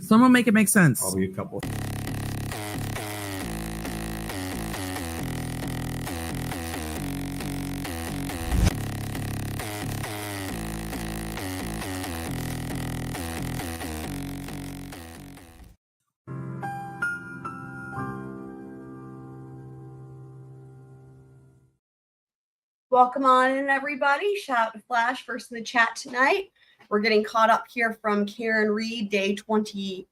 Someone make it make sense. Probably a couple. Welcome on in, everybody. Shout out to Flash, first in the chat tonight. We're getting caught up here from Karen Reed, day 24,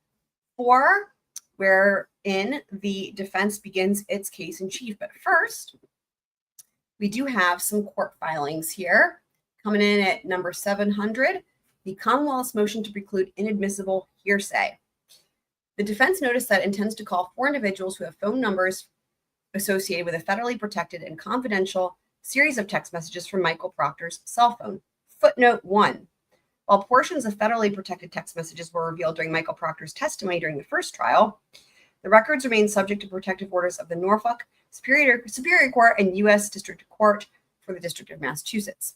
wherein the defense begins its case in chief. But first, we do have some court filings here. Coming in at number 700, the Commonwealth's motion to preclude inadmissible hearsay. The defense noticed that it intends to call 4 individuals who have phone numbers associated with a federally protected and confidential series of text messages from Michael Proctor's cell phone. Footnote 1. While portions of federally protected text messages were revealed during Michael Proctor's testimony during the first trial, the records remain subject to protective orders of the Norfolk Superior Court and U.S. District Court for the District of Massachusetts.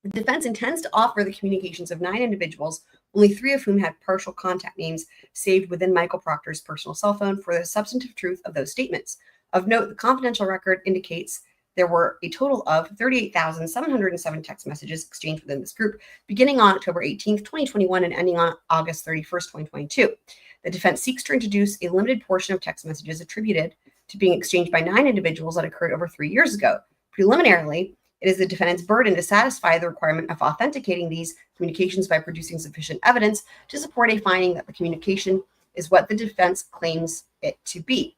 The defense intends to offer the communications of 9 individuals, only 3 of whom had partial contact names saved within Michael Proctor's personal cell phone, for the substantive truth of those statements. Of note, the confidential record indicates there were a total of 38,707 text messages exchanged within this group, beginning on October 18th, 2021 and ending on August 31st, 2022. The defense seeks to introduce a limited portion of text messages attributed to being exchanged by 9 individuals that occurred over 3 years ago. Preliminarily, it is the defendant's burden to satisfy the requirement of authenticating these communications by producing sufficient evidence to support a finding that the communication is what the defense claims it to be.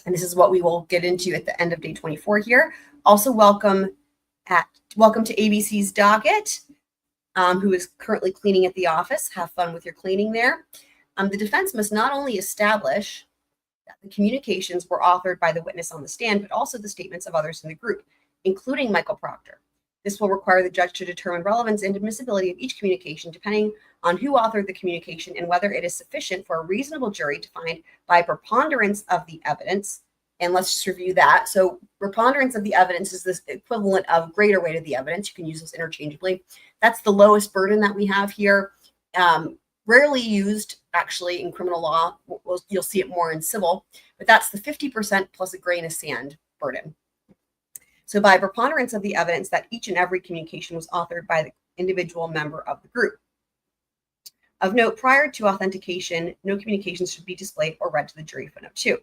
And this is what we will get into at the end of day 24 here. Also, welcome to ABC's docket, who is currently cleaning at the office. Have fun with your cleaning there. The defense must not only establish that the communications were authored by the witness on the stand, but also the statements of others in the group, including Michael Proctor. This will require the judge to determine relevance and admissibility of each communication, depending on who authored the communication and whether it is sufficient for a reasonable jury to find by preponderance of the evidence. And let's just review that. So preponderance of the evidence is this equivalent of greater weight of the evidence. You can use this interchangeably. That's the lowest burden that we have here. Rarely used, actually, in criminal law. You'll see it more in civil, but that's the 50% plus a grain of sand burden. So by preponderance of the evidence that each and every communication was authored by the individual member of the group. Of note, prior to authentication, no communications should be displayed or read to the jury. Footnote 2.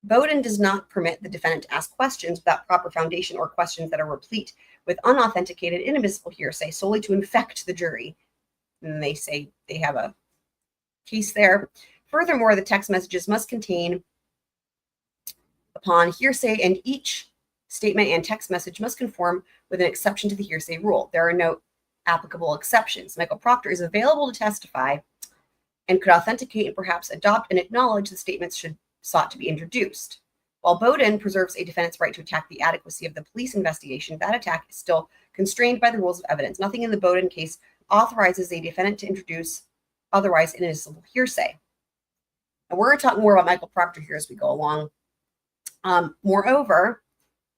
Bowdoin does not permit the defendant to ask questions without proper foundation or questions that are replete with unauthenticated, inadmissible hearsay solely to infect the jury. And they say they have a case there. Furthermore, the text messages must contain upon hearsay, and each statement and text message must conform with an exception to the hearsay rule. There are no applicable exceptions. Michael Proctor is available to testify and could authenticate and perhaps adopt and acknowledge the statements should sought to be introduced. While Bowdoin preserves a defendant's right to attack the adequacy of the police investigation, that attack is still constrained by the rules of evidence. Nothing in the Bowdoin case authorizes a defendant to introduce otherwise inadmissible hearsay. And we're going to talk more about Michael Proctor here as we go along. Moreover,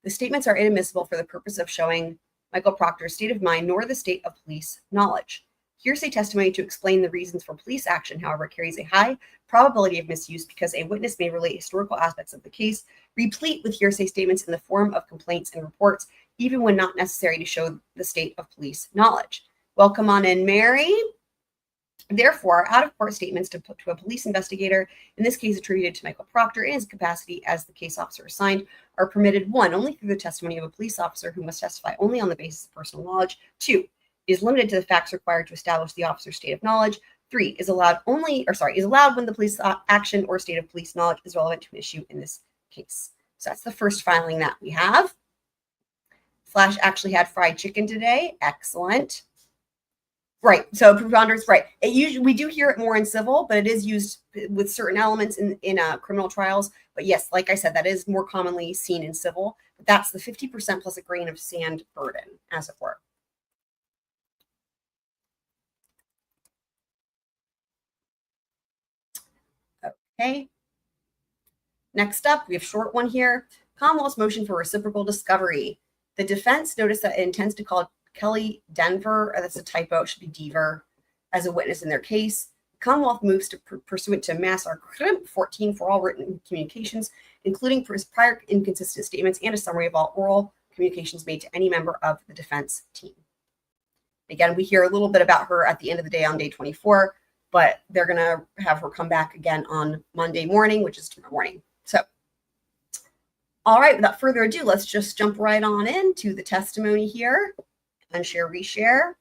the statements are inadmissible for the purpose of showing Michael Proctor's state of mind nor the state of police knowledge. Hearsay testimony to explain the reasons for police action, however, carries a high probability of misuse because a witness may relate historical aspects of the case, replete with hearsay statements in the form of complaints and reports, even when not necessary to show the state of police knowledge. Welcome on in, Mary. Therefore, out-of-court statements to a police investigator, in this case attributed to Michael Proctor in his capacity as the case officer assigned, are permitted: 1, only through the testimony of a police officer who must testify only on the basis of personal knowledge; 2, is limited to the facts required to establish the officer's state of knowledge; 3, is allowed when the police action or state of police knowledge is relevant to an issue in this case. So that's the first filing that we have. Flash actually had fried chicken today. Excellent. Right. So preponderance, right. We do hear it more in civil, but it is used with certain elements in criminal trials. But yes, like I said, that is more commonly seen in civil. But that's the 50% plus a grain of sand burden, as it were. Okay. Next up, we have a short one here. Commonwealth's motion for reciprocal discovery. The defense noticed that it intends to call Kelly Denver, that's a typo, it should be Deaver, as a witness in their case. Commonwealth moves to pursuant to Mass Article 14 for all written communications, including prior inconsistent statements and a summary of all oral communications made to any member of the defense team. Again, we hear a little bit about her at the end of the day on day 24, but they're going to have her come back again on Monday morning, which is tomorrow morning. So, all right, without further ado, let's just jump right on into the testimony here. Unshare, reshare.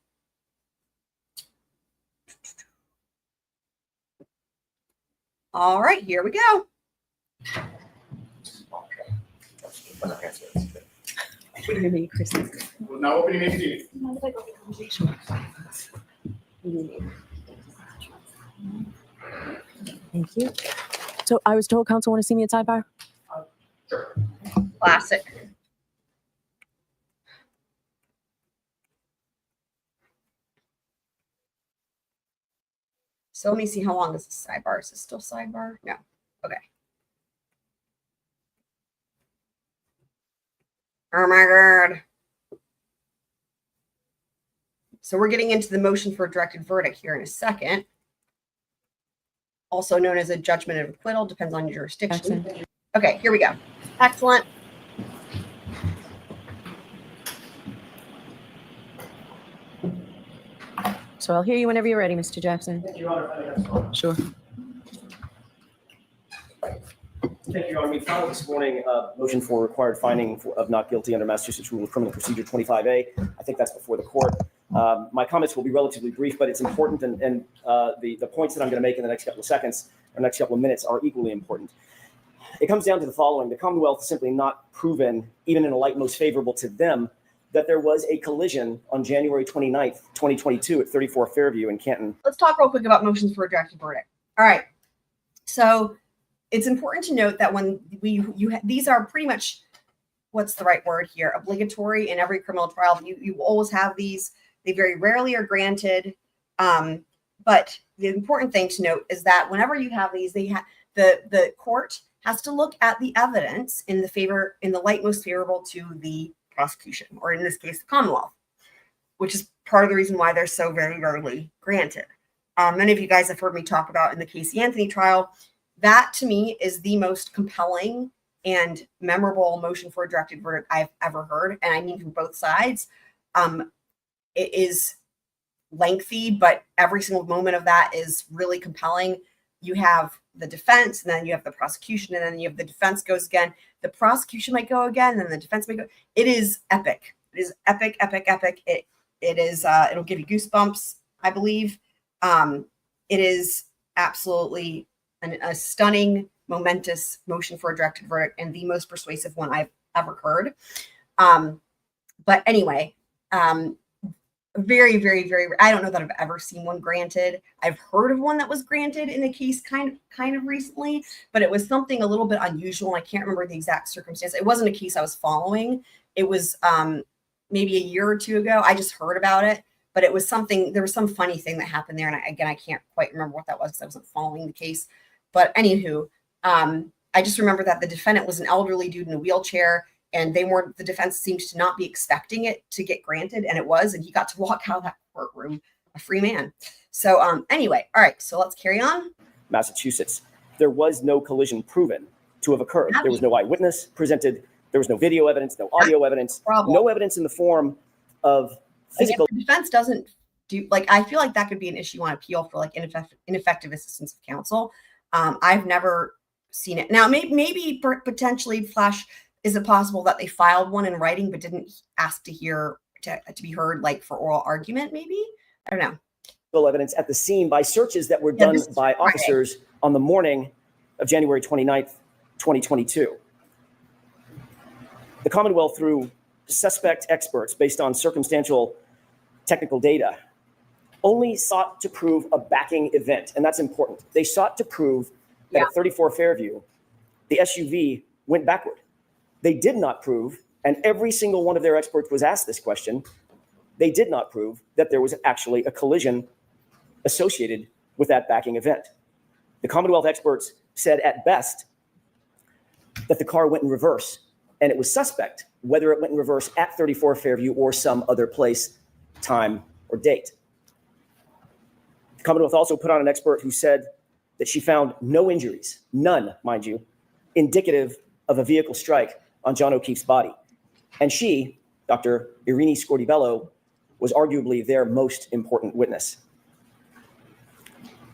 All right, here we go. We're now opening a meeting. Thank you. So I was told counsel want to see me at sidebar. Sure. Classic. So let me see how long is this sidebar. Is this still sidebar? No. Okay. Oh my God. So we're getting into the motion for a directed verdict here in a second. Also known as a judgment of acquittal, depends on your jurisdiction. Excellent. Okay, here we go. Excellent. So I'll hear you whenever you're ready, Mr. Jackson. Thank you, Your Honor. Sure. Thank you, Your Honor. We filed this morning a motion for required finding of not guilty under Massachusetts Rule of Criminal Procedure 25A. I think that's before the court. My comments will be relatively brief, but it's important, and the points that I'm going to make in the next couple of seconds or next couple of minutes are equally important. It comes down to the following. The Commonwealth has simply not proven, even in a light most favorable to them, that there was a collision on January 29th, 2022 at 34 Fairview in Canton. Let's talk real quick about motions for a directed verdict. All right. So it's important to note that when these are pretty much, what's the right word here, obligatory in every criminal trial. You always have these. They very rarely are granted. But the important thing to note is that whenever you have these, the court has to look at the evidence in the light most favorable to the prosecution, or in this case, the Commonwealth, which is part of the reason why they're so very rarely granted. Many of you guys have heard me talk about in the Casey Anthony trial. That to me is the most compelling and memorable motion for a directed verdict I've ever heard. And I mean from both sides. It is lengthy, but every single moment of that is really compelling. You have the defense, and then you have the prosecution, and then you have the defense goes again. The prosecution might go again, and then the defense might go. It is epic. It is epic, epic, epic. It is. It'll give you goosebumps, I believe. It is absolutely a stunning, momentous motion for a directed verdict, and the most persuasive one I've ever heard. But anyway, very, very, very, I don't know that I've ever seen one granted. I've heard of one that was granted in a case kind of recently, but it was something a little bit unusual. I can't remember the exact circumstance. It wasn't a case I was following. It was maybe a year or two ago. I just heard about it, but it was something, there was some funny thing that happened there. And I can't quite remember what that was because I wasn't following the case. But anywho, I just remember that the defendant was an elderly dude in a wheelchair, and the defense seemed to not be expecting it to get granted, and it was, and he got to walk out of that courtroom a free man. So anyway, all right, so let's carry on. Massachusetts. There was no collision proven to have occurred. There was no eyewitness presented. There was no video evidence, no audio evidence, no evidence in the form of physical. Again, the defense doesn't do, like, I feel like that could be an issue on appeal for like ineffective assistance of counsel. I've never seen it. Now, maybe potentially, Flash, is it possible that they filed one in writing but didn't ask to be heard, like for oral argument? Maybe, I don't know. Evidence at the scene by searches that were done by officers on the morning of January 29th, 2022. The Commonwealth, through suspect experts based on circumstantial technical data, only sought to prove a backing event, and that's important. They sought to prove that at 34 Fairview, the SUV went backward. They did not prove, and every single one of their experts was asked this question, they did not prove that there was actually a collision associated with that backing event. The Commonwealth experts said at best that the car went in reverse, and it was suspect whether it went in reverse at 34 Fairview or some other place, time, or date. Commonwealth also put on an expert who said that she found no injuries, none, mind you, indicative of a vehicle strike on John O'Keefe's body. And she, Dr. Irini Scortibello, was arguably their most important witness.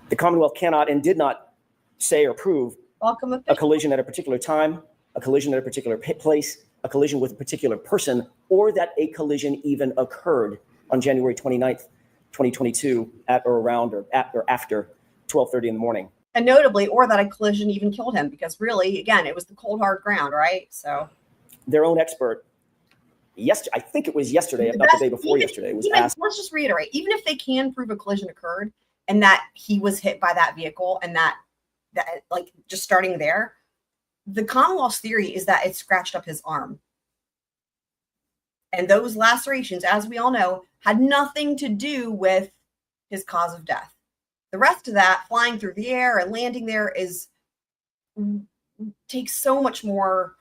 The Commonwealth cannot and did not say or prove Welcome. a collision at a particular time, a collision at a particular place, a collision with a particular person, or that a collision even occurred on January 29th, 2022 at or around or at or after 12:30 in the morning. And notably, or that a collision even killed him, because really, again, it was the cold, hard ground, right? So Their own expert, I think it was yesterday, if not the day before yesterday, was asked. Let's just reiterate, even if they can prove a collision occurred and that he was hit by that vehicle and that like just starting there, the Commonwealth's theory is that it scratched up his arm. And those lacerations, as we all know, had nothing to do with his cause of death. The rest of that, flying through the air and landing there, takes so much more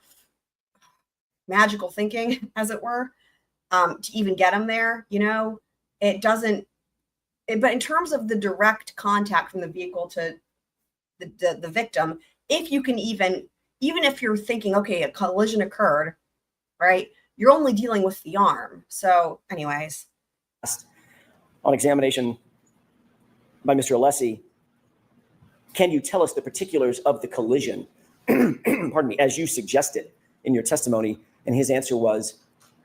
magical thinking, as it were, to even get him there. You know, it doesn't. But in terms of the direct contact from the vehicle to the victim, if you can even if you're thinking, okay, a collision occurred, right? You're only dealing with the arm. So, anyways, on examination by Mr. Alessi, can you tell us the particulars of the collision, pardon me, as you suggested in your testimony? And his answer was,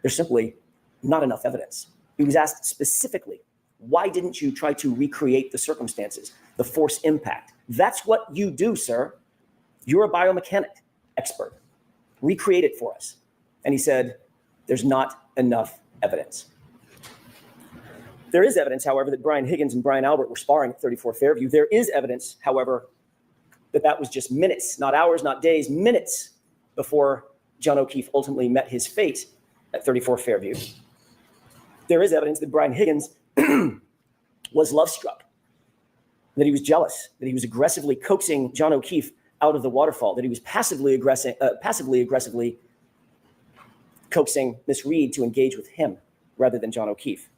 there's simply not enough evidence. He was asked specifically, why didn't you try to recreate the circumstances, the force impact? That's what you do, sir. You're a biomechanic expert. Recreate it for us. And he said, there's not enough evidence. There is evidence, however, that Brian Higgins and Brian Albert were sparring at 34 Fairview. There is evidence, however, that was just minutes, not hours, not days, minutes before John O'Keefe ultimately met his fate at 34 Fairview. There is evidence that Brian Higgins was love-struck, that he was jealous, that he was aggressively coaxing John O'Keefe out of the waterfall, that he was passively aggressively coaxing Miss Reed to engage with him rather than John O'Keefe.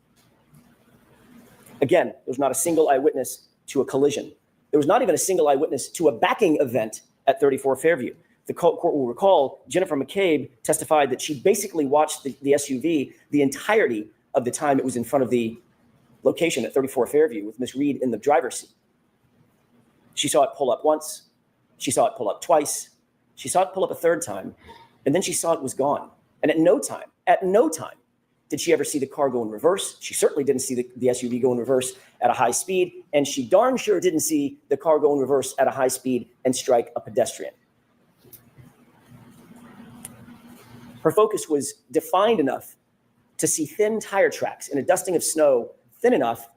Again, there was not a single eyewitness to a collision. There was not even a single eyewitness to a backing event at 34 Fairview. The court will recall Jennifer McCabe testified that she basically watched the SUV the entirety of the time it was in front of the location at 34 Fairview with Miss Reed in the driver's seat. She saw it pull up once. She saw it pull up twice. She saw it pull up a third time. And then she saw it was gone. And at no time did she ever see the car go in reverse. She certainly didn't see the SUV go in reverse at a high speed. And she darn sure didn't see the car go in reverse at a high speed and strike a pedestrian. Her focus was defined enough to see thin tire tracks in a dusting of snow, thin enough,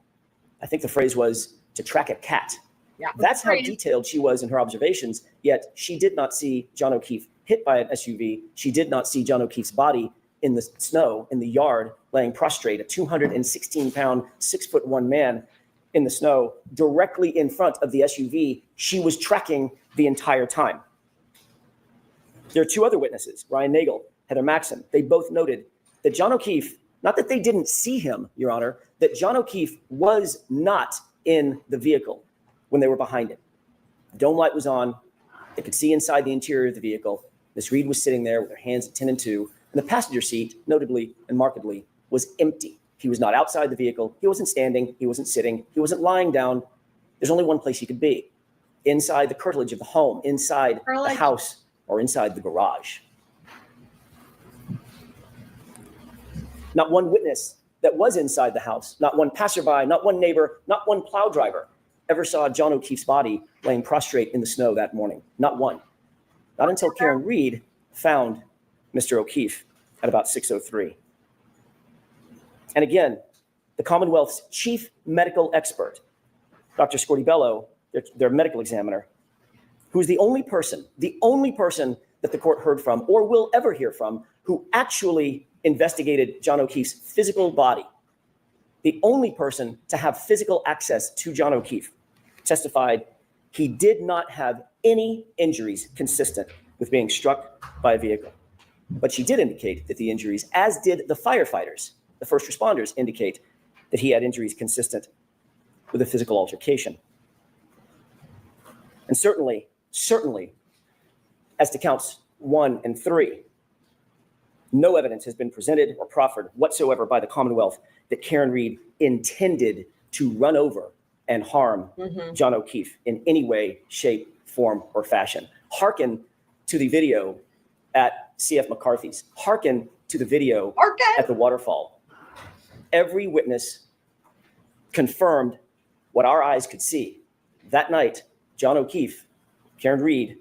I think the phrase was, to track a cat. yeah, That's how detailed she was in her observations, yet she did not see John O'Keefe hit by an SUV. She did not see John O'Keefe's body in the snow, in the yard, laying prostrate, a 216-pound, 6'1" man in the snow, directly in front of the SUV she was tracking the entire time. There are two other witnesses, Ryan Nagel, Heather Maxson. They both noted that John O'Keefe, not that they didn't see him, Your Honor, that John O'Keefe was not in the vehicle when they were behind him. The dome light was on. They could see inside the interior of the vehicle. Miss Reed was sitting there with her hands at 10 and 2. And the passenger seat, notably and markedly, was empty. He was not outside the vehicle. He wasn't standing. He wasn't sitting. He wasn't lying down. There's only one place he could be: inside the curtilage of the home, inside the house, or inside the garage. Not one witness that was inside the house, not one passerby, not one neighbor, not one plow driver ever saw John O'Keefe's body laying prostrate in the snow that morning. Not one. Not until Karen Reed found Mr. O'Keefe at about 6:03. And again, the Commonwealth's chief medical expert, Dr. Scortibello, their medical examiner, who's the only person that the court heard from or will ever hear from who actually investigated John O'Keefe's physical body, the only person to have physical access to John O'Keefe, testified he did not have any injuries consistent with being struck by a vehicle. But she did indicate that the injuries, as did the firefighters, the first responders, indicate that he had injuries consistent with a physical altercation. And certainly, as to counts 1 and 3, no evidence has been presented or proffered whatsoever by the Commonwealth that Karen Reed intended to run over and harm John O'Keefe in any way, shape, form, or fashion. Hearken to the video at C.F. McCarthy's. Hearken to the video at the waterfall. Every witness confirmed what our eyes could see. That night, John O'Keefe, Karen Reed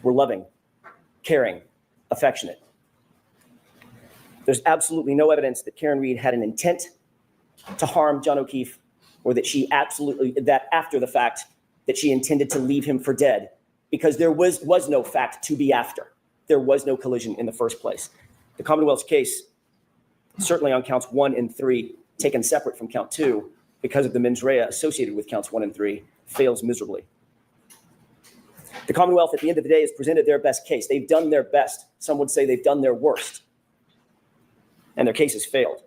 were loving, caring, affectionate. There's absolutely no evidence that Karen Reed had an intent to harm John O'Keefe, or that after the fact that she intended to leave him for dead, because there was no fact to be after. There was no collision in the first place. The Commonwealth's case, certainly on counts 1 and 3, taken separate from count 2, because of the mens rea associated with counts 1 and 3, fails miserably. The Commonwealth, at the end of the day, has presented their best case. They've done their best. Some would say they've done their worst. And their case has failed.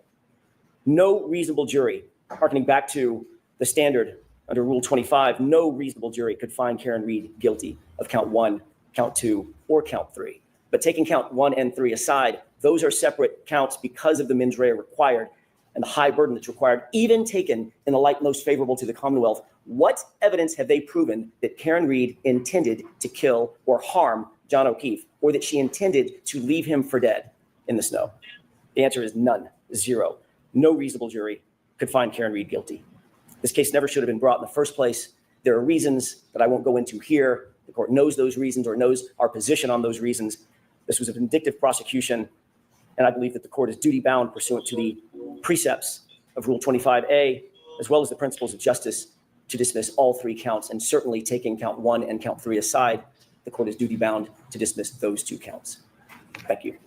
No reasonable jury, harkening back to the standard under Rule 25, no reasonable jury could find Karen Reed guilty of count 1, count 2, or count 3. But taking count 1 and 3 aside, those are separate counts because of the mens rea required and the high burden that's required, even taken in the light most favorable to the Commonwealth. What evidence have they proven that Karen Reed intended to kill or harm John O'Keefe, or that she intended to leave him for dead in the snow? The answer is none, 0. No reasonable jury could find Karen Reed guilty. This case never should have been brought in the first place. There are reasons that I won't go into here. The court knows those reasons or knows our position on those reasons. This was a vindictive prosecution, and I believe that the court is duty-bound pursuant to the precepts of Rule 25A, as well as the principles of justice, to dismiss all 3 counts, and certainly taking count 1 and count 3 aside, the court is duty-bound to dismiss those 2 counts. Thank you.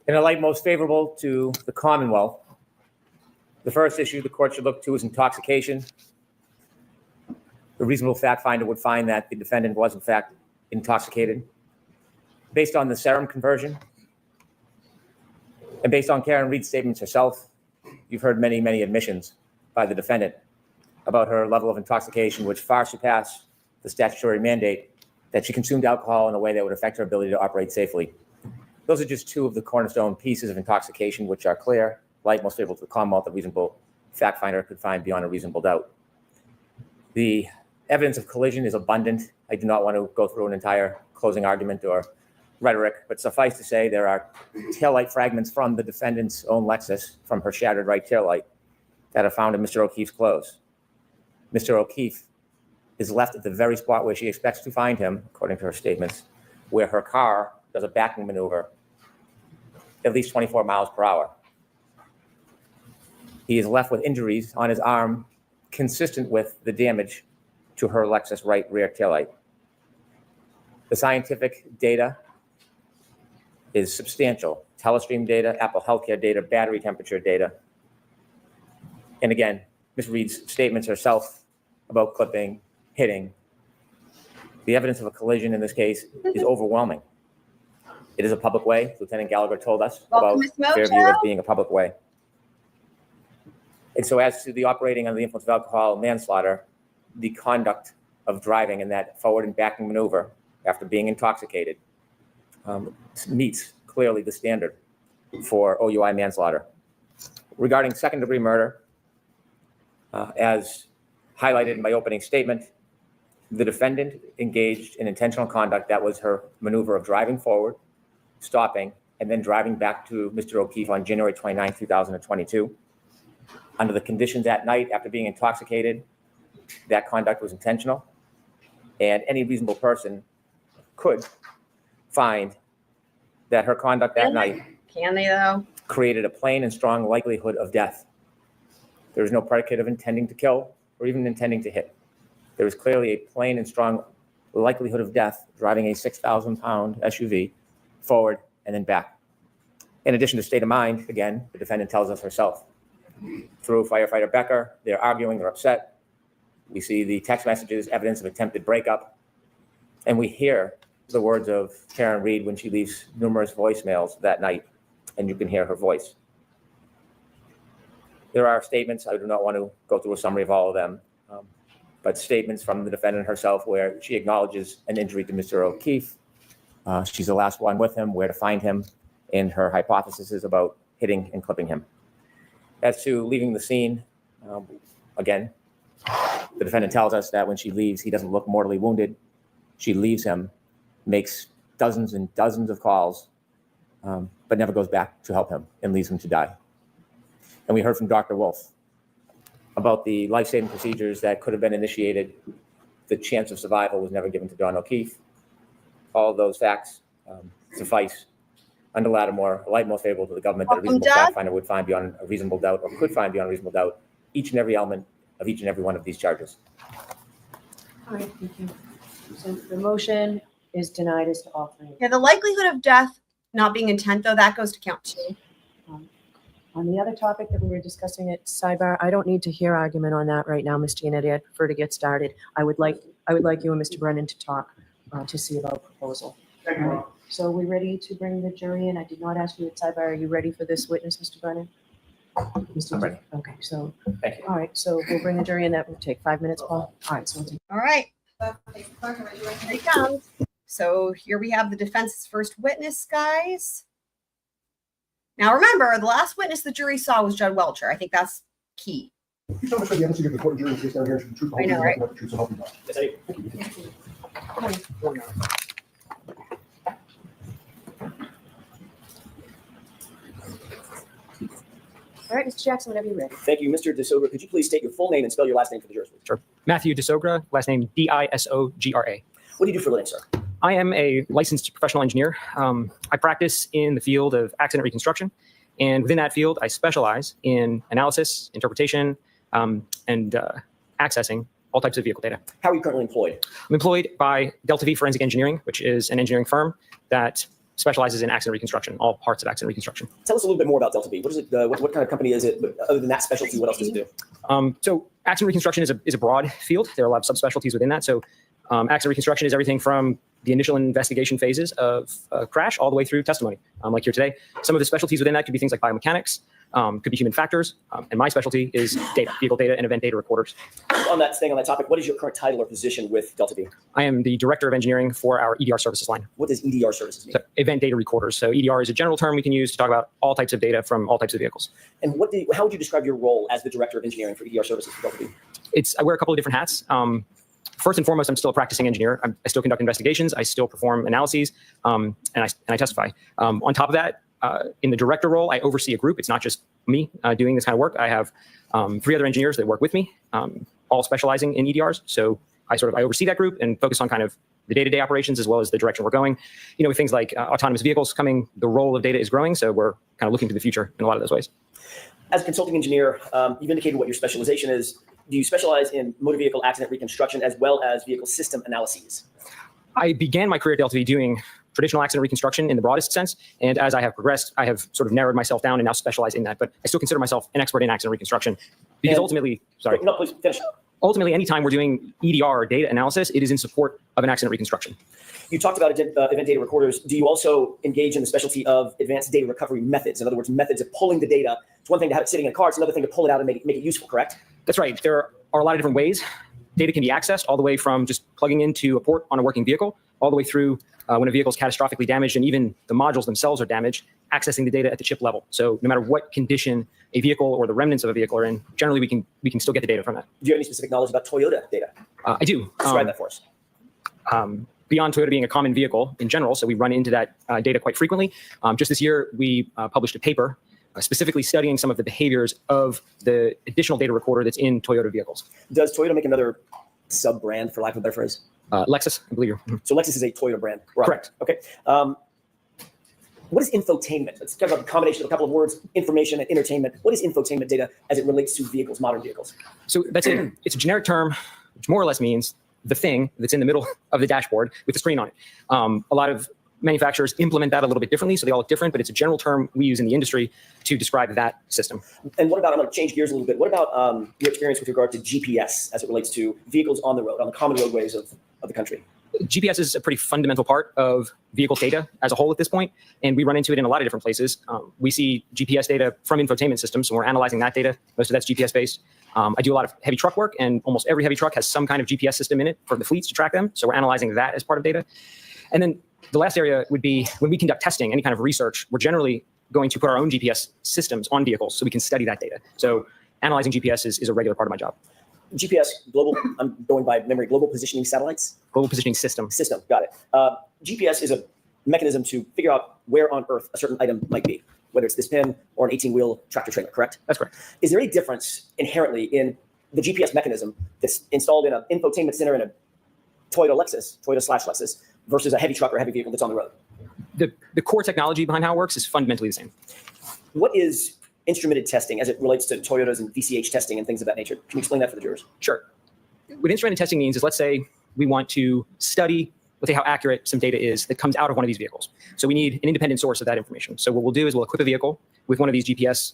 In a light most favorable to the Commonwealth, the first issue the court should look to is intoxication. The reasonable fact finder would find that the defendant was in fact intoxicated. Based on the serum conversion and based on Karen Reed's statements herself, you've heard many, many admissions by the defendant about her level of intoxication, which far surpassed the statutory mandate that she consumed alcohol in a way that would affect her ability to operate safely. Those are just 2 of the cornerstone pieces of intoxication, which are clear, light, most favorable to the Commonwealth, the reasonable fact finder could find beyond a reasonable doubt. The evidence of collision is abundant. I do not want to go through an entire closing argument or rhetoric, but suffice to say there are taillight fragments from the defendant's own Lexus, from her shattered right taillight, that are found in Mr. O'Keefe's clothes. Mr. O'Keefe is left at the very spot where she expects to find him, according to her statements, where her car does a backing maneuver at least 24 miles per hour. He is left with injuries on his arm consistent with the damage to her Lexus right rear taillight. The scientific data is substantial. Telestream data, Apple Healthcare data, battery temperature data. And again, Ms. Reed's statements herself about clipping, hitting. The evidence of a collision in this case is overwhelming. It is a public way. Lieutenant Gallagher told us about Fairview as being a public way. And so as to the operating under the influence of alcohol manslaughter, the conduct of driving in that forward and backing maneuver after being intoxicated meets clearly the standard for OUI manslaughter. Regarding second-degree murder, as highlighted in my opening statement, the defendant engaged in intentional conduct that was her maneuver of driving forward, stopping, and then driving back to Mr. O'Keefe on January 29, 2022. Under the conditions that night after being intoxicated, that conduct was intentional, and any reasonable person could find that her conduct that night Can they though? created a plain and strong likelihood of death. There is no predicate of intending to kill or even intending to hit. There is clearly a plain and strong likelihood of death driving a 6,000-pound SUV forward and then back. In addition to state of mind, again, the defendant tells us herself. Through firefighter Becker, they're arguing, they're upset. We see the text messages, evidence of attempted breakup, and we hear the words of Karen Reed when she leaves numerous voicemails that night, and you can hear her voice. There are statements, I do not want to go through a summary of all of them, but statements from the defendant herself where she acknowledges an injury to Mr. O'Keefe. She's the last one with him, where to find him, and her hypothesis is about hitting and clipping him. As to leaving the scene, again, the defendant tells us that when she leaves, he doesn't look mortally wounded. She leaves him, makes dozens and dozens of calls, but never goes back to help him and leaves him to die. And we heard from Dr. Wolf about the life-saving procedures that could have been initiated. The chance of survival was never given to Don O'Keefe. All of those facts suffice under Lattimore, a light most favorable to the government that a reasonable fact finder would find beyond a reasonable doubt, or could find beyond a reasonable doubt, each and every element of each and every one of these charges. All right, thank you. So the motion is denied as to all three. Yeah, the likelihood of death not being intent, though, that goes to count 2. On the other topic that we were discussing at sidebar, I don't need to hear argument on that right now, Ms. Giannetti. I'd prefer to get started. I would like you and Mr. Brennan to talk to see about proposal. Thank you, Ron. So are we ready to bring the jury in? I did not ask you at sidebar. Are you ready for this witness, Mr. Brennan? I'm ready. Okay, so, Thank you. all right, so we'll bring the jury in. That will take 5 minutes, Paul. All right, so we'll take. All right. Here he comes. So here we have the defense's first witness, guys. Now remember, the last witness the jury saw was Judd Welcher. I think that's key. You tell me the evidence to give the court and jury in case down here should the truth, the whole I know, truth, right? nothing but the truth, so help you God. Yes, I do. All right, Mr. Jackson, whenever you're ready. Thank you, Mr. DiSogra. Could you please state your full name and spell your last name for the jurors, please? Sure. Matthew DiSogra, last name Disogra. What do you do for a living, sir? I am a licensed professional engineer. I practice in the field of accident reconstruction. And within that field, I specialize in analysis, interpretation, and accessing all types of vehicle data. How are you currently employed? I'm employed by Delta V Forensic Engineering, which is an engineering firm that specializes in accident reconstruction, all parts of accident reconstruction. Tell us a little bit more about Delta V. What is it? What kind of company is it? But other than that specialty, what else does it do? So accident reconstruction is a broad field. There are a lot of subspecialties within that. So accident reconstruction is everything from the initial investigation phases of a crash all the way through testimony, like here today. Some of the specialties within that could be things like biomechanics, could be human factors, and my specialty is data, vehicle data, and event data recorders. On that topic, what is your current title or position with Delta V? I am the director of engineering for our EDR services line. What does EDR services mean? So event data recorders. So EDR is a general term we can use to talk about all types of data from all types of vehicles. And how would you describe your role as the director of engineering for EDR services for Delta V? I wear a couple of different hats. First and foremost, I'm still a practicing engineer. I still conduct investigations. I still perform analyses, and I testify. On top of that, in the director role, I oversee a group. It's not just me doing this kind of work. I have 3 other engineers that work with me, all specializing in EDRs. So I oversee that group and focus on kind of the day-to-day operations as well as the direction we're going. With things like autonomous vehicles coming, the role of data is growing. So we're kind of looking to the future in a lot of those ways. As a consulting engineer, you've indicated what your specialization is. Do you specialize in motor vehicle accident reconstruction as well as vehicle system analyses? I began my career at Delta V doing traditional accident reconstruction in the broadest sense. And as I have progressed, I have sort of narrowed myself down and now specialize in that. But I still consider myself an expert in accident reconstruction because ultimately, No, please finish. Ultimately, anytime we're doing EDR or data analysis, it is in support of an accident reconstruction. You talked about event data recorders. Do you also engage in the specialty of advanced data recovery methods? In other words, methods of pulling the data. It's one thing to have it sitting in a car. It's another thing to pull it out and make it useful, correct? That's right. There are a lot of different ways data can be accessed, all the way from just plugging into a port on a working vehicle, all the way through when a vehicle is catastrophically damaged and even the modules themselves are damaged, accessing the data at the chip level. So no matter what condition a vehicle or the remnants of a vehicle are in, generally we can still get the data from that. Do you have any specific knowledge about Toyota data? I do. Describe that for us. Beyond Toyota being a common vehicle in general, so we run into that data quite frequently. Just this year, we published a paper specifically studying some of the behaviors of the additional data recorder that's in Toyota vehicles. Does Toyota make another sub-brand, for lack of a better phrase? Lexus, I believe you're. So Lexus is a Toyota brand. Right. Correct. Okay. What is infotainment? Let's talk about the combination of a couple of words, information and entertainment. What is infotainment data as it relates to vehicles, modern vehicles? So that's it. It's a generic term, which more or less means the thing that's in the middle of the dashboard with the screen on it. A lot of manufacturers implement that a little bit differently, so they all look different, but it's a general term we use in the industry to describe that system. And what about, I'm going to change gears a little bit. What about your experience with regard to GPS as it relates to vehicles on the road, on the common roadways of the country? GPS is a pretty fundamental part of vehicle data as a whole at this point, and we run into it in a lot of different places. We see GPS data from infotainment systems, and we're analyzing that data. Most of that's GPS-based. I do a lot of heavy truck work, and almost every heavy truck has some kind of GPS system in it for the fleets to track them, so we're analyzing that as part of data. And then the last area would be when we conduct testing, any kind of research, we're generally going to put our own GPS systems on vehicles so we can study that data. So analyzing GPS is a regular part of my job. GPS, global, I'm going by memory, global positioning satellites? Global positioning system. System, got it. GPS is a mechanism to figure out where on Earth a certain item might be, whether it's this pin or an 18-wheel tractor trailer, correct? That's correct. Is there any difference inherently in the GPS mechanism that's installed in an infotainment center in a Toyota/Lexus, versus a heavy truck or heavy vehicle that's on the road? The core technology behind how it works is fundamentally the same. What is instrumented testing as it relates to Toyotas and VCH testing and things of that nature? Can you explain that for the jurors? Sure. What instrumented testing means is, let's say we want to study, let's say, how accurate some data is that comes out of one of these vehicles. So we need an independent source of that information. So what we'll do is we'll equip a vehicle with one of these GPS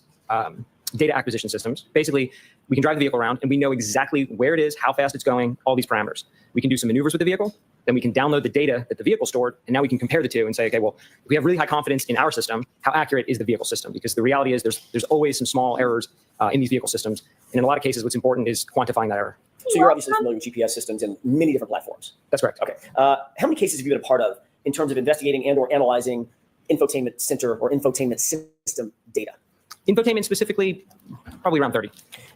data acquisition systems. Basically, we can drive the vehicle around and we know exactly where it is, how fast it's going, all these parameters. We can do some maneuvers with the vehicle. Then we can download the data that the vehicle stored, and now we can compare the two and say, okay, well, if we have really high confidence in our system, how accurate is the vehicle system? Because the reality is there's always some small errors in these vehicle systems. And in a lot of cases, what's important is quantifying that error. So you're obviously familiar with GPS systems in many different platforms. That's correct. Okay. How many cases have you been a part of in terms of investigating and or analyzing infotainment center or infotainment system data? Infotainment specifically, probably around 30.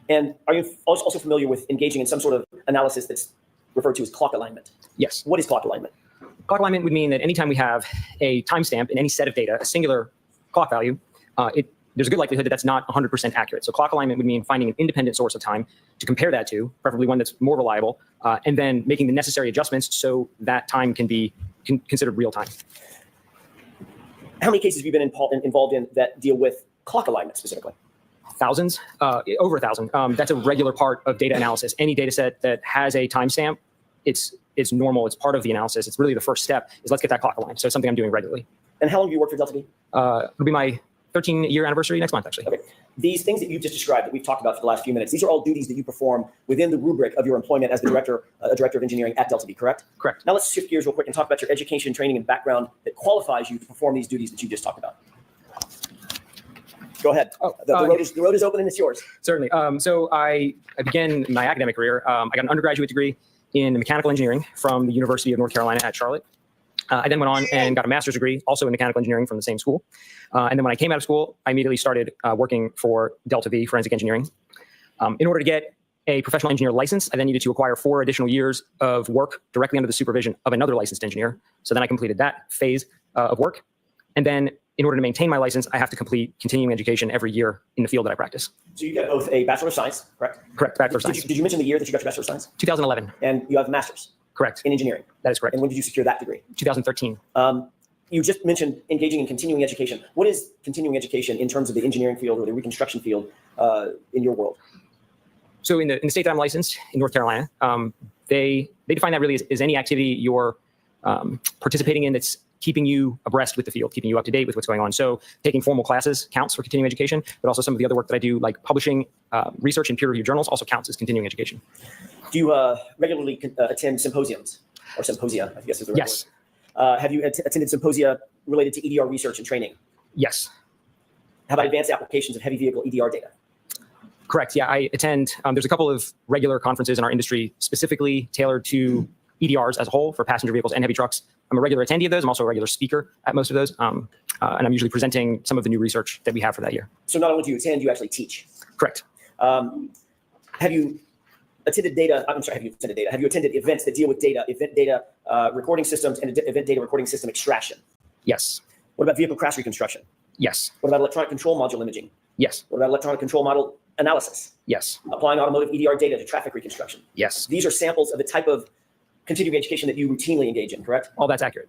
And are you also familiar with engaging in some sort of analysis that's referred to as clock alignment? Yes. What is clock alignment? Clock alignment would mean that anytime we have a timestamp in any set of data, a singular clock value, there's a good likelihood that that's not 100% accurate. So clock alignment would mean finding an independent source of time to compare that to, preferably one that's more reliable, and then making the necessary adjustments so that time can be considered real time. How many cases have you been involved in that deal with clock alignment specifically? Thousands, over 1,000. That's a regular part of data analysis. Any data set that has a timestamp, it's normal. It's part of the analysis. It's really the first step is let's get that clock aligned. So it's something I'm doing regularly. And how long have you worked for Delta V? It'll be my 13-year anniversary next month, actually. Okay. These things that you just described that we've talked about for the last few minutes, these are all duties that you perform within the rubric of your employment as the director of engineering at Delta V, correct? Correct. Now let's shift gears real quick and talk about your education, training, and background that qualifies you to perform these duties that you just talked about. Go ahead. The road is open and it's yours. Certainly. So I began my academic career. I got an undergraduate degree in mechanical engineering from the University of North Carolina at Charlotte. I then went on and got a master's degree also in mechanical engineering from the same school. And then when I came out of school, I immediately started working for Delta V Forensic Engineering. In order to get a professional engineer license, I then needed to acquire 4 additional years of work directly under the supervision of another licensed engineer. So then I completed that phase of work. And then in order to maintain my license, I have to complete continuing education every year in the field that I practice. So you got both a Bachelor of Science, correct? Correct, Bachelor of Science. Did you mention the year that you got your Bachelor of Science? 2011. And you have a Master's Correct. in engineering. That is correct. And when did you secure that degree? 2013. You just mentioned engaging in continuing education. What is continuing education in terms of the engineering field or the reconstruction field in your world? So in the state that I'm licensed in North Carolina, they define that really as any activity you're participating in that's keeping you abreast with the field, keeping you up to date with what's going on. So taking formal classes counts for continuing education, but also some of the other work that I do, like publishing research in peer-reviewed journals, also counts as continuing education. Do you regularly attend symposiums or symposia, I guess is the right Yes. word? Have you attended symposia related to EDR research and training? Yes. How about advanced applications of heavy vehicle EDR data? Correct. Yeah, I attend. There's a couple of regular conferences in our industry specifically tailored to EDRs as a whole for passenger vehicles and heavy trucks. I'm a regular attendee of those. I'm also a regular speaker at most of those. And I'm usually presenting some of the new research that we have for that year. So not only do you attend, you actually teach. Correct. Have you attended data? I'm sorry, have you attended data? Have you attended events that deal with data, event data recording systems and event data recording system extraction? Yes. What about vehicle crash reconstruction? Yes. What about electronic control module imaging? Yes. What about electronic control model analysis? Yes. Applying automotive EDR data to traffic reconstruction? Yes. These are samples of the type of continuing education that you routinely engage in, correct? All that's accurate.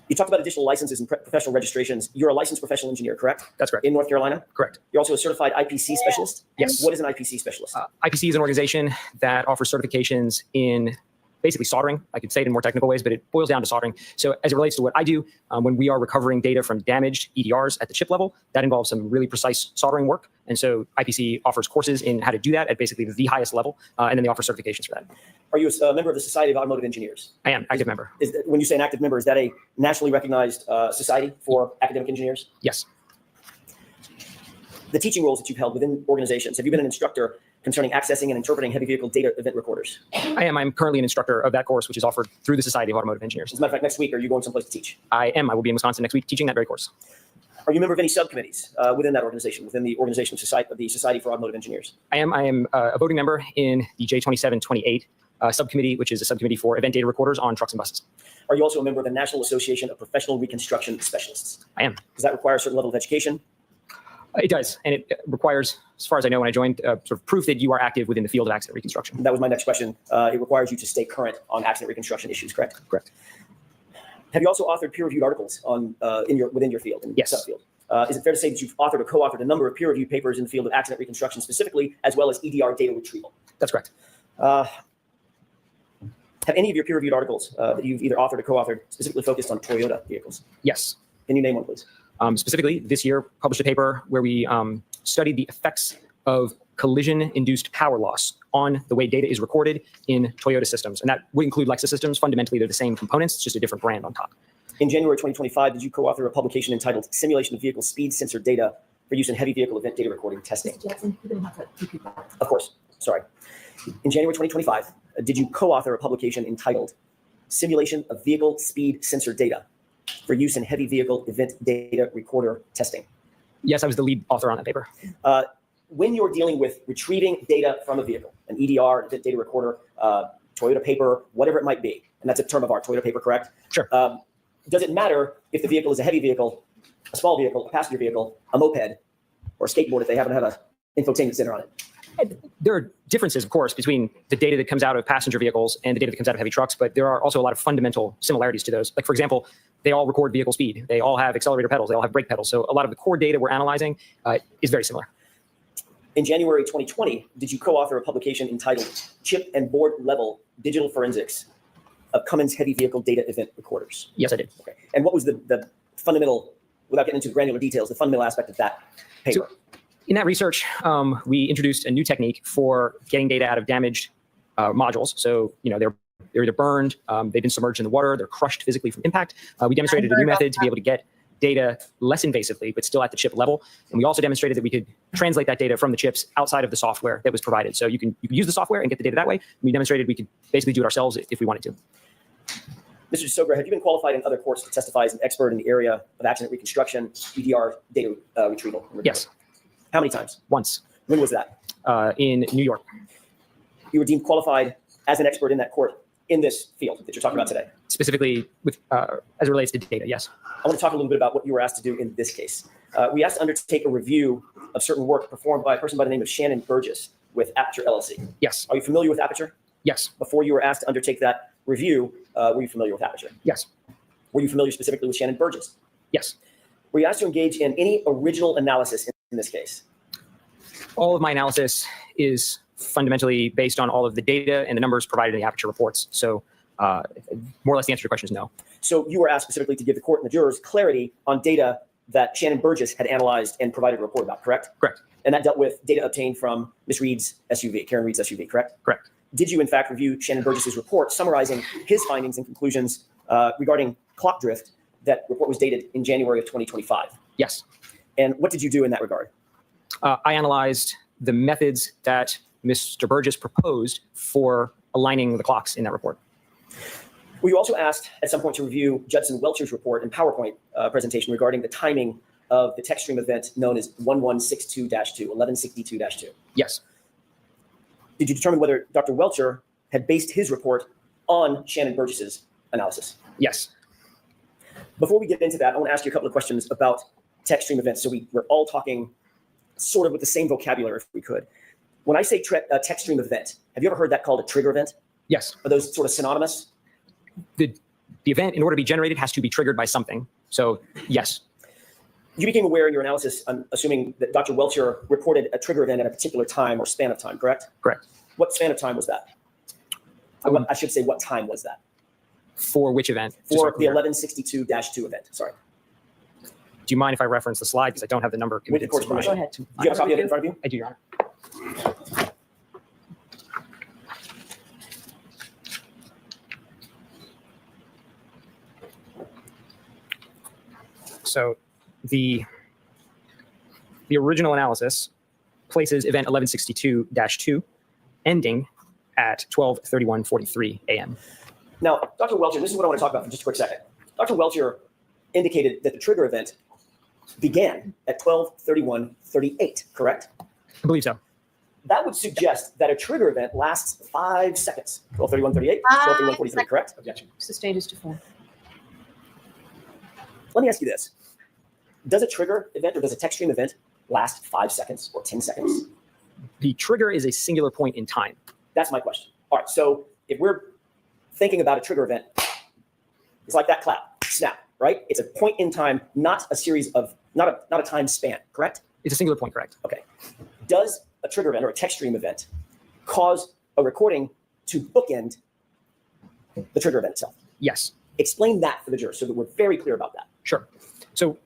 You talked about additional licenses and professional registrations. You're a licensed professional engineer, correct? That's correct. In North Carolina? Correct. You're also a certified IPC specialist? Yes. What is an IPC specialist? IPC is an organization that offers certifications in basically soldering. I could say it in more technical ways, but it boils down to soldering. So as it relates to what I do, when we are recovering data from damaged EDRs at the chip level, that involves some really precise soldering work. And so IPC offers courses in how to do that at basically the highest level, and then they offer certifications for that. Are you a member of the Society of Automotive Engineers? I am active member. When you say an active member, is that a nationally recognized society for academic engineers? Yes. The teaching roles that you've held within organizations, have you been an instructor concerning accessing and interpreting heavy vehicle data event recorders? I am. I'm currently an instructor of that course, which is offered through the Society of Automotive Engineers. As a matter of fact, next week, are you going someplace to teach? I am. I will be in Wisconsin next week teaching that very course. Are you a member of any subcommittees within that organization, within the organization of the Society for Automotive Engineers? I am. I am a voting member in the J2728 subcommittee, which is a subcommittee for event data recorders on trucks and buses. Are you also a member of the National Association of Professional Reconstruction Specialists? I am. Does that require a certain level of education? It does, and it requires, as far as I know, when I joined, sort of proof that you are active within the field of accident reconstruction. That was my next question. It requires you to stay current on accident reconstruction issues, correct? Correct. Have you also authored peer-reviewed articles on within your field, in your Yes. subfield? Is it fair to say that you've authored or co-authored a number of peer-reviewed papers in the field of accident reconstruction specifically, as well as EDR data retrieval? That's correct. Have any of your peer-reviewed articles that you've either authored or co-authored specifically focused on Toyota vehicles? Yes. Can you name one, please? Specifically, this year published a paper where we studied the effects of collision-induced power loss on the way data is recorded in Toyota systems. And that would include Lexus systems. Fundamentally, they're the same components, it's just a different brand on top. In January 2025, did you co-author a publication entitled Simulation of Vehicle Speed Sensor Data for Use in Heavy Vehicle Event Data Recording Testing? Jackson, you're going to have to repeat that. Of course. Sorry. In January 2025, did you co-author a publication entitled Simulation of Vehicle Speed Sensor Data for Use in Heavy Vehicle Event Data Recorder Testing? Yes, I was the lead author on that paper. When you're dealing with retrieving data from a vehicle, an EDR, event data recorder, Toyota paper, whatever it might be, and that's a term of art, Toyota paper, correct? Sure. Does it matter if the vehicle is a heavy vehicle, a small vehicle, a passenger vehicle, a moped, or a skateboard if they happen to have an infotainment center on it? There are differences, of course, between the data that comes out of passenger vehicles and the data that comes out of heavy trucks, but there are also a lot of fundamental similarities to those. Like, for example, they all record vehicle speed. They all have accelerator pedals. They all have brake pedals. So a lot of the core data we're analyzing is very similar. In January 2020, did you co-author a publication entitled Chip and Board Level Digital Forensics of Cummins Heavy Vehicle Data Event Recorders? Yes, I did. Okay. And what was the fundamental, without getting into the granular details, the fundamental aspect of that paper? So, in that research, we introduced a new technique for getting data out of damaged modules. So, they're either burned, they've been submerged in the water, they're crushed physically from impact. We demonstrated a new method to be able to get data less invasively, but still at the chip level. And we also demonstrated that we could translate that data from the chips outside of the software that was provided. So you can use the software and get the data that way. We demonstrated we could basically do it ourselves if we wanted to. Mr. DiSogra, have you been qualified in other courts to testify as an expert in the area of accident reconstruction, EDR data retrieval? Yes. How many times? Once. When was that? In New York. You were deemed qualified as an expert in that court in this field that you're talking about today. Specifically with as it relates to data, yes. I want to talk a little bit about what you were asked to do in this case. We asked to undertake a review of certain work performed by a person by the name of Shanon Burgess with Aperture LLC. Yes. Are you familiar with Aperture? Yes. Before you were asked to undertake that review, were you familiar with Aperture? Yes. Were you familiar specifically with Shanon Burgess? Yes. Were you asked to engage in any original analysis in this case? All of my analysis is fundamentally based on all of the data and the numbers provided in the Aperture reports. So more or less the answer to your question is no. So you were asked specifically to give the court and the jurors clarity on data that Shanon Burgess had analyzed and provided a report about, correct? Correct. And that dealt with data obtained from Ms. Reed's SUV, Karen Reed's SUV, correct? Correct. Did you, in fact, review Shanon Burgess's report summarizing his findings and conclusions regarding clock drift? That report was dated in January of 2025. Yes. And what did you do in that regard? I analyzed the methods that Mr. Burgess proposed for aligning the clocks in that report. Were you also asked at some point to review Judson Welcher's report and PowerPoint presentation regarding the timing of the text stream event known as 1162-2? Yes. Did you determine whether Dr. Welcher had based his report on Shanon Burgess's analysis? Yes. Before we get into that, I want to ask you a couple of questions about text stream events. So we're all talking sort of with the same vocabulary if we could. When I say text stream event, have you ever heard that called a trigger event? Yes. Are those sort of synonymous? The event, in order to be generated, has to be triggered by something. So, yes. You became aware in your analysis, I'm assuming, that Dr. Welcher reported a trigger event at a particular time or span of time, correct? Correct. What span of time was that? I should say, what time was that? For which event? Just so For I'm the clear. 1162-2 event, sorry. Do you mind if I reference the slide? Because I don't have the number committed. court's to my- Go ahead. Do you have a copy of it in front of you? I do, Your Honor. So the original analysis places event 1162-2 ending at 12:31:43 a.m. Now, Dr. Welcher, this is what I want to talk about for just a quick second. Dr. Welcher indicated that the trigger event began at 12:31:38, correct? I believe so. That would suggest that a trigger event lasts 5 seconds. 12:31:38, 12:31:43, correct? Objection. Sustained as to form. Let me ask you this. Does a trigger event or does a text stream event last 5 seconds or 10 seconds? The trigger is a singular point in time. That's my question. All right, so if we're thinking about a trigger event, it's like that clap, snap, right? It's a point in time, not a series of, not a time span, correct? It's a singular point, correct? Okay. Does a trigger event or a text stream event cause a recording to bookend the trigger event itself? Yes. Explain that for the jurors so that we're very clear about that. Sure. So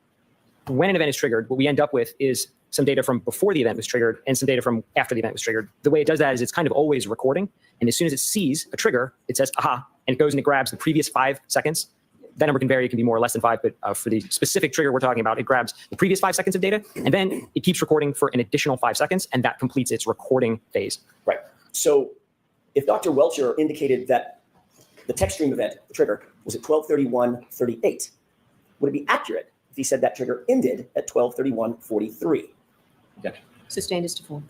when an event is triggered, what we end up with is some data from before the event was triggered and some data from after the event was triggered. The way it does that is it's kind of always recording. And as soon as it sees a trigger, it says, aha, and it goes and it grabs the previous 5 seconds. That number can vary. It can be more or less than 5, but for the specific trigger we're talking about, it grabs the previous 5 seconds of data, and then it keeps recording for an additional 5 seconds, and that completes its recording phase. Right. So if Dr. Welcher indicated that the text stream event, the trigger, was at 12:31:38, would it be accurate if he said that trigger ended at 12:31:43? Sustained as to form.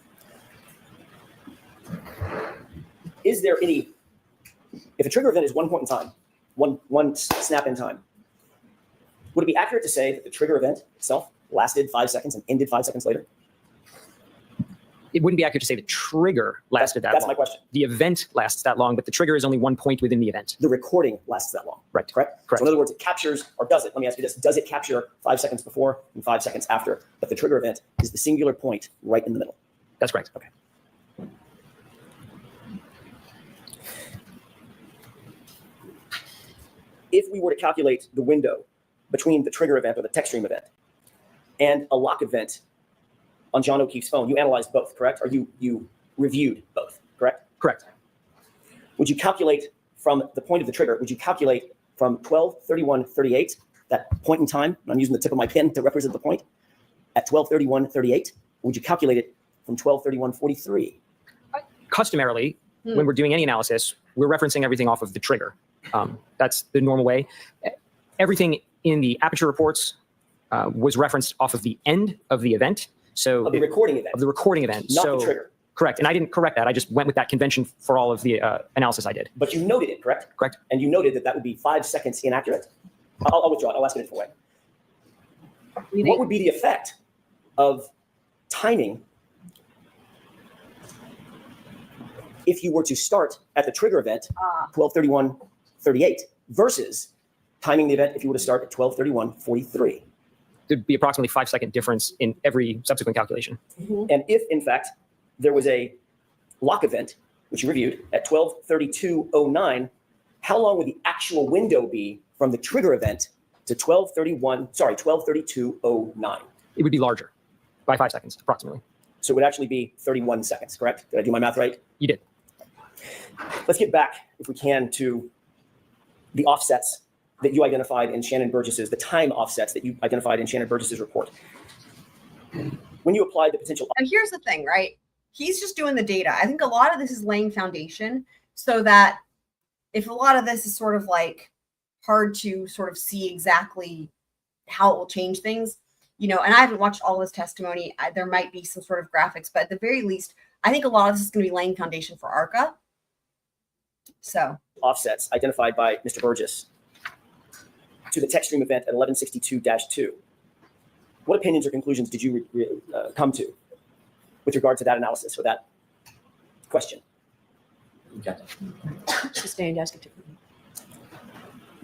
Is there any, if a trigger event is one point in time, one snap in time, would it be accurate to say that the trigger event itself lasted 5 seconds and ended 5 seconds later? It wouldn't be accurate to say the trigger lasted that That's long. my question. The event lasts that long, but the trigger is only one point within the event. The recording lasts that long. Right. Correct? Correct. So in other words, it captures, or does it? Let me ask you this. Does it capture 5 seconds before and 5 seconds after? But the trigger event is the singular point right in the middle. That's correct. Okay. If we were to calculate the window between the trigger event or the text stream event and a lock event on John O'Keefe's phone, you analyzed both, correct? Or you reviewed both, correct? Correct. Would you calculate from the point of the trigger, would you calculate from 12:31:38, that point in time, and I'm using the tip of my pen to represent the point, at 12:31:38, would you calculate it from 12:31:43? Customarily, when we're doing any analysis, we're referencing everything off of the trigger. That's the normal way. Everything in the Aperture reports was referenced off of the end of the event. So Of the recording event, of the recording event. not So the trigger. correct. And I didn't correct that. I just went with that convention for all of the analysis I did. But you noted it, correct? Correct. And you noted that that would be 5 seconds inaccurate. I'll withdraw it. I'll ask it a different way. What would be the effect of timing if you were to start at the trigger event, 12:31:38, versus timing the event if you were to start at 12:31:43? There'd be approximately 5-second difference in every subsequent calculation. And if, in fact, there was a lock event, which you reviewed, at 12:32:09, how long would the actual window be from the trigger event to 12:32:09? It would be larger by 5 seconds, approximately. So it would actually be 31 seconds, correct? Did I do my math right? You did. Let's get back, if we can, to the offsets that you identified in Shanon Burgess's, the time offsets that you identified in Shanon Burgess's report. When you applied the potential, And here's the thing, right? He's just doing the data. I think a lot of this is laying foundation so that if a lot of this is sort of like hard to sort of see exactly how it will change things, you know, and I haven't watched all his testimony. There might be some sort of graphics, but at the very least, I think a lot of this is going to be laying foundation for ARCA. So offsets identified by Mr. Burgess to the text stream event at 1162-2, what opinions or conclusions did you come to with regard to that analysis or that question? Sustained as to form.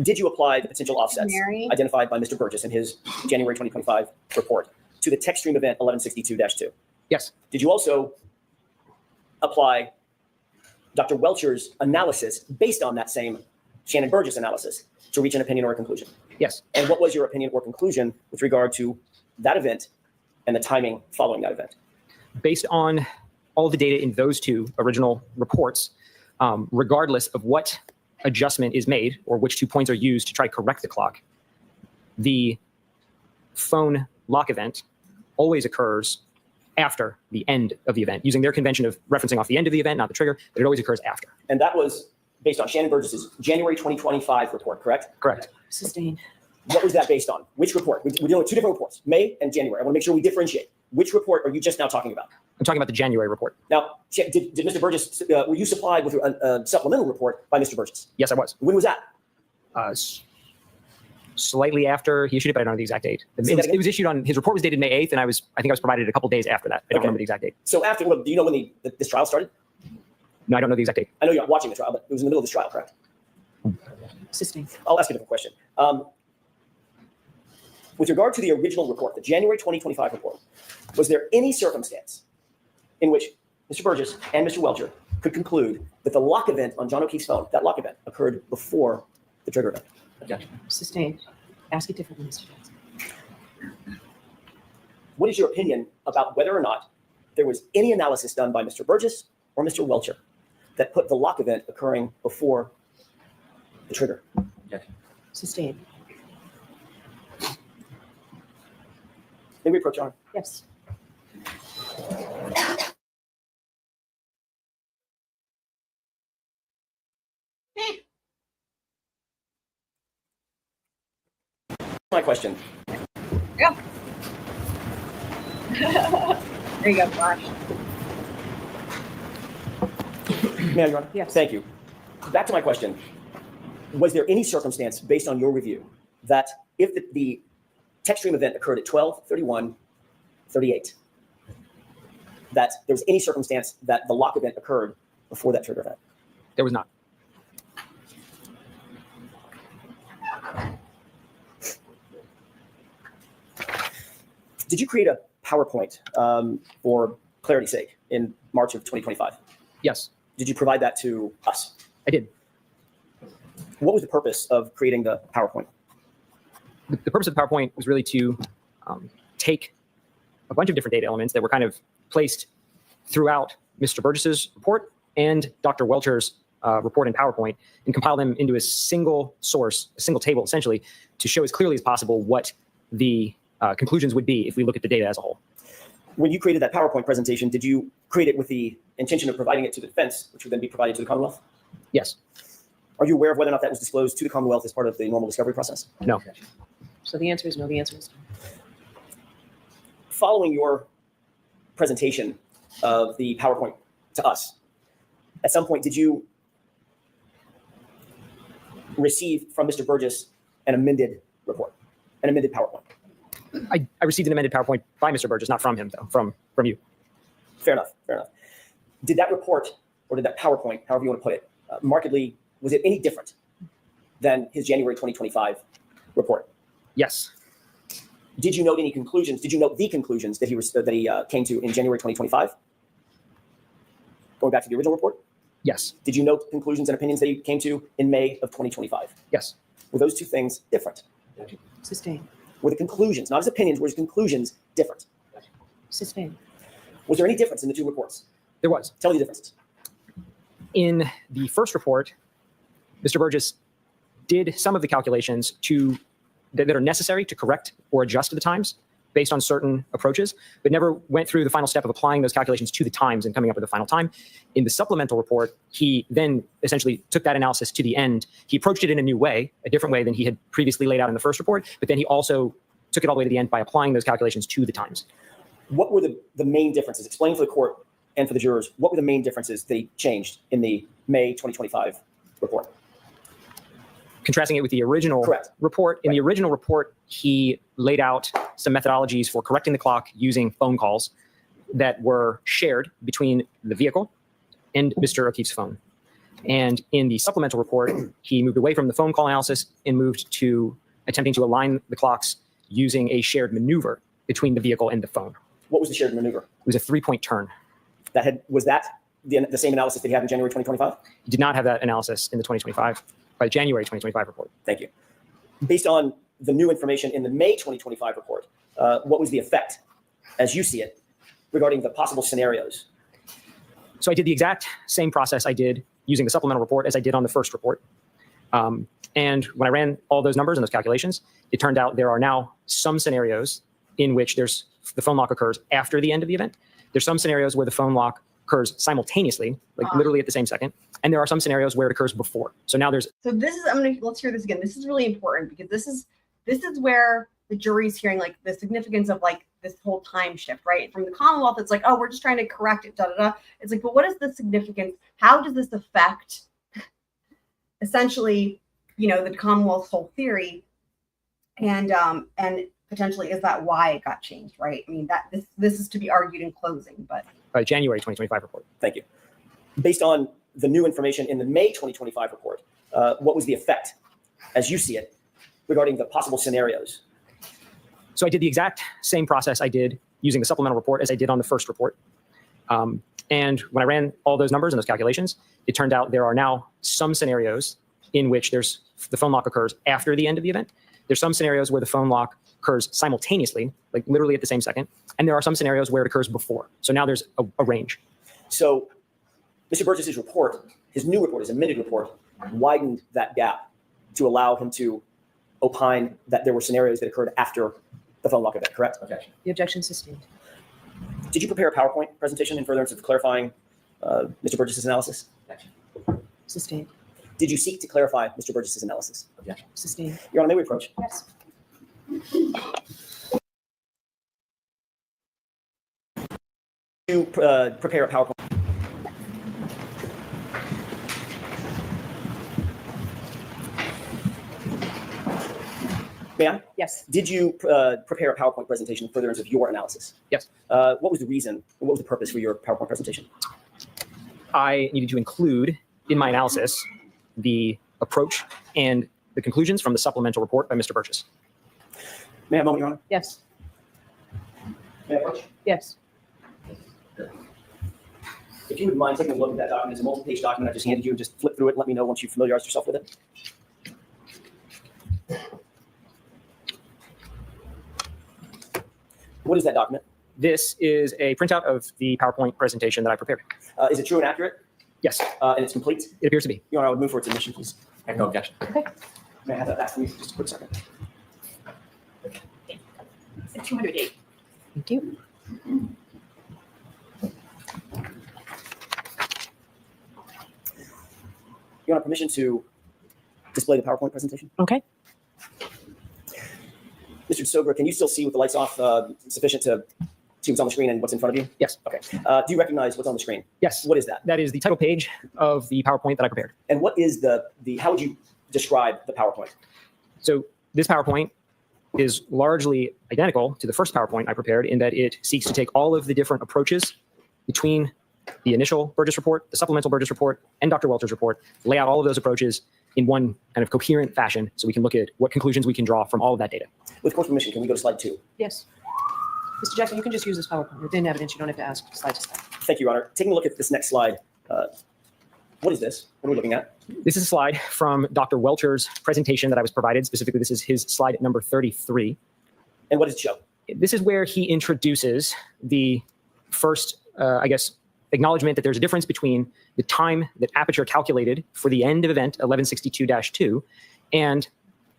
Did you apply the potential offsets Mary? identified by Mr. Burgess in his January 2025 report to the text stream event 1162-2? Yes. Did you also apply Dr. Welcher's analysis based on that same Shannon Burgess analysis to reach an opinion or a conclusion? Yes. And what was your opinion or conclusion with regard to that event and the timing following that event? Based on all the data in those two original reports, regardless of what adjustment is made or which 2 points are used to try to correct the clock, the phone lock event always occurs after the end of the event, using their convention of referencing off the end of the event, not the trigger, but it always occurs after. And that was based on Shannon Burgess's January 2025 report, correct? Correct. Sustained. What was that based on? Which report? We're dealing with two different reports, May and January. I want to make sure we differentiate. Which report are you just now talking about? I'm talking about the January report. Now, did Mr. Burgess, were you supplied with a supplemental report by Mr. Burgess? Yes, I was. When was that? Slightly after he issued it, but I don't know the exact date. It was issued on, his report was dated May 8th, and I think I was provided a couple days after that. I don't remember the exact date. So after, well, do you know when this trial started? No, I don't know the exact date. I know you're not watching the trial, but it was in the middle of this trial, correct? Sustained. I'll ask you a different question. With regard to the original report, the January 2025 report, was there any circumstance in which Mr. Burgess and Mr. Welcher could conclude that the lock event on John O'Keefe's phone, that lock event, occurred before the trigger event? Objection. Sustained. Ask it differently, Mr. Johnson. What is your opinion about whether or not there was any analysis done by Mr. Burgess or Mr. Welcher that put the lock event occurring before the trigger? Objection. Sustained. May we approach, Your Honor? Yes. My question. Yeah. There you go, Flash. May I, Your Honor? Yes. Thank you. Back to my question. Was there any circumstance based on your review that if the text stream event occurred at 12/31/38, that there was any circumstance that the lock event occurred before that trigger event? There was not. Did you create a PowerPoint for clarity's sake in March of 2025? Yes, Did you provide that to us? I did. What was the purpose of creating the PowerPoint? The purpose of the PowerPoint was really to take a bunch of different data elements that were kind of placed throughout Mr. Burgess's report and Dr. Welcher's report in PowerPoint and compile them into a single source, a single table, essentially, to show as clearly as possible what the conclusions would be if we look at the data as a whole. When you created that PowerPoint presentation, did you create it with the intention of providing it to the defense, which would then be provided to the Commonwealth? Yes. Are you aware of whether or not that was disclosed to the Commonwealth as part of the normal discovery process? No. So the answer is no. The answer is no. Following your presentation of the PowerPoint to us, at some point, did you receive from Mr. Burgess an amended report, an amended PowerPoint? I received an amended PowerPoint by Mr. Burgess, not from him, though, from you. Fair enough, fair enough. Did that report, or did that PowerPoint, however you want to put it, markedly, was it any different than his January 2025 report? Yes. Did you note any conclusions? Did you note the conclusions that he came to in January 2025? Going back to the original report? Yes. Did you note conclusions and opinions that he came to in May of 2025? Yes. Were those two things different? Sustained. Were the conclusions, not his opinions, were his conclusions different? Sustained. Was there any difference in the two reports? There was. Tell me the differences. In the first report, Mr. Burgess did some of the calculations that are necessary to correct or adjust the times based on certain approaches, but never went through the final step of applying those calculations to the times and coming up with the final time. In the supplemental report, he then essentially took that analysis to the end. He approached it in a new way, a different way than he had previously laid out in the first report, but then he also took it all the way to the end by applying those calculations to the times. What were the main differences? Explain for the court and for the jurors, what were the main differences that he changed in the May 2025 report? Contrasting it with the original report. In the original report, he laid out some methodologies for correcting the clock using phone calls that were shared between the vehicle and Mr. O'Keefe's phone. And in the supplemental report, he moved away from the phone call analysis and moved to attempting to align the clocks using a shared maneuver between the vehicle and the phone. What was the shared maneuver? It was a 3-point turn. Was that the same analysis that he had in January 2025? He did not have that analysis in the 2025, by January 2025 report. Thank you. Based on the new information in the May 2025 report, what was the effect, as you see it, regarding the possible scenarios? So I did the exact same process I did using the supplemental report as I did on the first report. And when I ran all those numbers and those calculations, it turned out there are now some scenarios in which the phone lock occurs after the end of the event. There's some scenarios where the phone lock occurs simultaneously, like literally at the same second. And there are some scenarios where it occurs before. So now there's So this is, let's hear this again. This is really important because this is where the jury's hearing like the significance of like this whole time shift, right? From the Commonwealth, it's like, oh, we're just trying to correct it, da da da. It's like, but what is the significance? How does this affect essentially, the Commonwealth's whole theory? And potentially, is that why it got changed, right? I mean, that this is to be argued in closing, but by January 2025 report. Thank you. Based on the new information in the May 2025 report, what was the effect, as you see it, regarding the possible scenarios? So I did the exact same process I did using the supplemental report as I did on the first report. And when I ran all those numbers and those calculations, it turned out there are now some scenarios in which the phone lock occurs after the end of the event. There's some scenarios where the phone lock occurs simultaneously, like literally at the same second. And there are some scenarios where it occurs before. So now there's a range. So Mr. Burgess's report, his new report, his amended report, widened that gap to allow him to opine that there were scenarios that occurred after the phone lock event, correct? Okay. The objection sustained. Did you prepare a PowerPoint presentation in furtherance of clarifying Mr. Burgess's analysis? Sustained. Did you seek to clarify Mr. Burgess's analysis? Objection. Sustained. Your Honor, may we approach? Yes. You prepare a PowerPoint. May I? Yes. Did you prepare a PowerPoint presentation in furtherance of your analysis? Yes. What was the reason, what was the purpose for your PowerPoint presentation? I needed to include in my analysis the approach and the conclusions from the supplemental report by Mr. Burgess. May I have a moment, Your Honor? Yes. May I approach? Yes. If you would mind taking a look at that document, it's a multi-page document I just handed you, and just flip through it and let me know once you've familiarized yourself with it. What is that document? This is a printout of the PowerPoint presentation that I prepared. Is it true and accurate? Yes, And it's complete? it appears to be. Your Honor, I would move for its admission, please. I have no objection. May I have that back from you for just a quick second? 208. Thank you. Your Honor, permission to display the PowerPoint presentation? Okay. Mr. DiSogra, can you still see with the lights off sufficient to see what's on the screen and what's in front of you? Yes. Okay. Do you recognize what's on the screen? Yes. What is that? That is the title page of the PowerPoint that I prepared. And what is the how would you describe the PowerPoint? So this PowerPoint is largely identical to the first PowerPoint I prepared in that it seeks to take all of the different approaches between the initial Burgess report, the supplemental Burgess report, and Dr. Welter's report, lay out all of those approaches in one kind of coherent fashion so we can look at what conclusions we can draw from all of that data. With court's permission, can we go to slide 2? Yes. Mr. Jackson, you can just use this PowerPoint. It's in evidence. You don't have to ask slide to slide. Thank you, Your Honor. Taking a look at this next slide, what is this? What are we looking at? This is a slide from Dr. Welter's presentation that I was provided. Specifically, this is his slide number 33. And what does it show? This is where he introduces the first, acknowledgement that there's a difference between the time that Aperture calculated for the end of event 1162-2 and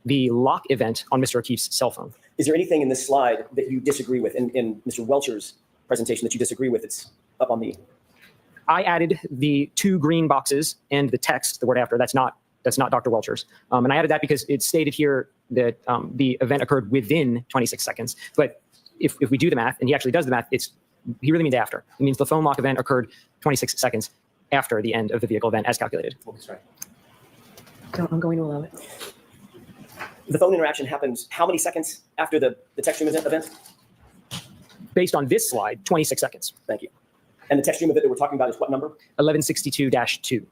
the lock event on Mr. O'Keefe's cell phone. Is there anything in this slide that you disagree with in Mr. Welcher's presentation that you disagree with? It's up on the... I added the 2 green boxes and the text, the word after. That's not Dr. Welcher's. And I added that because it stated here that the event occurred within 26 seconds. But if we do the math, and he actually does the math, he really means after. It means the phone lock event occurred 26 seconds after the end of the vehicle event as calculated. That's right. So I'm going to allow it. The phone interaction happens how many seconds after the text stream event? Based on this slide, 26 seconds. Thank you. And the text stream event that we're talking about is what number? 1162-2.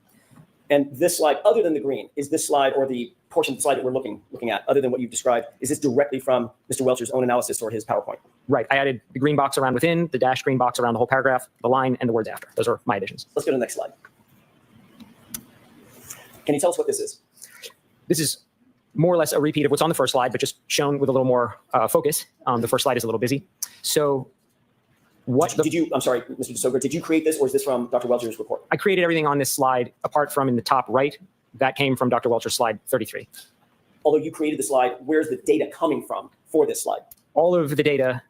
And this slide, other than the green, is this slide or the portion of the slide that we're looking at, other than what you've described, is this directly from Mr. Welcher's own analysis or his PowerPoint? Right. I added the green box around within, the dash green box around the whole paragraph, the line, and the words after. Those are my additions. Let's go to the next slide. Can you tell us what this is? This is more or less a repeat of what's on the first slide, but just shown with a little more focus. The first slide is a little busy. So what Did you, I'm sorry, Mr. DiSogra, did you create this or is this from Dr. Welcher's report? I created everything on this slide apart from in the top right. That came from Dr. Welcher's slide 33. Although you created the slide, where's the data coming from for this slide? All of the data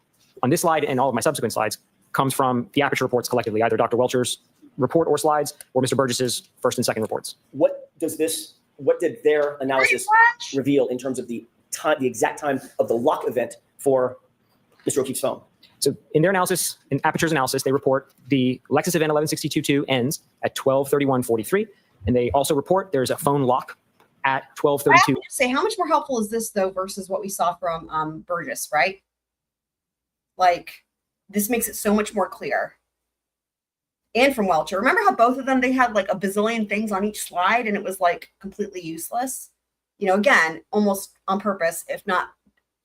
on this slide and all of my subsequent slides comes from the Aperture reports collectively, either Dr. Welcher's report or slides or Mr. Burgess's first and second reports. What did their analysis reveal in terms of the time, the exact time of the lock event for Mr. O'Keefe's phone? So in their analysis, in Aperture's analysis, they report the Lexus event 1162.2 ends at 12:31:43, and they also report there's a phone lock at I have 12:32. to say, how much more helpful is this though versus what we saw from Burgess, right? Like, this makes it so much more clear. And from Welcher. Remember how both of them, they had like a bazillion things on each slide and it was like completely useless? You know, again, almost on purpose, if not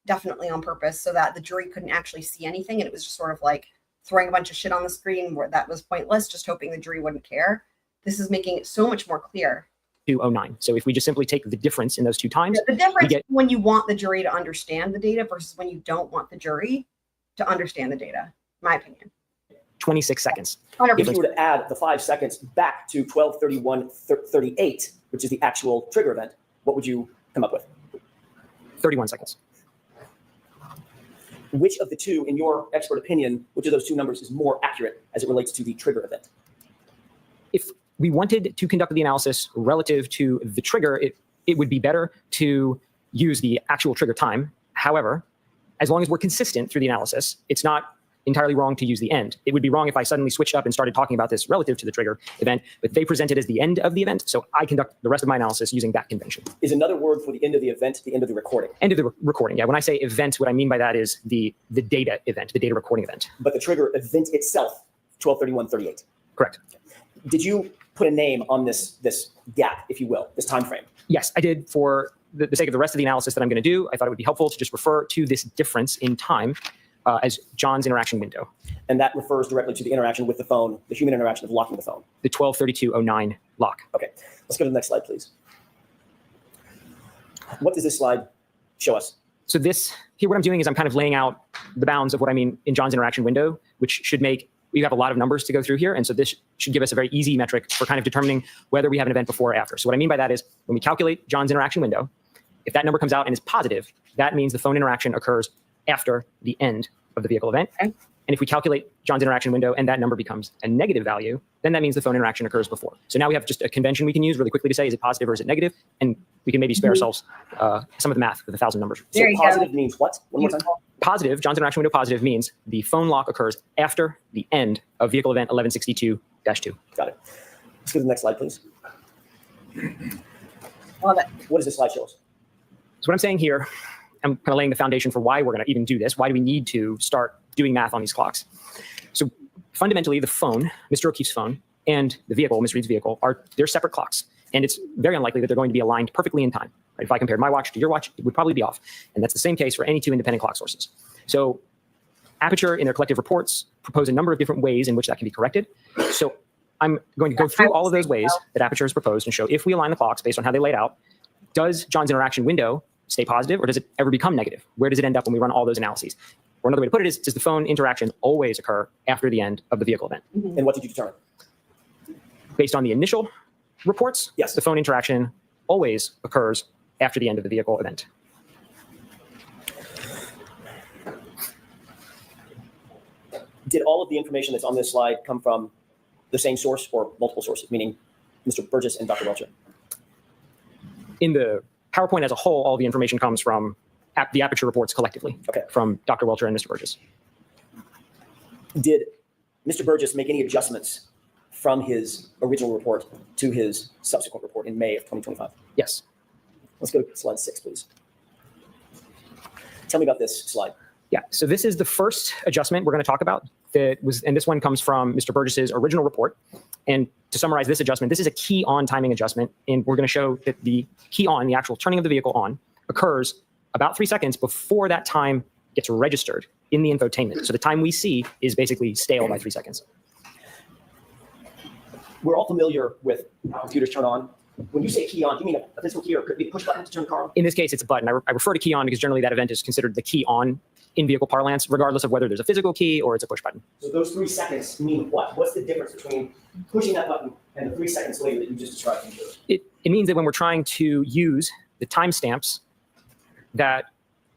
definitely on purpose, so that the jury couldn't actually see anything. And it was just sort of like throwing a bunch of shit on the screen where that was pointless, just hoping the jury wouldn't care. This is making it so much more clear. 209. So if we just simply take the difference in those two times, The difference get- when you want the jury to understand the data versus when you don't want the jury to understand the data, my opinion. 26 seconds. 100%. If you were to add the 5 seconds back to 12:31:38, which is the actual trigger event, what would you come up with? 31 seconds. Which of the two, in your expert opinion, which of those two numbers is more accurate as it relates to the trigger event? If we wanted to conduct the analysis relative to the trigger, it would be better to use the actual trigger time. However, as long as we're consistent through the analysis, it's not entirely wrong to use the end. It would be wrong if I suddenly switched up and started talking about this relative to the trigger event, but they present it as the end of the event, so I conduct the rest of my analysis using that convention. Is another word for the end of the event the end of the recording? End of the recording. Yeah, when I say event, what I mean by that is the data event, the data recording event. But the trigger event itself, 12:31:38. Correct. Did you put a name on this gap, if you will, this time frame? Yes, I did. For the sake of the rest of the analysis that I'm going to do, I thought it would be helpful to just refer to this difference in time as John's interaction window, And that refers directly to the interaction with the phone, the human interaction of locking the phone. the 12:32:09 lock. Okay, let's go to the next slide, please. What does this slide show us? So this here, what I'm doing is I'm kind of laying out the bounds of what I mean in John's interaction window, which should make, we have a lot of numbers to go through here. And so this should give us a very easy metric for kind of determining whether we have an event before or after. So what I mean by that is when we calculate John's interaction window, if that number comes out and is positive, that means the phone interaction occurs after the end of the vehicle event. Okay. And if we calculate John's interaction window and that number becomes a negative value, then that means the phone interaction occurs before. So now we have just a convention we can use really quickly to say, is it positive or is it negative? And we can maybe spare ourselves some of the math with 1,000 numbers. So There you go. positive means what? One more time. Positive, John's interaction window positive means the phone lock occurs after the end of vehicle event 1162-2. Got it. Let's go to the next slide, please. Love it. What does this slide show us? So what I'm saying here, I'm kind of laying the foundation for why we're going to even do this. Why do we need to start doing math on these clocks? So fundamentally, the phone, Mr. O'Keefe's phone, and the vehicle, Ms. Reed's vehicle, they're separate clocks. And it's very unlikely that they're going to be aligned perfectly in time. Right? If I compared my watch to your watch, it would probably be off. And that's the same case for any two independent clock sources. So Aperture, in their collective reports, propose a number of different ways in which that can be corrected. So I'm going to go through all of those ways that Aperture has proposed and show if we align the clocks based on how they laid out, does John's interaction window stay positive or does it ever become negative? Where does it end up when we run all those analyses? Or another way to put it is, does the phone interaction always occur after the end of the vehicle event? And what did you determine? Based on the initial reports, Yes. the phone interaction always occurs after the end of the vehicle event. Did all of the information that's on this slide come from the same source or multiple sources, meaning Mr. Burgess and Dr. Welcher? In the PowerPoint as a whole, all the information comes from the Aperture reports collectively, Okay. from Dr. Welcher and Mr. Burgess. Did Mr. Burgess make any adjustments from his original report to his subsequent report in May of 2025? Yes. Let's go to slide 6, please. Tell me about this slide. Yeah, so this is the first adjustment we're going to talk about. And this one comes from Mr. Burgess's original report. And to summarize this adjustment, this is a key on timing adjustment. And we're going to show that the key on, the actual turning of the vehicle on, occurs about 3 seconds before that time gets registered in the infotainment. So the time we see is basically stale by 3 seconds. We're all familiar with how computers turn on. When you say key on, do you mean a physical key or could it be a push button to turn the car on? In this case, it's a button. I refer to key on because generally that event is considered the key on in vehicle parlance, regardless of whether there's a physical key or it's a push button. So those 3 seconds mean what? What's the difference between pushing that button and the 3 seconds later that you just described? It means that when we're trying to use the timestamps that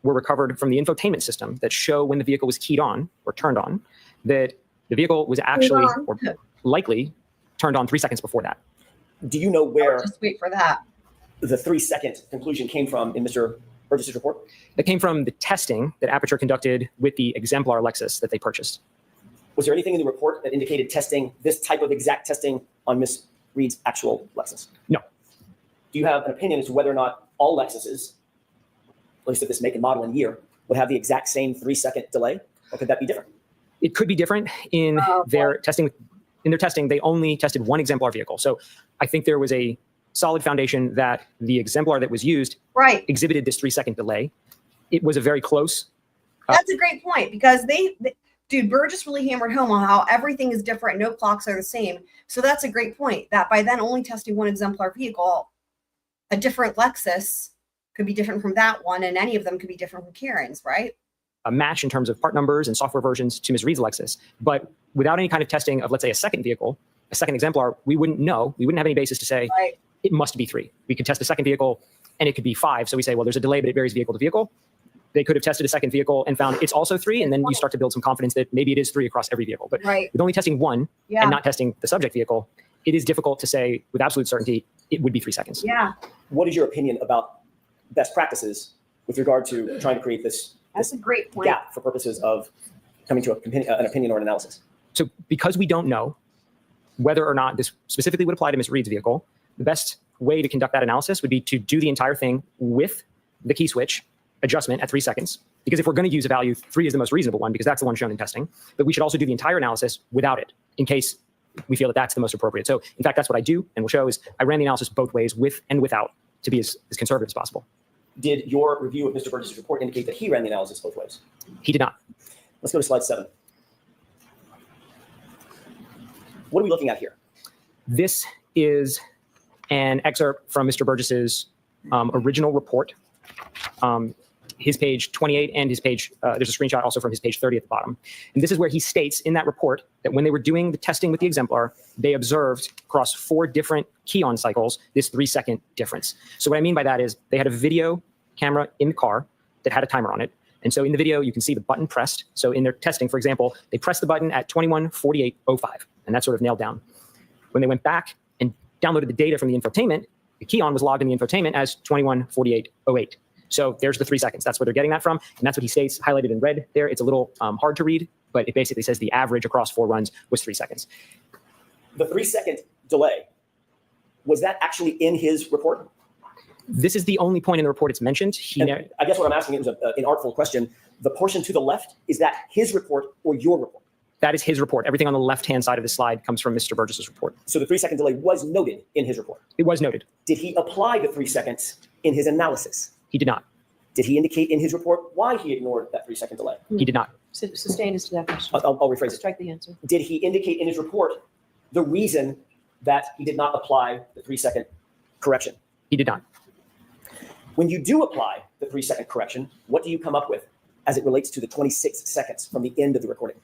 were recovered from the infotainment system that show when the vehicle was keyed on or turned on, that the vehicle was actually or likely turned on 3 seconds before that. Do you know where Just wait for that. the 3 second conclusion came from in Mr. Burgess's report? That came from the testing that Aperture conducted with the Exemplar Lexus that they purchased. Was there anything in the report that indicated testing, this type of exact testing on Ms. Reed's actual Lexus? No. Do you have an opinion as to whether or not all Lexuses, at least of this make and model and year, would have the exact same 3 second delay? Or could that be different? It could be different in their testing. In their testing, they only tested one Exemplar vehicle. So I think there was a solid foundation that the Exemplar that was used Right. exhibited this 3 second delay. It was a very close. That's a great point because dude, Burgess really hammered home on how everything is different. No clocks are the same. So that's a great point that by then only testing one Exemplar vehicle, a different Lexus could be different from that one. And any of them could be different from Karen's, right? A match in terms of part numbers and software versions to Ms. Reed's Lexus. But without any kind of testing of, let's say, a second vehicle, a second Exemplar, we wouldn't know. We wouldn't have any basis to say Right. it must be 3. We could test a second vehicle and it could be 5. So we say, well, there's a delay, but it varies vehicle to vehicle. They could have tested a second vehicle and found it's also 3. And then you start to build some confidence that maybe it is 3 across every vehicle. But Right. with only testing one Yeah. and not testing the subject vehicle, it is difficult to say with absolute certainty it would be 3 seconds. Yeah. What is your opinion about best practices with regard to trying to create this That's a great point. gap for purposes of coming to an opinion or an analysis? So because we don't know whether or not this specifically would apply to Ms. Reed's vehicle, the best way to conduct that analysis would be to do the entire thing with the key switch adjustment at 3 seconds. Because if we're going to use a value, 3 is the most reasonable one because that's the one shown in testing. But we should also do the entire analysis without it in case we feel that that's the most appropriate. So in fact, that's what I do and will show is I ran the analysis both ways, with and without, to be as conservative as possible. Did your review of Mr. Burgess's report indicate that he ran the analysis both ways? He did not. Let's go to slide 7. What are we looking at here? This is an excerpt from Mr. Burgess's original report. His page 28 and his page, there's a screenshot also from his page 30 at the bottom. And this is where he states in that report that when they were doing the testing with the Exemplar, they observed across 4 different key-on cycles this 3 second difference. So what I mean by that is they had a video camera in the car that had a timer on it. And so in the video, you can see the button pressed. So in their testing, for example, they pressed the button at 21:48:05, and that's sort of nailed down. When they went back and downloaded the data from the infotainment, the key-on was logged in the infotainment as 21:48:08. So there's the 3 seconds. That's where they're getting that from. And that's what he states highlighted in red there. It's a little hard to read, but it basically says the average across 4 runs was 3 seconds. The 3 second delay, was that actually in his report? This is the only point in the report it's mentioned. And I guess what I'm asking, it was an artful question. The portion to the left, is that his report or your report? That is his report. Everything on the left-hand side of the slide comes from Mr. Burgess's report. So the 3 second delay was noted in his report. It was noted. Did he apply the 3 seconds in his analysis? He did not. Did he indicate in his report why he ignored that 3 second delay? He did not. Sustain as to that question. I'll rephrase it. Strike the answer. Did he indicate in his report the reason that he did not apply the 3 second correction? He did not. When you do apply the 3 second correction, what do you come up with as it relates to the 26 seconds from the end of the recording?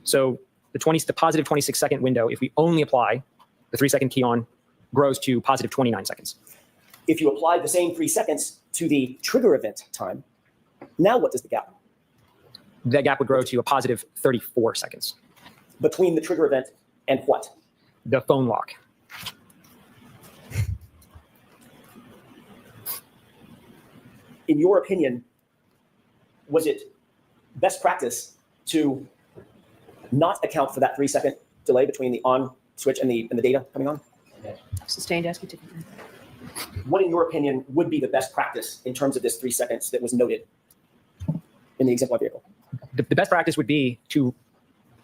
So the positive 26 second window, if we only apply the 3 second key on, grows to positive 29 seconds. If you apply the same 3 seconds to the trigger event time, now what does the gap? That gap would grow to a positive 34 seconds. Between the trigger event and what? The phone lock. In your opinion, was it best practice to not account for that 3 second delay between the on switch and the data coming on? Sustained, ask you to. What, in your opinion, would be the best practice in terms of this 3 seconds that was noted in the Exemplar vehicle? The best practice would be to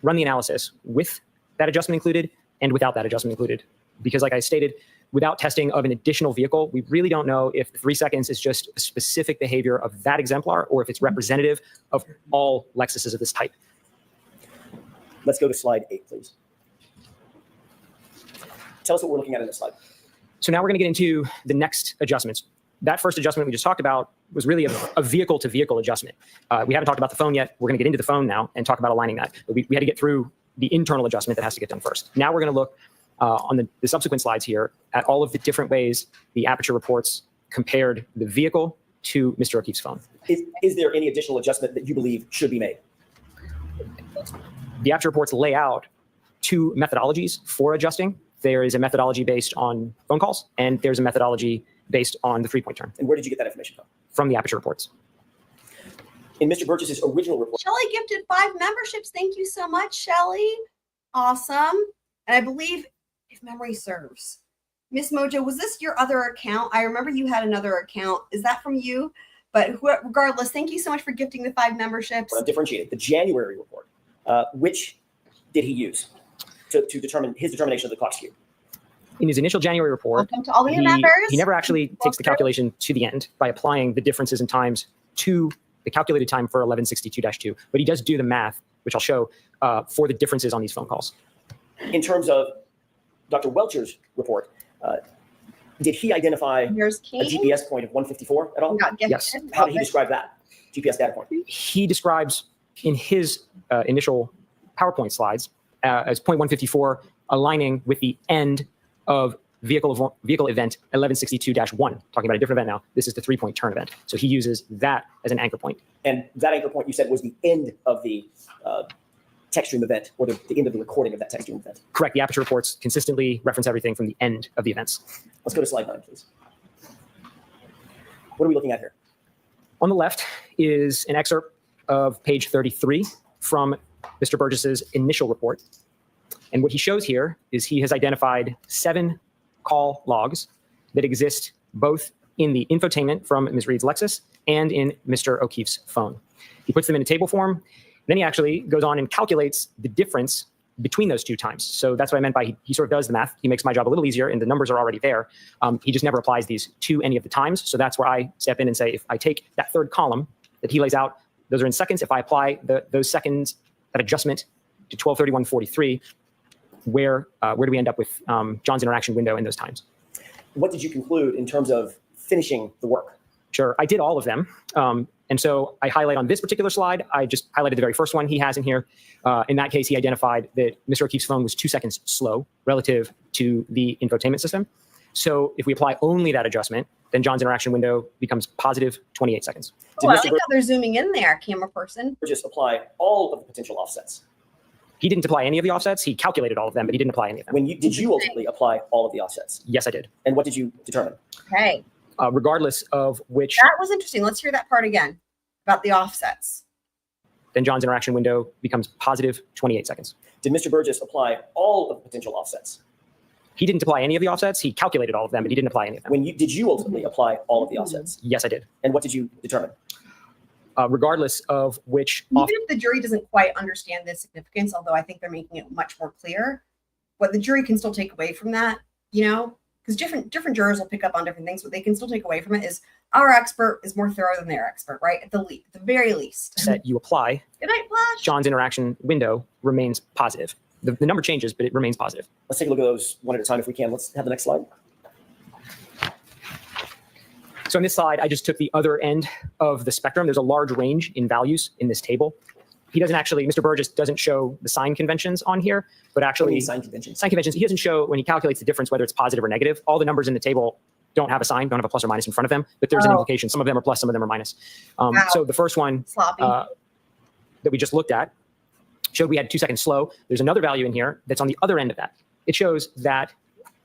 run the analysis with that adjustment included and without that adjustment included. Because like I stated, without testing of an additional vehicle, we really don't know if 3 seconds is just a specific behavior of that exemplar or if it's representative of all Lexuses of this type. Let's go to slide 8, please. Tell us what we're looking at in this slide. So now we're going to get into the next adjustments. That first adjustment we just talked about was really a vehicle-to-vehicle adjustment. We haven't talked about the phone yet. We're going to get into the phone now and talk about aligning that. But we had to get through the internal adjustment that has to get done first. Now we're going to look on the subsequent slides here at all of the different ways the Aperture reports compared the vehicle to Mr. O'Keefe's phone. Is there any additional adjustment that you believe should be made? The Aperture reports lay out 2 methodologies for adjusting. There is a methodology based on phone calls, and there's a methodology based on the 3-point turn And where did you get that information from? from the Aperture reports. In Mr. Burgess's original report, Shelly gifted 5 memberships. Thank you so much, Shelly. Awesome. And I believe, if memory serves, Miss Mojo, was this your other account? I remember you had another account. Is that from you? But regardless, thank you so much for gifting the 5 memberships. differentiated, the January report, which did he use to determine his determination of the clock skew? In his initial January report, Welcome to all the members. he never actually takes the calculation to the end by applying the differences in times to the calculated time for 1162-2, but he does do the math, which I'll show, for the differences on these phone calls. In terms of Dr. Welcher's report, did he identify Here's a King. GPS point of 154 at all? Got gifted. Yes. How did he describe that GPS data point? He describes in his initial PowerPoint slides as 0.154 aligning with the end of vehicle event 1162-1, talking about a different event now. This is the 3-point turn event. So he uses that as an anchor point. And that anchor point you said was the end of the text stream event, or the end of the recording of that text stream event. Correct. The Aperture reports consistently reference everything from the end of the events. Let's go to slide 9, please. What are we looking at here? On the left is an excerpt of page 33 from Mr. Burgess's initial report. And what he shows here is he has identified 7 call logs that exist both in the infotainment from Ms. Reed's Lexus and in Mr. O'Keefe's phone. He puts them in a table form. Then he actually goes on and calculates the difference between those 2 times. So that's what I meant by he sort of does the math. He makes my job a little easier, and the numbers are already there. He just never applies these to any of the times. So that's where I step in and say, if I take that 3rd column that he lays out, those are in seconds. If I apply those seconds, that adjustment to 12:31:43, where do we end up with John's interaction window in those times? What did you conclude in terms of finishing the work? Sure, I did all of them. And so I highlight on this particular slide, I just highlighted the very first one he has in here. In that case, he identified that Mr. O'Keefe's phone was 2 seconds slow relative to the infotainment system. So if we apply only that adjustment, then John's interaction window becomes positive 28 seconds. Oh, I like how they're zooming in there, camera person. Just apply all of the potential offsets? He didn't apply any of the offsets. He calculated all of them, but he didn't apply any of them. Did you ultimately apply all of the offsets? Yes, I did. And what did you determine? Okay. Regardless of which, That was interesting. Let's hear that part again about the offsets. then John's interaction window becomes positive 28 seconds. Did Mr. Burgess apply all of the potential offsets? He didn't apply any of the offsets. He calculated all of them, but he didn't apply any of them. Did you ultimately apply all of the offsets? Yes, I did. And what did you determine? Regardless of which Even if the jury doesn't quite understand the significance, although I think they're making it much more clear, what the jury can still take away from that, because different jurors will pick up on different things. What they can still take away from it is our expert is more thorough than their expert, right? At the very least. that you apply, Good night, Flash. John's interaction window remains positive. The number changes, but it remains positive. Let's take a look at those one at a time if we can. Let's have the next slide. So on this slide, I just took the other end of the spectrum. There's a large range in values in this table. He doesn't actually, Mr. Burgess doesn't show the sign conventions on here, but actually Sign conventions. sign conventions, he doesn't show when he calculates the difference, whether it's positive or negative. All the numbers in the table don't have a sign, don't have a plus or minus in front of them, but there's an implication. Some of them are plus, some of them are minus. So the first one Sloppy. that we just looked at showed we had 2 seconds slow. There's another value in here that's on the other end of that. It shows that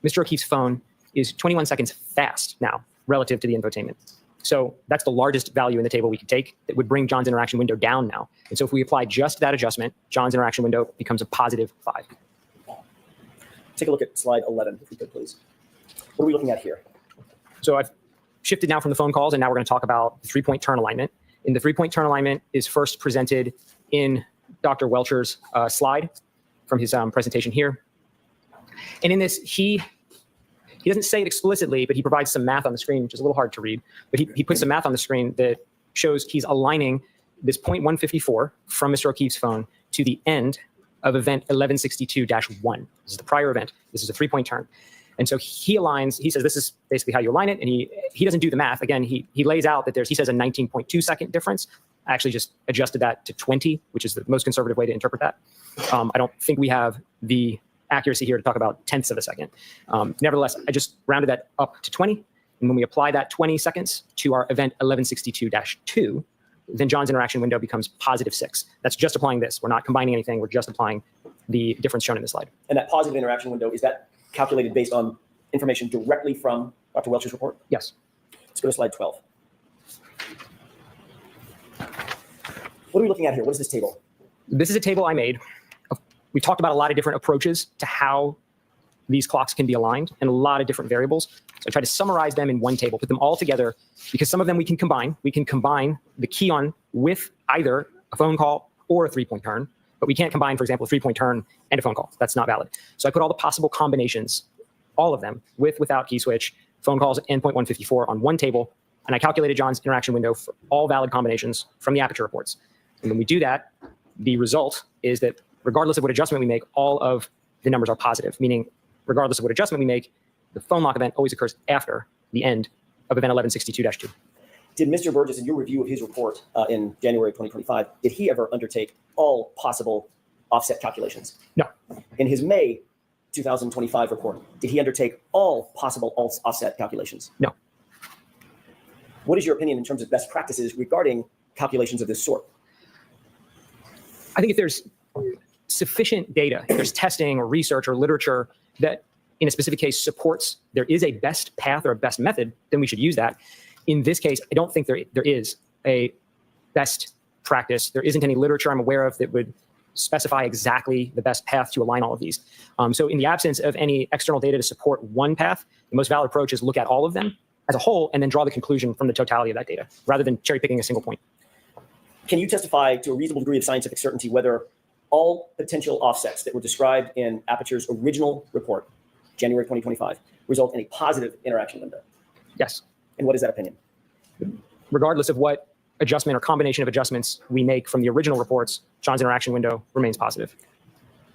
Mr. O'Keefe's phone is 21 seconds fast now relative to the infotainment. So that's the largest value in the table we could take that would bring John's interaction window down now. And so if we apply just that adjustment, John's interaction window becomes a positive 5. Take a look at slide 11, if we could, please. What are we looking at here? So I've shifted now from the phone calls, and now we're going to talk about the 3-point turn alignment. And the 3-point turn alignment is first presented in Dr. Welcher's slide from his presentation here. And in this, he he doesn't say it explicitly, but he provides some math on the screen, which is a little hard to read. But he puts some math on the screen that shows he's aligning this 0.154 from Mr. O'Keefe's phone to the end of event 1162-1. This is the prior event. This is a 3-point turn. And so he aligns, he says this is basically how you align it. And he doesn't do the math. Again, he lays out that he says a 19.2 second difference. I actually just adjusted that to 20, which is the most conservative way to interpret that. I don't think we have the accuracy here to talk about tenths of a second. Nevertheless, I just rounded that up to 20. And when we apply that 20 seconds to our event 1162-2, then John's interaction window becomes +6. That's just applying this. We're not combining anything. We're just applying the difference shown in the slide. And that positive interaction window, is that calculated based on information directly from Dr. Welch's report? Yes. Let's go to slide 12. What are we looking at here? What is this table? This is a table I made. We talked about a lot of different approaches to how these clocks can be aligned and a lot of different variables. So I tried to summarize them in one table, put them all together, because some of them we can combine. We can combine the key on with either a phone call or a 3-point turn, but we can't combine, for example, a 3-point turn and a phone call. That's not valid. So I put all the possible combinations, all of them, with, without key switch, phone calls, and 0.154 on one table, and I calculated John's interaction window for all valid combinations from the Aperture reports. And when we do that, the result is that regardless of what adjustment we make, all of the numbers are positive, meaning regardless of what adjustment we make, the phone lock event always occurs after the end of event 1162-2. Did Mr. Burgess, in your review of his report in January 2025, did he ever undertake all possible offset calculations? No. In his May 2025 report, did he undertake all possible offset calculations? No. What is your opinion in terms of best practices regarding calculations of this sort? I think if there's sufficient data, if there's testing or research or literature that in a specific case supports there is a best path or a best method, then we should use that. In this case, I don't think there is a best practice. There isn't any literature I'm aware of that would specify exactly the best path to align all of these. So in the absence of any external data to support one path, the most valid approach is look at all of them as a whole and then draw the conclusion from the totality of that data, rather than cherry picking a single point. Can you testify to a reasonable degree of scientific certainty whether all potential offsets that were described in Aperture's original report, January 2025, result in a positive interaction window? Yes. And what is that opinion? Regardless of what adjustment or combination of adjustments we make from the original reports, John's interaction window remains positive.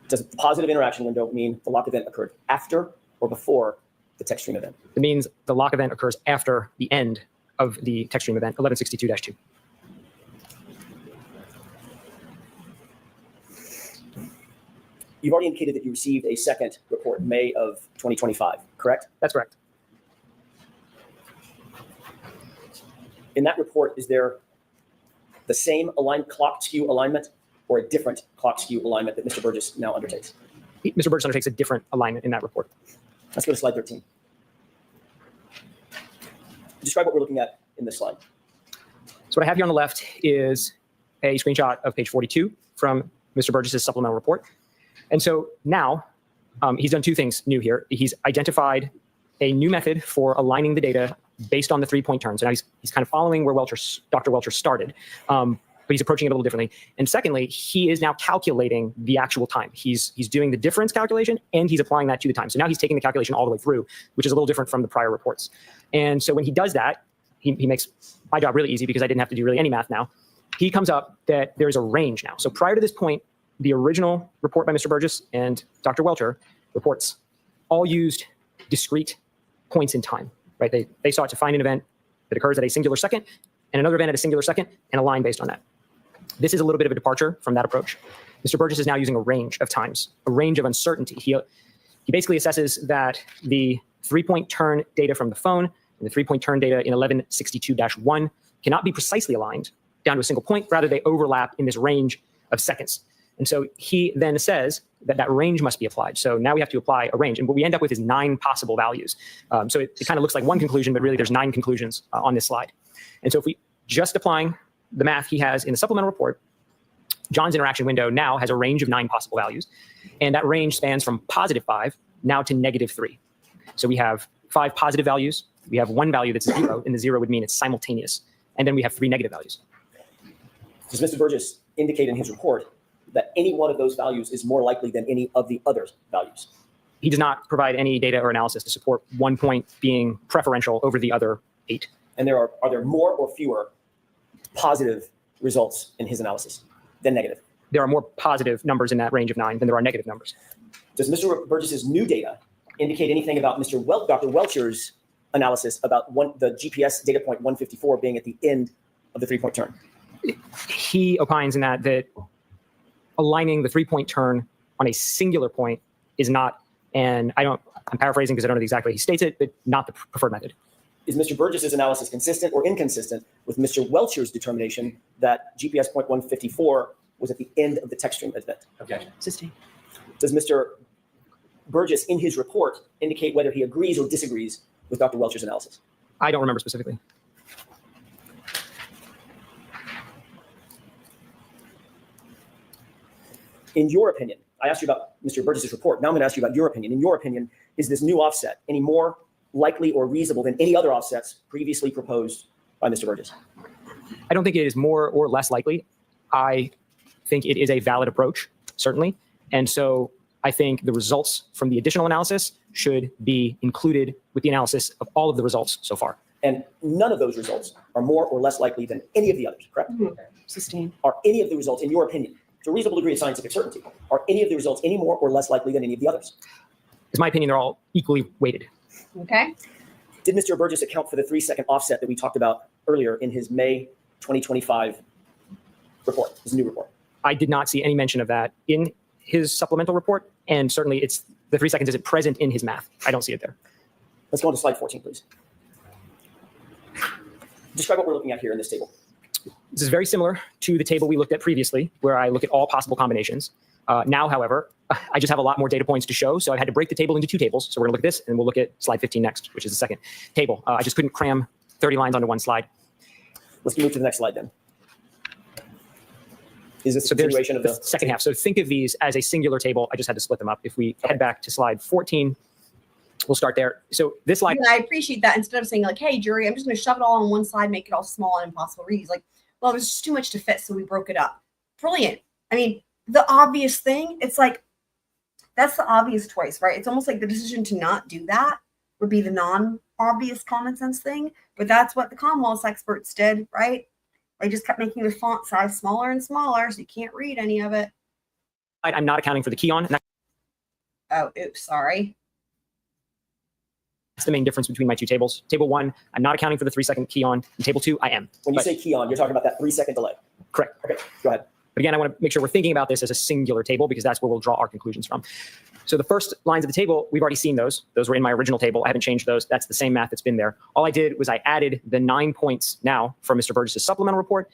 Does the positive interaction window mean the lock event occurred after or before the text stream event? It means the lock event occurs after the end of the text stream event, 1162-2. You've already indicated that you received a second report in May of 2025, correct? That's correct. In that report, is there the same clock skew alignment or a different clock skew alignment that Mr. Burgess now undertakes? Mr. Burgess undertakes a different alignment in that report. Let's go to slide 13. Describe what we're looking at in this slide. So what I have here on the left is a screenshot of page 42 from Mr. Burgess's supplemental report. And so now he's done two things new here. He's identified a new method for aligning the data based on the 3-point turn. So now he's kind of following where Dr. Welcher started, but he's approaching it a little differently. And secondly, he is now calculating the actual time. He's doing the difference calculation and he's applying that to the time. So now he's taking the calculation all the way through, which is a little different from the prior reports. And so when he does that, he makes my job really easy because I didn't have to do really any math now. He comes up that there's a range now. So prior to this point, the original report by Mr. Burgess and Dr. Welcher reports all used discrete points in time, right? They sought to find an event that occurs at a singular second and another event at a singular second and align based on that. This is a little bit of a departure from that approach. Mr. Burgess is now using a range of times, a range of uncertainty. He basically assesses that the 3-point turn data from the phone and the 3-point turn data in 1162-1 cannot be precisely aligned down to a single point. Rather, they overlap in this range of seconds. And so he then says that that range must be applied. So now we have to apply a range. And what we end up with is 9 possible values. So it kind of looks like one conclusion, but really there's 9 conclusions on this slide. And so if we just applying the math he has in the supplemental report, John's interaction window now has a range of 9 possible values. And that range spans from +5 now to -3. So we have 5 positive values. We have 1 value that's 0, and the 0 would mean it's simultaneous. And then we have 3 negative values. Does Mr. Burgess indicate in his report that any one of those values is more likely than any of the other values? he does not provide any data or analysis to support one point being preferential over the other 8. And are there more or fewer positive results in his analysis than negative? There are more positive numbers in that range of 9 than there are negative numbers. Does Mr. Burgess's new data indicate anything about Dr. Welcher's analysis about the GPS data point 154 being at the end of the 3-point turn? He opines in that aligning the 3-point turn on a singular point is not, and I'm paraphrasing because I don't know exactly how he states it, but not the preferred method. Is Mr. Burgess's analysis consistent or inconsistent with Mr. Welcher's determination that GPS point 154 was at the end of the text stream event? Objection. Sustain. Does Mr. Burgess in his report indicate whether he agrees or disagrees with Dr. Welcher's analysis? I don't remember specifically. In your opinion, I asked you about Mr. Burgess's report. Now I'm going to ask you about your opinion. In your opinion, is this new offset any more likely or reasonable than any other offsets previously proposed by Mr. Burgess? I don't think it is more or less likely. I think it is a valid approach, certainly. And so I think the results from the additional analysis should be included with the analysis of all of the results so far. And none of those results are more or less likely than any of the others, correct? Sustain. Are any of the results, in your opinion, to a reasonable degree of scientific certainty, are any of the results any more or less likely than any of the others? In my opinion, they're all equally weighted. Okay. Did Mr. Burgess account for the 3-second offset that we talked about earlier in his May 2025 report, his new report? I did not see any mention of that in his supplemental report, and certainly the 3 seconds isn't present in his math. I don't see it there. Let's go on to slide 14, please. Describe what we're looking at here in this table. This is very similar to the table we looked at previously, where I look at all possible combinations. Now, however, I just have a lot more data points to show, so I had to break the table into 2 tables. So we're going to look at this, and we'll look at slide 15 next, which is the second table. I just couldn't cram 30 lines onto one slide. Let's move to the next slide then. Is this a So there's continuation of the second half. So think of these as a singular table. I just had to split them up. If we head back to slide 14, we'll start there. So this slide, Yeah, I appreciate that. Instead of saying like, hey, jury, I'm just going to shove it all on one side, make it all small and impossible to read. He's like, well, there's just too much to fit, so we broke it up. Brilliant. I mean, the obvious thing, it's like, that's the obvious choice, right? It's almost like the decision to not do that would be the non-obvious common sense thing. But that's what the Commonwealth experts did, right? They just kept making the font size smaller and smaller, so you can't read any of it. I'm not accounting for the key on. And Oh, oops, sorry. that's the main difference between my 2 tables. Table 1, I'm not accounting for the 3-second key on. In table 2, I am. When you But- say key on, you're talking about that 3-second delay. Correct. Okay, go ahead. But again, I want to make sure we're thinking about this as a singular table because that's where we'll draw our conclusions from. So the first lines of the table, we've already seen those. Those were in my original table. I haven't changed those. That's the same math that's been there. All I did was I added the 9 points now from Mr. Burgess's supplemental report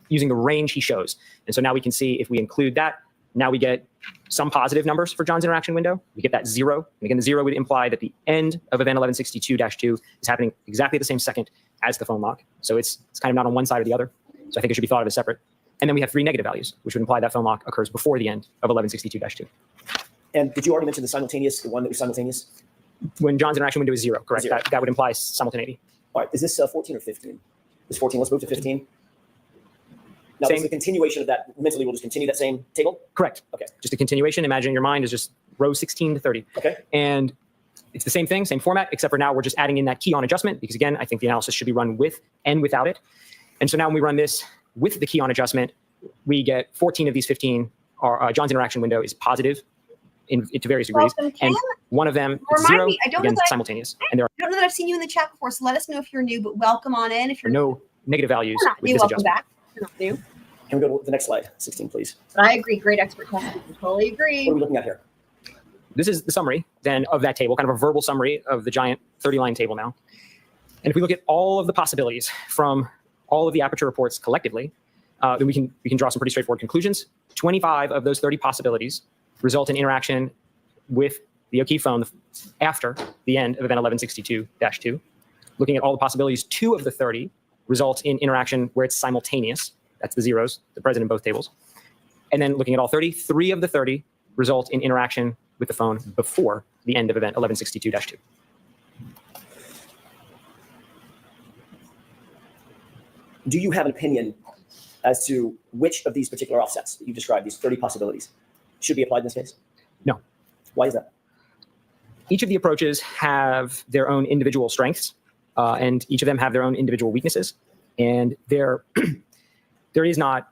using the range he shows. And so now we can see if we include that, now we get some positive numbers for John's interaction window. We get that 0. And again, the 0 would imply that the end of event 1162-2 is happening exactly the same second as the phone lock. So it's kind of not on one side or the other. So I think it should be thought of as separate. And then we have 3 negative values, which would imply that phone lock occurs before the end of 1162-2. And did you already mention the one that was simultaneous? When John's interaction window is 0, correct? 0. That would imply simultaneity. All right, is this 14 or 15? Is 14, let's move to 15. Now, Same. is the continuation of that, mentally, we'll just continue that same table? Correct. Okay. Just a continuation. Imagine in your mind is just rows 16 to 30. Okay. And it's the same thing, same format, except for now we're just adding in that key on adjustment because, again, I think the analysis should be run with and without it. And so now when we run this with the key on adjustment, we get 14 of these 15 are John's interaction window is positive to various degrees. Welcome, And Ken. one of them is Remind 0, me, I don't know again, that I- simultaneous. And there I don't know that I've seen you in the chat before, so let us know if you're new, but welcome on in. If are you're no negative values not with new, this welcome adjustment. back. You're not new. Can we go to the next slide, 16, please? But I agree, great expert testing. Totally What agree. are we looking at here? This is the summary then of that table, kind of a verbal summary of the giant 30-line table now. And if we look at all of the possibilities from all of the Aperture reports collectively, then we can draw some pretty straightforward conclusions. 25 of those 30 possibilities result in interaction with the O'Keefe phone after the end of event 1162-2. Looking at all the possibilities, 2 of the 30 result in interaction where it's simultaneous. That's the zeros, they're present in both tables. And then looking at all 30, 3 of the 30 result in interaction with the phone before the end of event 1162-2. Do you have an opinion as to which of these particular offsets that you described, these 30 possibilities, should be applied in this case? No. Why is that? Each of the approaches have their own individual strengths, and each of them have their own individual weaknesses. And there is not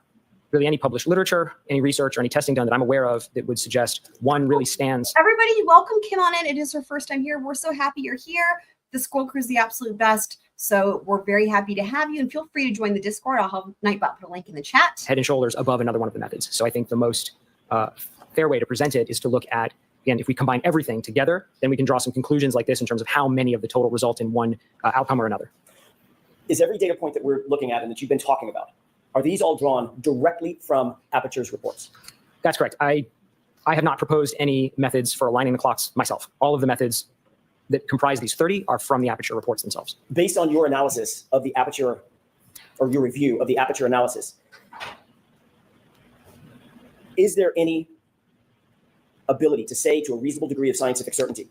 really any published literature, any research, or any testing done that I'm aware of that would suggest one really stands. Everybody, welcome Kim on in. It is her first time here. We're so happy you're here. The Scroll Crew is the absolute best. So we're very happy to have you, and feel free to join the Discord. I'll have Nightbot put a link in the chat. Head and shoulders above another one of the methods. So I think the most fair way to present it is to look at, again, if we combine everything together, then we can draw some conclusions like this in terms of how many of the total result in one outcome or another. Is every data point that we're looking at and that you've been talking about, are these all drawn directly from Aperture's reports? That's correct. I have not proposed any methods for aligning the clocks myself. All of the methods that comprise these 30 are from the Aperture reports themselves. Based on your analysis of the Aperture, or your review of the Aperture analysis, is there any ability to say to a reasonable degree of scientific certainty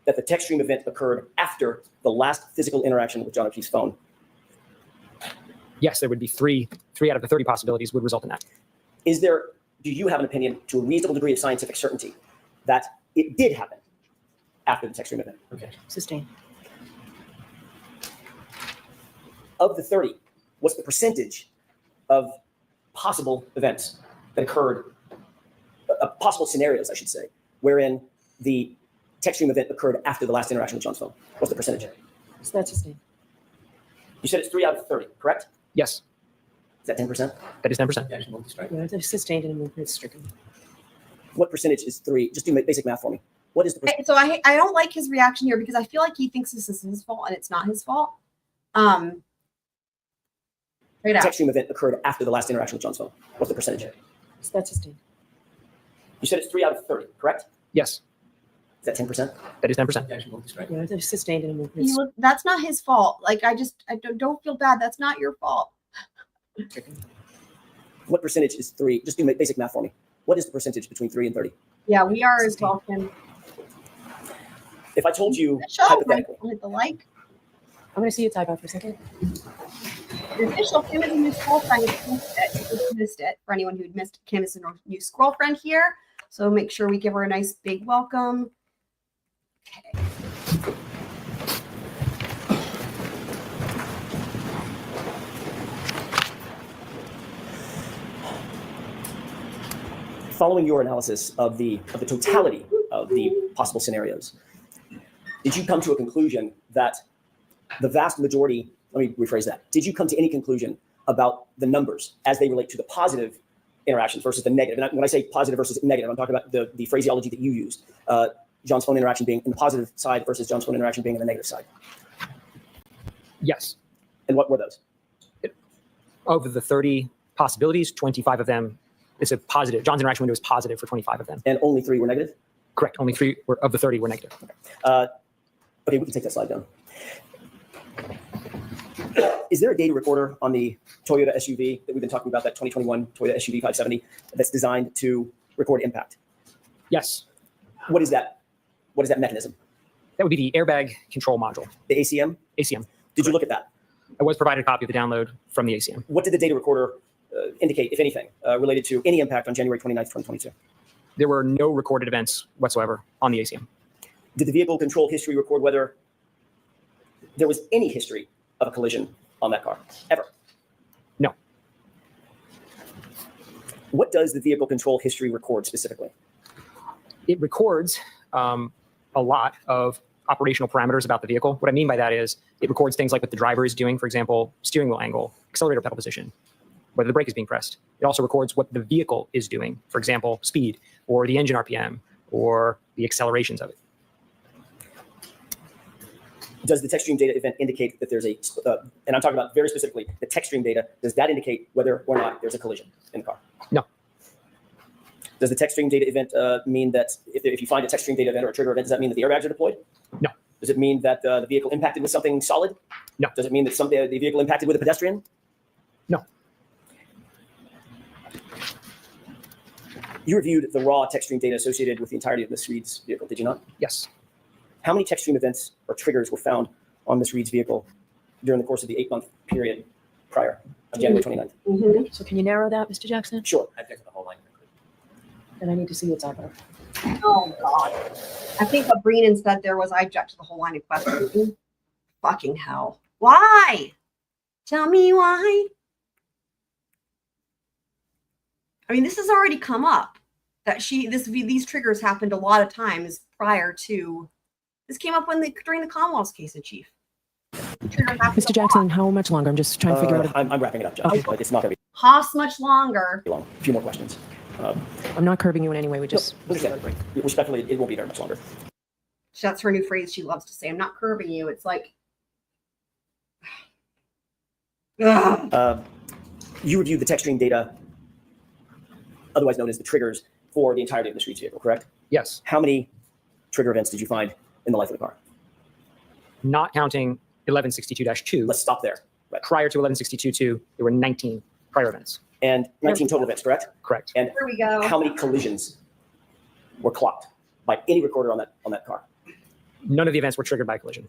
that the text stream event occurred after the last physical interaction with John O'Keefe's phone? Yes, there would be three out of the 30 possibilities would result in that. Do you have an opinion to a reasonable degree of scientific certainty that it did happen after the text stream event? Okay. Sustained. Of the 30, what's the percentage of possible events that occurred, possible scenarios, I should say, wherein the text stream event occurred after the last interaction with John's phone? What's the percentage? So that's sustained. You said it's 3 out of 30, correct? Yes, Is that 10%? that is 10%. Yeah, it's sustained and it's stricken. What percentage is 3? Just do basic math for me. What is the percentage? So I don't like his reaction here because I feel like he thinks this is his fault and it's not his fault. Right out. Text stream event occurred after the last interaction with John's phone. What's the percentage? So that's sustained. You said it's 3 out of 30, correct? Yes, Is that 10%? that is 10%. Yeah, it's sustained and He that's not his fault. Like I don't feel bad. That's not your fault. What percentage is 3? Just do basic math for me. What is the percentage between 3 and 30? Yeah, we are as well, Kim. If I told you Official, hypothetically, hit the like. I'm going to see you type out for a second. The official Kim is a new scroll friend. If you missed it. For anyone who missed, Kim is a new scroll friend here. So make sure we give her a nice big welcome. Okay. following your analysis of the totality of the possible scenarios, did you come to a conclusion that the vast majority, let me rephrase that, did you come to any conclusion about the numbers as they relate to the positive interactions versus the negative? And when I say positive versus negative, I'm talking about the phraseology that you used, John's phone interaction being in the positive side versus John's phone interaction being in the negative side. Yes. And what were those? Of the 30 possibilities, 25 of them, it's a positive. John's interaction window is positive for 25 of them. And only 3 were negative? Correct. Only 3 of the 30 were negative. Okay, we can take that slide down. Is there a data recorder on the Toyota SUV that we've been talking about, that 2021 Toyota SUV 570, that's designed to record impact? Yes. What is that? What is that mechanism? That would be the airbag control module, The ACM? ACM. Did you look at that? I was provided a copy of the download from the ACM. What did the data recorder indicate, if anything, related to any impact on January 29th, 2022? There were no recorded events whatsoever on the ACM. Did the vehicle control history record whether there was any history of a collision on that car, ever? No. What does the vehicle control history record specifically? It records a lot of operational parameters about the vehicle. What I mean by that is it records things like what the driver is doing, for example, steering wheel angle, accelerator pedal position, whether the brake is being pressed. It also records what the vehicle is doing, for example, speed or the engine RPM or the accelerations of it. Does the text stream data event indicate that there's a, and I'm talking about very specifically the text stream data, does that indicate whether or not there's a collision in the car? No. Does the text stream data event mean that if you find a text stream data event or a trigger event, does that mean that the airbags are deployed? No. Does it mean that the vehicle impacted with something solid? No. Does it mean that the vehicle impacted with a pedestrian? No. You reviewed the raw text stream data associated with the entirety of Ms. Reed's vehicle, did you not? Yes. How many text stream events or triggers were found on Ms. Reed's vehicle during the course of the 8-month period prior to January 29th? Mm-hmm. So can you narrow that, Mr. Jackson? Sure. I picked the whole line. Then I need to see what's out there. Oh God. I think what Breenan said there was I object to the whole line of questioning. Fucking hell. Why? Tell me why. I mean, this has already come up that these triggers happened a lot of times prior to this came up during the Commonwealth's case in chief. Mr. Jackson, how much longer? I'm just trying to figure out. I'm wrapping it up, Judge. But it's not going to How much longer? be long. A few more questions. I'm not curbing you in any way. We just. Respectfully, it won't be very much longer. That's her new phrase she loves to say. I'm not curbing you. It's like, ugh. You reviewed the text stream data, otherwise known as the triggers, for the entirety of the streets vehicle, correct? Yes. How many trigger events did you find in the life of the car? Not counting 1162-2. Let's stop there. Right. Prior to 1162-2, there were 19 prior events. And 19 total events, correct? Correct. And Here we go. how many collisions were clocked by any recorder on that car? None of the events were triggered by collision.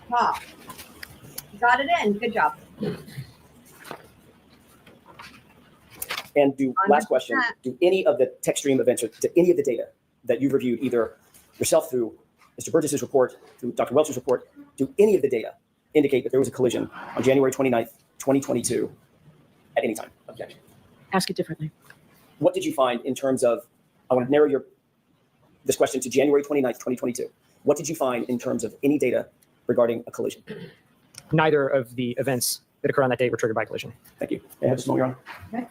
Wow. Got it in. Good job. And last question, 100%. do any of the text stream events or do any of the data that you've reviewed, either yourself through Mr. Burgess's report, through Dr. Welch's report, do any of the data indicate that there was a collision on January 29th, 2022 at any time? Objection. Ask it differently. What did you find in terms of, I want to narrow this question to January 29th, 2022. What did you find in terms of any data regarding a collision? Neither of the events that occurred on that day were triggered by collision. Thank you. May I have this moment, Your Honor?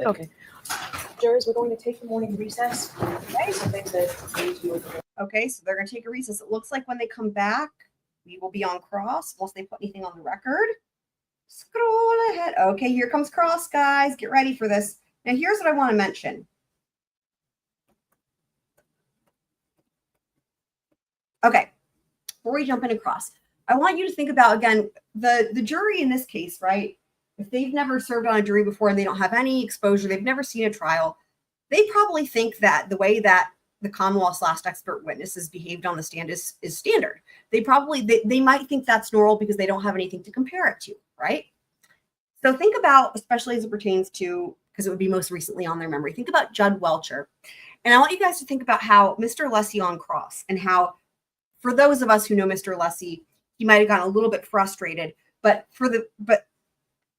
Okay. Okay. Jurors, we're going to take the morning recess. Okay, so things that need to be. Okay, so they're going to take a recess. It looks like when they come back, we will be on cross unless they put anything on the record. Scroll ahead. Okay, here comes cross, guys. Get ready for this. Now, here's what I want to mention. Okay, before we jump into cross, I want you to think about, again, the jury in this case, right? If they've never served on a jury before and they don't have any exposure, they've never seen a trial, they probably think that the way that the Commonwealth's last expert witnesses behaved on the stand is standard. They might think that's normal because they don't have anything to compare it to, right? So think about, especially as it pertains to, because it would be most recently on their memory, think about Judd Welcher. And I want you guys to think about how Mr. Lessie on cross and how, for those of us who know Mr. Lessie, he might have gotten a little bit frustrated, but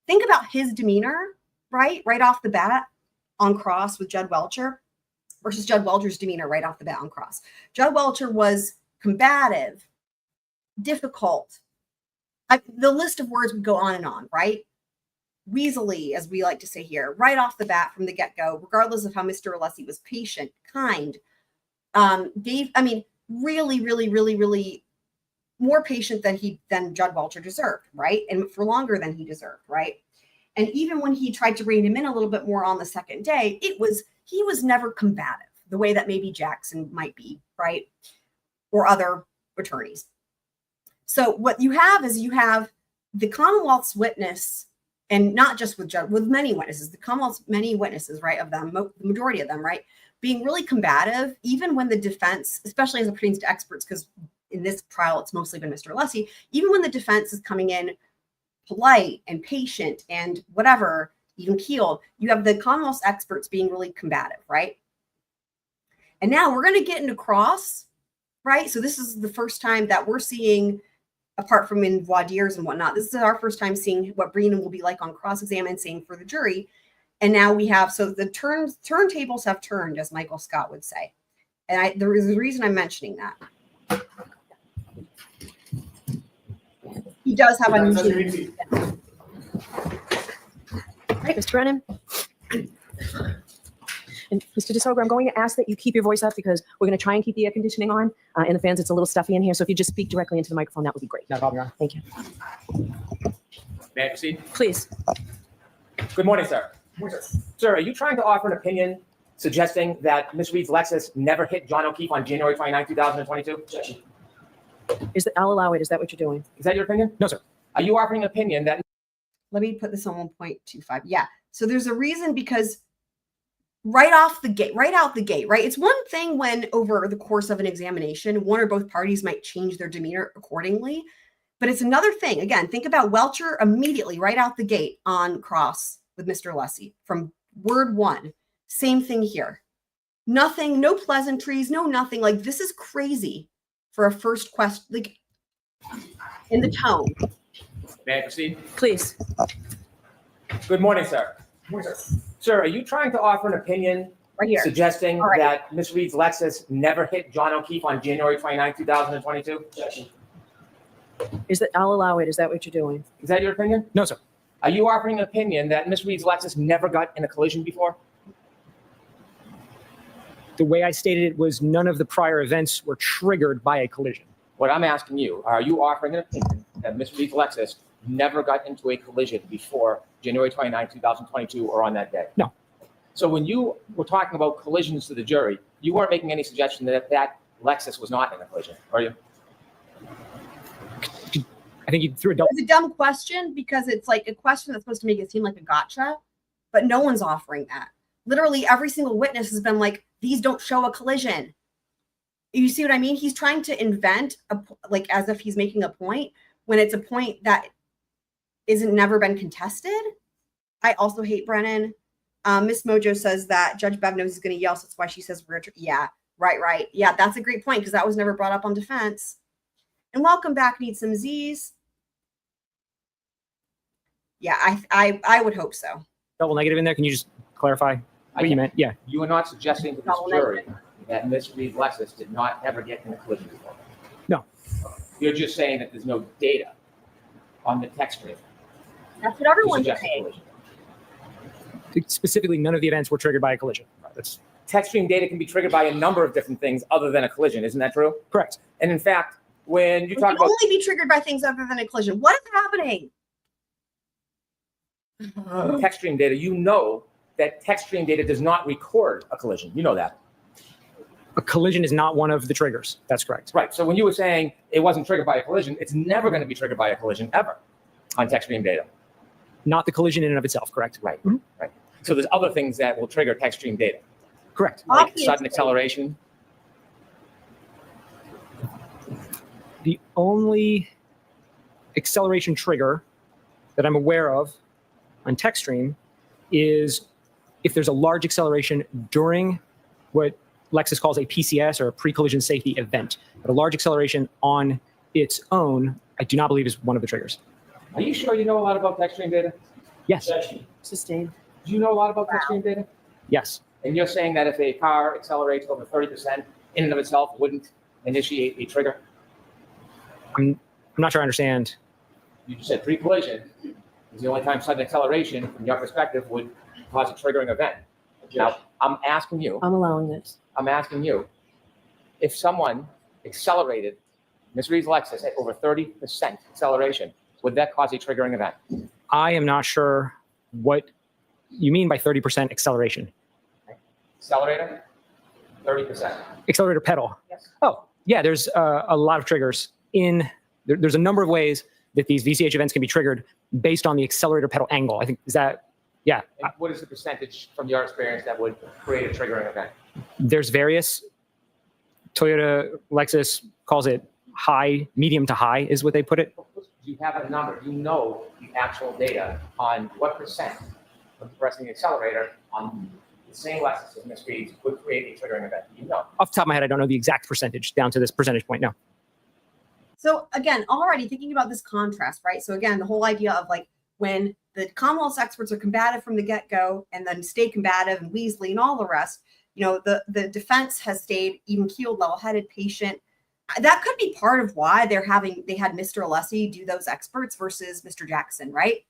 think about his demeanor, right off the bat on cross with Judd Welcher versus Judd Welcher's demeanor right off the bat on cross. Judd Welcher was combative, difficult. The list of words would go on and on, right? Weaselly, as we like to say here, right off the bat from the get-go, regardless of how Mr. Lessie was patient, kind, really, really, really, really more patient than Judd Welcher deserved, right? And for longer than he deserved, right? And even when he tried to rein him in a little bit more on the second day, he was never combative the way that maybe Jackson might be, right? Or other attorneys. So what you have is the Commonwealth's witness, and not just with many witnesses, the Commonwealth's many witnesses, right, of them, the majority of them, right, being really combative, even when the defense, especially as it pertains to experts, because in this trial, it's mostly been Mr. Lessie, even when the defense is coming in polite and patient and whatever, even keeled, you have the Commonwealth's experts being really combative, right? And now we're going to get into cross, right? So this is the first time that we're seeing, apart from in voir dires and whatnot, this is our first time seeing what Breenan will be like on cross-examination for the jury. And now we have, so the turntables have turned, as Michael Scott would say. And there is a reason I'm mentioning that. He does have unusual. Right, Mr. Brennan. And Mr. DiSogra, I'm going to ask that you keep your voice up because we're going to try and keep the air conditioning on. And the fans, it's a little stuffy in here. So if you just speak directly into the microphone, that would be great. No problem, Your Honor. Thank you. May I proceed? Please. Good morning, sir. Sir, are you trying to offer an opinion suggesting that Ms. Reed's Lexus never hit John O'Keefe on January 29, 2022? I'll allow it. Is that what you're doing? Is that your opinion? No, sir. Are you offering an opinion that Let me put this on 1.25. Yeah. So there's a reason, because right out the gate, right? It's one thing when over the course of an examination, one or both parties might change their demeanor accordingly. But it's another thing. Again, think about Welcher immediately right out the gate on cross with Mr. Lessie from word one. Same thing here. Nothing, no pleasantries, no nothing. Like, this is crazy for a first question, like in the tone. May I proceed? Please. Good morning, sir. Sir, are you trying to offer an opinion Right here. suggesting All right. that Ms. Reed's Lexus never hit John O'Keefe on January 29, 2022? I'll allow it. Is that what you're doing? Is that your opinion? No, sir. Are you offering an opinion that Ms. Reed's Lexus never got in a collision before? The way I stated it was none of the prior events were triggered by a collision. What I'm asking you, are you offering an opinion that Ms. Reed's Lexus never got into a collision before January 29, 2022 or on that day? No. So when you were talking about collisions to the jury, you weren't making any suggestion that that Lexus was not in a collision, are you? I think you threw a double. It's a dumb question because it's like a question that's supposed to make it seem like a gotcha, but no one's offering that. Literally every single witness has been like, these don't show a collision. You see what I mean? He's trying to invent like as if he's making a point when it's a point that isn't never been contested. I also hate Brennan. Miss Mojo says that Judge Bevnos is going to yell, so that's why she says Richard. Yeah, right. Yeah, that's a great point because that was never brought up on defense. And welcome back, Need Some Z's. Yeah, I would hope so. Double negative in there. Can you just clarify what you meant? Yeah. You are not suggesting to this Double jury negative. that Ms. Reed's Lexus did not ever get in a collision before? No. You're just saying that there's no data on the text stream That's what to everyone's suggest a saying. collision. Specifically, none of the events were triggered by a collision. That's Text stream data can be triggered by a number of different things other than a collision. Isn't that true? correct. And in fact, when you It talk can about only be triggered by things other than a collision. What is happening? text stream data, you know that text stream data does not record a collision. You know that. A collision is not one of the triggers. That's correct. Right. So when you were saying it wasn't triggered by a collision, it's never going to be triggered by a collision ever on text stream data. Not the collision in and of itself. Correct. Right. Mhm. Right. So there's other things that will trigger text stream data, Correct. like Obviously. sudden acceleration. The only acceleration trigger that I'm aware of on TextStream is if there's a large acceleration during what Lexus calls a PCS or a pre-collision safety event. But a large acceleration on its own, I do not believe is one of the triggers. Are you sure you know a lot about text stream data? Yes. Sustained. Do you know a lot about text stream data? Yes. And you're saying that if a car accelerates over 30% in and of itself wouldn't initiate a trigger? I'm not sure I understand. You just said pre-collision is the only time sudden acceleration, from your perspective, would cause a triggering event. Now, I'm asking you, I'm allowing this. if someone accelerated Ms. Reed's Lexus at over 30% acceleration, would that cause a triggering event? I am not sure what you mean by 30% acceleration. Accelerator, 30%. Accelerator pedal. Yes. Oh, yeah, there's a lot of triggers there's a number of ways that these VCH events can be triggered based on the accelerator pedal angle. I think, is that, yeah. And what is the percentage from your experience that would create a triggering event? There's various. Toyota, Lexus calls it high, medium to high is what they put it. Do you have a number? Do you know the actual data on what percent of pressing the accelerator on the same Lexus as Ms. Reed's would create a triggering event? Do you know? Off the top of my head, I don't know the exact percentage down to this percentage point. No. So again, already thinking about this contrast, right? So again, the whole idea of like when the Commonwealth's experts are combative from the get-go and then stay combative and Weasley and all the rest, you know, the defense has stayed even-keeled, level-headed, patient. That could be part of why they had Mr. Alessi do those experts versus Mr. Jackson, right?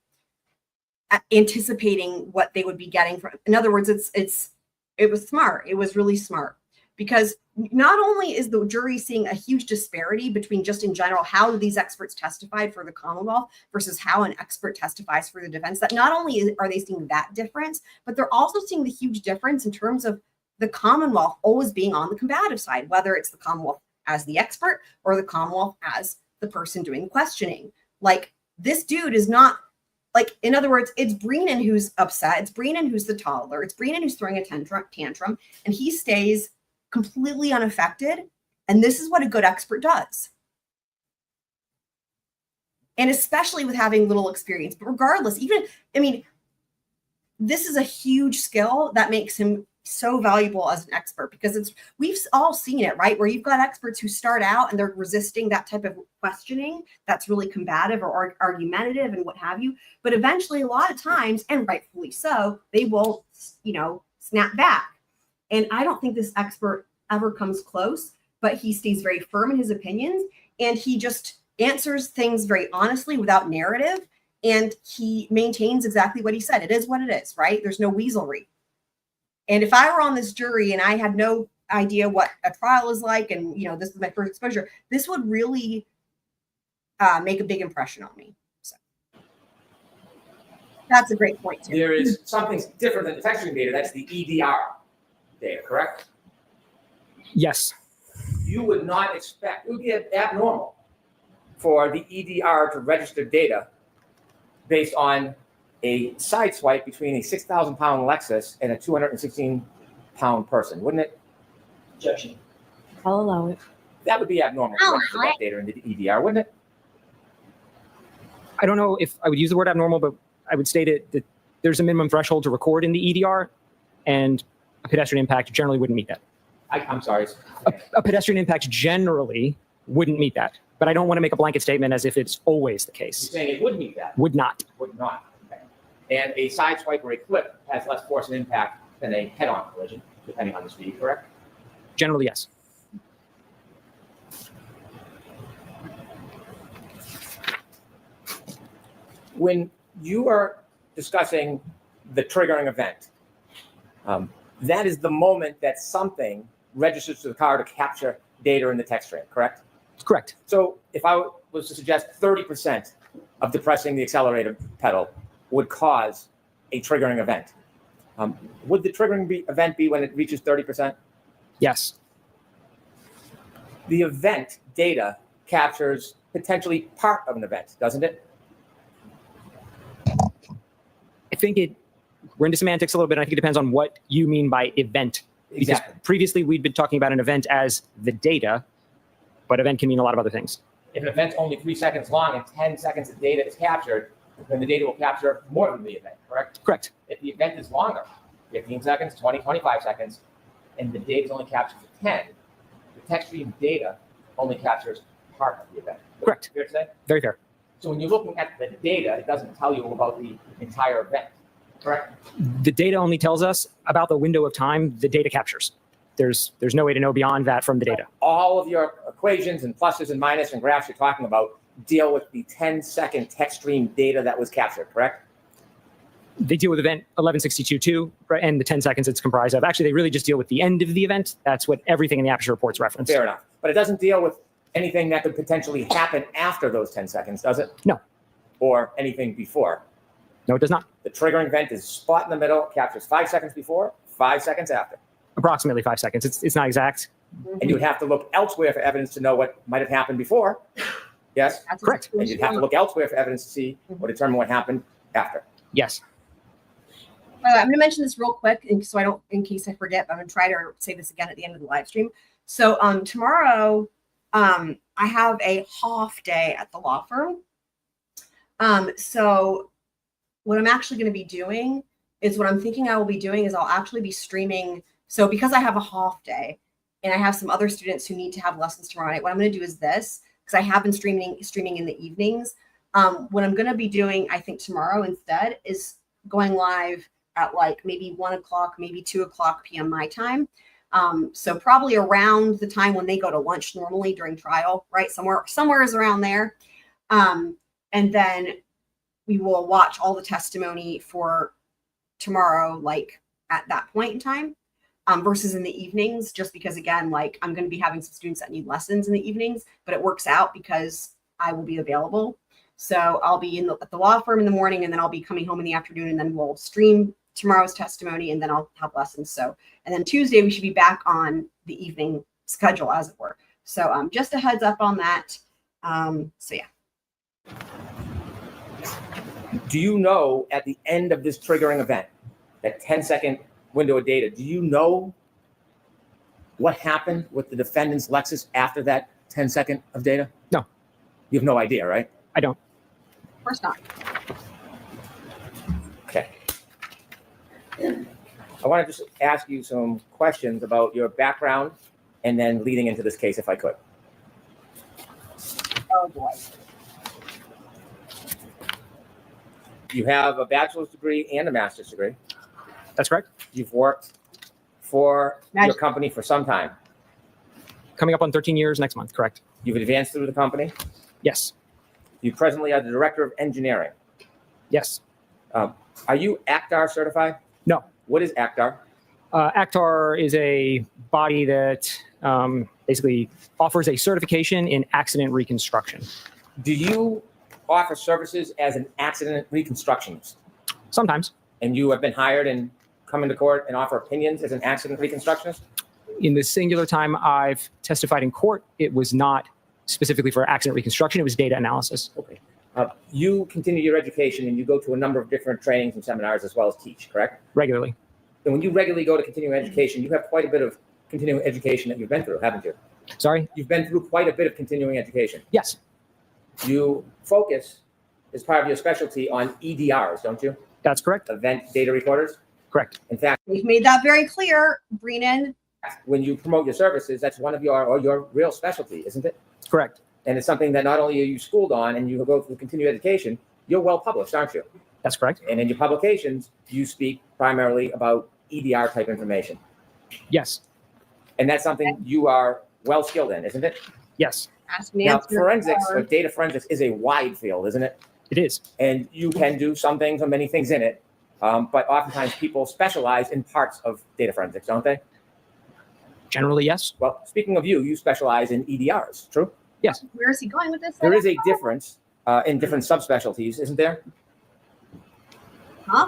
Anticipating what they would be getting from. In other words, it was smart. It was really smart because not only is the jury seeing a huge disparity between just in general how these experts testified for the Commonwealth versus how an expert testifies for the defense, that not only are they seeing that difference, but they're also seeing the huge difference in terms of the Commonwealth always being on the combative side, whether it's the Commonwealth as the expert or the Commonwealth as the person doing questioning. Like, this dude is not, like, in other words, it's Brennan who's upset. It's Brennan who's the toddler. It's Brennan who's throwing a tantrum, and he stays completely unaffected. And this is what a good expert does. And especially with having little experience. But regardless, this is a huge skill that makes him so valuable as an expert, because we've all seen it, right? Where you've got experts who start out and they're resisting that type of questioning that's really combative or argumentative and what have you. But eventually, a lot of times, and rightfully so, they will, snap back. And I don't think this expert ever comes close, but he stays very firm in his opinions, and he just answers things very honestly without narrative. And he maintains exactly what he said. It is what it is, right? There's no weaselry. And if I were on this jury and I had no idea what a trial is like, and this was my first exposure, this would really make a big impression on me. So that's a great point too. There is something different than the texturing data. That's the EDR data, correct? Yes. You would not expect, it would be abnormal for the EDR to register data based on a side swipe between a 6,000-pound Lexus and a 216-pound person, wouldn't it? Objection. I'll allow it. That would be abnormal to register that data in the EDR, wouldn't it? I don't know if I would use the word abnormal, but I would state it that there's a minimum threshold to record in the EDR, and a pedestrian impact generally wouldn't meet that. I'm sorry. A pedestrian impact generally wouldn't meet that, but I don't want to make a blanket statement as if it's always the You're case. saying it would meet that? Would not. Would not. Okay. And a side swipe or a clip has less force and impact than a head-on collision, depending on the speed, correct? Generally, yes. When you are discussing the triggering event, that is the moment that something registers to the car to capture data in the text stream, correct? Correct. So if I was to suggest 30% of depressing the accelerator pedal would cause a triggering event, would the triggering event be when it reaches 30%? Yes. The event data captures potentially part of an event, doesn't it? I think we're into semantics a little bit. I think it depends on what you mean by event. Because Exactly. previously we'd been talking about an event as the data, but event can mean a lot of other things. If an event's only 3 seconds long and 10 seconds of data is captured, then the data will capture more than the event, correct? Correct. If the event is longer, 15 seconds, 20, 25 seconds, and the data is only captured for 10, the text stream data only captures part of the event. Correct. Fair to say? Very fair. So when you're looking at the data, it doesn't tell you about the entire event, correct? The data only tells us about the window of time the data captures. There's no way to know beyond that from the data. All of your equations and pluses and minuses and graphs you're talking about deal with the 10-second text stream data that was captured, correct? They deal with event 1162.2, right, and the 10 seconds it's comprised of. Actually, they really just deal with the end of the event. That's what everything in the Aperture reports reference. Fair enough. But it doesn't deal with anything that could potentially happen after those 10 seconds, does it? No. Or anything before. No, it does not. The triggering event is spot in the middle, captures 5 seconds before, 5 seconds after. Approximately 5 seconds. It's not exact. And you would have to look elsewhere for evidence to know what might have happened before. Yes? That's Correct. And you'd have to look elsewhere for evidence to see or determine what happened after. Yes. I'm going to mention this real quick, in case I forget, but I'm going to try to say this again at the end of the live stream. So tomorrow, I have a half day at the law firm. So what I'm actually going to be doing is what I'm thinking I will be doing is I'll actually be streaming. So because I have a half day and I have some other students who need to have lessons tomorrow night, what I'm going to do is this, because I have been streaming in the evenings. What I'm going to be doing, I think tomorrow instead, is going live at like maybe 1 o'clock, maybe 2 o'clock p.m. my time. So probably around the time when they go to lunch normally during trial, right? Somewhere is around there. And then we will watch all the testimony for tomorrow, like at that point in time, versus in the evenings, just because again, like I'm going to be having some students that need lessons in the evenings, but it works out because I will be available. So I'll be at the law firm in the morning, and then I'll be coming home in the afternoon, and then we'll stream tomorrow's testimony, and then I'll have lessons. So, and then Tuesday we should be back on the evening schedule, as it were. So just a heads up on that. So yeah. Do you know at the end of this triggering event, that 10-second window of data, do you know what happened with the defendant's Lexus after that 10-second of data? No. You have no idea, right? I don't. Of course not. Okay. I want to just ask you some questions about your background and then leading into this case, if I could. Oh boy. You have a bachelor's degree and a master's degree. That's correct. You've worked for your Magic. company for some time. Coming up on 13 years next month. Correct. You've advanced through the company. Yes. You presently are the director of engineering. Yes. Are you ACTAR certified? No. What is ACTAR? ACTAR is a body that basically offers a certification in accident reconstruction. Do you offer services as an accident reconstructionist? Sometimes. And you have been hired and come into court and offer opinions as an accident reconstructionist? In the singular time I've testified in court, it was not specifically for accident reconstruction. It was data analysis. Okay. You continue your education and you go to a number of different trainings and seminars as well as teach, correct? Regularly. And when you regularly go to continuing education, you have quite a bit of continuing education that you've been through, haven't you? Sorry? You've been through quite a bit of continuing education. Yes. You focus, as part of your specialty, on EDRs, don't you? That's correct. Event data recorders. Correct. In fact, We've made that very clear, Brennan. when you promote your services, that's one of your real specialty, isn't it? Correct. And it's something that not only are you schooled on and you go through continuing education, you're well published, aren't you? That's correct. And in your publications, you speak primarily about EDR type information. Yes. And that's something you are well skilled in, isn't it? Yes. Ask me Now, answer. forensics or data forensics is a wide field, isn't it? It is. And you can do some things or many things in it. But oftentimes people specialize in parts of data forensics, don't they? Generally, yes. Well, speaking of you specialize in EDRs, true? Yes. Where is he going with this? There is a difference in different subspecialties, isn't there? Huh?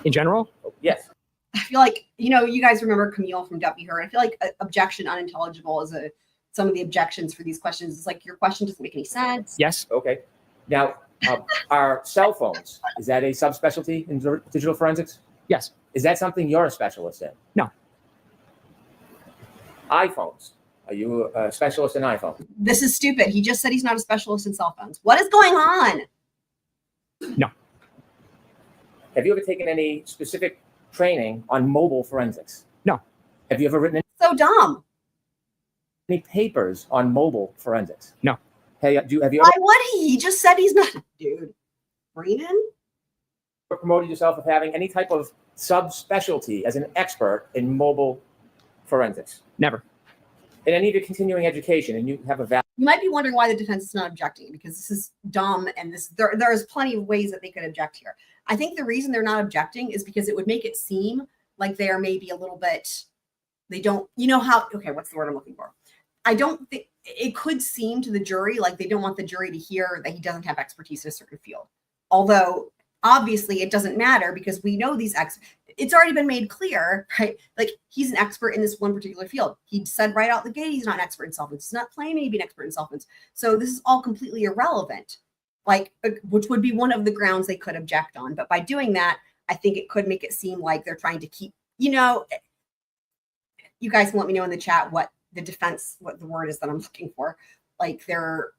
In general? Yes. I feel like, you guys remember Camille from Deputy Heard. I feel like objection unintelligible is some of the objections for these questions. It's like your question doesn't make any sense. Yes. Okay. Now, are cell phones, is that a subspecialty in digital forensics? Yes. Is that something you're a specialist in? No. iPhones. Are you a specialist in iPhones? This is stupid. He just said he's not a specialist in cell phones. What is going on? No. Have you ever taken any specific training on mobile forensics? No. Have you ever written So dumb. any papers on mobile forensics? No. Hey, have you Why ever would he? He just said he's not. Dude. Brennan? promoted yourself of having any type of subspecialty as an expert in mobile forensics? Never. In any of your continuing education, and you have a valid You might be wondering why the defense is not objecting, because this is dumb and there's plenty of ways that they could object here. I think the reason they're not objecting is because it would make it seem like they're maybe a little bit, they don't, okay, what's the word I'm looking for? I don't think, it could seem to the jury like they don't want the jury to hear that he doesn't have expertise in a certain field. Although, obviously, it doesn't matter because we know it's already been made clear, right? Like, he's an expert in this one particular field. He said right out the gate he's not an expert in solvents. He's not claiming to be an expert in solvents. So this is all completely irrelevant, which would be one of the grounds they could object on. But by doing that, I think it could make it seem like they're trying to keep, you guys can let me know in the chat what the word is that I'm looking for. Like their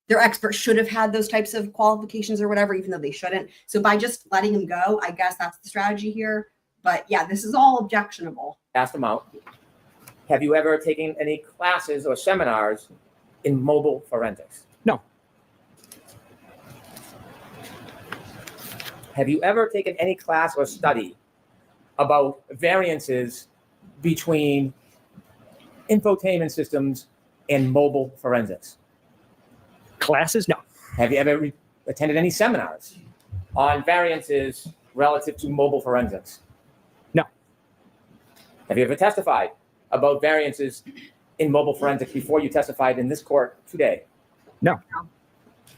experts should have had those types of qualifications or whatever, even though they shouldn't. So by just letting him go, I guess that's the strategy here. But yeah, this is all objectionable. asked them out. Have you ever taken any classes or seminars in mobile forensics? No. Have you ever taken any class or study about variances between infotainment systems and mobile forensics? Classes? No. Have you ever attended any seminars on variances relative to mobile forensics? No. Have you ever testified about variances in mobile forensics before you testified in this court today? No.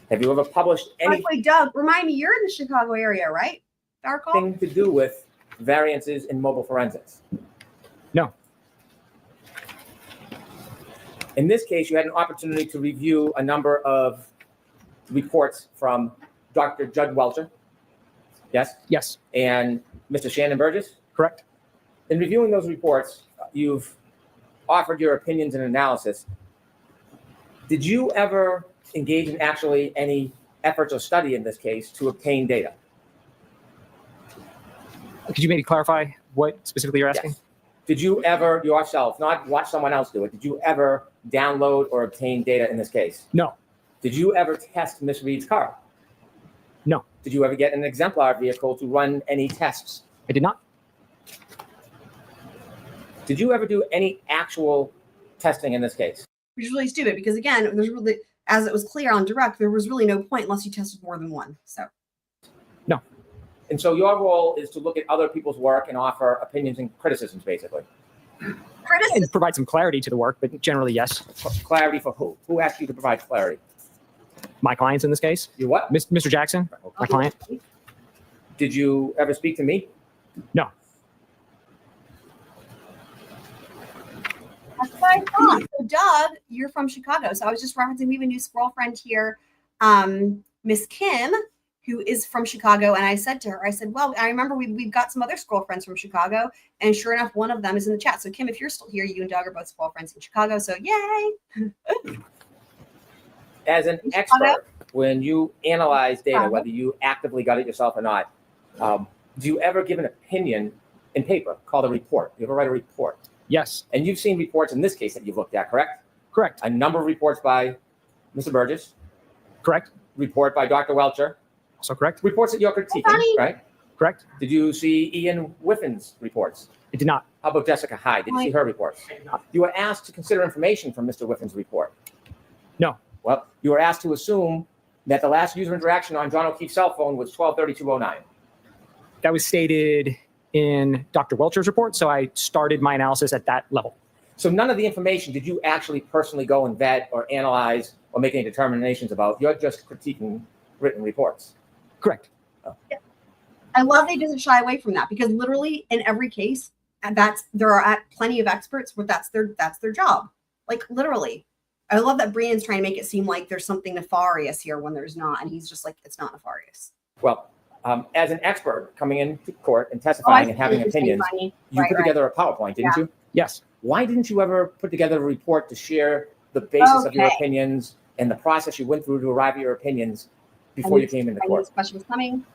Have you ever published By the way, Doug, remind me, you're in the Chicago area, right? Darko? anything to do with variances in mobile forensics? No. In this case, you had an opportunity to review a number of reports from Dr. Judd Welcher, yes, Yes. and Mr. Shanon Burgess. Correct. In reviewing those reports, you've offered your opinions and analysis. Did you ever engage in actually any efforts or study in this case to obtain data? Could you maybe clarify what specifically you're asking? Yes. Did you ever yourself, not watch someone else do it, did you ever download or obtain data in this case? No. Did you ever test Miss Reed's car? No. Did you ever get an exemplar vehicle to run any tests? I did not. Did you ever do any actual testing in this case? Which is really stupid because again, there's really, as it was clear on direct, there was really no point unless you tested more than one. So And so your role is to look at other people's work and offer opinions and criticisms, basically. criticism. And provide some clarity to the work, but generally, yes. Clarity for who? Who asked you to provide clarity? My clients in this case, You what? Mr. Jackson, my client. Did you ever speak to me? No. That's what I thought. So Doug, you're from Chicago. So I was just referencing, we have a new squirrel friend here, Miss Kim, who is from Chicago. And I said to her, I said, well, I remember we've got some other squirrel friends from Chicago. And sure enough, one of them is in the chat. So Kim, if you're still here, you and Doug are both squirrel friends in Chicago. So yay. As an Chicago? expert, when you analyze data, Chicago. whether you actively got it yourself or not, do you ever give an opinion in paper called a report? You ever write a report? Yes. And you've seen reports in this case that you've looked at, correct? Correct. A number of reports by Mr. Burgess, Correct. report by Dr. Welcher, Also correct. reports that you're critiquing, Funny. right? Correct. Did you see Ian Whiffin's reports? It did not. How about Jessica Hyde? Did you see her reports? You were asked to consider information from Mr. Whiffin's report. No. Well, you were asked to assume that the last user interaction on John O'Keefe's cell phone was 12/32/09. That was stated in Dr. Welcher's report, so I started my analysis at that level. So none of the information did you actually personally go and vet or analyze or make any determinations about. You're just critiquing written reports. Correct. I love they doesn't shy away from that because literally in every case, and there are plenty of experts where that's their job. Like literally. I love that Brian's trying to make it seem like there's something nefarious here when there's not, and he's just like, it's not nefarious. Well, as an expert coming into court and testifying and having opinions, you put together a PowerPoint, didn't you? Yes. Why didn't you ever put together a report to share the basis of your Okay. opinions and the process you went through to arrive at your opinions before you came into I knew court? this question was coming.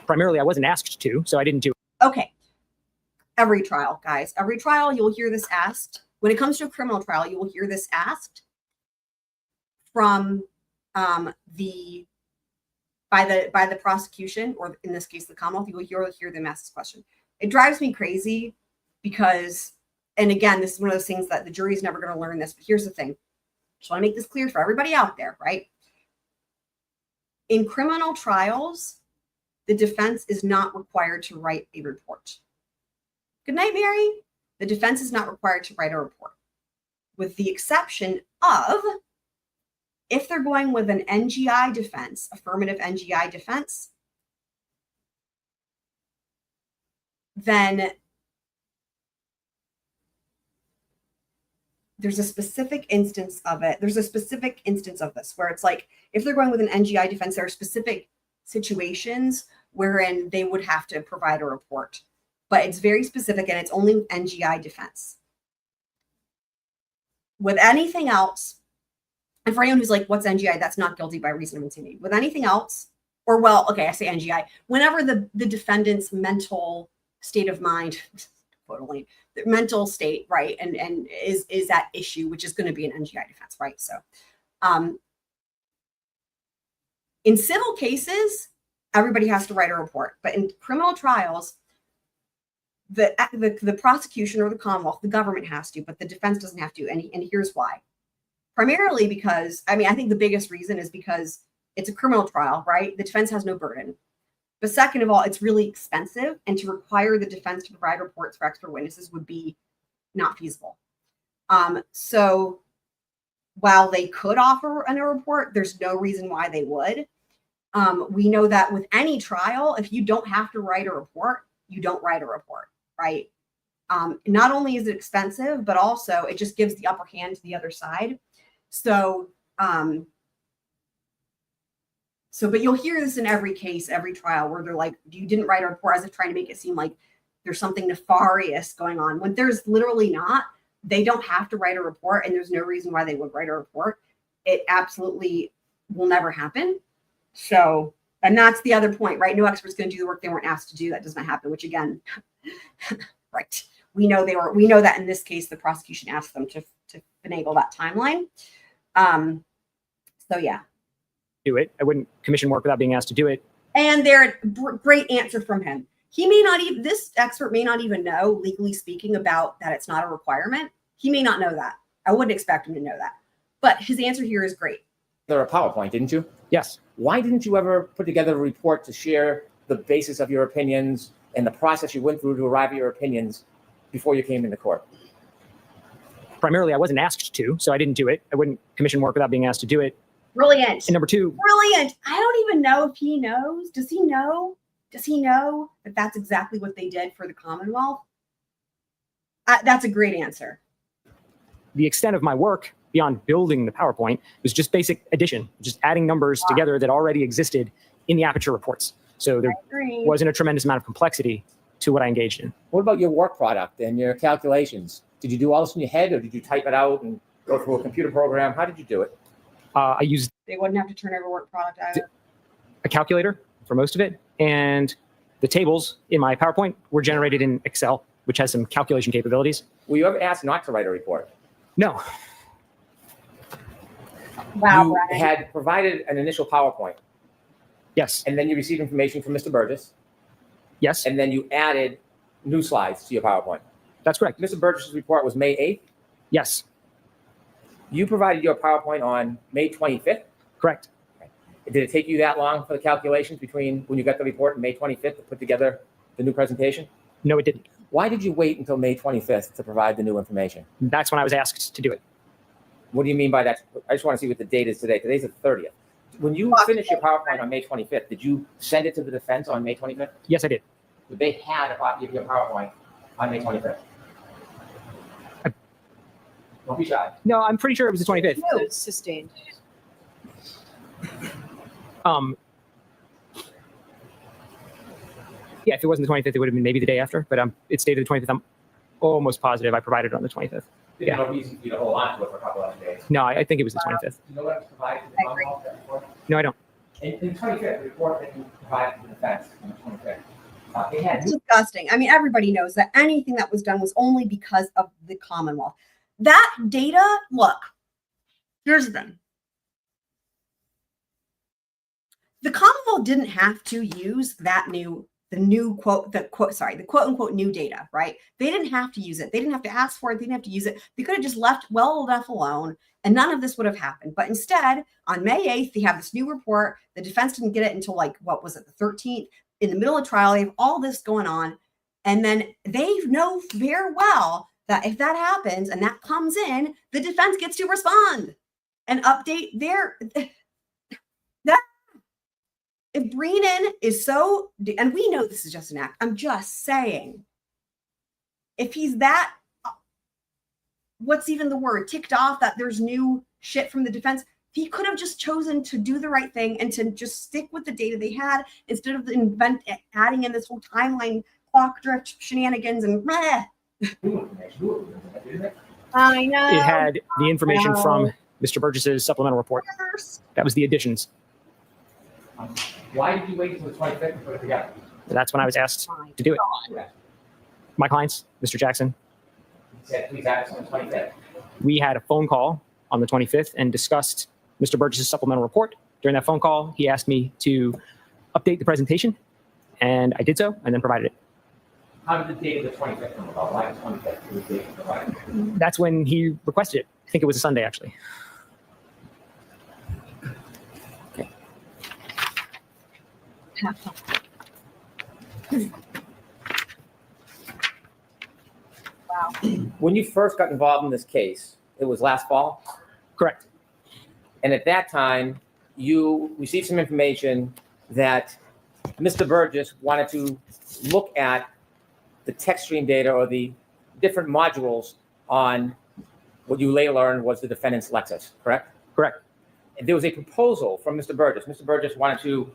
Primarily, I wasn't asked to, so I didn't do it. Okay. Every trial, guys, every trial, you'll hear this asked. When it comes to a criminal trial, you will hear this asked from by the prosecution, or in this case, the Commonwealth. You will hear them ask this question. It drives me crazy because, and again, this is one of those things that the jury's never going to learn this, but here's the thing. Just want to make this clear for everybody out there, right? In criminal trials, the defense is not required to write a report. Good night, Mary. The defense is not required to write a report, with the exception of if they're going with an NGI defense, affirmative NGI defense, then there's a specific instance of it. There's a specific instance of this where it's like, if they're going with an NGI defense, there are specific situations wherein they would have to provide a report. But it's very specific and it's only NGI defense. With anything else, and for anyone who's like, what's NGI? That's not guilty by reason of insanity. With anything else, or well, okay, I say NGI. Whenever the defendant's mental state of mind, totally, the mental state, right, and is at issue, which is going to be an NGI defense, right? So, in civil cases, everybody has to write a report, but in criminal trials, the prosecution or the Commonwealth, the government has to, but the defense doesn't have to, and here's why. Primarily because, I mean, I think the biggest reason is because it's a criminal trial, right? The defense has no burden. But second of all, it's really expensive, and to require the defense to provide reports for expert witnesses would be not feasible. So while they could offer a report, there's no reason why they would. We know that with any trial, if you don't have to write a report, you don't write a report, right? Not only is it expensive, but also it just gives the upper hand to the other side. So, but you'll hear this in every case, every trial, where they're like, you didn't write a report, as if trying to make it seem like there's something nefarious going on, when there's literally not. They don't have to write a report, and there's no reason why they would write a report. It absolutely will never happen. So, and that's the other point, right? No expert's going to do the work they weren't asked to do. That does not happen, which again, right. We know that in this case, the prosecution asked them to finagle that timeline. So yeah. Do it. I wouldn't commission work without being asked to do it. And they're great answer from him. He may not even, this expert may not even know, legally speaking, about that it's not a requirement. He may not know that. I wouldn't expect him to know that. But his answer here is great. There a PowerPoint, didn't you? Yes. Why didn't you ever put together a report to share the basis of your opinions and the process you went through to arrive at your opinions before you came into court? Primarily, I wasn't asked to, so I didn't do it. I wouldn't commission work without being asked to do it. Brilliant. And number two, Brilliant. I don't even know if he knows. Does he know? Does he know that that's exactly what they did for the Commonwealth? That's a great answer. the extent of my work beyond building the PowerPoint was just basic addition, just adding numbers together that already existed in the Aperture reports. So there wasn't a tremendous amount of complexity to what I engaged in. What about your work product and your calculations? Did you do all this in your head, or did you type it out and go through a computer program? How did you do it? I used They wouldn't have to turn over work product either. a calculator for most of it, and the tables in my PowerPoint were generated in Excel, which has some calculation capabilities. Were you ever asked not to write a report? No, Wow, You Brian. had provided an initial PowerPoint, yes, and then you received information from Mr. Burgess, yes, and then you added new slides to your PowerPoint. that's correct. Mr. Burgess's report was May 8th. Yes, You provided your PowerPoint on May 25th. correct. Did it take you that long for the calculations between when you got the report and May 25th to put together the new presentation? No, it didn't. Why did you wait until May 25th to provide the new information? That's when I was asked to do it. What do you mean by that? I just want to see what the date is today. Today's the 30th. When you finished your PowerPoint on May 25th, did you send it to the defense on May 25th? Yes, I did. They had a copy of your PowerPoint on May 25th. Don't be shy. No, I'm pretty sure it was the 25th. No, it's sustained. Yeah, if it wasn't the 25th, it would have been maybe the day after, but it's dated the 25th. I'm almost positive I provided it on the 25th. There's no reason for you to hold on to it for a couple of days. No, I think it was the 25th. Do you know what was provided to the Commonwealth that report? No, I don't. In the 25th, the report that you provided to the defense on the 25th, it had It's disgusting. I mean, everybody knows that anything that was done was only because of the Commonwealth. That data, look, here's the thing. The Commonwealth didn't have to use the quote unquote new data, right? They didn't have to use it. They didn't have to ask for it. They didn't have to use it. They could have just left well enough alone and none of this would have happened. But instead, on May 8th, they have this new report. The defense didn't get it until the 13th? In the middle of trial, they have all this going on. And then they know very well that if that happens and that comes in, the defense gets to respond and update their that. If Breenan is so, and we know this is just an act, I'm just saying, if he's that, what's even the word, ticked off that there's new shit from the defense, he could have just chosen to do the right thing and to just stick with the data they had instead of adding in this whole timeline clock drift shenanigans and meh. I know. It had the information from Mr. Burgess's supplemental report. That was the additions. Why did you wait until the 25th to put it together? That's when I was asked to do it. My clients, Mr. Jackson, He said, please add this on the 25th. we had a phone call on the 25th and discussed Mr. Burgess's supplemental report. During that phone call, he asked me to update the presentation, and I did so, and then provided it. How did the date of the 25th come about? Why the 25th was the date provided? That's when he requested it. I think it was a Sunday, actually. Wow. When you first got involved in this case, it was last fall, Correct. and at that time, you received some information that Mr. Burgess wanted to look at the text stream data or the different modules on what you later learned was the defendant's Lexus, correct? Correct. And there was a proposal from Mr. Burgess. Mr. Burgess wanted to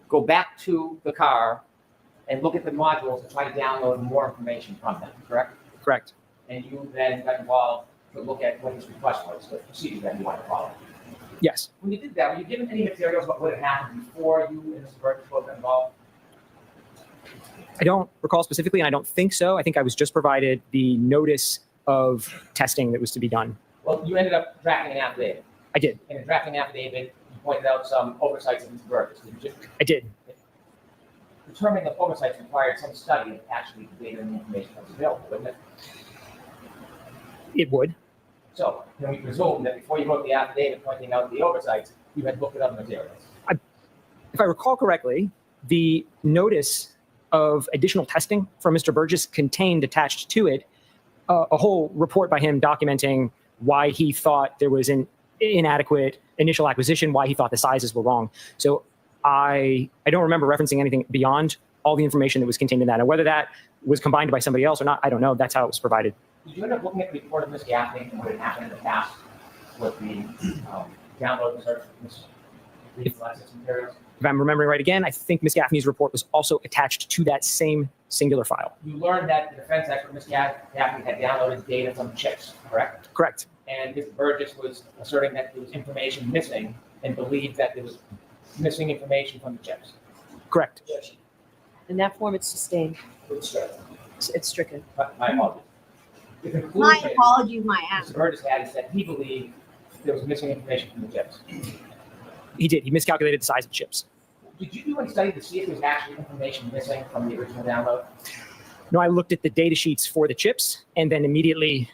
go back to the car and look at the modules and try to download more information from them, correct? Correct. And you then got involved to look at what his request was, the procedure that you wanted to follow. Yes. When you did that, were you given any materials about what had happened before you and Mr. Burgess both got involved? I don't recall specifically, and I don't think so. I think I was just provided the notice of testing that was to be done. Well, you ended up drafting an affidavit. I did. In a drafting affidavit, you pointed out some oversights of Mr. Burgess. Did you just I did. determining the oversights required some study of actually the data and the information that was available, wouldn't it? It would. So, can we presume that before you wrote the affidavit pointing out the oversights, you had looked at other materials? If I recall correctly, the notice of additional testing from Mr. Burgess contained attached to it a whole report by him documenting why he thought there was an inadequate initial acquisition, why he thought the sizes were wrong. So I don't remember referencing anything beyond all the information that was contained in that. And whether that was combined by somebody else or not, I don't know. That's how it was provided. Did you end up looking at the report of Ms. Gaffney and what had happened in the past with the download and search of these Lexus materials? If I'm remembering right again, I think Ms. Gaffney's report was also attached to that same singular file. You learned that the defense expert, Ms. Gaffney, had downloaded data from chips, correct? Correct. And Mr. Burgess was asserting that there was information missing and believed that there was missing information from the chips. Correct. In that form, it's sustained. It's It's stricken. my apologies. The My conclusion apologies, my ass. Mr. Burgess had is that he believed there was missing information from the chips. He did. He miscalculated the size of chips. Did you do any study to see if there's actually information missing from the original download? No, I looked at the data sheets for the chips and then immediately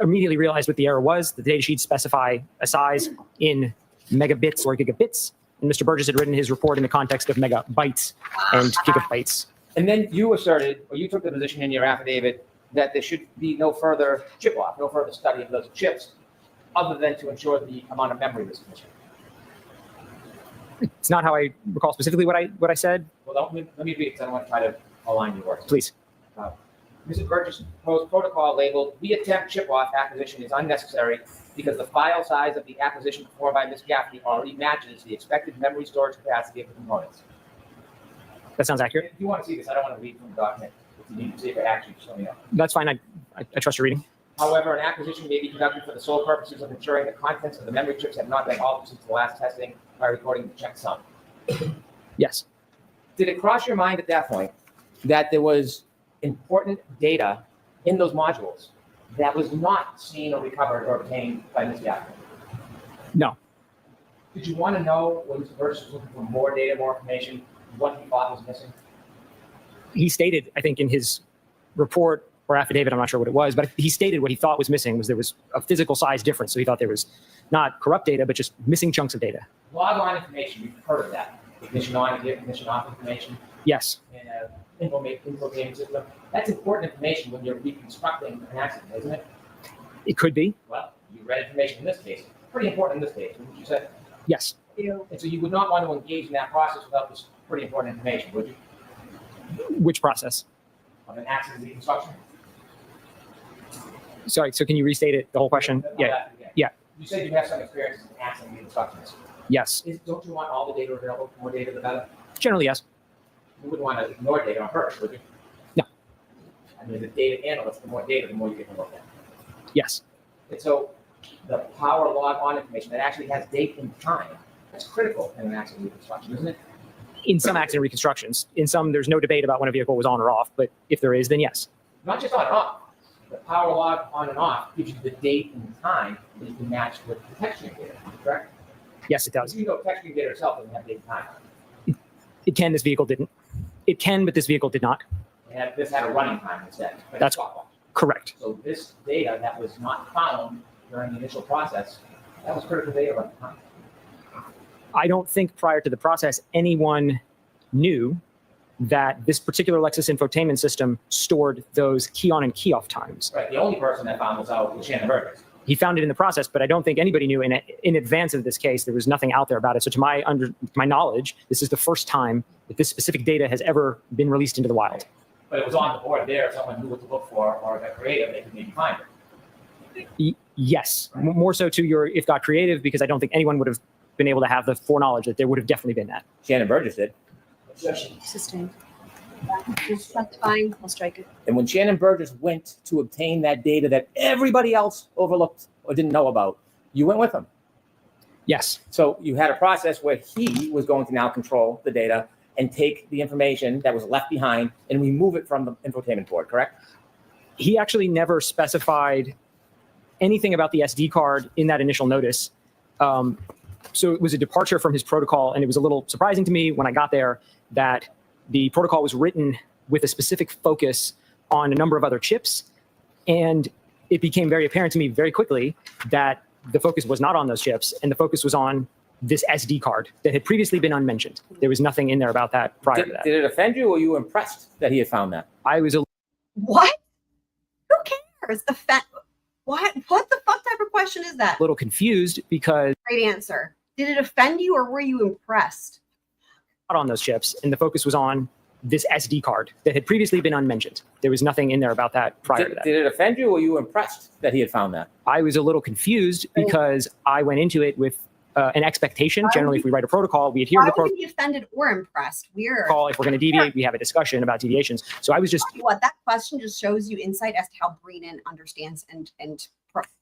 realized what the error was. The data sheets specify a size in megabits or gigabits. And Mr. Burgess had written his report in the context of megabytes and gigabytes. And then you asserted, or you took the position in your affidavit, that there should be no further chip off, no further study of those chips, other than to ensure the amount of memory was sufficient. It's not how I recall specifically what I said. Well, let me read it because I don't want to try to align your words. Please. Mr. Burgess proposed protocol labeled, "We attempt chip-off acquisition is unnecessary because the file size of the acquisition performed by Ms. Gaffney already matches the expected memory storage capacity of the components." That sounds accurate. If you want to see this, I don't want to read from the document. If you need to see if it actually, just let me know. That's fine. I trust your reading. However, an acquisition may be conducted for the sole purposes of ensuring the contents of the memory chips have not been altered since the last testing by recording the checksum. Yes. Did it cross your mind at that point that there was important data in those modules that was not seen or recovered or obtained by Ms. Gaffney? No. Did you want to know when Mr. Burgess was looking for more data, more information, what he thought was missing? He stated, I think, in his report or affidavit, I'm not sure what it was, but he stated what he thought was missing was there was a physical size difference. So he thought there was not corrupt data, but just missing chunks of data. Log on information, you've heard of that. Ignition on and ignition off information Yes. in an infotainment system. That's important information when you're reconstructing an accident, isn't it? It could be. Well, you read information in this case. Pretty important in this case, wouldn't you say? Yes. And so you would not want to engage in that process without this pretty important information, would you? Which process? Of an accident reconstruction? Sorry. So can you restate it, the whole question? Yeah. Yeah. You said you have some experience in accident reconstructions. Yes. Don't you want all the data available? The more data, the better. Generally, yes. You wouldn't want to ignore data on purpose, would you? No. I mean, the data analyst, the more data, the more you get to look at. Yes. And so the power log on information that actually has date and time, that's critical in an accident reconstruction, isn't it? In some accident reconstructions, in some, there's no debate about when a vehicle was on or off, but if there is, then yes. Not just on and off. The power log on and off gives you the date and time that you can match with the texturing data, correct? Yes, it does. You know, texturing data itself doesn't have date and time. It can, this vehicle didn't. It can, but this vehicle did not. And this had a running time instead. but That's it's stopwatch. Correct. So this data that was not found during the initial process, that was critical data at the time. I don't think prior to the process, anyone knew that this particular Lexus infotainment system stored those key on and key off times. Right. The only person that found this out was Shanon Burgess. He found it in the process, but I don't think anybody knew in advance of this case. There was nothing out there about it. So to my knowledge, this is the first time that this specific data has ever been released into the wild. But it was on the board there. If someone knew what to look for or got creative, they could maybe find it. Yes, more so to your if got creative, because I don't think anyone would have been able to have the foreknowledge that there would have definitely been that. Shanon Burgess did. Sustained. That's fine. I'll strike it. And when Shanon Burgess went to obtain that data that everybody else overlooked or didn't know about, you went with him. Yes. So you had a process where he was going to now control the data and take the information that was left behind and remove it from the infotainment board, correct? He actually never specified anything about the SD card in that initial notice. So it was a departure from his protocol, and it was a little surprising to me when I got there that the protocol was written with a specific focus on a number of other chips. And it became very apparent to me very quickly that the focus was not on those chips, and the focus was on this SD card that had previously been unmentioned. There was nothing in there about that prior to that. Did it offend you, or were you impressed that he had found that? I was a What? Who cares? What the fuck type of question is that? little confused because Great answer. Did it offend you or were you impressed? not on those chips, and the focus was on this SD card that had previously been unmentioned. There was nothing in there about that prior to that. Did it offend you, or were you impressed that he had found that? I was a little confused because I went into it with an expectation. Generally, if we write a protocol, we adhere to Why the would you be offended or impressed? Weird. protocol. If we're going to deviate, we have a discussion about deviations. So I was just Tell you what, that question just shows you insight as to how Brennan understands and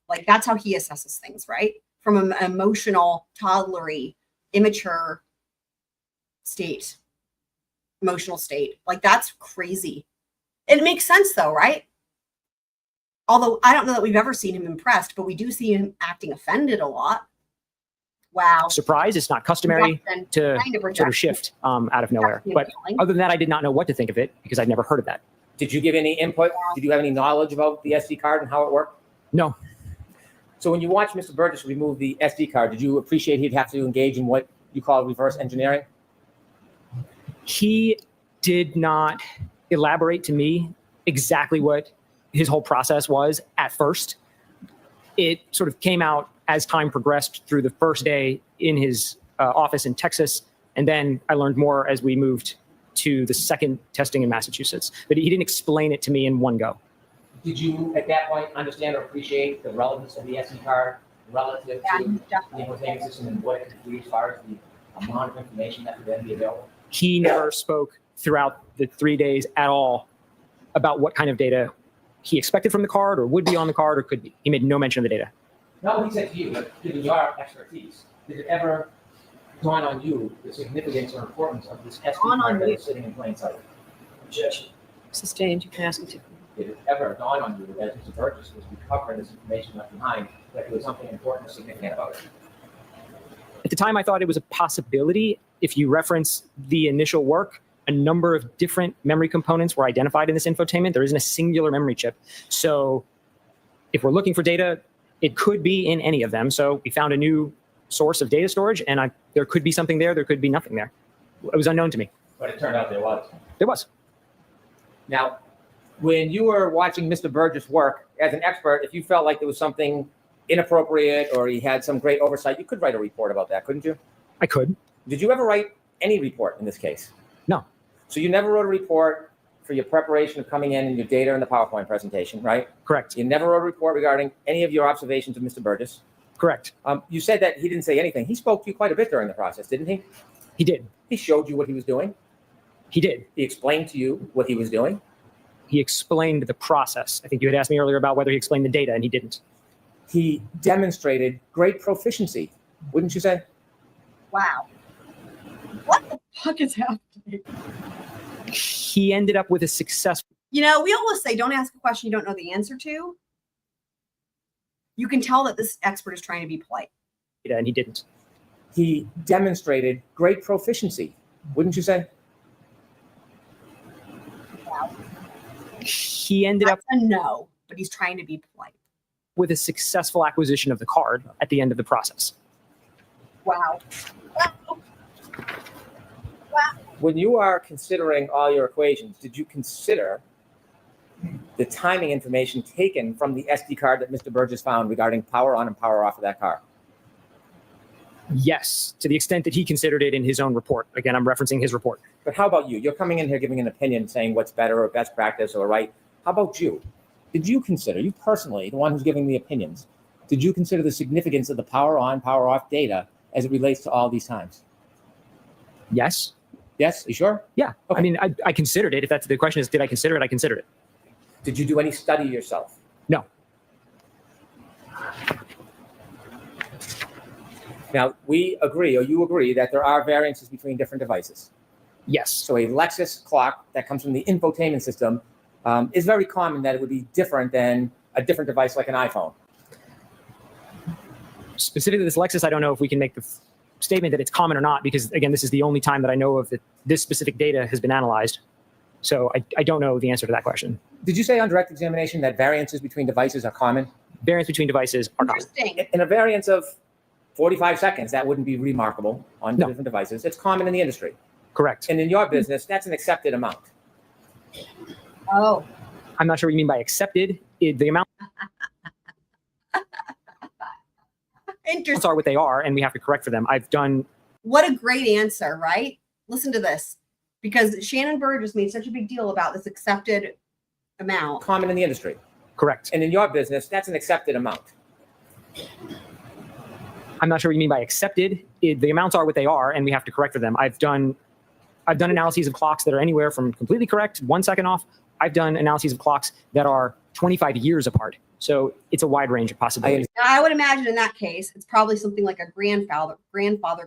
like that's how he assesses things, right? From an emotional, toddlery, immature state, emotional state. Like that's crazy. It makes sense though, right? Although I don't know that we've ever seen him impressed, but we do see him acting offended a lot. Wow. surprised. It's not customary Rejection, to kind of sort rejection. of shift out of nowhere. Rejection But feeling. other than that, I did not know what to think of it because I'd never heard of that. Did you give any input? Did you have any knowledge about the SD card and how it worked? No. So when you watched Mr. Burgess remove the SD card, did you appreciate he'd have to engage in what you call reverse engineering? He did not elaborate to me exactly what his whole process was at first. It sort of came out as time progressed through the first day in his office in Texas. And then I learned more as we moved to the second testing in Massachusetts. But he didn't explain it to me in one go. Did you, at that point, understand or appreciate the relevance of the SD card relative Yeah, to the definitely. infotainment system and what it could do as far as the amount of information that could then be available? He never spoke throughout the 3 days at all about what kind of data he expected from the card or would be on the card or could be. He made no mention of the data. Not what he said to you, but given your expertise, did it ever dawn on you the significance or importance of this SD Dawn on card that you. was sitting in plain sight? Objection. Sustained, you can ask him to. Did it ever dawn on you as Mr. Burgess was recovering this information left behind that there was something important or significant about it? At the time, I thought it was a possibility. If you reference the initial work, a number of different memory components were identified in this infotainment. There isn't a singular memory chip. So if we're looking for data, it could be in any of them. So we found a new source of data storage, and there could be something there. There could be nothing there. It was unknown to me. But it turned out there was. There was. Now, when you were watching Mr. Burgess work as an expert, if you felt like there was something inappropriate or he had some great oversight, you could write a report about that, couldn't you? I could. Did you ever write any report in this case? No. So you never wrote a report for your preparation of coming in and your data in the PowerPoint presentation, right? Correct. You never wrote a report regarding any of your observations of Mr. Burgess. Correct. You said that he didn't say anything. He spoke to you quite a bit during the process, didn't he? He did. He showed you what he was doing. He did. He explained to you what he was doing. He explained the process. I think you had asked me earlier about whether he explained the data, and he didn't. He demonstrated great proficiency, wouldn't you say? Wow. What the fuck is happening? He ended up with a successful You know, we always say don't ask a question you don't know the answer to. You can tell that this expert is trying to be polite. data, and he didn't. He demonstrated great proficiency, wouldn't you say? He ended up That's a no, but he's trying to be polite. with a successful acquisition of the card at the end of the process. Wow. When you are considering all your equations, did you consider the timing information taken from the SD card that Mr. Burgess found regarding power on and power off of that car? Yes, to the extent that he considered it in his own report. Again, I'm referencing his report. But how about you? You're coming in here giving an opinion saying what's better or best practice or right. How about you? Did you consider, you personally, the one who's giving the opinions, did you consider the significance of the power on, power off data as it relates to all these times? Yes. Yes? You sure? Yeah. Okay. I mean, I considered it. If that's the question is, did I consider it? I considered it. Did you do any study yourself? No. Now, we agree, or you agree, that there are variances between different devices. Yes. So a Lexus clock that comes from the infotainment system is very common that it would be different than a different device like an iPhone. Specifically, this Lexus, I don't know if we can make the statement that it's common or not, because again, this is the only time that I know of that this specific data has been analyzed. So I don't know the answer to that question. Did you say on direct examination that variances between devices are common? Variance between devices are common. Interesting. In a variance of 45 seconds, that wouldn't be remarkable on No. different devices. It's common in the industry. Correct. And in your business, that's an accepted amount. Oh, I'm not sure what you mean by accepted. The amounts interesting. are what they are, and we have to correct for them. I've done. What a great answer, right? Listen to this. Because Shanon Burgess made such a big deal about this accepted amount. Common in the industry. Correct. And in your business, that's an accepted amount. I'm not sure what you mean by accepted. The amounts are what they are, and we have to correct for them. I've done analyses of clocks that are anywhere from completely correct, 1 second off. I've done analyses of clocks that are 25 years apart. So it's a wide range of possibilities. Now, I would imagine in that case, it's probably something like a grandfather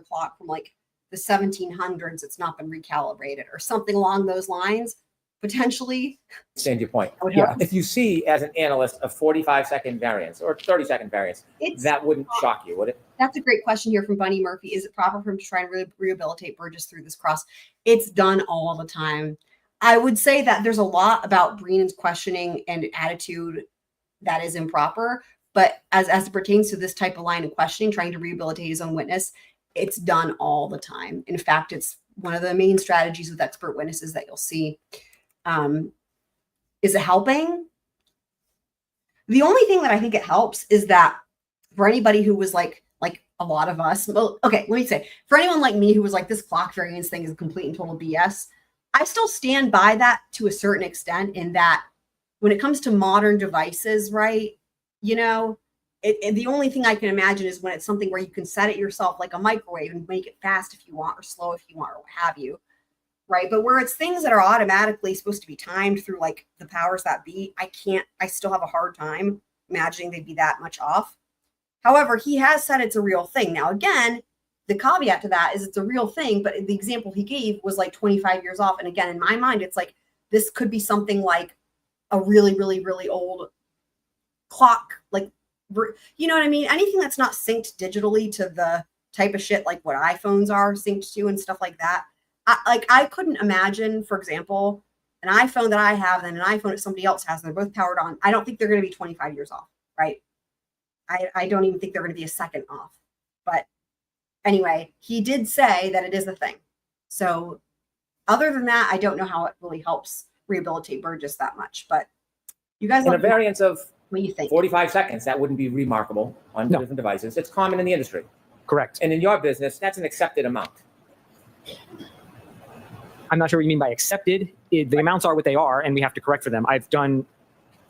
clock from like the 1700s. It's not been recalibrated or something along those lines. Potentially. Stand your point. I would Yeah. hope. If you see as an analyst a 45-second variance or 30-second variance, It's that wouldn't shock you, would it? That's a great question here from Bunny Murphy. Is it proper for him to try and rehabilitate Burgess through this cross? It's done all the time. I would say that there's a lot about Breenan's questioning and attitude that is improper, but as it pertains to this type of line of questioning, trying to rehabilitate his own witness, it's done all the time. In fact, it's one of the main strategies with expert witnesses that you'll see. Is it helping? The only thing that I think it helps is that for anybody who was like a lot of us, well, okay, let me say, for anyone like me who was like, this clock variance thing is complete and total BS, I still stand by that to a certain extent in that when it comes to modern devices, right, you know, the only thing I can imagine is when it's something where you can set it yourself like a microwave and make it fast if you want or slow if you want or what have you, right? But where it's things that are automatically supposed to be timed through like the powers that be, I still have a hard time imagining they'd be that much off. However, he has said it's a real thing. Now, again, the caveat to that is it's a real thing, but the example he gave was like 25 years off. And again, in my mind, it's like, this could be something like a really, really, really old clock, like, you know what I mean? Anything that's not synced digitally to the type of shit like what iPhones are synced to and stuff like that. I couldn't imagine, for example, an iPhone that I have and an iPhone that somebody else has, and they're both powered on. I don't think they're going to be 25 years off, right? I don't even think they're going to be a second off. But anyway, he did say that it is a thing. So other than that, I don't know how it really helps rehabilitate Burgess that much. But you guys, In a variance of what do you think? 45 seconds, that wouldn't be remarkable on No. different devices. It's common in the industry. Correct. And in your business, that's an accepted amount. I'm not sure what you mean by accepted. The amounts are what they are, and we have to correct for them. I've done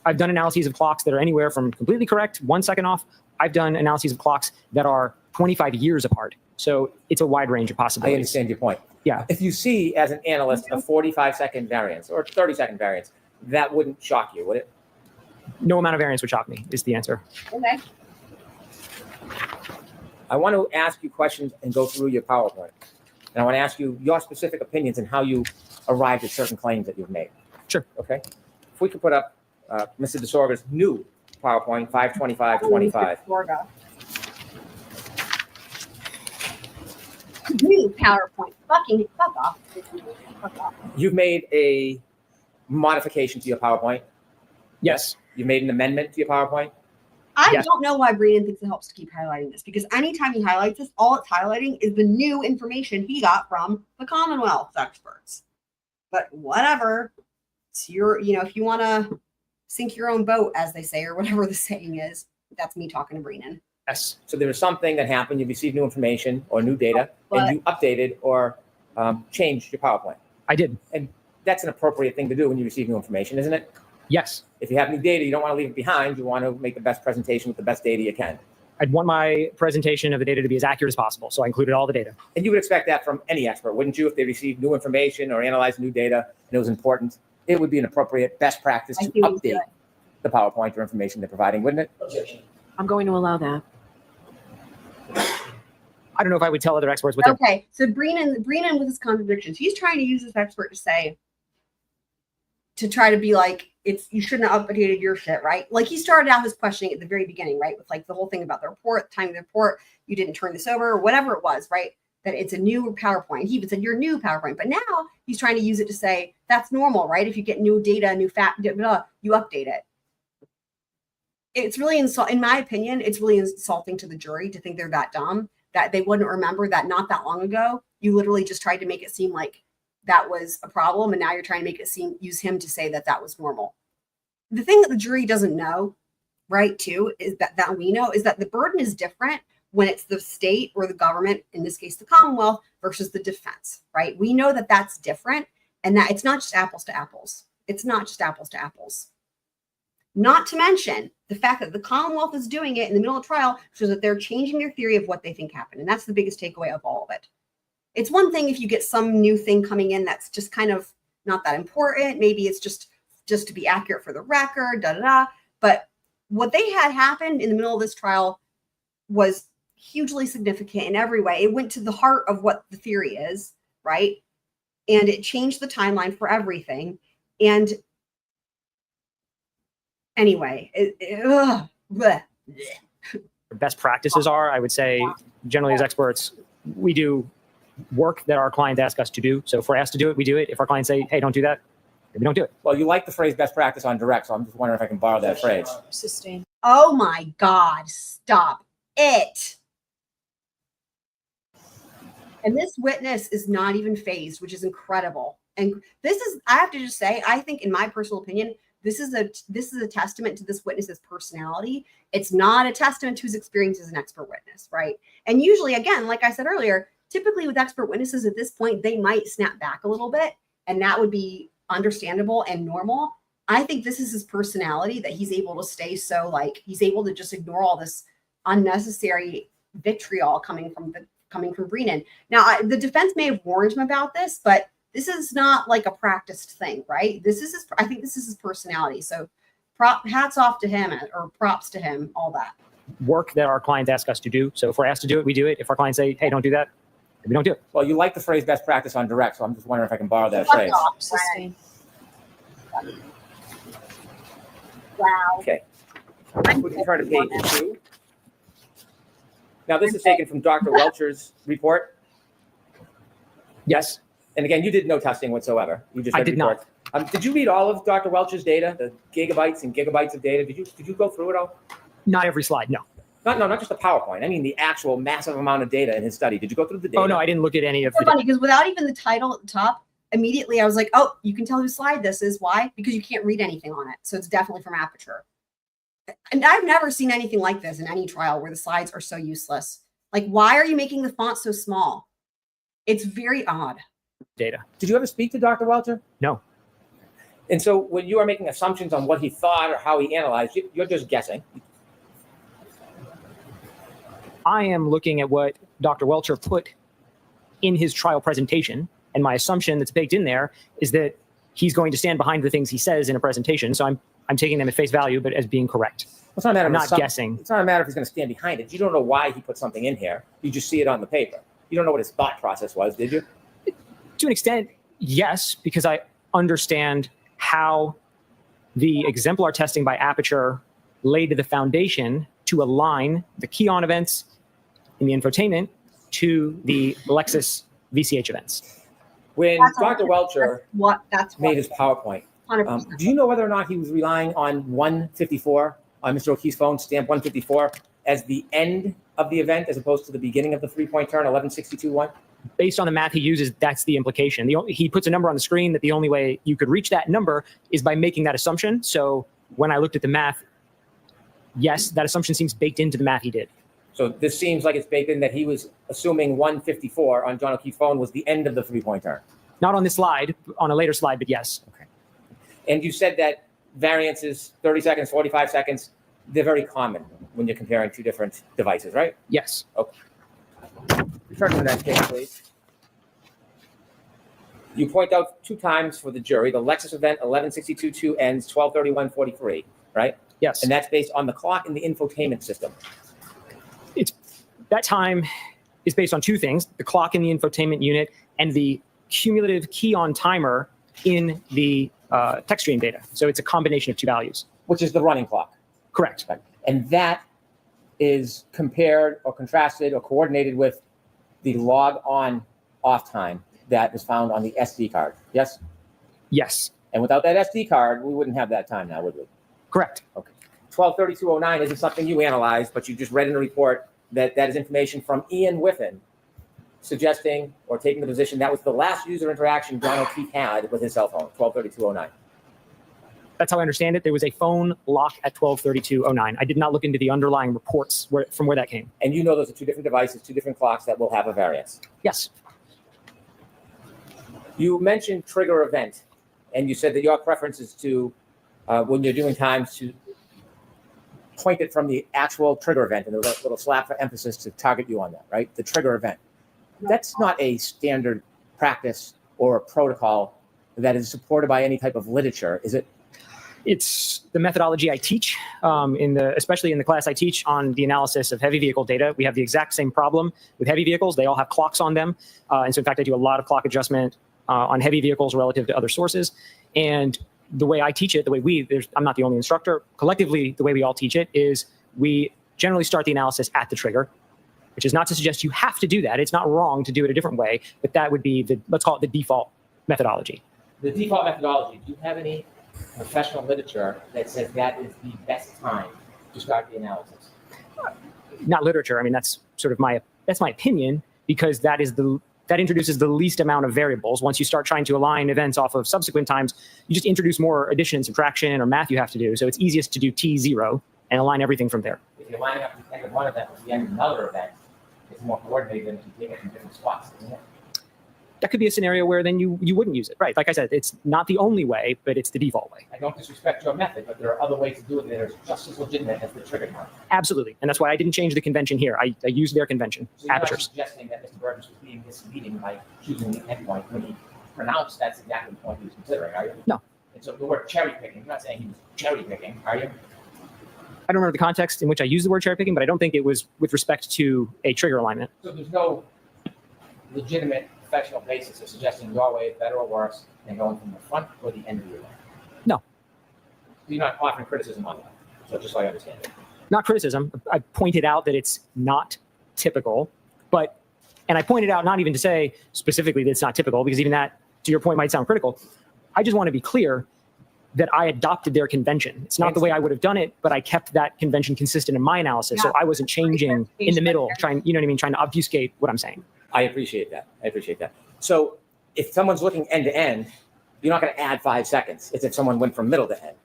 analyses of clocks that are anywhere from completely correct, 1 second off. I've done analyses of clocks that are 25 years apart. So it's a wide range of I possibilities. understand your point. Yeah. If you see as an analyst a 45-second variance or 30-second variance, that wouldn't shock you, would it? No amount of variance would shock me, is the answer. Okay. I want to ask you questions and go through your PowerPoint. And I want to ask you your specific opinions and how you arrived at certain claims that you've made. Sure. Okay. If we could put up Mr. DiSogra's new PowerPoint, 52525. Dorga. New PowerPoint. Fuck off. Fuck off. You've made a modification to your PowerPoint. Yes. You made an amendment to your PowerPoint. I Yes. don't know why Breenan thinks it helps to keep highlighting this, because anytime he highlights this, all it's highlighting is the new information he got from the Commonwealth experts. But whatever. It's your, if you want to sink your own boat, as they say, or whatever the saying is, that's me talking to Breenan. Yes. So there was something that happened. You received new information or new data, But- and you updated or changed your PowerPoint. I did. That's an appropriate thing to do when you receive new information, isn't it? Yes. If you have new data, you don't want to leave it behind. You want to make the best presentation with the best data you can. I'd want my presentation of the data to be as accurate as possible. So I included all the data. And you would expect that from any expert, wouldn't you? If they received new information or analyzed new data and it was important, it would be an appropriate best practice I to see what you're update the PowerPoint or information they're providing, wouldn't it? Objection. I'm going to allow that. I don't know if I would tell other experts what they're. Okay, so Brennan with his contradictions, he's trying to use this expert to say, to try to be like, you shouldn't have updated your shit, right? Like he started out his questioning at the very beginning, right? With like the whole thing about the report, the time of the report, you didn't turn this over, or whatever it was, right? That it's a new PowerPoint. He even said, your new PowerPoint. But now he's trying to use it to say, that's normal, right? If you get new data, new fact, you update it. It's really in my opinion, it's really insulting to the jury to think they're that dumb, that they wouldn't remember that not that long ago, you literally just tried to make it seem like that was a problem. And now you're trying to make it seem, use him to say that that was normal. The thing that the jury doesn't know, right, too, is that we know is that the burden is different when it's the state or the government, in this case, the Commonwealth, versus the defense, right? We know that that's different and that it's not just apples to apples. It's not just apples to apples. Not to mention the fact that the Commonwealth is doing it in the middle of trial shows that they're changing their theory of what they think happened. And that's the biggest takeaway of all of it. It's one thing if you get some new thing coming in that's just kind of not that important. Maybe it's just to be accurate for the record, But what they had happened in the middle of this trial was hugely significant in every way. It went to the heart of what the theory is, right? And it changed the timeline for everything. And anyway, Best practices are, I would say, generally as experts, we do work that our clients ask us to do. So if we're asked to do it, we do it. If our clients say, hey, don't do that, then we don't do it. Well, you like the phrase best practice on direct, so I'm just wondering if I can borrow that phrase. Sustain. Oh my God, stop it. And this witness is not even phased, which is incredible. And this is, I have to just say, I think in my personal opinion, this is a testament to this witness's personality. It's not a testament to his experience as an expert witness, right? And usually, again, like I said earlier, typically with expert witnesses at this point, they might snap back a little bit, and that would be understandable and normal. I think this is his personality, that he's able to stay so, like, he's able to just ignore all this unnecessary vitriol coming from Brennan. Now, the defense may have warned him about this, but this is not like a practiced thing, right? I think this is his personality. So hats off to him, or props to him, all that. Work that our clients ask us to do. So if we're asked to do it, we do it. If our clients say, hey, don't do that, then we don't do it. Well, you like the phrase best practice on direct, so I'm just wondering if I can borrow that Fuck phrase. off, Sustain. Wow. Okay. We can turn to page 2. Now, this is taken from Dr. Welcher's report. Yes, And again, you did no testing whatsoever. You just I read did not. reports. Did you read all of Dr. Welcher's data, the gigabytes and gigabytes of data? Did you go through it all? not every slide, no. Not just the PowerPoint. I mean the actual massive amount of data in his study. Did you go through the data? Oh, no, I didn't look at any of It's the. funny because without even the title at the top, immediately I was like, oh, you can tell whose slide this is. Why? Because you can't read anything on it. So it's definitely from Aperture. And I've never seen anything like this in any trial where the slides are so useless. Like, why are you making the font so small? It's very odd. Data. Did you ever speak to Dr. Welcher? No. And so when you are making assumptions on what he thought or how he analyzed, you're just guessing. I am looking at what Dr. Welcher put in his trial presentation, and my assumption that's baked in there is that he's going to stand behind the things he says in a presentation. So I'm taking them at face value, but as being correct. It's not a matter I'm of not guessing. It's not a matter if he's going to stand behind it. You don't know why he put something in here. You just see it on the paper. You don't know what his thought process was, did you? To an extent, yes, because I understand how the exemplar testing by Aperture laid the foundation to align the key-on events in the infotainment to the Lexus VCH events. When That's Dr. all- Welcher That's made his PowerPoint, 100%. do you know whether or not he was relying on 154 on Mr. O'Keefe's phone, stamp 154, as the end of the event as opposed to the beginning of the three-point turn, 1162-1? Based on the math he uses, that's the implication. He puts a number on the screen that the only way you could reach that number is by making that assumption. So when I looked at the math, yes, that assumption seems baked into the math he did. So this seems like it's baked in that he was assuming 154 on John O'Keefe's phone was the end of the three-point turn. Not on this slide, on a later slide, but yes. Okay. And you said that variances, 30 seconds, 45 seconds, they're very common when you're comparing two different devices, right? Yes. Okay. Return to the next page, please. You point out 2 times for the jury, the Lexus event 1162-2 ends 12:31:43, right? Yes. And that's based on the clock in the infotainment system. That time is based on two things: the clock in the infotainment unit and the cumulative key on timer in the text stream data. So it's a combination of two values. Which is the running clock. Correct. And that is compared or contrasted or coordinated with the log on off time that is found on the SD card. Yes? Yes. And without that SD card, we wouldn't have that time now, would we? Correct. Okay. 123209 isn't something you analyzed, but you just read in a report that that is information from Ian Whiffen suggesting or taking the position that was the last user interaction John O'Keefe had with his cell phone, 123209. That's how I understand it. There was a phone lock at 12:32:09. I did not look into the underlying reports from where that came. And you know those are two different devices, two different clocks that will have a variance. Yes. You mentioned trigger event, and you said that your preference is to, when you're doing times, to point it from the actual trigger event, and a little slap for emphasis to target you on that, right? The trigger event. That's not a standard practice or a protocol that is supported by any type of literature, is it? It's the methodology I teach, especially in the class I teach on the analysis of heavy vehicle data. We have the exact same problem with heavy vehicles. They all have clocks on them. And so, in fact, I do a lot of clock adjustment on heavy vehicles relative to other sources. And the way I teach it, I'm not the only instructor. Collectively, the way we all teach it is we generally start the analysis at the trigger, which is not to suggest you have to do that. It's not wrong to do it a different way, but that would be let's call it the default methodology. The default methodology, do you have any professional literature that says that is the best time to start the analysis? Not literature. I mean, that's sort of my opinion, because that introduces the least amount of variables. Once you start trying to align events off of subsequent times, you just introduce more addition and subtraction or math you have to do. So it's easiest to do T0 and align everything from there. If you're lining up the end of one event with the end of another event, it's more coordinated than if you take it from different spots, isn't it? That could be a scenario where then you wouldn't use it. Right. Like I said, it's not the only way, but it's the default way. I don't disrespect your method, but there are other ways to do it that are just as legitimate as the trigger count. Absolutely. And that's why I didn't change the convention here. I used their convention, So you're not Apertures. suggesting that Mr. Burgess was being misleading by choosing the endpoint when he pronounced that's exactly the point he was considering, are you? No. And so the word cherry picking, you're not saying he was cherry picking, are you? I don't remember the context in which I used the word cherry picking, but I don't think it was with respect to a trigger alignment. So there's no legitimate professional basis of suggesting your way is better or worse than going from the front or the end of the event? No. You're not offering criticism on that, so just so I understand it. Not criticism. I pointed out that it's not typical, and I pointed out not even to say specifically that it's not typical, because even that, to your point, might sound critical. I just want to be clear that I adopted their convention. It's not the way I would have done it, but I kept that convention consistent in my analysis. So I wasn't changing in the middle, trying to obfuscate what I'm saying. I appreciate that. So if someone's looking end to end, you're not going to add 5 seconds. It's if someone went from middle to end.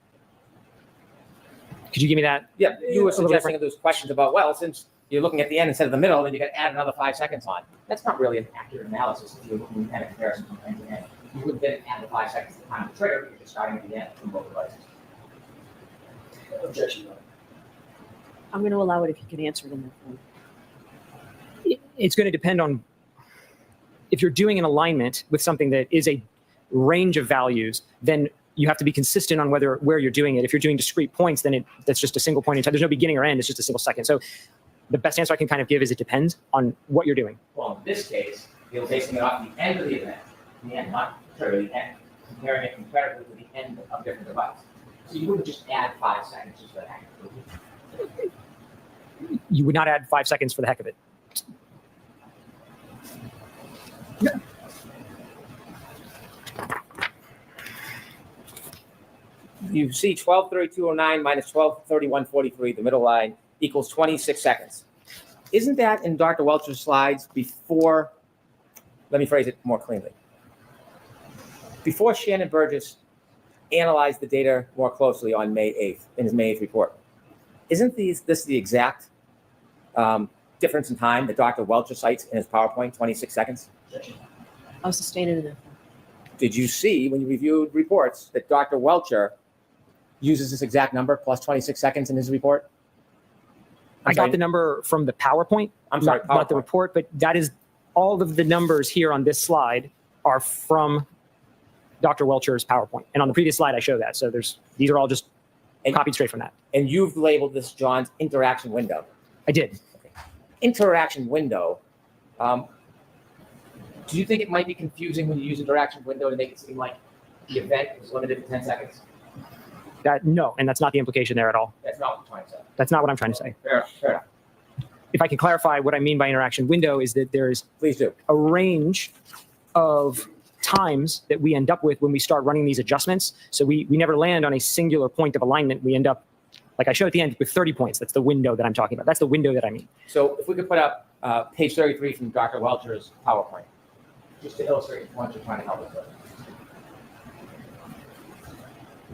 Could you give me that? Yeah, you were A little suggesting those questions about, well, since you're looking at the end instead of the middle, then you got to add another 5 seconds on. That's not really an accurate analysis if you're looking at a comparison from end to end. You wouldn't then add the 5 seconds to the time of the trigger because you're starting at the end from both devices. Objection. I'm going to allow it if you can answer it in that form. It's going to depend on if you're doing an alignment with something that is a range of values, then you have to be consistent on where you're doing it. If you're doing discrete points, then that's just a single point in time. There's no beginning or end. It's just a single second. So the best answer I can kind of give is it depends on what you're doing. Well, in this case, you're basing it off the end of the event, the end, not trigger, the end, comparing it comparatively to the end of different devices. So you wouldn't just add 5 seconds just for the heck of it. You would not add 5 seconds for the heck of it. You see 12:32:09 minus 12:31:43, the middle line, equals 26 seconds. Isn't that in Dr. Welch's slides before, let me phrase it more cleanly. Before Shanon Burgess analyzed the data more closely on May 8th, in his May 8th report, isn't this the exact difference in time that Dr. Welch cites in his PowerPoint, 26 seconds? I'll sustain it in that form. Did you see, when you reviewed reports, that Dr. Welcher uses this exact number plus 26 seconds in his report? I got the number from the PowerPoint, I'm sorry, not the PowerPoint. report, but that is all of the numbers here on this slide are from Dr. Welcher's PowerPoint. And on the previous slide, I show that. So these are all just copied straight from that. And you've labeled this John's interaction window. I did. Interaction window Do you think it might be confusing when you use interaction window to make it seem like the event is limited to 10 seconds? No, and that's not the implication there at all. That's not what I'm trying to say. That's not what I'm trying to say. Fair enough. If I can clarify what I mean by interaction window is that there's Please do. a range of times that we end up with when we start running these adjustments. So we never land on a singular point of alignment. We end up, like I showed at the end, with 30 points. That's the window that I'm talking about. That's the window that I mean. So if we could put up page 33 from Dr. Welcher's PowerPoint, just to illustrate what you're trying to help us with.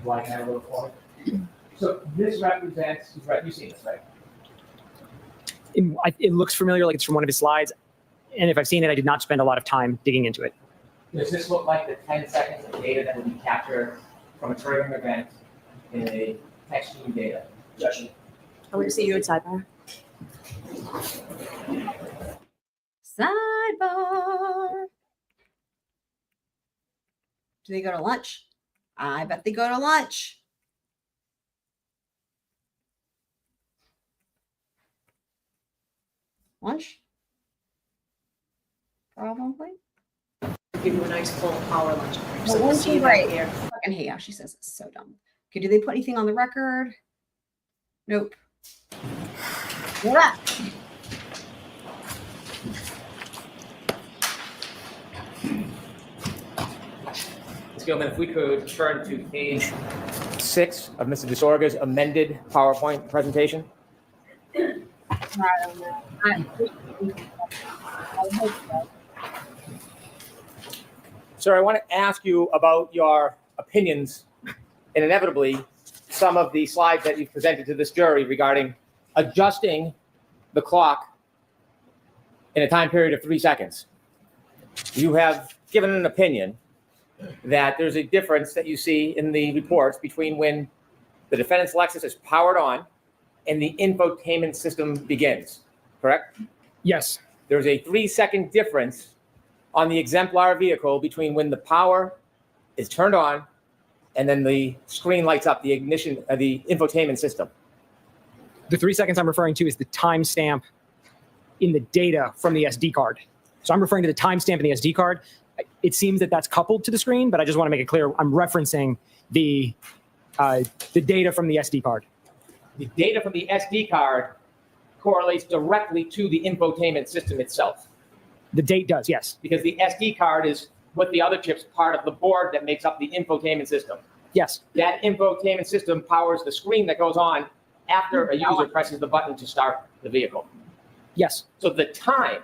Like that a little forward. So this represents, you've seen this, right? It looks familiar, like it's from one of his slides. And if I've seen it, I did not spend a lot of time digging into it. Does this look like the 10 seconds of data that would be captured from a triggering event in a text stream data session? I want to see you at sidebar. Sidebar. Do they go to lunch? I bet they go to lunch. Lunch? Probably. Give you a nice full power lunch. break. Well, So we'll lunch see is you back right. here. Fucking hate how she says it's so dumb. Okay, do they put anything on the record? Nope. Yeah. Gilman, if we could turn to page 6 of Mr. DiSogra's amended PowerPoint presentation. I don't know. I hope so. Sir, I want to ask you about your opinions, and inevitably, some of the slides that you've presented to this jury regarding adjusting the clock in a time period of 3 seconds. You have given an opinion that there's a difference that you see in the reports between when the defendant's Lexus is powered on and the infotainment system begins, correct? Yes. There's a 3-second difference on the Exemplar vehicle between when the power is turned on and then the screen lights up, the ignition of the infotainment system. The 3 seconds I'm referring to is the timestamp in the data from the SD card. So I'm referring to the timestamp in the SD card. It seems that that's coupled to the screen, but I just want to make it clear I'm referencing the data from the SD card. The data from the SD card correlates directly to the infotainment system itself, The date does, yes. because the SD card is what the other chips part of the board that makes up the infotainment system. Yes. That infotainment system powers the screen that goes on after a user presses the button to start the vehicle. Yes. So the time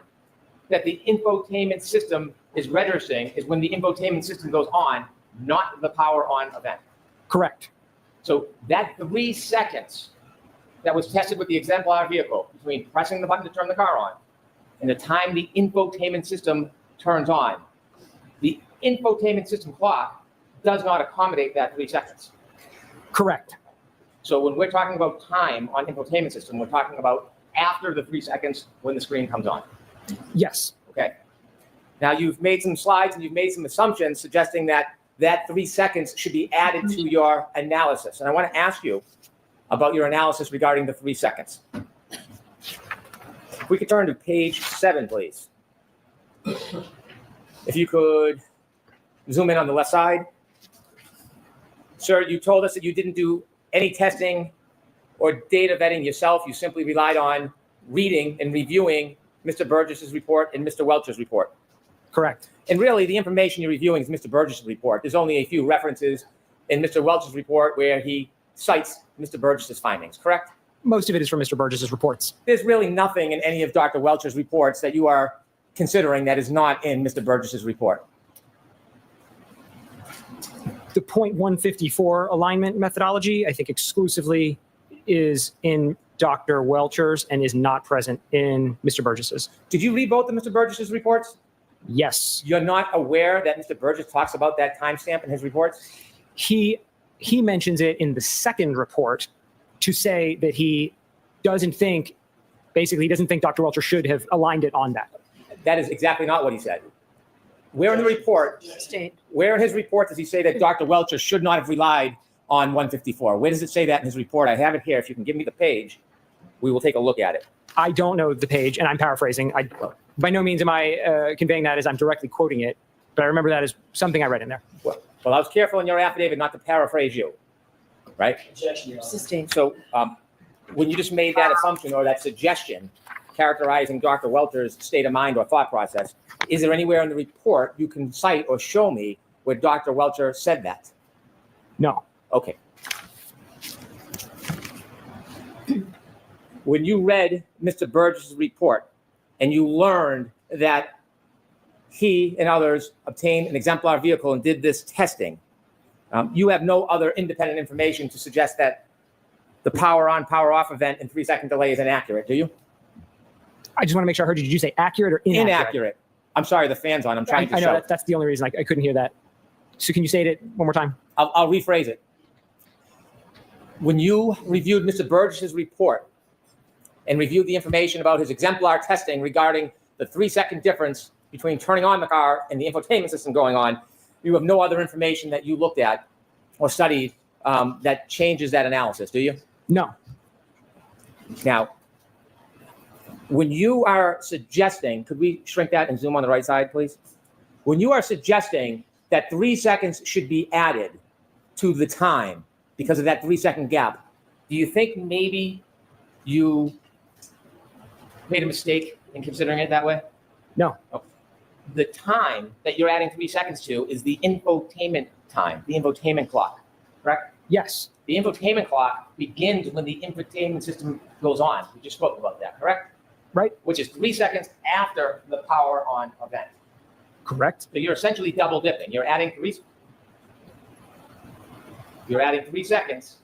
that the infotainment system is registering is when the infotainment system goes on, not the power on event. Correct. So that 3 seconds that was tested with the Exemplar vehicle between pressing the button to turn the car on and the time the infotainment system turns on, the infotainment system clock does not accommodate that 3 seconds. Correct. So when we're talking about time on infotainment system, we're talking about after the 3 seconds when the screen comes on. Yes. Okay. Now you've made some slides and you've made some assumptions suggesting that that 3 seconds should be added to your analysis. And I want to ask you about your analysis regarding the 3 seconds. If we could turn to page 7, please. If you could zoom in on the left side. Sir, you told us that you didn't do any testing or data vetting yourself. You simply relied on reading and reviewing Mr. Burgess's report and Mr. Welcher's report. Correct. And really, the information you're reviewing is Mr. Burgess's report. There's only a few references in Mr. Welcher's report where he cites Mr. Burgess's findings, correct? Most of it is from Mr. Burgess's reports. There's really nothing in any of Dr. Welcher's reports that you are considering that is not in Mr. Burgess's report. The .154 alignment methodology, I think exclusively is in Dr. Welcher's and is not present in Mr. Burgess's. Did you read both of Mr. Burgess's reports? Yes. You're not aware that Mr. Burgess talks about that timestamp in his reports? He mentions it in the second report to say that he doesn't think, basically, he doesn't think Dr. Welcher should have aligned it on that. That is exactly not what he said. Where in the report, State. where in his report does he say that Dr. Welcher should not have relied on 154? Where does it say that in his report? I have it here. If you can give me the page, we will take a look at it. I don't know the page, and I'm paraphrasing. by no means am I conveying that as I'm directly quoting it, but I remember that as something I read in there. Well, I was careful in your affidavit not to paraphrase you, right? Objection, Your Honor. Sustained. So when you just made that assumption or that suggestion characterizing Dr. Welter's state of mind or thought process, is there anywhere in the report you can cite or show me where Dr. Welter said that? No. Okay. When you read Mr. Burgess' report and you learned that he and others obtained an exemplar vehicle and did this testing, you have no other independent information to suggest that the power on, power off event and 3-second delay is inaccurate, do you? I just want to make sure I heard you. Did you say accurate or inaccurate? Inaccurate. I'm sorry, the fan's on. I'm trying to I know show. that's the only reason I couldn't hear that. So can you say it one more time? I'll rephrase it. When you reviewed Mr. Burgess' report and reviewed the information about his exemplar testing regarding the 3-second difference between turning on the car and the infotainment system going on, you have no other information that you looked at or studied that changes that analysis, do you? No. Now, when you are suggesting, could we shrink that and zoom on the right side, please? When you are suggesting that 3 seconds should be added to the time because of that 3-second gap, do you think maybe you made a mistake in considering it that way? No. Okay. The time that you're adding 3 seconds to is the infotainment time, the infotainment clock, correct? Yes. The infotainment clock begins when the infotainment system goes on. We just spoke about that, correct? Right. Which is 3 seconds after the power on event. Correct. So you're essentially double dipping. You're adding 3 seconds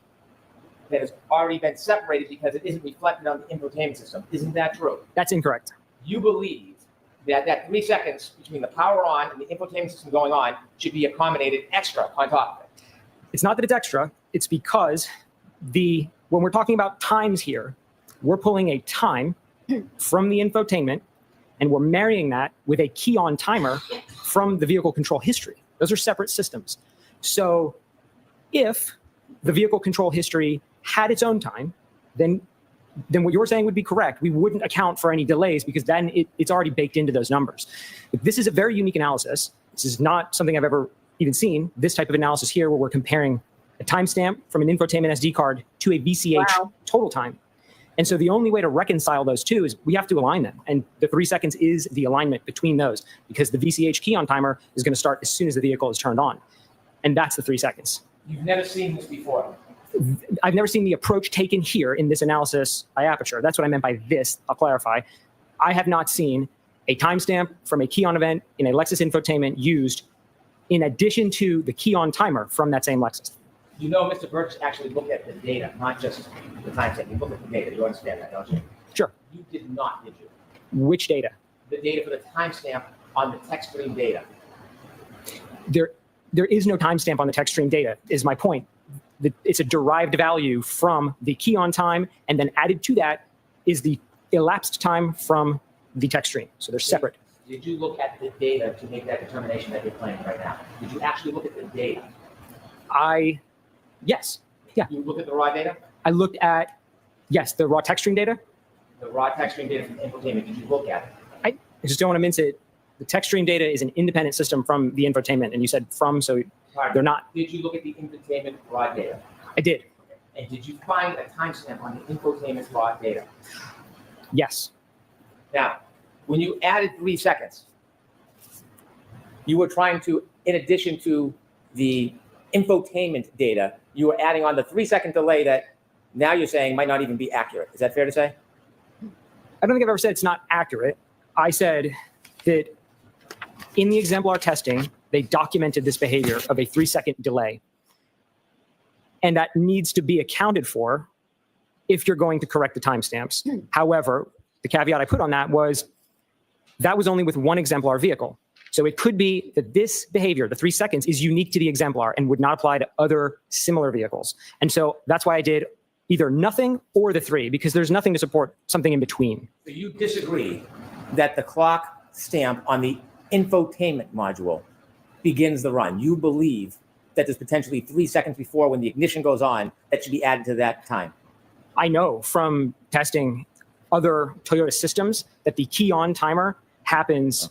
that has already been separated because it isn't reflected on the infotainment system. Isn't that true? That's incorrect. You believe that 3 seconds between the power on and the infotainment system going on should be accommodated extra on top of it. It's not that it's extra. It's because when we're talking about times here, we're pulling a time from the infotainment and we're marrying that with a key on timer from the vehicle control history. Those are separate systems. So if the vehicle control history had its own time, then what you're saying would be correct. We wouldn't account for any delays because then it's already baked into those numbers. This is a very unique analysis. This is not something I've ever even seen, this type of analysis here where we're comparing a timestamp from an infotainment SD card to a VCH total time. And so the only way to reconcile those two is we have to align them. And the 3 seconds is the alignment between those because the VCH key on timer is going to start as soon as the vehicle is turned on. And that's the 3 seconds. You've never seen this before. I've never seen the approach taken here in this analysis by Aperture. That's what I meant by this. I'll clarify. I have not seen a timestamp from a key on event in a Lexus infotainment used in addition to the key on timer from that same Lexus. You know Mr. Burgess actually looked at the data, not just the timestamp. You look at the data. You understand that, don't you? Sure. You did not, did you? Which data? The data for the timestamp on the text stream data. There is no timestamp on the text stream data, is my point. It's a derived value from the key on time, and then added to that is the elapsed time from the text stream. So they're separate. Did you look at the data to make that determination that you're claiming right now? Did you actually look at the data? Yes. Yeah. You looked at the raw data? I looked at, yes, the raw text stream data. The raw text stream data from the infotainment, did you look at it? I just don't want to mince it. The text stream data is an independent system from the infotainment, and you said from, so they're not. Did you look at the infotainment raw data? I did. And did you find a timestamp on the infotainment raw data? Yes. Now, when you added 3 seconds, you were trying to, in addition to the infotainment data, you were adding on the 3-second delay that now you're saying might not even be accurate. Is that fair to say? I don't think I've ever said it's not accurate. I said that in the exemplar testing, they documented this behavior of a 3-second delay. And that needs to be accounted for if you're going to correct the timestamps. However, the caveat I put on that was only with one exemplar vehicle. So it could be that this behavior, the 3 seconds, is unique to the exemplar and would not apply to other similar vehicles. And so that's why I did either nothing or the 3, because there's nothing to support something in between. So you disagree that the clock stamp on the infotainment module begins the run. You believe that there's potentially 3 seconds before when the ignition goes on that should be added to that time. I know from testing other Toyota systems that the key on timer happens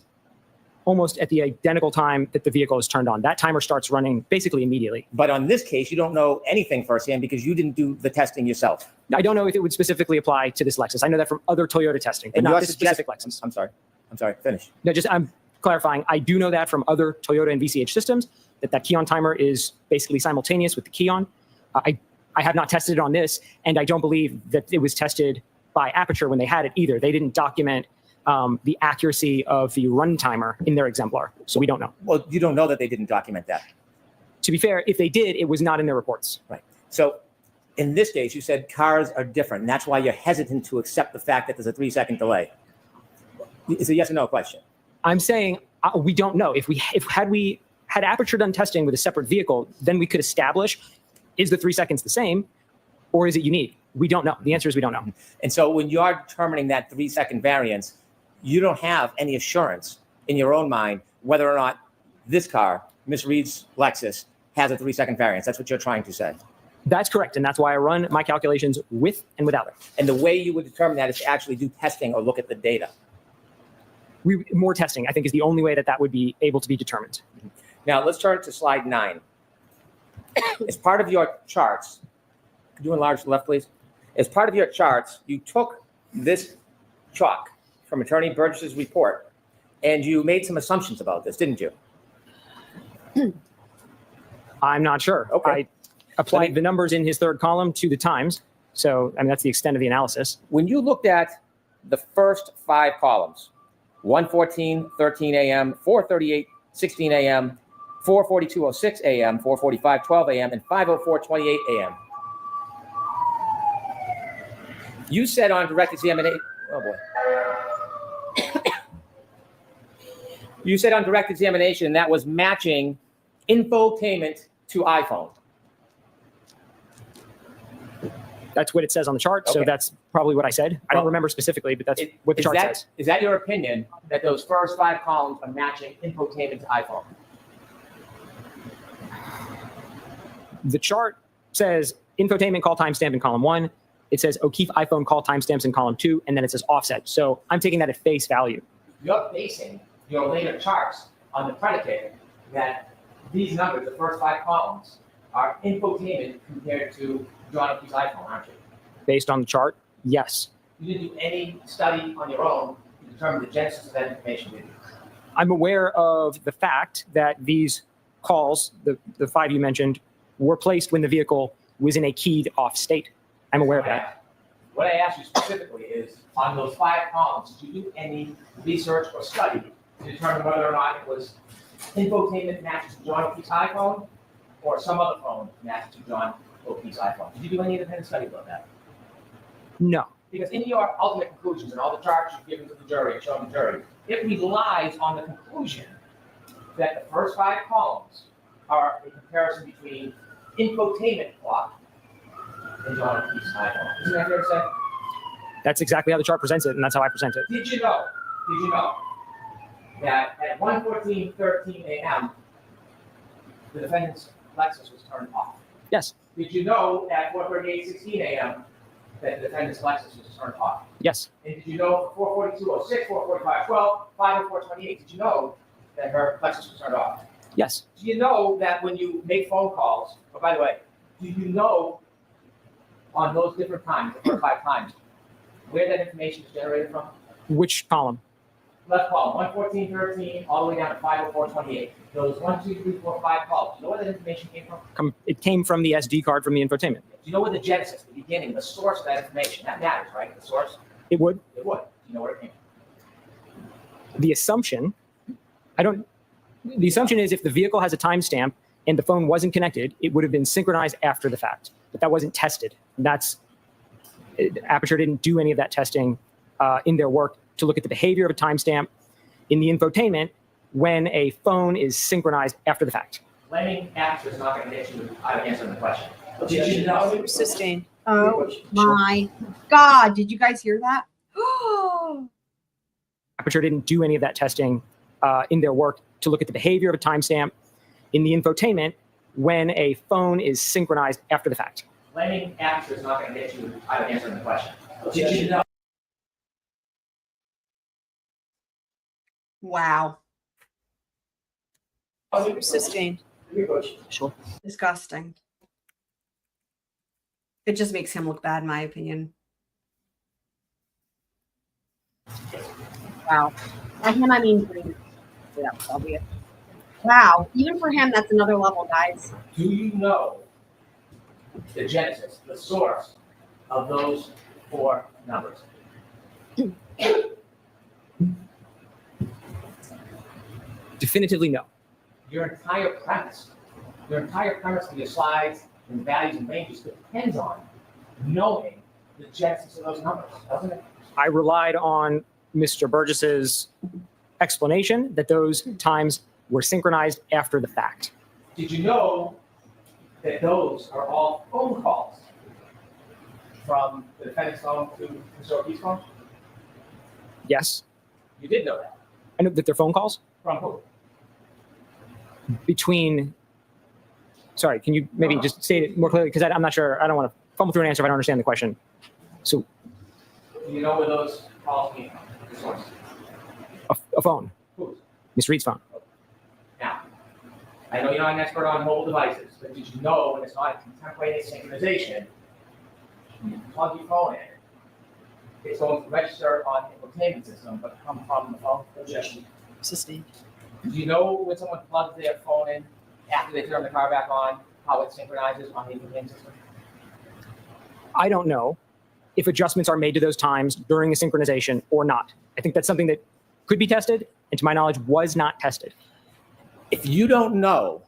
almost at the identical time that the vehicle is turned on. That timer starts running basically immediately. But on this case, you don't know anything firsthand because you didn't do the testing yourself. I don't know if it would specifically apply to this Lexus. I know that from other Toyota testing, but And not you're this specific Lexus. I'm sorry, finish. No, just I'm clarifying. I do know that from other Toyota and VCH systems that key on timer is basically simultaneous with the key on. I have not tested it on this, and I don't believe that it was tested by Aperture when they had it either. They didn't document the accuracy of the run timer in their exemplar, so we don't know. Well, you don't know that they didn't document that. To be fair, if they did, it was not in their reports. Right. So in this case, you said cars are different, and that's why you're hesitant to accept the fact that there's a 3-second delay. It's a yes or no question. I'm saying we don't know. If we had Aperture done testing with a separate vehicle, then we could establish, is the 3 seconds the same or is it unique? We don't know. The answer is we don't know. And so when you're determining that 3-second variance, you don't have any assurance in your own mind whether or not this car, Ms. Reed's Lexus, has a 3-second variance. That's what you're trying to say. That's correct. And that's why I run my calculations with and without it. And the way you would determine that is to actually do testing or look at the data. More testing, I think, is the only way that would be able to be determined. Now, let's turn to slide 9. As part of your charts, could you enlarge to the left, please? As part of your charts, you took this chalk from Attorney Burgess's report, and you made some assumptions about this, didn't you? I'm not sure. Okay. I applied the numbers in his third column to the times. So, I mean, that's the extent of the analysis. When you looked at the first 5 columns, 1:14, 13 a.m., 4:38, 16 a.m., 4:42:06 a.m., 4:45, 12 a.m., and 5:04, 28 a.m. You said on direct examination, oh boy. You said on direct examination that was matching infotainment to iPhone. That's what it says on the chart. So Okay. that's probably what I said. I don't remember specifically, but that's what the chart says. Is that your opinion that those first 5 columns are matching infotainment to iPhone? The chart says infotainment call timestamp in column 1. It says O'Keefe iPhone call timestamps in column 2, and then it says offset. So I'm taking that at face value. You're basing your later charts on the predicate that these numbers, the first 5 columns, are infotainment compared to John O'Keefe's iPhone, aren't you? Based on the chart, yes. You didn't do any study on your own to determine the genesis of that information, did you? I'm aware of the fact that these calls, the 5 you mentioned, were placed when the vehicle was in a keyed off state. I'm aware of that. What I asked you specifically is, on those 5 columns, did you do any research or study to determine whether or not it was infotainment matched to John O'Keefe's iPhone or some other phone matched to John O'Keefe's iPhone? Did you do any independent study about that? No. Because in your ultimate conclusions and all the charts you've given to the jury and shown the jury, it relies on the conclusion that the first 5 columns are a comparison between infotainment clock and John O'Keefe's iPhone. Isn't that fair to say? That's exactly how the chart presents it, and that's how I present it. Did you know that at 1:14:13 a.m. the defendant's Lexus was turned off? Yes. Did you know at 4:38:16 a.m. that the defendant's Lexus was turned off? Yes. And did you know for 4:42:06, 4:45:12, 5:04:28, did you know that her Lexus was turned off? Yes. Do you know that when you make phone calls, oh, by the way, do you know on those different times, the first 5 times, where that information is generated from? Which column? Left column, 1:14:13, all the way down to 5:04:28. Those 1, 2, 3, 4, 5 columns. Do you know where that information came from? It came from the SD card from the infotainment. Do you know where the genesis, the beginning, the source of that information? That matters, right? The source? It would. It would. Do you know where it came from? The assumption, the assumption is if the vehicle has a timestamp and the phone wasn't connected, it would have been synchronized after the fact. But that wasn't tested. Aperture didn't do any of that testing in their work to look at the behavior of a timestamp in the infotainment when a phone is synchronized after the fact. Blaming Aperture is not going to get you out of answering the question. Did you know? Sustained. Oh my God. Did you guys hear that? Aperture didn't do any of that testing in their work to look at the behavior of a timestamp in the infotainment when a phone is synchronized after the fact. Blaming Aperture is not going to get you out of answering the question. Did you know? Wow. Sustained. Sure. Disgusting. It just makes him look bad, in my opinion. Wow. By him, I mean green. Yeah, obvious. Wow. Even for him, that's another level, guys. Do you know the genesis, the source of those 4 numbers? Definitively no. Your entire premise of your slides and values and ranges depends on knowing the genesis of those numbers, doesn't it? I relied on Mr. Burgess's explanation that those times were synchronized after the fact. Did you know that those are all phone calls from the defendant's phone to Mr. O'Keefe's phone? Yes, You did know that. I know that they're phone calls From who? between. Sorry, can you maybe just state it more clearly? Because I'm not sure. I don't want to fumble through an answer if I don't understand the question. So, Do you know where those calls came from? The source. a phone, Whose? Miss Reed's phone. Now, I know you're not an expert on mobile devices, but did you know when it's not a contemporaneous synchronization, when you plug your phone in, it's going to register on the infotainment system, but come from the phone? Objection. Sustained. Do you know when someone plugs their phone in after they turn the car back on, how it synchronizes on the infotainment system? I don't know if adjustments are made to those times during a synchronization or not. I think that's something that could be tested, and to my knowledge, was not tested. If you don't know,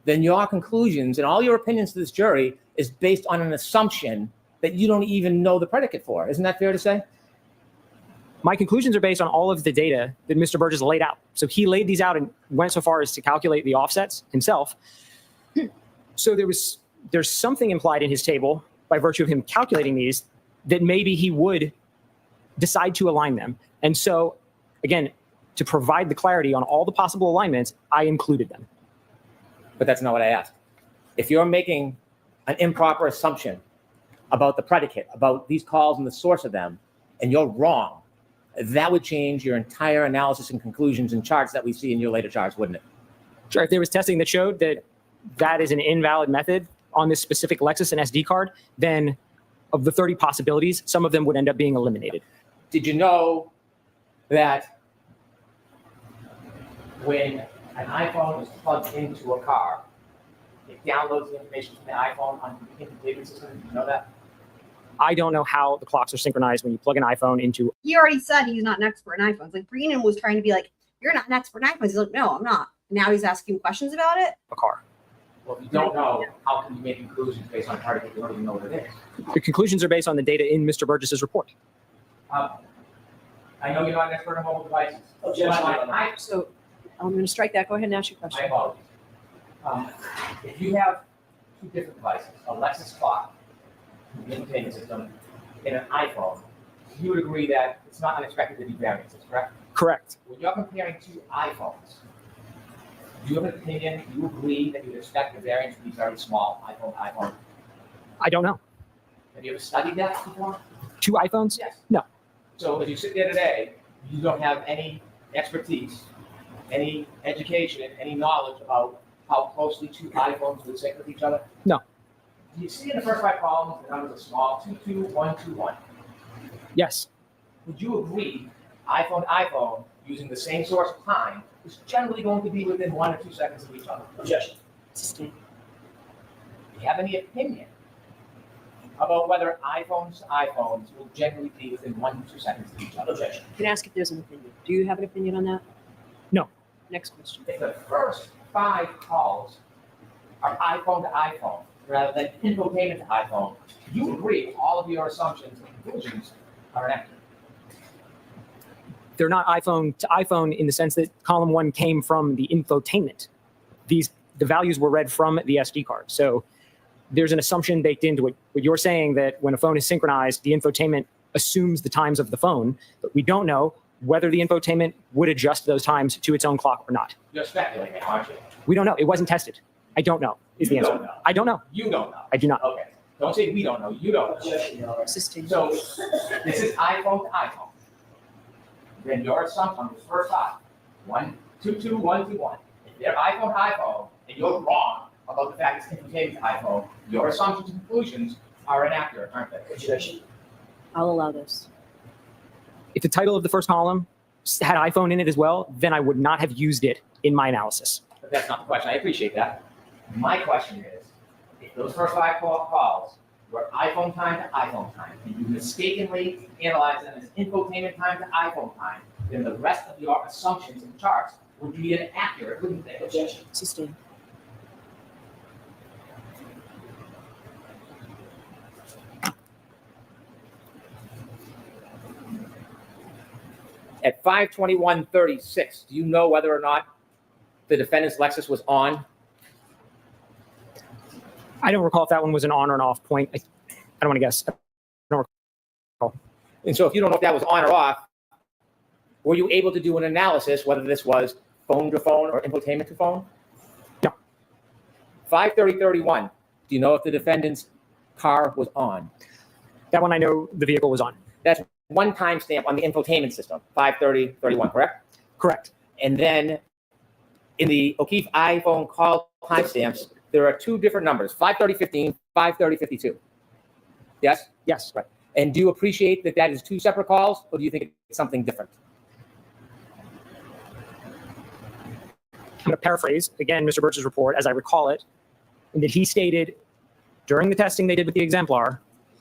then your conclusions and all your opinions to this jury is based on an assumption that you don't even know the predicate for. Isn't that fair to say? My conclusions are based on all of the data that Mr. Burgess laid out. So he laid these out and went so far as to calculate the offsets himself. So there's something implied in his table by virtue of him calculating these that maybe he would decide to align them. And so, again, to provide the clarity on all the possible alignments, I included them. But that's not what I asked. If you're making an improper assumption about the predicate, about these calls and the source of them, and you're wrong, that would change your entire analysis and conclusions and charts that we see in your later charts, wouldn't it? Sure, if there was testing that showed that that is an invalid method on this specific Lexus and SD card, then of the 30 possibilities, some of them would end up being eliminated. Did you know that when an iPhone is plugged into a car, it downloads the information from the iPhone onto the infotainment system? Did you know that? I don't know how the clocks are synchronized when you plug an iPhone into. He already said he's not an expert in iPhones. Like Breenan was trying to be like, "You're not an expert in iPhones." He's like, "No, I'm not." Now he's asking questions about it. A car. Well, if you don't know, how can you make conclusions based on a predicate you don't even know what it is? The conclusions are based on the data in Mr. Burgess's report. I know you're not an expert on mobile devices. Objection. So I'm going to strike that. Go ahead and ask your My question. apologies. If you have 2 different devices, a Lexus clock, the infotainment system, and an iPhone, you would agree that it's not unexpected to be variances, correct? Correct. When you're comparing 2 iPhones, do you have an opinion, do you agree that you would expect the variance to be very small, iPhone to iPhone? I don't know. Have you ever studied that before? 2 iPhones? Yes. No. So if you sit there today, you don't have any expertise, any education, any knowledge about how closely 2 iPhones would sync with each other? No. Do you see in the first 5 columns, the numbers are small, 2, 2, 1, 2, 1? Yes. Would you agree iPhone to iPhone using the same source of time is generally going to be within 1 or 2 seconds of each other? Objection. Sustained. Do you have any opinion about whether iPhones to iPhones will generally be within 1 to 2 seconds of each other? Objection. Can I ask if there's an opinion? Do you have an opinion on that? No. Next question. If the first 5 calls are iPhone to iPhone rather than infotainment to iPhone, you agree all of your assumptions and conclusions are inaccurate. They're not iPhone to iPhone in the sense that column 1 came from the infotainment. The values were read from the SD card. So there's an assumption baked into it. What you're saying that when a phone is synchronized, the infotainment assumes the times of the phone, but we don't know whether the infotainment would adjust those times to its own clock or not. You're speculating, aren't you? We don't know. It wasn't tested. I don't know is the You answer. don't know. I don't know. You don't know. I do not. Okay. Don't say we don't know. You don't know. Sustained. So this is iPhone to iPhone. Then your assumption on the first side 122.121. If they're iPhone to iPhone, and you're wrong about the fact it's infotainment to iPhone, your assumptions and conclusions are inaccurate, aren't they? I'll allow this. If the title of the first column had iPhone in it as well, then I would not have used it in my analysis. But that's not the question. I appreciate that. My question is, if those first 5 calls were iPhone time to iPhone time, and you mistakenly analyze them as infotainment time to iPhone time, then the rest of your assumptions and charts would be inaccurate, wouldn't they? Objection. Sustained. At 5:21:36, do you know whether or not the defendant's Lexus was on? I don't recall if that one was an on or an off point. I don't want to guess. And so if you don't know if that was on or off, were you able to do an analysis whether this was phone to phone or infotainment to phone? No. 5:30:31, do you know if the defendant's car was on? That one I know the vehicle was on. That's one timestamp on the infotainment system, 5:30:31, correct? Correct. And then in the O'Keefe iPhone call timestamps, there are 2 different numbers, 5:30:15, 5:30:52. Yes? Yes. Right. And do you appreciate that that is 2 separate calls, or do you think it's something different? I'm going to paraphrase, again, Mr. Birch's report as I recall it, and that he stated during the testing they did with the Exemplar,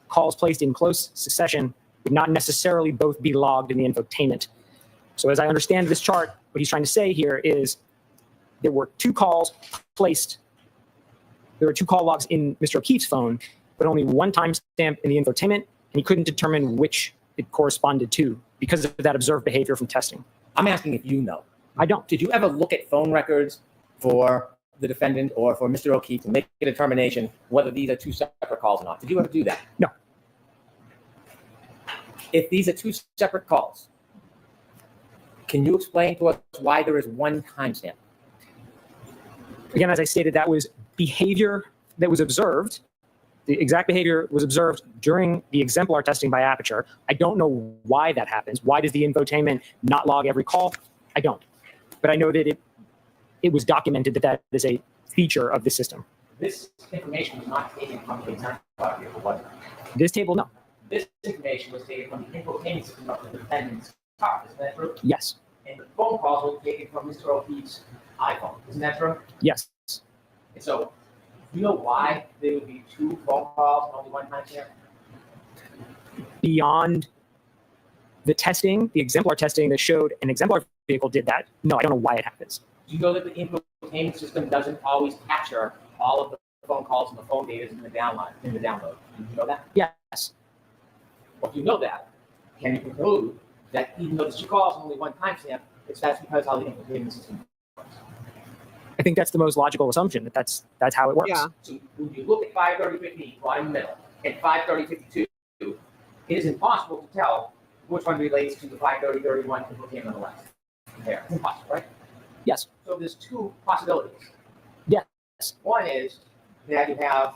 calls placed in close succession would not necessarily both be logged in the infotainment. So as I understand this chart, what he's trying to say here is there were 2 calls placed, there were 2 call logs in Mr. O'Keefe's phone, but only one timestamp in the infotainment, and he couldn't determine which it corresponded to because of that observed behavior from testing. I'm asking if you know. I don't. Did you ever look at phone records for the defendant or for Mr. O'Keefe to make a determination whether these are 2 separate calls or not? Did you ever do that? No. If these are 2 separate calls, can you explain to us why there is one timestamp? Again, as I stated, that was behavior that was observed. The exact behavior was observed during the Exemplar testing by Aperture. I don't know why that happens. Why does the infotainment not log every call? I don't. But I know that it was documented that that is a feature of the system. This information was not taken from the Exemplar vehicle, was it? This table, no. This information was taken from the infotainment system of the defendant's car, isn't that true? Yes. And the phone calls were taken from Mr. O'Keefe's iPhone, isn't that true? Yes. And so, do you know why there would be 2 phone calls and only one timestamp? Beyond the testing, the Exemplar testing that showed an Exemplar vehicle did that, no, I don't know why it happens. Do you know that the infotainment system doesn't always capture all of the phone calls and the phone data in the download? Do you know that? Yes. Well, if you know that, can you conclude that even though there's 2 calls and only one timestamp, that's because how the infotainment system works? I think that's the most logical assumption, that that's how it works. Yeah. So when you look at 5:30:15, right in the middle, and 5:30:52, it is impossible to tell which one relates to the 5:30:31 infotainment on the left. There, it's impossible, right? Yes. So there's 2 possibilities. Yes. One is that you have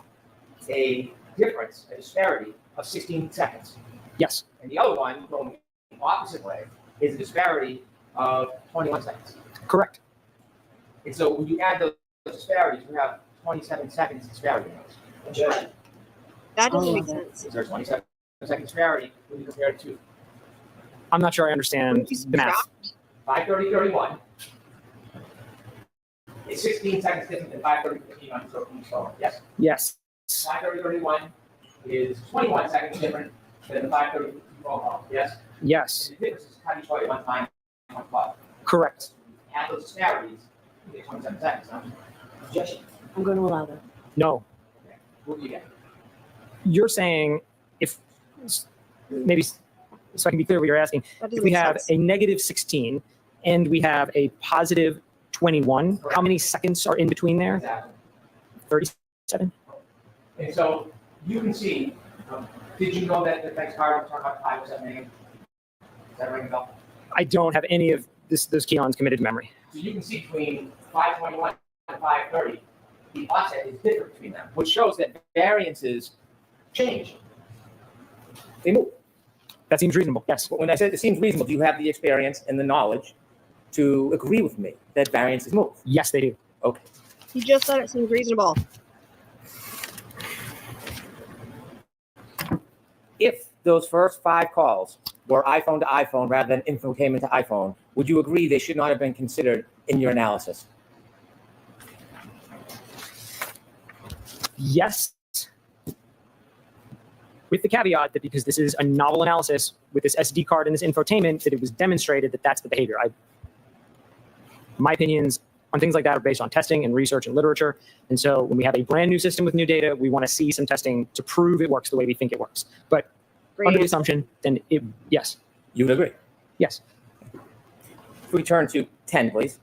a difference, a disparity of 16 seconds. Yes. And the other one, going the opposite way, is a disparity of 21 seconds. Correct. And so when you add those disparities, you have 27 seconds disparity in those. That doesn't Oh, make okay. sense. Is there a 27 second disparity when you compare it to I'm not sure I understand the math. 5:30:31? It's 16 seconds different than 5:30:15 on each phone, yes? Yes. 5:30:31 is 21 seconds different than the 5:30 phone call, yes? Yes. And the difference is cut each way 1 time, 1 clock. Correct. Add those disparities, you get 27 seconds. Huh? Objection. I'm going to allow that. No. What do you get? You're saying if maybe so I can be clear what you're asking, That if doesn't we make have sense. a negative 16 and we have a positive 21, how many seconds are in between there? Exactly. 37? And so you can see, did you know that the next card will turn out 507 a.m.? Does that ring a bell? I don't have any of those keyons committed to memory. So you can see between 521 and 530, the offset is different between them, which shows that variances change. They move. That seems reasonable. Yes. But when I said it seems reasonable, do you have the experience and the knowledge to agree with me that variances move? Yes, they do. Okay. He just said it seems reasonable. If those first 5 calls were iPhone to iPhone rather than infotainment to iPhone, would you agree they should not have been considered in your analysis? Yes, with the caveat that because this is a novel analysis with this SD card and this infotainment, that it was demonstrated that that's the behavior. My opinions on things like that are based on testing and research and literature. And so when we have a brand new system with new data, we want to see some testing to prove it works the way we think it works. But under the assumption, then yes. You would agree? Yes. If we turn to 10, please.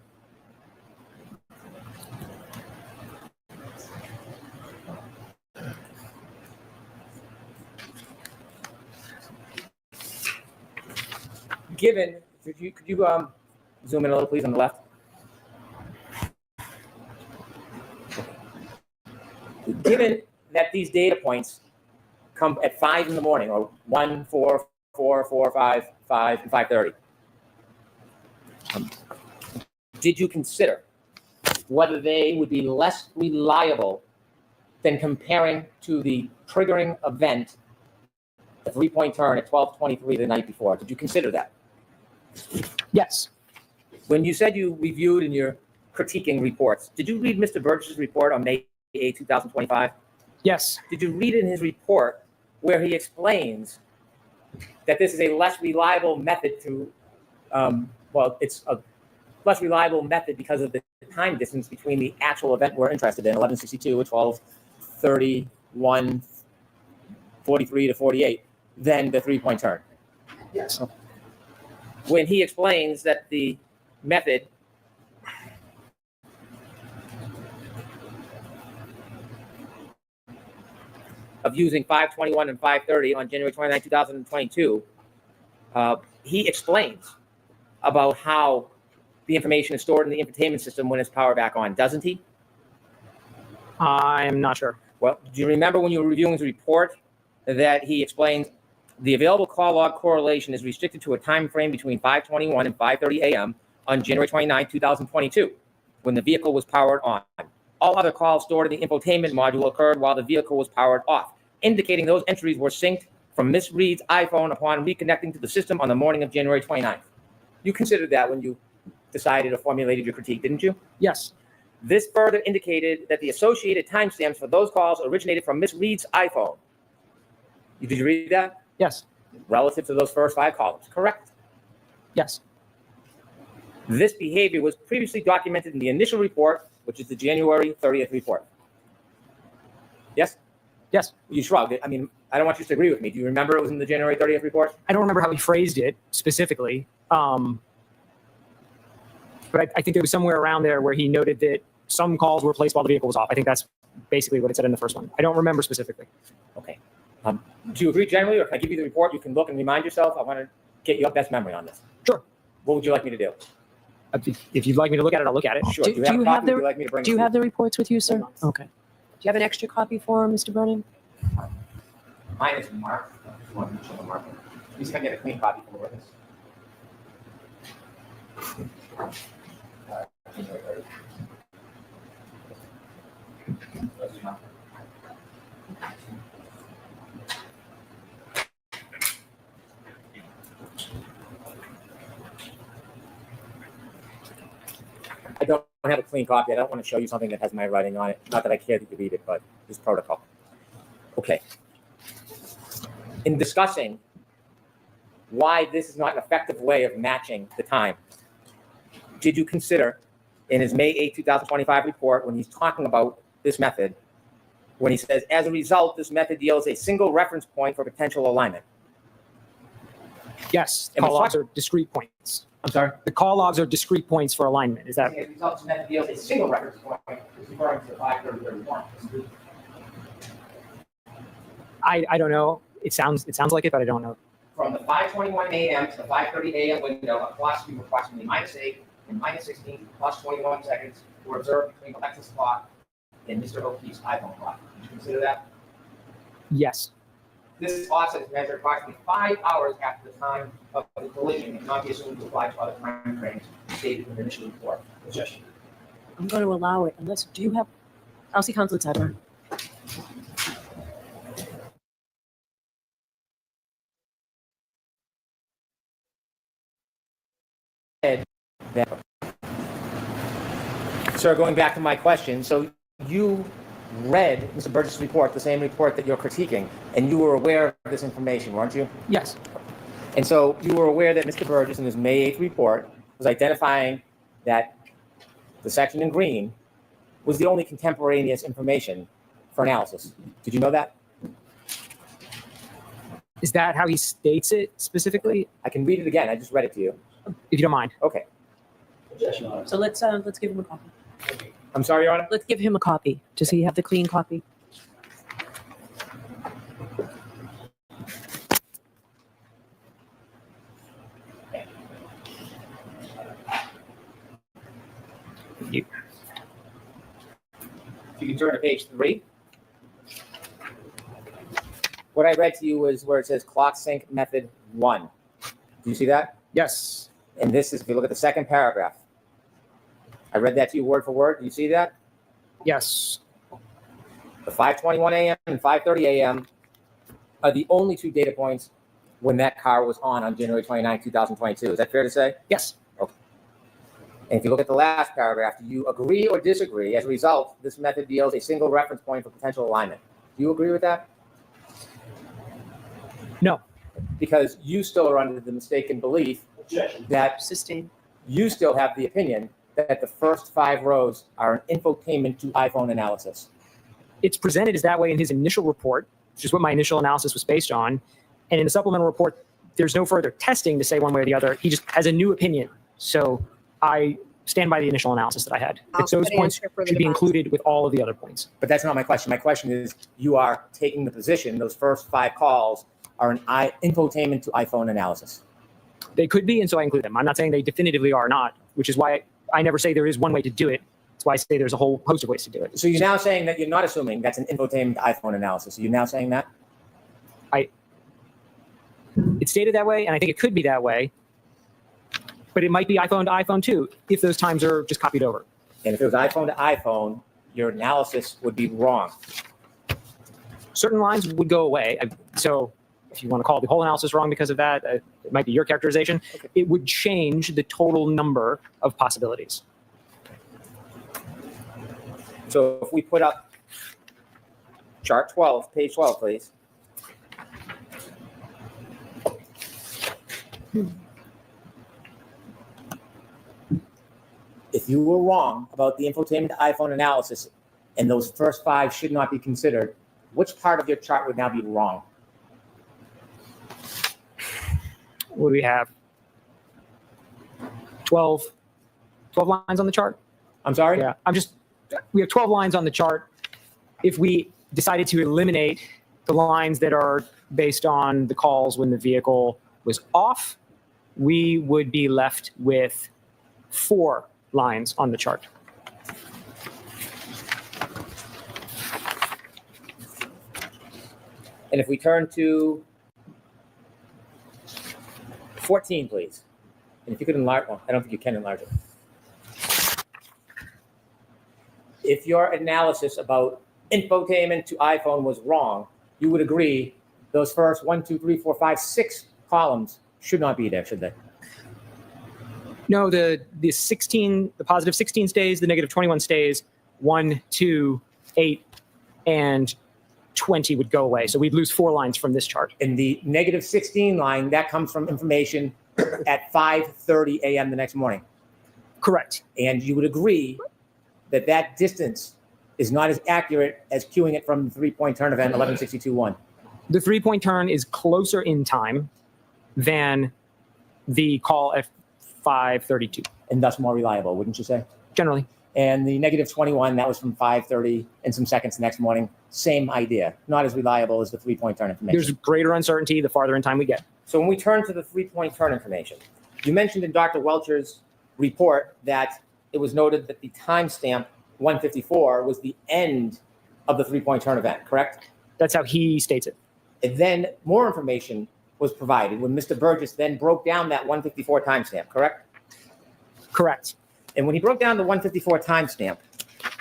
Given, could you zoom in a little, please, on the left? Given that these data points come at 5 in the morning, or 1, 4, 4, 4, 5, 5, and 5:30, did you consider whether they would be less reliable than comparing to the triggering event, the 3-point turn at 12:23 the night before? Did you consider that? Yes. When you said you reviewed in your critiquing reports, did you read Mr. Burgess' report on May 8, 2025? Yes. Did you read in his report where he explains that this is a less reliable method to, it's a less reliable method because of the time distance between the actual event we're interested in, 1162 at 12:30, 1:43 to 48, than the 3-point turn? Yes. When he explains that the method of using 5:21 and 5:30 on January 29, 2022, he explains about how the information is stored in the infotainment system when it's powered back on, doesn't he? I'm not sure. Well, do you remember when you were reviewing his report that he explained the available call log correlation is restricted to a time frame between 5:21 and 5:30 a.m. on January 29, 2022, when the vehicle was powered on. All other calls stored in the infotainment module occurred while the vehicle was powered off, indicating those entries were synced from Ms. Reed's iPhone upon reconnecting to the system on the morning of January 29th. You considered that when you decided or formulated your critique, didn't you? Yes. This further indicated that the associated timestamps for those calls originated from Ms. Reed's iPhone. Did you read that? Yes. Relative to those first 5 columns, correct? Yes. This behavior was previously documented in the initial report, which is the January 30th report. Yes? Yes. You shrugged. I mean, I don't want you to agree with me. Do you remember it was in the January 30th report? I don't remember how he phrased it specifically. But I think there was somewhere around there where he noted that some calls were placed while the vehicle was off. I think that's basically what it said in the first one. I don't remember specifically. Okay. Do you agree generally, or can I give you the report? You can look and remind yourself. I want to get your best memory on this. Sure. What would you like me to do? If you'd like me to look at it, I'll look at it. Sure. Do Do you have you a have copy? the- Would you like me to bring Do you it have the reports with you, sir? Hold Okay. Do you have an extra copy for him, Mr. Brennan? Mine is marked. Please can I get a clean copy for the witness? I don't have a clean copy. I don't want to show you something that has my writing on it. Not that I care that you read it, but it's protocol. Okay. In discussing why this is not an effective way of matching the time, did you consider in his May 8, 2025 report, when he's talking about this method, when he says, as a result, this method yields a single reference point for potential alignment? Yes. And Call we're logs are discrete points. I'm sorry? The call logs are discrete points for alignment. Is that? As a result, this method yields a single reference point, is referring to the 5:30-31. I don't know. It sounds like it, but I don't know. From the 5:21 a.m. to the 5:30 a.m. window, a velocity of approximately -8 and -16 plus 21 seconds were observed between the Lexus clock and Mr. O'Keefe's iPhone clock. Did you consider that? Yes. This offset is measured approximately 5 hours after the time of the collision and cannot be assumed to apply to other time frames stated in the initial report. Objection. I'm going to allow it unless, do you have, I'll see Councilor Sidebar. Sir, going back to my question, so you read Mr. Burgess' report, the same report that you're critiquing, and you were aware of this information, weren't you? Yes. And so you were aware that Mr. Burgess in his May 8th report was identifying that the section in green was the only contemporaneous information for analysis. Did you know that? Is that how he states it specifically? I can read it again. I just read it to you. If you don't mind. Okay. Objection, Your Honor. So let's give him a copy. I'm sorry, Your Honor? Let's give him a copy. Does he have the clean copy? You. If you can turn to page 3. What I read to you was where it says clock sync method 1. Do you see that? Yes. And this is, if you look at the second paragraph, I read that to you word for word. Do you see that? Yes. The 5:21 a.m. and 5:30 a.m. are the only 2 data points when that car was on January 29, 2022. Is that fair to say? Yes. And if you look at the last paragraph, do you agree or disagree? As a result, this method yields a single reference point for potential alignment. Do you agree with that? No. Because you still are under the mistaken belief Objection. that Sustain. you still have the opinion that the first 5 rows are an infotainment to iPhone analysis. It's presented as that way in his initial report, which is what my initial analysis was based on. And in the supplemental report, there's no further testing to say one way or the other. He just has a new opinion. So I stand by the initial analysis that I had. That those points should be included with all of the other points. But that's not my question. My question is, you are taking the position those first 5 calls are an infotainment to iPhone analysis. They could be, and so I include them. I'm not saying they definitively are not, which is why I never say there is one way to do it. That's why I say there's a whole host of ways to do it. So you're now saying that you're not assuming that's an infotainment to iPhone analysis. Are you now saying that? It's stated that way, and I think it could be that way, but it might be iPhone to iPhone too, if those times are just copied over. And if it was iPhone to iPhone, your analysis would be wrong. Certain lines would go away. So if you want to call the whole analysis wrong because of that, it might be your characterization. Okay. It would change the total number of possibilities. So if we put up chart 12, page 12, please. If you were wrong about the infotainment to iPhone analysis and those first 5 should not be considered, which part of your chart would now be wrong? What do we have? 12 lines on the chart? I'm sorry? Yeah, we have 12 lines on the chart. If we decided to eliminate the lines that are based on the calls when the vehicle was off, we would be left with 4 lines on the chart. And if we turn to 14, please. And if you could enlarge, well, I don't think you can enlarge it. If your analysis about infotainment to iPhone was wrong, you would agree those first 1, 2, 3, 4, 5, 6 columns should not be there, should they? No, the positive 16 stays, the negative 21 stays, 1, 2, 8, and 20 would go away. So we'd lose 4 lines from this chart. And the negative 16 line, that comes from information at 5:30 a.m. the next morning. Correct. And you would agree that that distance is not as accurate as queuing it from the 3-point turn event 1162-1. The 3-point turn is closer in time than the call at 5:32, And thus more reliable, wouldn't you say? generally. And the negative 21, that was from 5:30 and some seconds the next morning. Same idea. Not as reliable as the 3-point turn information. There's greater uncertainty the farther in time we get. So when we turn to the 3-point turn information, you mentioned in Dr. Welcher's report that it was noted that the timestamp 154 was the end of the 3-point turn event, correct? That's how he states it. And then more information was provided when Mr. Burgess then broke down that 154 timestamp, correct? Correct. And when he broke down the 154 timestamp,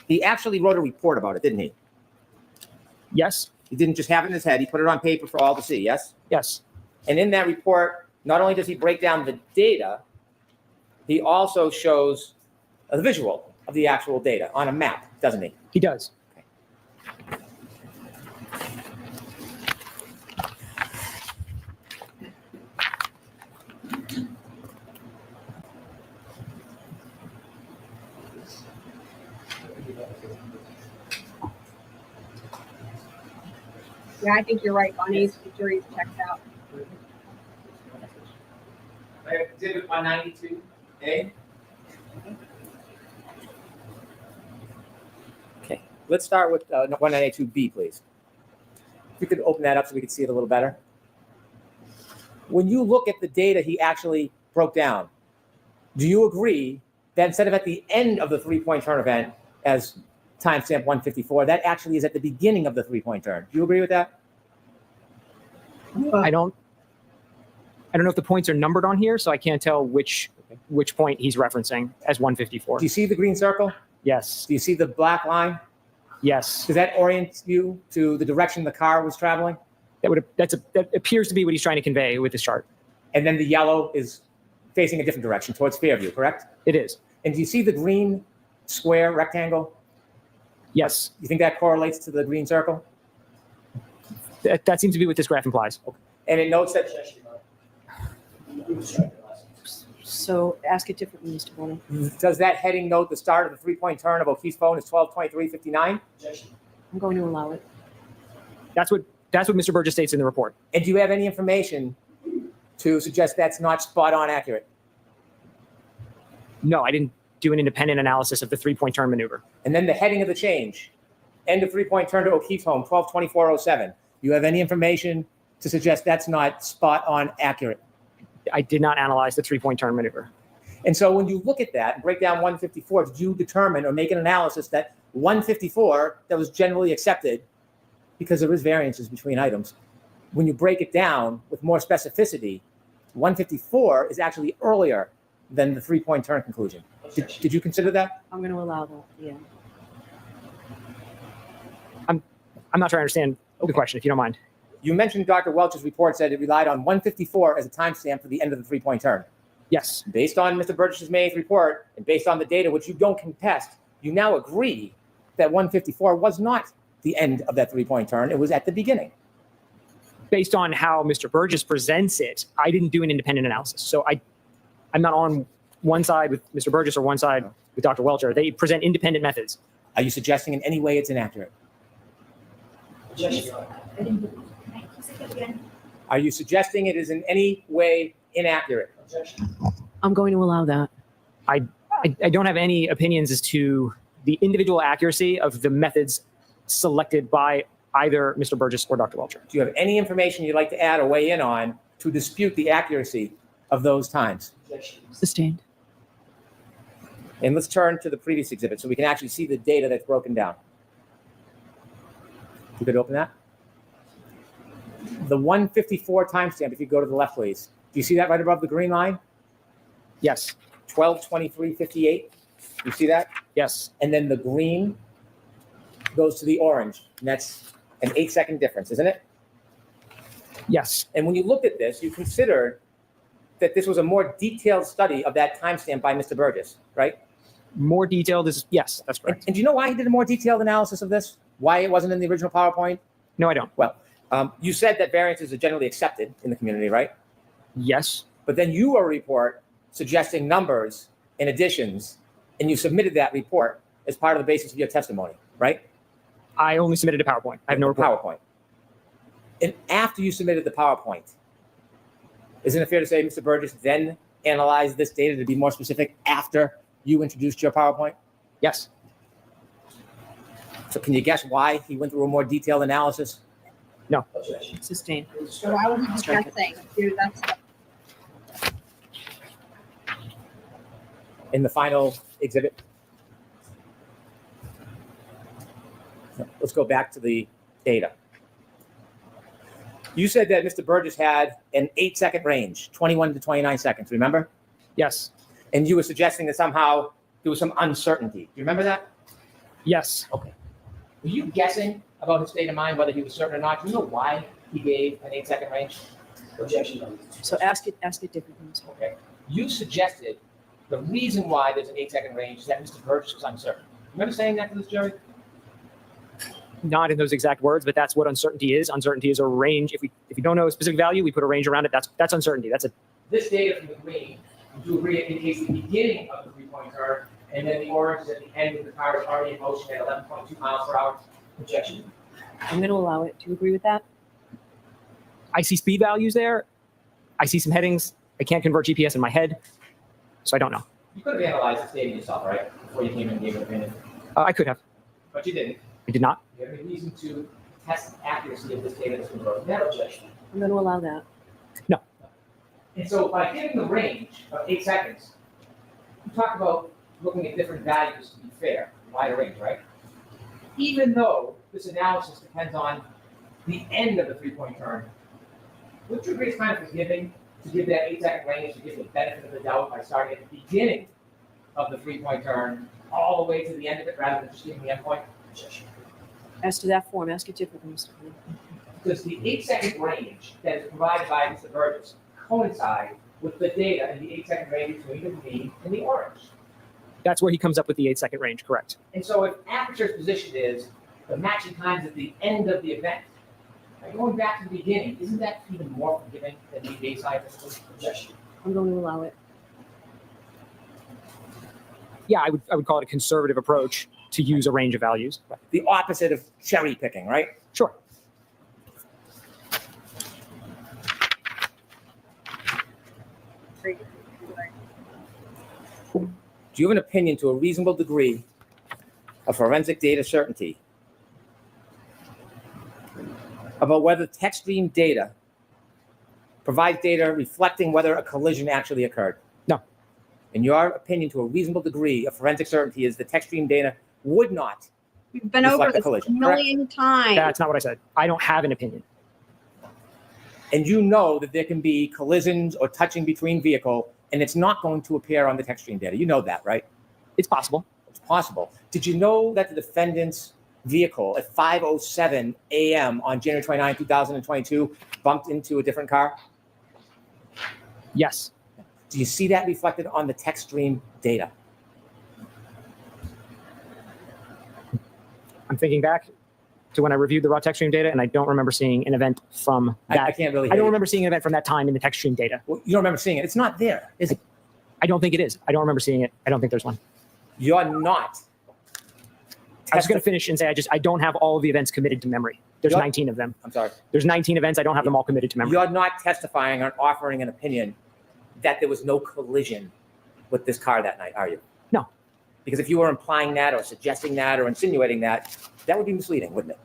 he actually wrote a report about it, didn't he? Yes. He didn't just have it in his head. He put it on paper for all to see, yes? Yes. And in that report, not only does he break down the data, he also shows a visual of the actual data on a map, doesn't he? He does. Yeah, I think you're right, Bonnie. The jury's checked out. Exhibit 192A. Okay. Let's start with 192B, please. If you could open that up so we can see it a little better. When you look at the data he actually broke down, do you agree that instead of at the end of the three-point turn event as timestamp 154, that actually is at the beginning of the three-point turn? Do you agree with that? I don't know if the points are numbered on here, so I can't tell which point he's referencing as 154. Do you see the green circle? Yes. Do you see the black line? Yes. Does that orient you to the direction the car was traveling? That appears to be what he's trying to convey with this chart. And then the yellow is facing a different direction towards Fairview, correct? It is. And do you see the green square rectangle? Yes. You think that correlates to the green circle? That seems to be what this graph implies. And it notes that, So ask it differently, Mr. Brennan. does that heading note the start of the three-point turn of O'Keefe's phone is 12:23:59? I'm going to allow it. That's what Mr. Burgess states in the report. And do you have any information to suggest that's not spot on accurate? No, I didn't do an independent analysis of the three-point turn maneuver. And then the heading of the change, end of three-point turn to O'Keefe's home, 12:24:07. Do you have any information to suggest that's not spot on accurate? I did not analyze the three-point turn maneuver. And so when you look at that and break down 154, did you determine or make an analysis that 154 that was generally accepted because there is variances between items? When you break it down with more specificity, 154 is actually earlier than the three-point turn conclusion. Did you consider that? I'm going to allow that, yeah. I'm not sure I understand the question, if you don't mind. You mentioned Dr. Welch's report said it relied on 154 as a timestamp for the end of the three-point turn. Yes. Based on Mr. Burgess's May 8th report and based on the data, which you don't contest, you now agree that 154 was not the end of that three-point turn. It was at the beginning. Based on how Mr. Burgess presents it, I didn't do an independent analysis. So I'm not on one side with Mr. Burgess or one side with Dr. Welcher. They present independent methods. Are you suggesting in any way it's inaccurate? Are you suggesting it is in any way inaccurate? I'm going to allow that. I don't have any opinions as to the individual accuracy of the methods selected by either Mr. Burgess or Dr. Welcher. Do you have any information you'd like to add or weigh in on to dispute the accuracy of those times? Sustained. And let's turn to the previous exhibit so we can actually see the data that's broken down. You could open that. The 154 timestamp, if you go to the left, please. Do you see that right above the green line? Yes. 12:23:58. You see that? Yes. And then the green goes to the orange. And that's an 8-second difference, isn't it? Yes. And when you looked at this, you considered that this was a more detailed study of that timestamp by Mr. Burgess, right? More detailed is, yes, that's correct. And do you know why he did a more detailed analysis of this? Why it wasn't in the original PowerPoint? No, I don't. Well, you said that variances are generally accepted in the community, right? Yes. But then you wrote a report suggesting numbers and additions, and you submitted that report as part of the basis of your testimony, right? I only submitted a PowerPoint. I have no report. PowerPoint. And after you submitted the PowerPoint, isn't it fair to say Mr. Burgess then analyzed this data to be more specific after you introduced your PowerPoint? Yes. So can you guess why he went through a more detailed analysis? No. Sustained. So I was just guessing, dude, that's In the final exhibit? Let's go back to the data. You said that Mr. Burgess had an 8-second range, 21 to 29 seconds, remember? Yes. And you were suggesting that somehow there was some uncertainty. Do you remember that? Yes. Were you guessing about his state of mind, whether he was certain or not? Do you know why he gave an 8-second range? Objection on So ask it differently. Mr. Okay. You suggested the reason why there's an 8-second range is that Mr. Burgess was uncertain. Remember saying that to this jury? Not in those exact words, but that's what uncertainty is. Uncertainty is a range. If you don't know a specific value, we put a range around it. That's uncertainty. That's a This data from the green, would you agree it indicates the beginning of the 3-point turn, and then the orange is at the end of the car is already in motion at 11.2 miles per hour? objection. I'm going to allow it. Do you agree with that? I see speed values there. I see some headings. I can't convert GPS in my head, so I don't know. You could have analyzed this data yourself, right? Before you came in and gave an opinion, I could have. but you didn't. I did not. Do you have any reason to test the accuracy of this data that's been broken? That objection. I'm going to allow that. And so by giving the range of 8 seconds, you talk about looking at different values to be fair, wider range, right? Even though this analysis depends on the end of the 3-point turn, would you agree it's kind of forgiving to give that 8-second range to give the benefit of the doubt by starting at the beginning of the 3-point turn all the way to the end of it rather than just giving the end point? Objection. As to that form, ask it differently, Mr. Green. Does the 8-second range that is provided by Mr. Burgess coincide with the data in the 8-second range between the green and the orange? That's where he comes up with the 8-second range, correct? And so if Aperture's position is the matching times at the end of the event, by going back to the beginning, isn't that even more forgiving than the baseline? Objection. I'm going to allow it. Yeah, I would call it a conservative approach to use a range of values. The opposite of cherry picking, right? Sure. Do you have an opinion to a reasonable degree of forensic data certainty about whether text stream data provides data reflecting whether a collision actually occurred? No. In your opinion, to a reasonable degree of forensic certainty is the text stream data would not. We've been over Reflect the this a collision, million times. That's not what I said. I don't have an opinion. And you know that there can be collisions or touching between vehicle, and it's not going to appear on the text stream data. You know that, right? It's possible. It's possible. Did you know that the defendant's vehicle at 5:07 a.m. on January 29, 2022 bumped into a different car? Yes. Do you see that reflected on the text stream data? I'm thinking back to when I reviewed the raw text stream data, and I don't remember seeing an event from that. I can't really I hear don't you. remember seeing an event from that time in the text stream data. Well, you don't remember seeing it. It's not there, is it? I don't think it is. I don't remember seeing it. I don't think there's one. You're not. I was going to finish and say I don't have all of the events committed to memory. There's Yep. 19 of them. I'm sorry. There's 19 events. I don't have them all committed to memory. You're not testifying or offering an opinion that there was no collision with this car that night, are you? No. Because if you were implying that or suggesting that or insinuating that, that would be misleading, wouldn't it?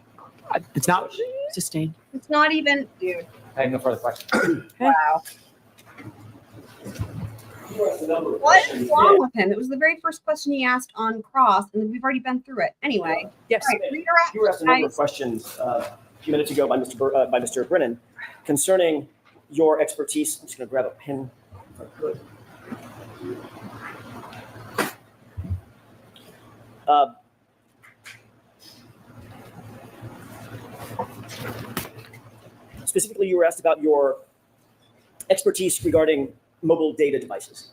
It's not. Sustained. It's not even, dude. I have no further questions. Wow. You asked a number of What questions. is wrong with him? It was the very first question he asked on cross, and we've already been through it. Anyway, Yes. all right, redirect. You were asked a number of guys. questions a few minutes ago by Mr. Brennan concerning your expertise. I'm just going to grab a pen if I could. Specifically, you were asked about your expertise regarding mobile data devices.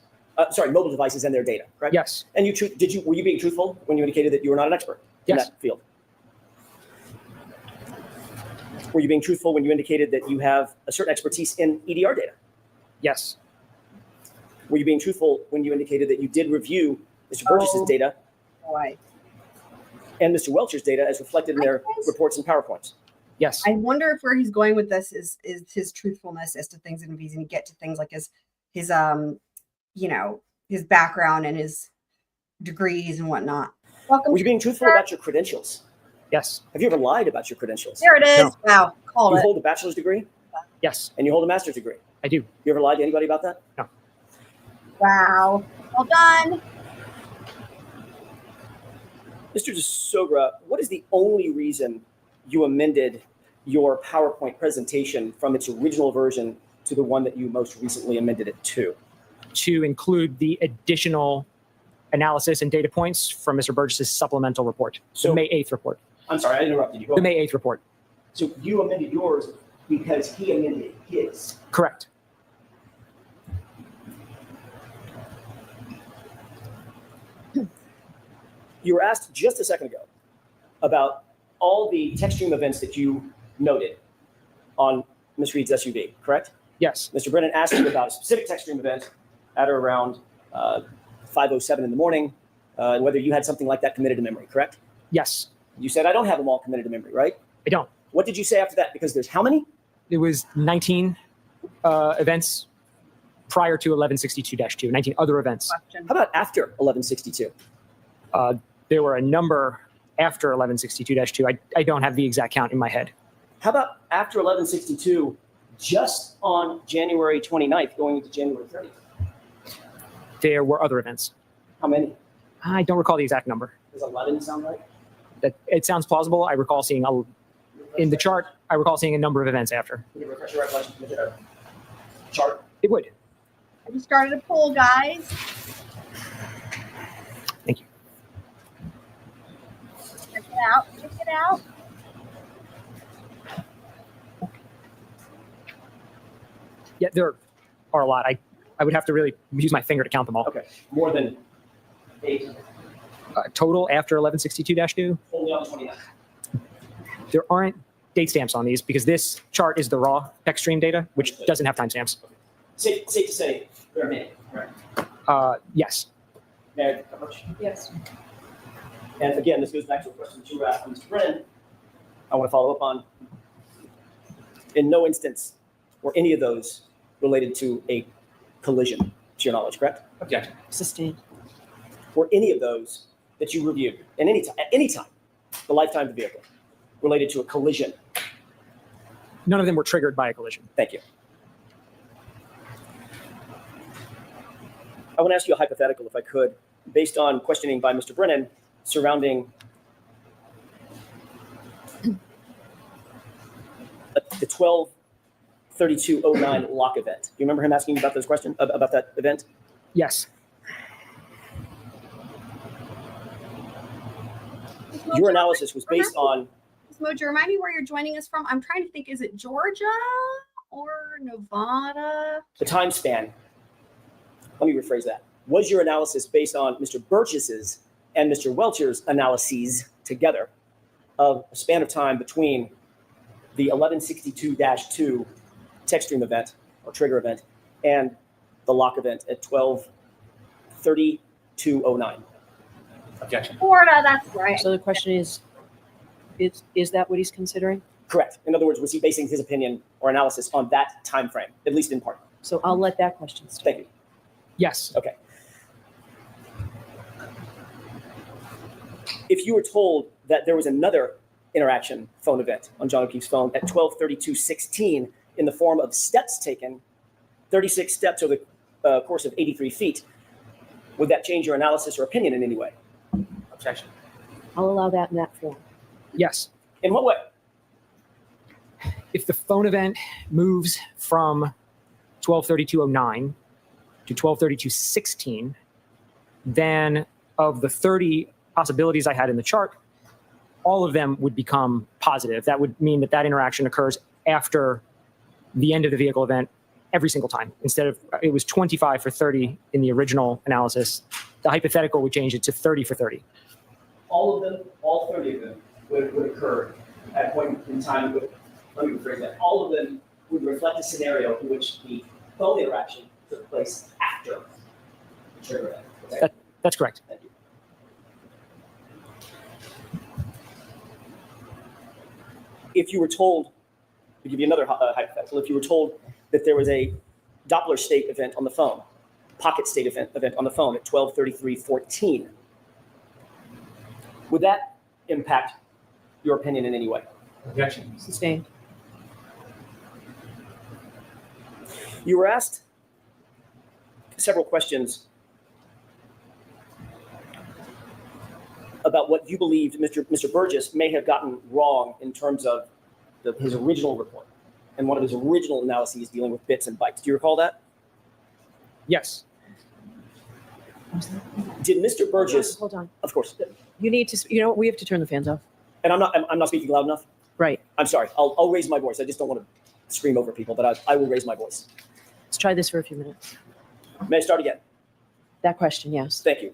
Mobile devices and their data, right? Yes. And were you being truthful when you indicated that you were not an expert in Yes. that field? Were you being truthful when you indicated that you have a certain expertise in EDR data? Yes. Were you being truthful when you indicated that you did review Mr. Burgess's data Boy. and Mr. Welcher's data as reflected in their reports and PowerPoints? Yes. I wonder if where he's going with this is his truthfulness as to things, and if he's going to get to things like his his background and his degrees and whatnot. Welcome. Were you being truthful about your credentials? Yes. Have you ever lied about your credentials? There it is. No. Wow, called You it. hold a bachelor's degree Yes. and you hold a master's degree. I do. You ever lied to anybody about that? Wow. Well done. Mr. DiSogra, what is the only reason you amended your PowerPoint presentation from its original version to the one that you most recently amended it to? to include the additional analysis and data points from Mr. Burgess's supplemental report, So- the May 8th report. I'm sorry, I interrupted you. Go The ahead. May 8th report. So you amended yours because he amended his. Correct. You were asked just a second ago about all the text stream events that you noted on Ms. Reed's SUV, correct? Yes. Mr. Brennan asked you about a specific text stream event at or around 5:07 in the morning, and whether you had something like that committed to memory, correct? Yes. You said, I don't have them all committed to memory, right? I don't. What did you say after that? Because there's how many? It was 19 events prior to 1162-2, 19 other events. Question. How about after 1162? There were a number after 1162-2. I don't have the exact count in my head. How about after 1162, just on January 29th, going into January 30th? There were other events. How many? I don't recall the exact number. Does 11 sound right? That it sounds plausible. I recall seeing in the chart. I recall seeing a number of events after. Can you refresh your recollection from the chart? It would. I just started a poll, guys. Thank you. Check it out. Check it out. Yeah, there are a lot. I would have to really use my finger to count them all. Okay, more than 8, Total after 1162-2, only on the 29th. there aren't date stamps on these because this chart is the raw text stream data, which doesn't have timestamps. Safe to say, there are many, right? Yes. May I approach? Yes. And again, this goes back to a question that you were asking Mr. Brennan. I want to follow up on. In no instance were any of those related to a collision, to your knowledge, correct? Objection. Sustained. Were any of those that you reviewed at any time, the lifetime of the vehicle, related to a collision? None of them were triggered by a collision. Thank you. I want to ask you a hypothetical, if I could, based on questioning by Mr. Brennan surrounding the 12/32/09 lock event. Do you remember him asking you about those questions, about that event? Yes. Your analysis was based on, Mojo, remind me where you're joining us from. I'm trying to think, is it Georgia or Nevada? the time span. Let me rephrase that. Was your analysis based on Mr. Burgess's and Mr. Welcher's analyses together of a span of time between the 1162-2 text stream event or trigger event and the lock event at 12/32/09? Objection. Florida, that's right. So the question is that what he's considering? Correct. In other words, was he basing his opinion or analysis on that time frame, at least in part? So I'll let that question stand. Thank you. Yes. Okay. If you were told that there was another interaction phone event on John O'Keefe's phone at 12/32/16 in the form of steps taken, 36 steps over the course of 83 feet, would that change your analysis or opinion in any way? Objection. I'll allow that in that form. Yes. In what way? If the phone event moves from 12/32/09 to 12/32/16, then of the 30 possibilities I had in the chart, all of them would become positive. That would mean that interaction occurs after the end of the vehicle event every single time. Instead of, it was 25 for 30 in the original analysis, the hypothetical would change it to 30 for 30. All of them, all 30 of them would occur at a point in time. Let me rephrase that. All of them would reflect a scenario in which the phone interaction took place after the trigger event. Okay? That's correct. Thank you. If you were told, to give you another hypothetical, if you were told that there was a Doppler state event on the phone, pocket state event on the phone at 12/33/14, would that impact your opinion in any way? Objection. Sustained. You were asked several questions about what you believed Mr. Burgess may have gotten wrong in terms of his original report and one of his original analyses dealing with bits and bytes. Do you recall that? Yes. Did Mr. Burgess, Hold on. of course, You need to, what? We have to turn the fans off. and I'm not speaking loud enough. Right. I'm sorry. I'll raise my voice. I just don't want to scream over people, but I will raise my voice. Let's try this for a few minutes. May I start again? That question, yes. Thank you.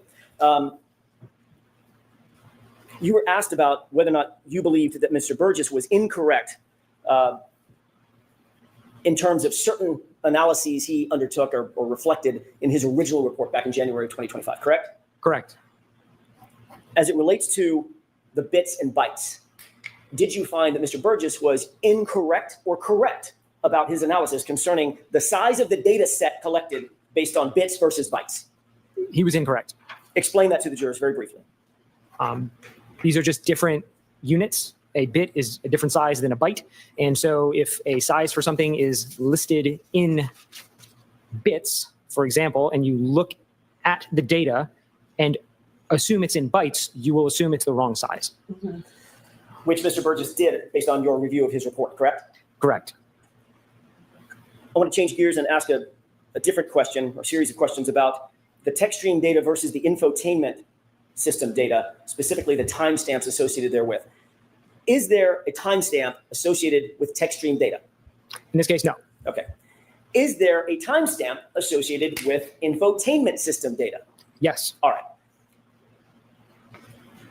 You were asked about whether or not you believed that Mr. Burgess was incorrect in terms of certain analyses he undertook or reflected in his original report back in January of 2025, correct? Correct. As it relates to the bits and bytes, did you find that Mr. Burgess was incorrect or correct about his analysis concerning the size of the data set collected based on bits versus bytes? He was incorrect. Explain that to the jurors very briefly. These are just different units. A bit is a different size than a byte. And so if a size for something is listed in bits, for example, and you look at the data and assume it's in bytes, you will assume it's the wrong size. Which Mr. Burgess did based on your review of his report, correct? Correct. I want to change gears and ask a different question, or series of questions about the text stream data versus the infotainment system data, specifically the timestamps associated therewith. Is there a timestamp associated with text stream data? In this case, no. Okay. Is there a timestamp associated with infotainment system data? Yes. All right.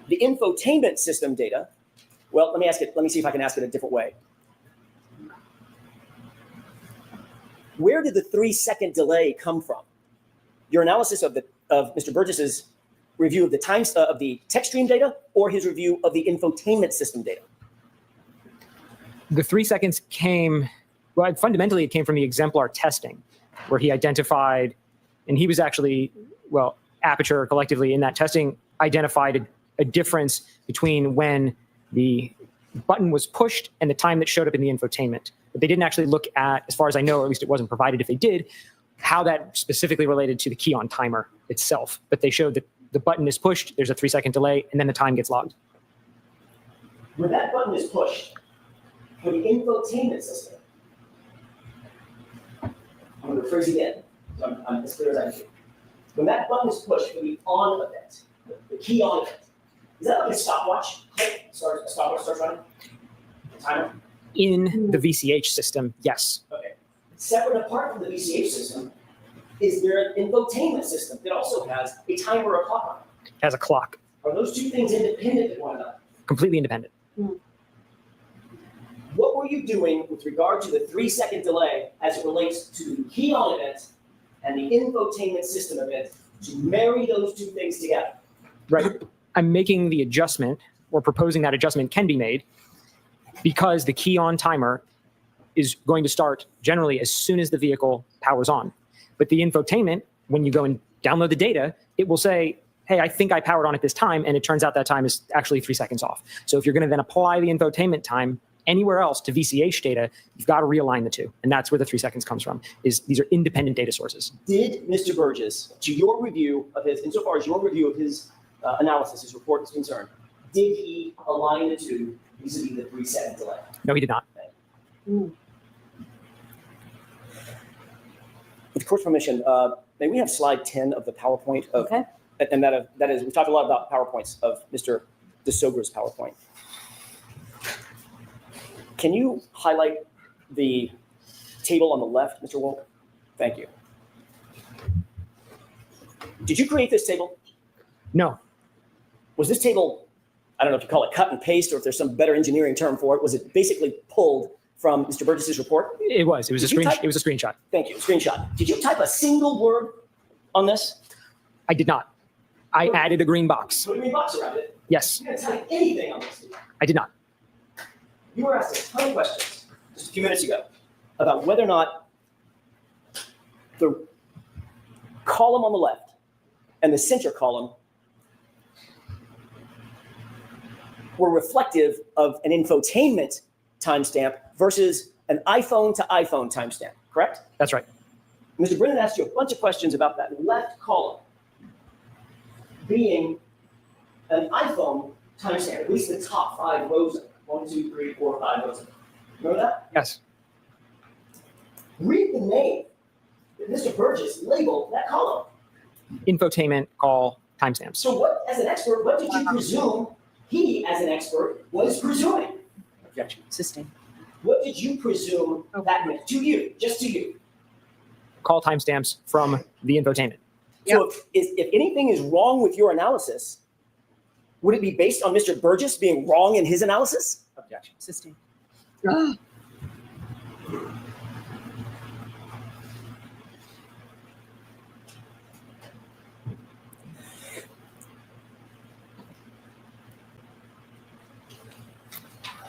The infotainment system data, well, let me see if I can ask it a different way. Where did the 3-second delay come from? Your analysis of Mr. Burgess's review of the text stream data, or his review of the infotainment system data? The 3 seconds came, well, fundamentally it came from the exemplar testing, where he identified, and he was actually, well, Aperture collectively in that testing identified a difference between when the button was pushed and the time that showed up in the infotainment. But they didn't actually look at, as far as I know, or at least it wasn't provided if they did, how that specifically related to the key on timer itself. But they showed that the button is pushed, there's a 3-second delay, and then the time gets logged. When that button is pushed for the infotainment system, I'm going to rephrase again, so I'm as clear as I can. When that button is pushed for the on event, the key on event, is that like a stopwatch? Click, a stopwatch starts running? Timer? In the VCH system, yes. Okay. Separate and apart from the VCH system, is there an infotainment system that also has a timer or a clock on it? It has a clock, Are those two things independent of one another? completely independent. What were you doing with regard to the 3-second delay as it relates to the key on event and the infotainment system event to marry those two things together? Right. I'm making the adjustment, or proposing that adjustment can be made, because the key on timer is going to start generally as soon as the vehicle powers on. But the infotainment, when you go and download the data, it will say, hey, I think I powered on at this time, and it turns out that time is actually 3 seconds off. So if you're going to then apply the infotainment time anywhere else to VCH data, you've got to realign the two. And that's where the 3 seconds comes from, is these are independent data sources. Did Mr. Burgess, to your review of his, insofar as your review of his analysis, his report is concerned, did he align the two vis-a-vis the 3-second delay? No, he did not. With the court's permission, may we have slide 10 of the PowerPoint of, Okay. and that is, we talked a lot about PowerPoints of Mr. DiSogra's PowerPoint. Can you highlight the table on the left, Mr. Wolk? Thank you. Did you create this table? No, Was this table, I don't know if you call it cut and paste or if there's some better engineering term for it, was it basically pulled from Mr. Burgess's report? it was. It was a Did you type- screenshot. Thank you, screenshot. Did you type a single word on this? I did not. I added a green box. Put a green box around it. Yes, You didn't type anything on this. I did not. You were asked a ton of questions just a few minutes ago about whether or not the column on the left and the center column were reflective of an infotainment timestamp versus an iPhone to iPhone timestamp, correct? That's right. Mr. Brennan asked you a bunch of questions about that left column being an iPhone timestamp, at least the top 5 rows of it. 1, 2, 3, 4, 5 rows of it. Remember that? Yes. Read the name that Mr. Burgess labeled that column. infotainment call timestamps. So what, as an expert, what did you presume he, as an expert, was presuming? Objection. Sustain. What did you presume that meant to you, just to you? Call timestamps from the infotainment. So if anything is wrong with your analysis, would it be based on Mr. Burgess being wrong in his analysis? Objection. Sustain.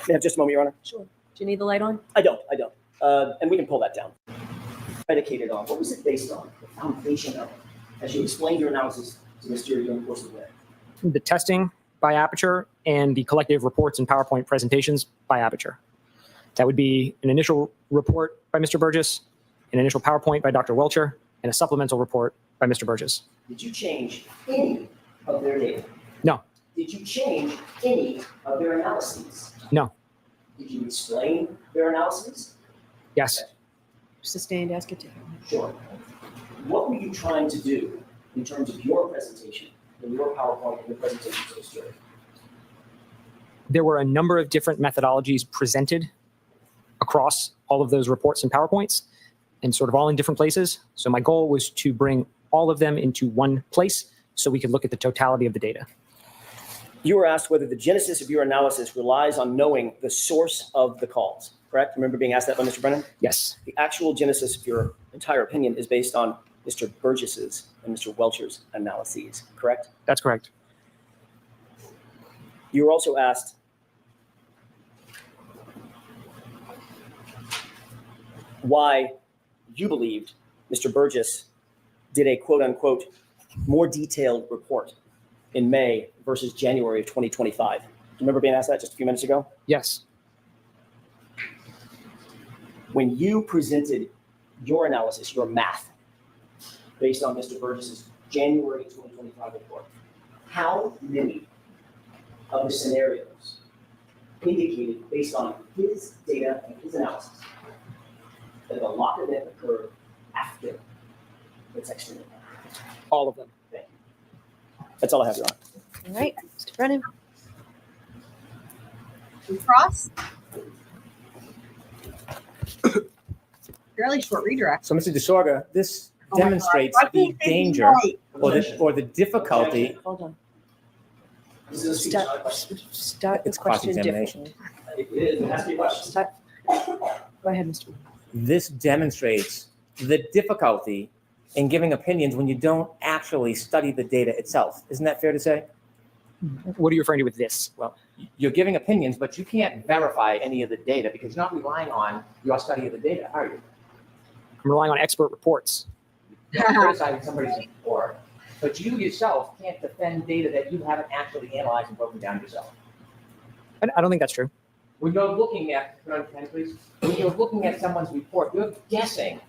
May I have just a moment, Your Honor? Sure. Do you need the light on? I don't. And we can pull that down. Predicated on, what was it based on? The foundation of it, as you explained your analysis to Mr. during the course of the day. The testing by Aperture and the collective reports and PowerPoint presentations by Aperture. That would be an initial report by Mr. Burgess, an initial PowerPoint by Dr. Welcher, and a supplemental report by Mr. Burgess. Did you change any of their data? No. Did you change any of their analyses? No. Did you explain their analyses? Yes. Sustained, ask it to him. Sure. What were you trying to do in terms of your presentation, in your PowerPoint, and your presentation to the jury? There were a number of different methodologies presented across all of those reports and PowerPoints, and sort of all in different places. So my goal was to bring all of them into one place so we could look at the totality of the data. You were asked whether the genesis of your analysis relies on knowing the source of the calls, correct? Remember being asked that by Mr. Brennan? Yes. The actual genesis of your entire opinion is based on Mr. Burgess's and Mr. Welcher's analyses, correct? That's correct. You were also asked why you believed Mr. Burgess did a quote unquote more detailed report in May versus January of 2025. Do you remember being asked that just a few minutes ago? Yes. When you presented your analysis, your math, based on Mr. Burgess's January 2025 report, how many of the scenarios indicated based on his data and his analysis that the lock event occurred after the texting event? All of them. That's all I have, Your Honor. All right, Mr. Brennan. Cross. Fairly short redirect. So, Mr. DiSogra, this Oh my demonstrates God. Why the can't they be danger right? or the difficulty. Hold on. This is a speech, not a question. Start the It's question cross-examination. differently. It is, it has to be a question. Start. Go ahead, Mr. Brennan. This demonstrates the difficulty in giving opinions when you don't actually study the data itself. Isn't that fair to say? What are you referring to with this? Well, you're giving opinions, but you can't verify any of the data because you're not relying on your study of the data, are you? I'm relying on expert reports. You're criticizing somebody's report, but you yourself can't defend data that you haven't actually analyzed and broken down yourself. I don't think that's true. When you're looking at, please, when you're looking at someone's report, you're guessing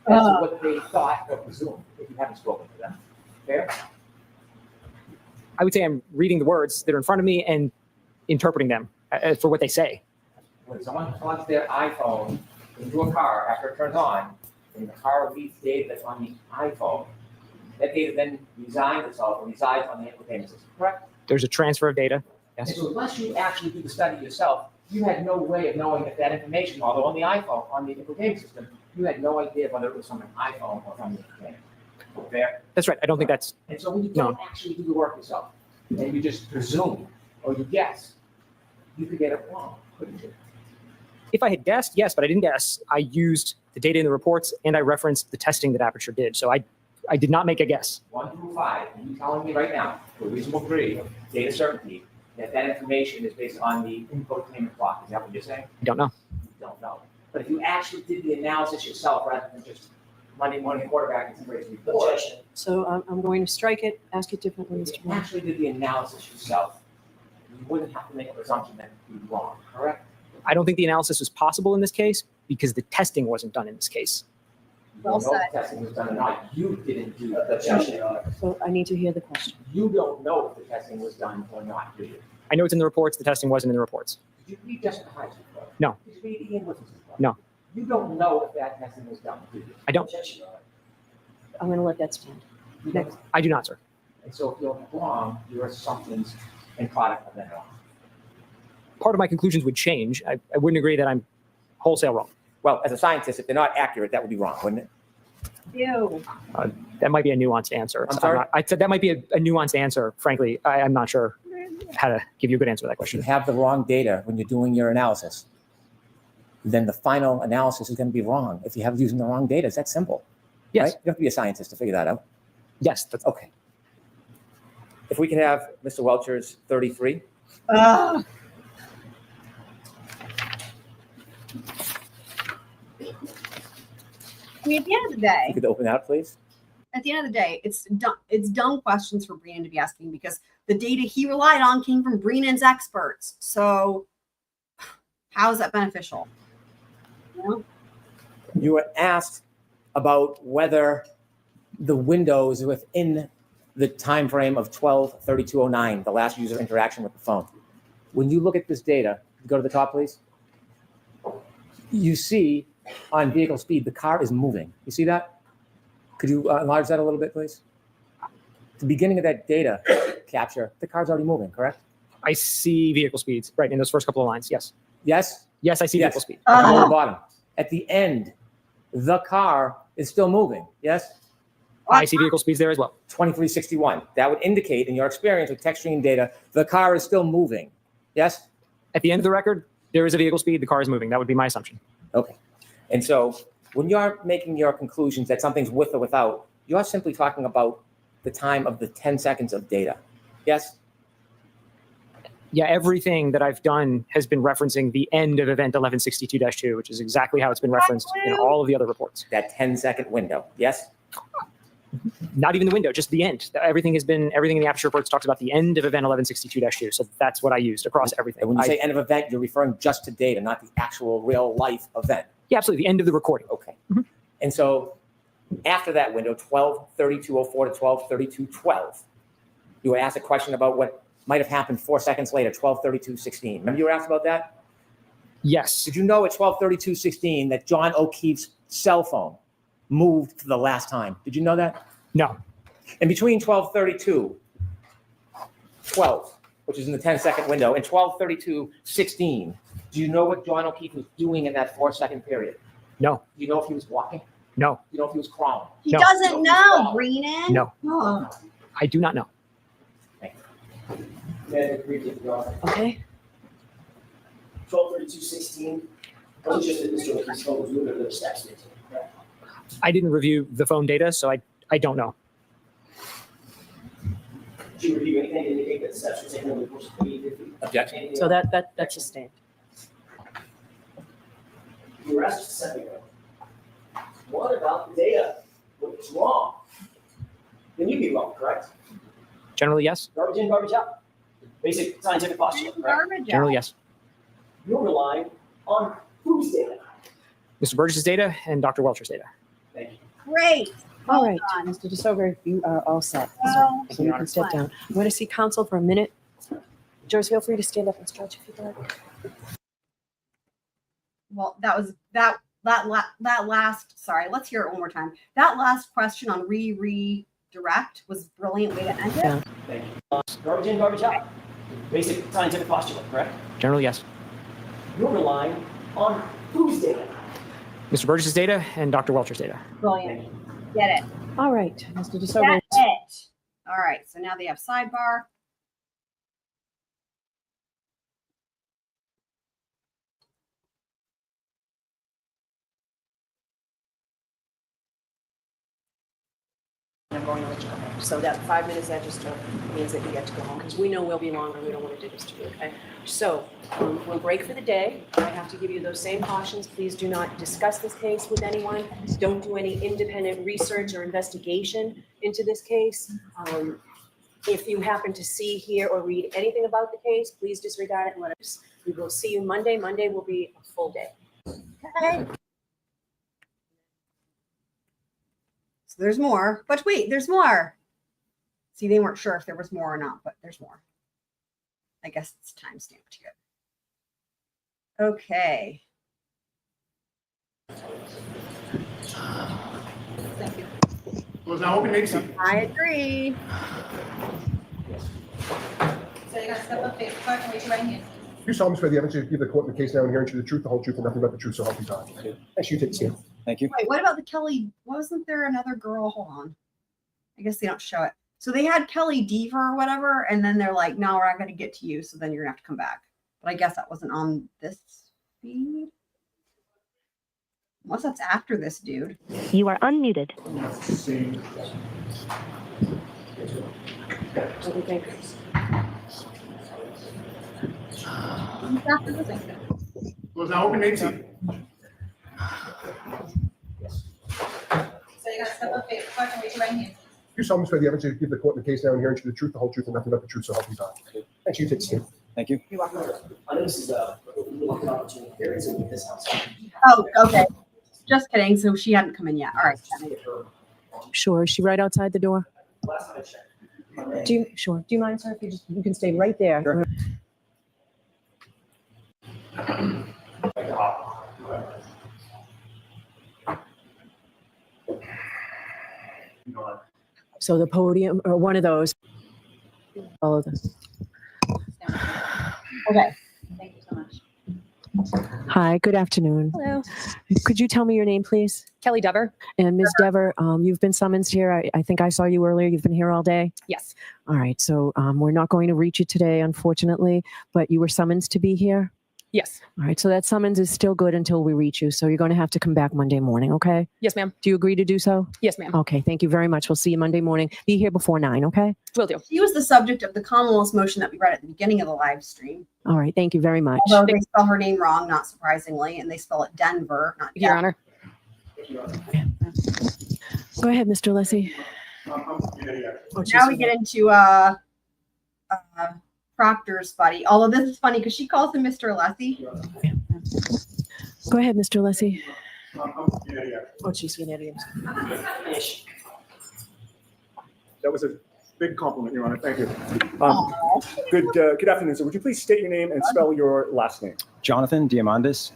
as to what they thought or presumed if you haven't spoken to them. Fair? I would say I'm reading the words that are in front of me and interpreting them for what they say. When someone plugs their iPhone into a car after it turns on, and the car reads data that's on the iPhone, that data then resides on the entertainment system, correct? There's a transfer of data. And Yes. so unless you actually do the study yourself, you had no way of knowing if that information, although on the iPhone, on the entertainment system, you had no idea whether it was from an iPhone or from the entertainment. Fair? That's right. I don't think that's. And so when you don't actually do the work yourself, and you just presume or you guess, you could get it wrong, couldn't you? If I had guessed, yes, but I didn't guess. I used the data in the reports and I referenced the testing that Aperture did. So I did not make a guess. 1 through 5, and you telling me right now, to a reasonable degree of data certainty, that information is based on the infotainment clock. Is that what you're saying? I don't know. You don't know. But if you actually did the analysis yourself rather than just Monday morning quarterback and somebody's report, Objection. So I'm going to strike it, ask it differently, if Mr. you Brennan. actually did the analysis yourself, you wouldn't have to make a presumption that you'd be wrong, correct? I don't think the analysis was possible in this case because the testing wasn't done in this case. You Well don't know if said. the testing was done or not. You didn't do the Objection, testing. Your Honor. So I need to hear the question. You don't know if the testing was done or not, do you? I know it's in the reports. The testing wasn't in the reports. Did you read Jessica Hyde's report? No. Did you read Ian Wilson's report? No. You don't know if that testing was done, do you? I don't. Objection, Your Honor. I'm going to let that stand. You don't? I do not, sir. And so if you're wrong, your assumptions and product are then wrong. Part of my conclusions would change. I wouldn't agree that I'm wholesale wrong. Well, as a scientist, if they're not accurate, that would be wrong, wouldn't it? Ew. That might be a nuanced answer. I'm sorry? I said that might be a nuanced answer. Frankly, I'm not sure how to give you a good answer to that If you question. have the wrong data when you're doing your analysis, then the final analysis is going to be wrong if you have using the wrong data. It's that simple. Yes. Right? You don't have to be a scientist to figure that out. Yes. That's, Okay. If we can have Mr. Welcher's 33. Ugh. I mean, at the end of the day, You could open that up, please. at the end of the day, it's dumb questions for Brian to be asking because the data he relied on came from Breenan's experts. So how is that beneficial? You know? You were asked about whether the window is within the time frame of 12/32/09, the last user interaction with the phone. When you look at this data, go to the top, please. You see on vehicle speed, the car is moving. You see that? Could you enlarge that a little bit, please? The beginning of that data capture, the car's already moving, correct? I see vehicle speeds right in those first couple of lines. Yes. Yes? Yes, I see Yes. vehicle speed. At the Oh. bottom. At the end, the car is still moving. Yes? I see vehicle speeds there as well. 2361. That would indicate, in your experience with text stream data, the car is still moving. Yes? At the end of the record, there is a vehicle speed. The car is moving. That would be my assumption. Okay. And so when you're making your conclusions that something's with or without, you're simply talking about the time of the 10 seconds of data. Yes? Yeah, everything that I've done has been referencing the end of event 1162-2, which is exactly how it's been referenced in all of the other reports. That 10-second window. Yes? Not even the window, just the end. Everything in the Aperture reports talks about the end of event 1162-2. So that's what I used across everything. And when you say end of event, you're referring just to data, not the actual real life event. Yeah, absolutely. The end of the recording. Okay. Mhm. And so after that window, 12/32/04 to 12/32/12, you were asked a question about what might have happened 4 seconds later, 12/32/16. Remember you were asked about that? Yes. Did you know at 12/32/16 that John O'Keefe's cell phone moved for the last time? Did you know that? No. And between 12/32/12, which is in the 10-second window, and 12/32/16, do you know what John O'Keefe was doing in that 4-second period? No. Do you know if he was walking? No. Do you know if he was crawling? He No. doesn't know, Breenan. No. Oh. I do not know. Okay. 12/32/16, wasn't just that Mr. O'Keefe's phone was moving, there were steps in it, correct? I didn't review the phone data, so I don't know. Did you review anything to indicate that the steps were taken over the course of 50? Objection. So that's sustained. You were asked just a second ago, what about the data? What's wrong? Then you'd be wrong, correct? Generally, yes. Garbage in, garbage out. Basic scientific postulate, correct? Garbage Generally, out. yes. You're relying on whose data? Mr. Burgess's data and Dr. Welcher's data. Thank you. Great. All right, done. Mr. DiSogra, you are all set, sir. Well, So you can step down. I'm going to see counsel for a minute. George, feel free to stand up and stretch if you'd like. Well, that last. Sorry, let's hear it one more time. That last question on redirect was a brilliant way to end it. Yeah. Thank you. Garbage in, garbage out. Basic scientific postulate, correct? Generally, yes. You're relying on whose data? Mr. Burgess's data and Dr. Welcher's data. Brilliant. Get it. All right, Mr. DiSogra. That's it. All right. So now they have sidebar. I'm going to let you go home. So that 5 minutes that just means that you get to go home because we know we'll be longer. We don't want to do this to you, okay? So we'll break for the day. I have to give you those same cautions. Please do not discuss this case with anyone. Don't do any independent research or investigation into this case. If you happen to see, hear, or read anything about the case, please disregard it and let us. We will see you Monday. Monday will be a full day. Okay. So there's more, but wait, there's more. See, they weren't sure if there was more or not, but there's more. I guess it's time stamped here. Okay. Thank you. Well, now open, maybe see. I agree. So you're gonna step up, face the clerk, and raise your right hand. You solemnly swear the evidence you give the court in the case now and hearing to the truth, the whole truth, and nothing but the truth, so help you God. Thanks, you take the stand. Thank you. Wait, what about the Kelly? Wasn't there another girl? Hold on. I guess they don't show it. So they had Kelly Deaver or whatever, and then they're like, no, we're not going to get to you. So then you're going to have to come back. But I guess that wasn't on this feed. Unless that's after this dude. You are unmuted. What do you think? It's after this. Well, now open, maybe see. So you're gonna step up, face the clerk, and raise your right hand. You solemnly swear the evidence you give the court in the case now and hearing to the truth, the whole truth, and nothing but the truth, so help you God. Thanks, you take the stand. Thank you. You're welcome. I know this is a opportunity. There is in this house. Oh, okay. Just kidding. So she hadn't come in yet. All right. Sure. Is she right outside the door? Last time I checked. Sure. Do you mind, sir, if you can stay right there? Sure. So the podium, or one of those. Follow this. Okay. Thank you so much. Hi, good afternoon. Hello, Could you tell me your name, please? Kelly Dever. And Ms. Dever, you've been summoned here. I think I saw you earlier. You've been here all day. Yes. All right. So we're not going to reach you today, unfortunately, but you were summoned to be here. Yes. All right. So that summons is still good until we reach you. So you're going to have to come back Monday morning. Okay. Yes, ma'am. Do you agree to do so? Yes, ma'am. Okay. Thank you very much. We'll see you Monday morning. Be here before 9. Okay. Will do. She was the subject of the Commonwealth's motion that we read at the beginning of the live stream. All right. Thank you very much. Although they spell her name wrong, not surprisingly, and they spell it Denver, not Your Denver. Honor. Go ahead, Mr. Lessie. Now we get into Proctor's buddy. Although this is funny because she calls him Mr. Lessie. Go ahead, Mr. Lessie. Oh, she's an idiot. That was a big compliment, Your Honor. Thank you. Good afternoon, sir. Would you please state your name and spell your last name? Jonathan Diamandis,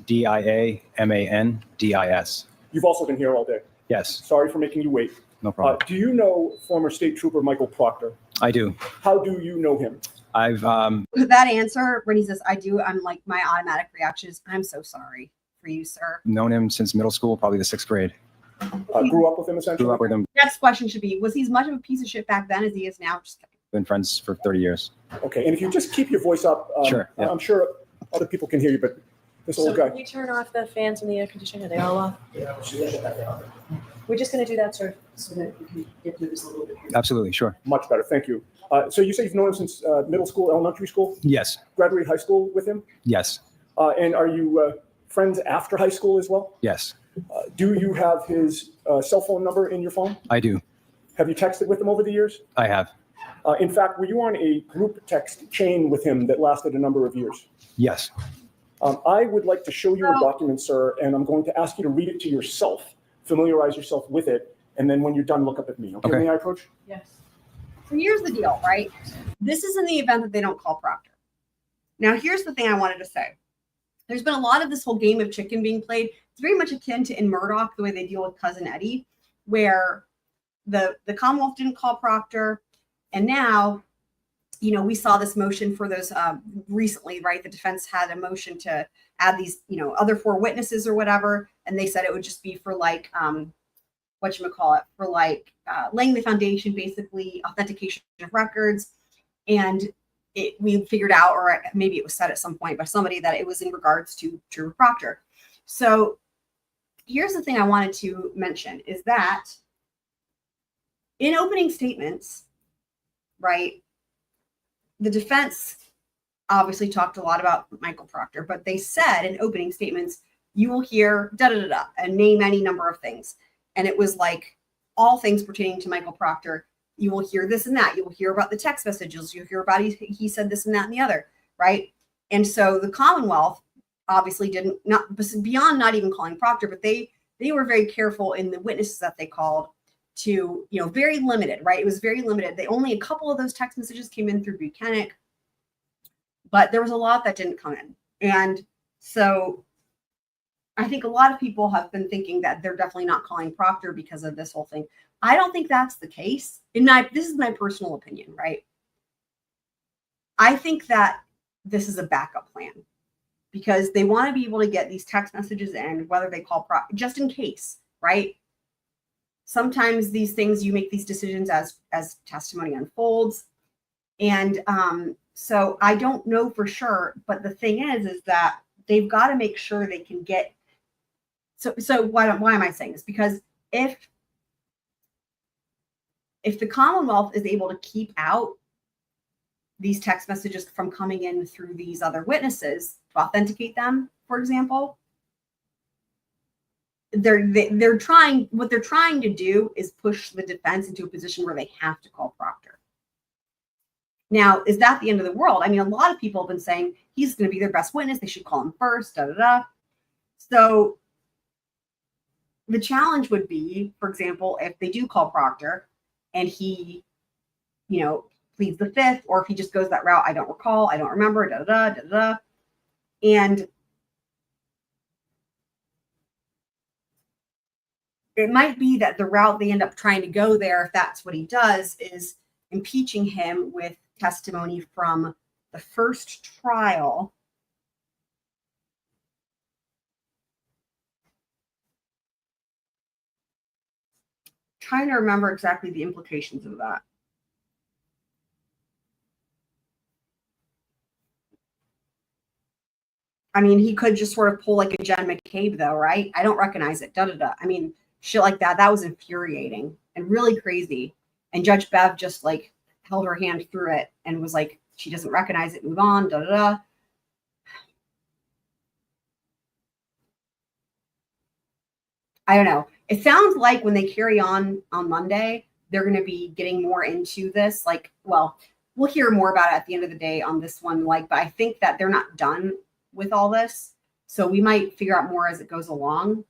Diamandis. You've also been here all day. Yes, Sorry for making you wait. no problem. Do you know former State Trooper Michael Proctor? I do. How do you know him? I've That answer, when he says I do, I'm like, my automatic reaction is, I'm so sorry for you, sir. known him since middle school, probably the 6th grade. Grew up with him, essentially? Grew up with him, Next question should be, was he as much of a piece of shit back then as he is now? Just kidding. been friends for 30 years. Okay, and if you just keep your voice up, Sure, yeah. I'm sure other people can hear you, but this old Can guy. we turn off the fans and the air conditioner? Are they all off? Yeah, we should shut that down. We're just going to do that, sir, so that we can get through this a little bit. Absolutely, sure. Much better, thank you. So you say you've known him since middle school, elementary school? Yes, Graduated high school with him? yes, And are you friends after high school as well? yes, Do you have his cell phone number in your phone? I do. Have you texted with him over the years? I have. In fact, were you on a group text chain with him that lasted a number of years? Yes, I would like to show you a document, sir, and I'm going to ask you to read it to yourself, familiarize yourself with it, and then when you're done, look up at me. Okay, Okay. may I approach? Yes. So here's the deal, right? This is in the event that they don't call Proctor. Now, here's the thing I wanted to say. There's been a lot of this whole game of chicken being played. It's very much akin to in Murdoch, the way they deal with Cousin Eddie, where the Commonwealth didn't call Proctor. And now, you know, we saw this motion for those recently, right? The defense had a motion to add these, you know, other 4 witnesses or whatever. And they said it would just be for like, whatchamacallit, for like laying the foundation, basically authentication of records. And we figured out, or maybe it was said at some point by somebody, that it was in regards to Proctor. So here's the thing I wanted to mention is that in opening statements, right, the defense obviously talked a lot about Michael Proctor, but they said in opening statements, you will hear da-da-da-da and name any number of things. And it was like all things pertaining to Michael Proctor. You will hear this and that. You will hear about the text messages. You'll hear about he said this and that and the other, right? And so the Commonwealth obviously beyond not even calling Proctor, but they were very careful in the witnesses that they called to, you know, very limited, right? It was very limited. Only a couple of those text messages came in through Buchanan, but there was a lot that didn't come in. And so I think a lot of people have been thinking that they're definitely not calling Proctor because of this whole thing. I don't think that's the case. This is my personal opinion, right? I think that this is a backup plan because they want to be able to get these text messages in, whether they call Proctor, just in case, right? Sometimes these things, you make these decisions as testimony unfolds. And so I don't know for sure, but the thing is that they've got to make sure they can get. So why am I saying this? Because if the Commonwealth is able to keep out these text messages from coming in through these other witnesses to authenticate them, for example, they're trying. What they're trying to do is push the defense into a position where they have to call Proctor. Now, is that the end of the world? I mean, a lot of people have been saying he's going to be their best witness. They should call him first. Da da da. So the challenge would be, for example, if they do call Proctor and he, pleads the fifth, or if he just goes that route, I don't recall, I don't remember, da da da da da. And it might be that the route they end up trying to go there, if that's what he does, is impeaching him with testimony from the first trial. Trying to remember exactly the implications of that. I mean, he could just sort of pull like a Jen McCabe, though, right? I don't recognize it. Da da da. I mean, shit like that. That was infuriating and really crazy. And Judge Bev just like held her hand through it and was like, she doesn't recognize it. Move on. Da da da. I don't know. It sounds like when they carry on Monday, they're going to be getting more into this. Like, well, we'll hear more about it at the end of the day on this one. Like, but I think that they're not done with all this. So we might figure out more as it goes along.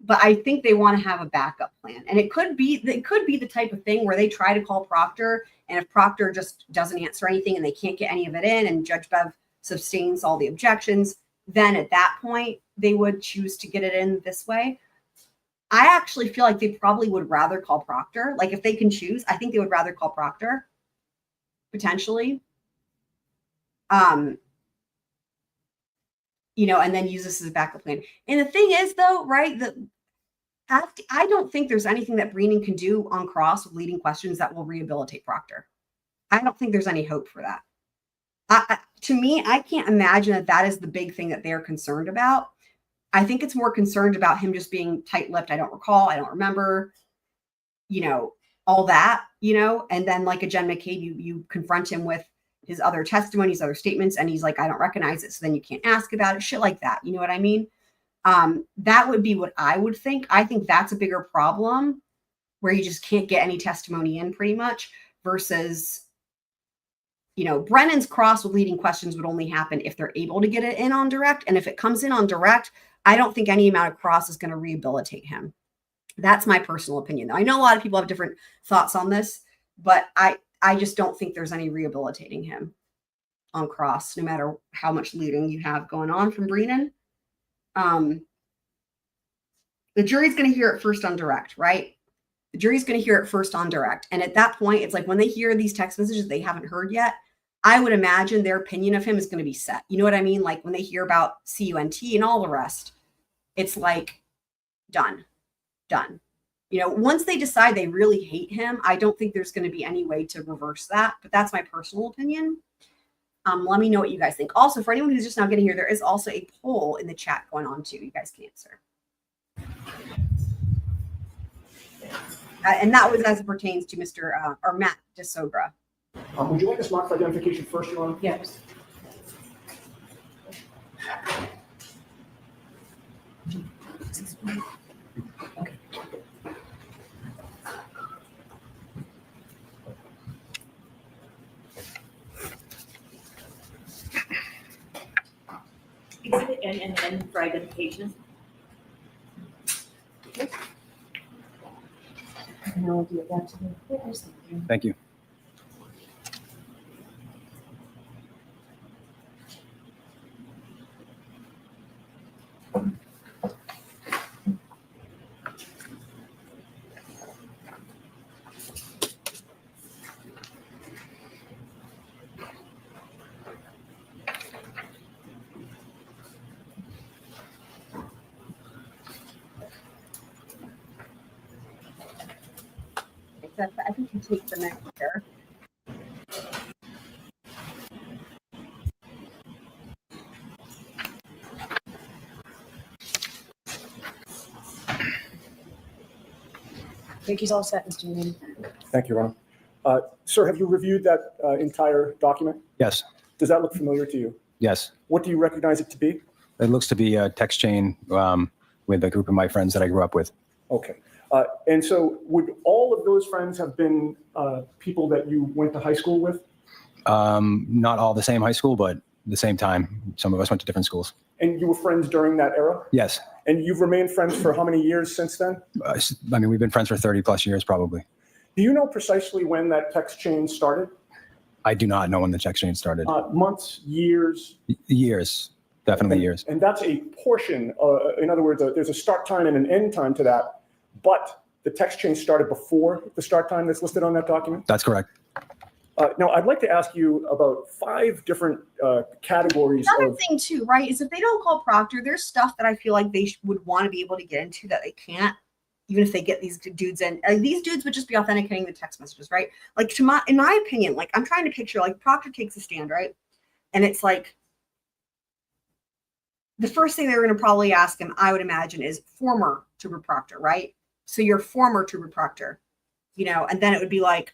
But I think they want to have a backup plan. And it could be the type of thing where they try to call Proctor, and if Proctor just doesn't answer anything and they can't get any of it in, and Judge Bev sustains all the objections, then at that point they would choose to get it in this way. I actually feel like they probably would rather call Proctor. Like if they can choose, I think they would rather call Proctor, potentially. And then use this as a backup plan. And the thing is, though, right, I don't think there's anything that Breenan can do on cross with leading questions that will rehabilitate Proctor. I don't think there's any hope for that. To me, I can't imagine that is the big thing that they're concerned about. I think it's more concerned about him just being tight-lipped. I don't recall. I don't remember, all that, and then like a Jen McCabe, you confront him with his other testimonies, other statements, and he's like, I don't recognize it. So then you can't ask about it. Shit like that. You know what I mean? That would be what I would think. I think that's a bigger problem where you just can't get any testimony in pretty much versus, Brennan's cross with leading questions would only happen if they're able to get it in on direct. And if it comes in on direct, I don't think any amount of cross is going to rehabilitate him. That's my personal opinion, though. I know a lot of people have different thoughts on this, but I just don't think there's any rehabilitating him on cross, no matter how much leading you have going on from Breenan. The jury's going to hear it first on direct, right? The jury's going to hear it first on direct. And at that point, it's like when they hear these text messages they haven't heard yet, I would imagine their opinion of him is going to be set. You know what I mean? Like when they hear about CUNT and all the rest, it's like done. Once they decide they really hate him, I don't think there's going to be any way to reverse that. But that's my personal opinion. Let me know what you guys think. Also, for anyone who's just now getting here, there is also a poll in the chat going on too. You guys can answer. And that was as it pertains to Mr. or Matt DiSogra. Would you like us to mark for identification first, Your Honor? Yes. Okay. Exhibit N for identification. And I'll give that to the witness. Thank you. Except I think you take the next here. I think he's all set, Mr. Unity. Thank you, Ron. Sir, have you reviewed that entire document? Yes, Does that look familiar to you? yes. What do you recognize it to be? It looks to be a text chain with a group of my friends that I grew up with. Okay. And so would all of those friends have been people that you went to high school with? Not all the same high school, but the same time. Some of us went to different schools. And you were friends during that era? Yes. And you've remained friends for how many years since then? I mean, we've been friends for 30 plus years, probably. Do you know precisely when that text chain started? I do not know when the text chain started. Months, years? Years, definitely years. And that's a portion, in other words, there's a start time and an end time to that, but the text chain started before the start time that's listed on that document? That's correct. Now, I'd like to ask you about 5 different categories Another of... thing too, right, is if they don't call Proctor, there's stuff that I feel like they would want to be able to get into that they can't, even if they get these dudes in. These dudes would just be authenticating the text messages, right? Like in my opinion, like I'm trying to picture, like Proctor takes a stand, right? And it's like, the first thing they're going to probably ask him, I would imagine, is former to Proctor, right? So you're former to Proctor, you know, and then it would be like,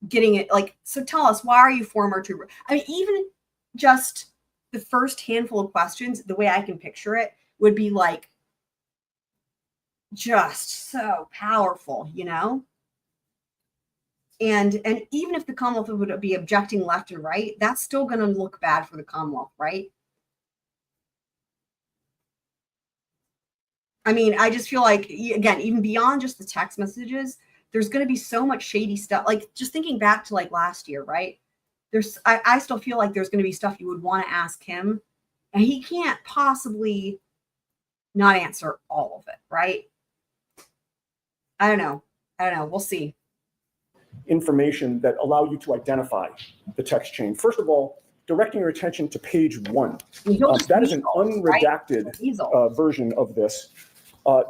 getting it like, so tell us, why are you former to? I mean, even just the first handful of questions, the way I can picture it would be like just so powerful, you know? And even if the Commonwealth would be objecting left and right, that's still going to look bad for the Commonwealth, right? I mean, I just feel like, again, even beyond just the text messages, there's going to be so much shady stuff. Like just thinking back to like last year, right? I still feel like there's going to be stuff you would want to ask him, and he can't possibly not answer all of it, right? I don't know. We'll see. Information that allow you to identify the text chain. First of all, directing your attention to page 1. That is an unredacted version of this.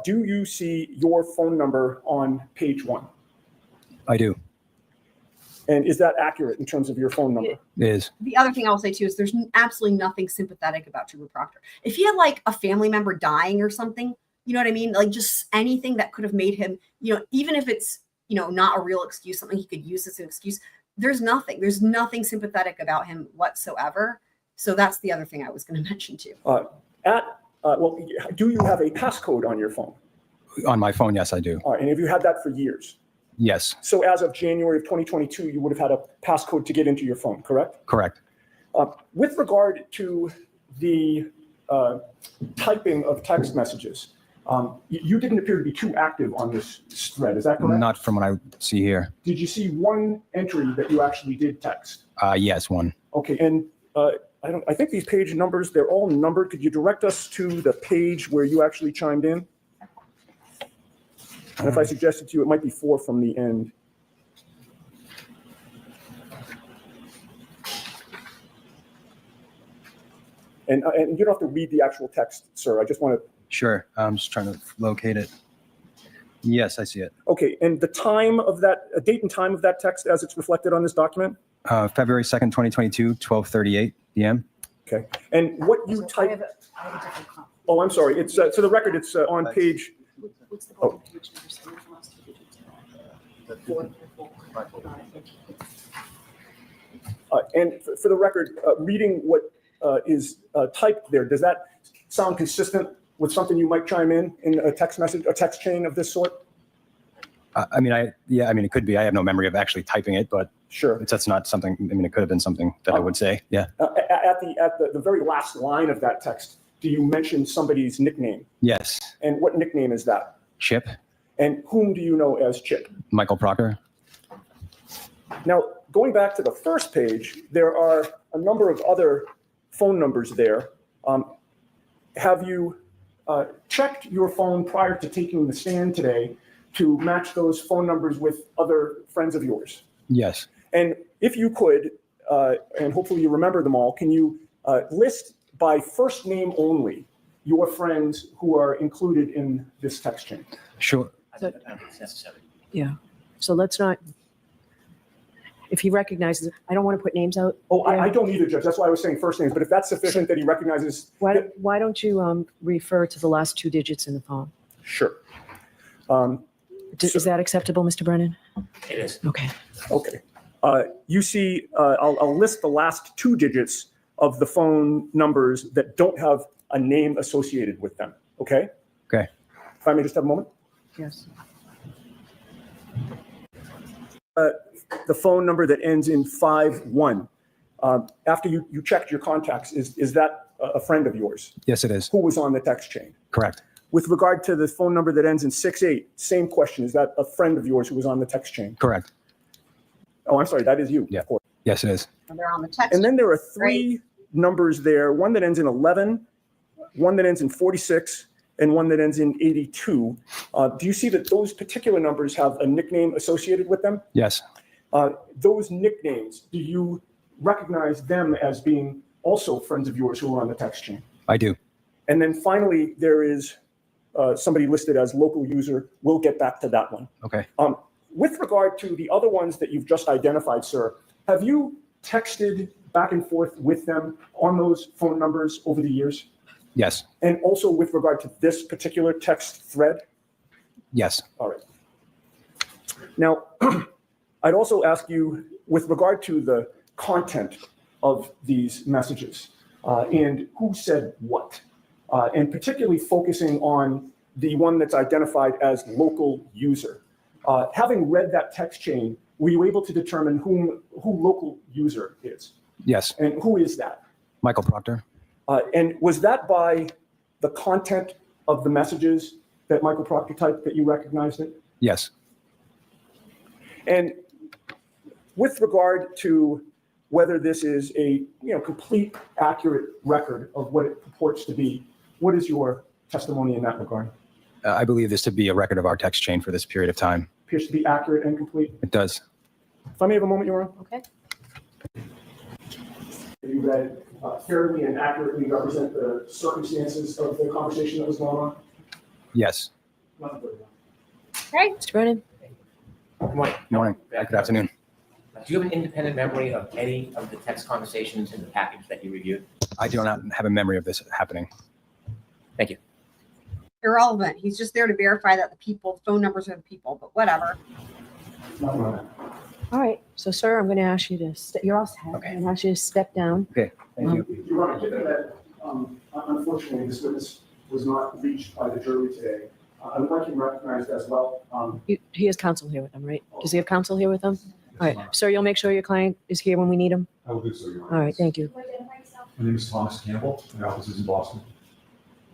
Do you see your phone number on page 1? I do. And is that accurate in terms of your phone number? It is. The other thing I'll say too is there's absolutely nothing sympathetic about Trooper Proctor. If he had like a family member dying or something, you know what I mean? Like just anything that could have made him, you know, even if it's, you know, not a real excuse, something he could use as an excuse, there's nothing sympathetic about him whatsoever. So that's the other thing I was going to mention too. Well, do you have a passcode on your phone? On my phone, yes, I do. And have you had that for years? Yes. So as of January of 2022, you would have had a passcode to get into your phone, correct? Correct. With regard to the typing of text messages, you didn't appear to be too active on this thread, is that correct? Not from what I see here. Did you see one entry that you actually did text? Yes, one. Okay, and I think these page numbers, they're all numbered. Could you direct us to the page where you actually chimed in? And if I suggested to you, it might be 4 from the end. And you don't have to read the actual text, sir. I just want to... Sure. I'm just trying to locate it. Yes, I see it. Okay, and the time of that, date and time of that text as it's reflected on this document? February 2nd, 2022, 12:38 p.m. Okay, and what you type... Oh, I'm sorry. It's to the record, it's on page... Oh. And for the record, reading what is typed there, does that sound consistent with something you might chime in a text message, a text chain of this sort? It could be. I have no memory of actually typing it, but sure, that's not something. I mean, it could have been something that I would say. Yeah. At the very last line of that text, do you mention somebody's nickname? Yes. And what nickname is that? Chip. And whom do you know as Chip? Michael Proctor. Now, going back to the first page, there are a number of other phone numbers there. have you checked your phone prior to taking the stand today to match those phone numbers with other friends of yours? Yes. And if you could, and hopefully you remember them all, can you list by first name only your friends who are included in this text chain? Sure. I don't think it's necessary. Yeah. So let's not, if he recognizes, I don't want to put names out. Oh, there. I don't either, Judge. That's why I was saying first names. But if that's sufficient that he recognizes. Why don't you refer to the last 2 digits in the phone? Sure. Is that acceptable, Mr. Brennan? It is. Okay. Okay. You see, I'll list the last 2 digits of the phone numbers that don't have a name associated with them. Okay? Okay. If I may just have a moment. Yes. The phone number that ends in 51. After you checked your contacts, is that a friend of yours? Yes, it is. Who was on the text chain? Correct. With regard to the phone number that ends in 68, same question. Is that a friend of yours who was on the text chain? Correct. Oh, I'm sorry. That is you. Yeah. Of course. Yes, it is. And they're on the text. And then there are 3 numbers there, one that ends in 11, one that ends in 46, and one that ends in 82. Do you see that those particular numbers have a nickname associated with them? Yes. Those nicknames, do you recognize them as being also friends of yours who are on the text chain? I do. And then finally, there is somebody listed as local user. We'll get back to that one. Okay. With regard to the other ones that you've just identified, sir, have you texted back and forth with them on those phone numbers over the years? Yes. And also with regard to this particular text thread? Yes. All right. Now, I'd also ask you, with regard to the content of these messages and who said what, and particularly focusing on the one that's identified as local user. Having read that text chain, were you able to determine who local user is? Yes. And who is that? Michael Proctor. And was that by the content of the messages that Michael Proctor typed that you recognized it? Yes. And with regard to whether this is a complete, accurate record of what it purports to be, what is your testimony in that regard? I believe this to be a record of our text chain for this period of time. Appears to be accurate and complete. It does. If I may have a moment, Your Honor. Okay. You read fairly and accurately represent the circumstances of the conversation that was going on? Yes. Nothing further. Okay. Mr. Brennan? Good morning. Morning. Good afternoon. Do you have an independent memory of any of the text conversations in the package that you reviewed? I do not have a memory of this happening. Thank you. Irrelevant. He's just there to verify that the phone numbers are the people, but whatever. Nothing on that. All right. So, sir, I'm going to ask you to, you're all set. Okay. I'm going to ask you to step down. Okay. Thank you. Your Honor, given that unfortunately this witness was not reached by the jury today, I would like him recognized as well. He has counsel here with him, right? Does he have counsel here with him? All right. Sir, you'll make sure your client is here when we need him? I will do so, Your Honor. All right. Thank you. My name is Thomas Campbell. My office is in Boston.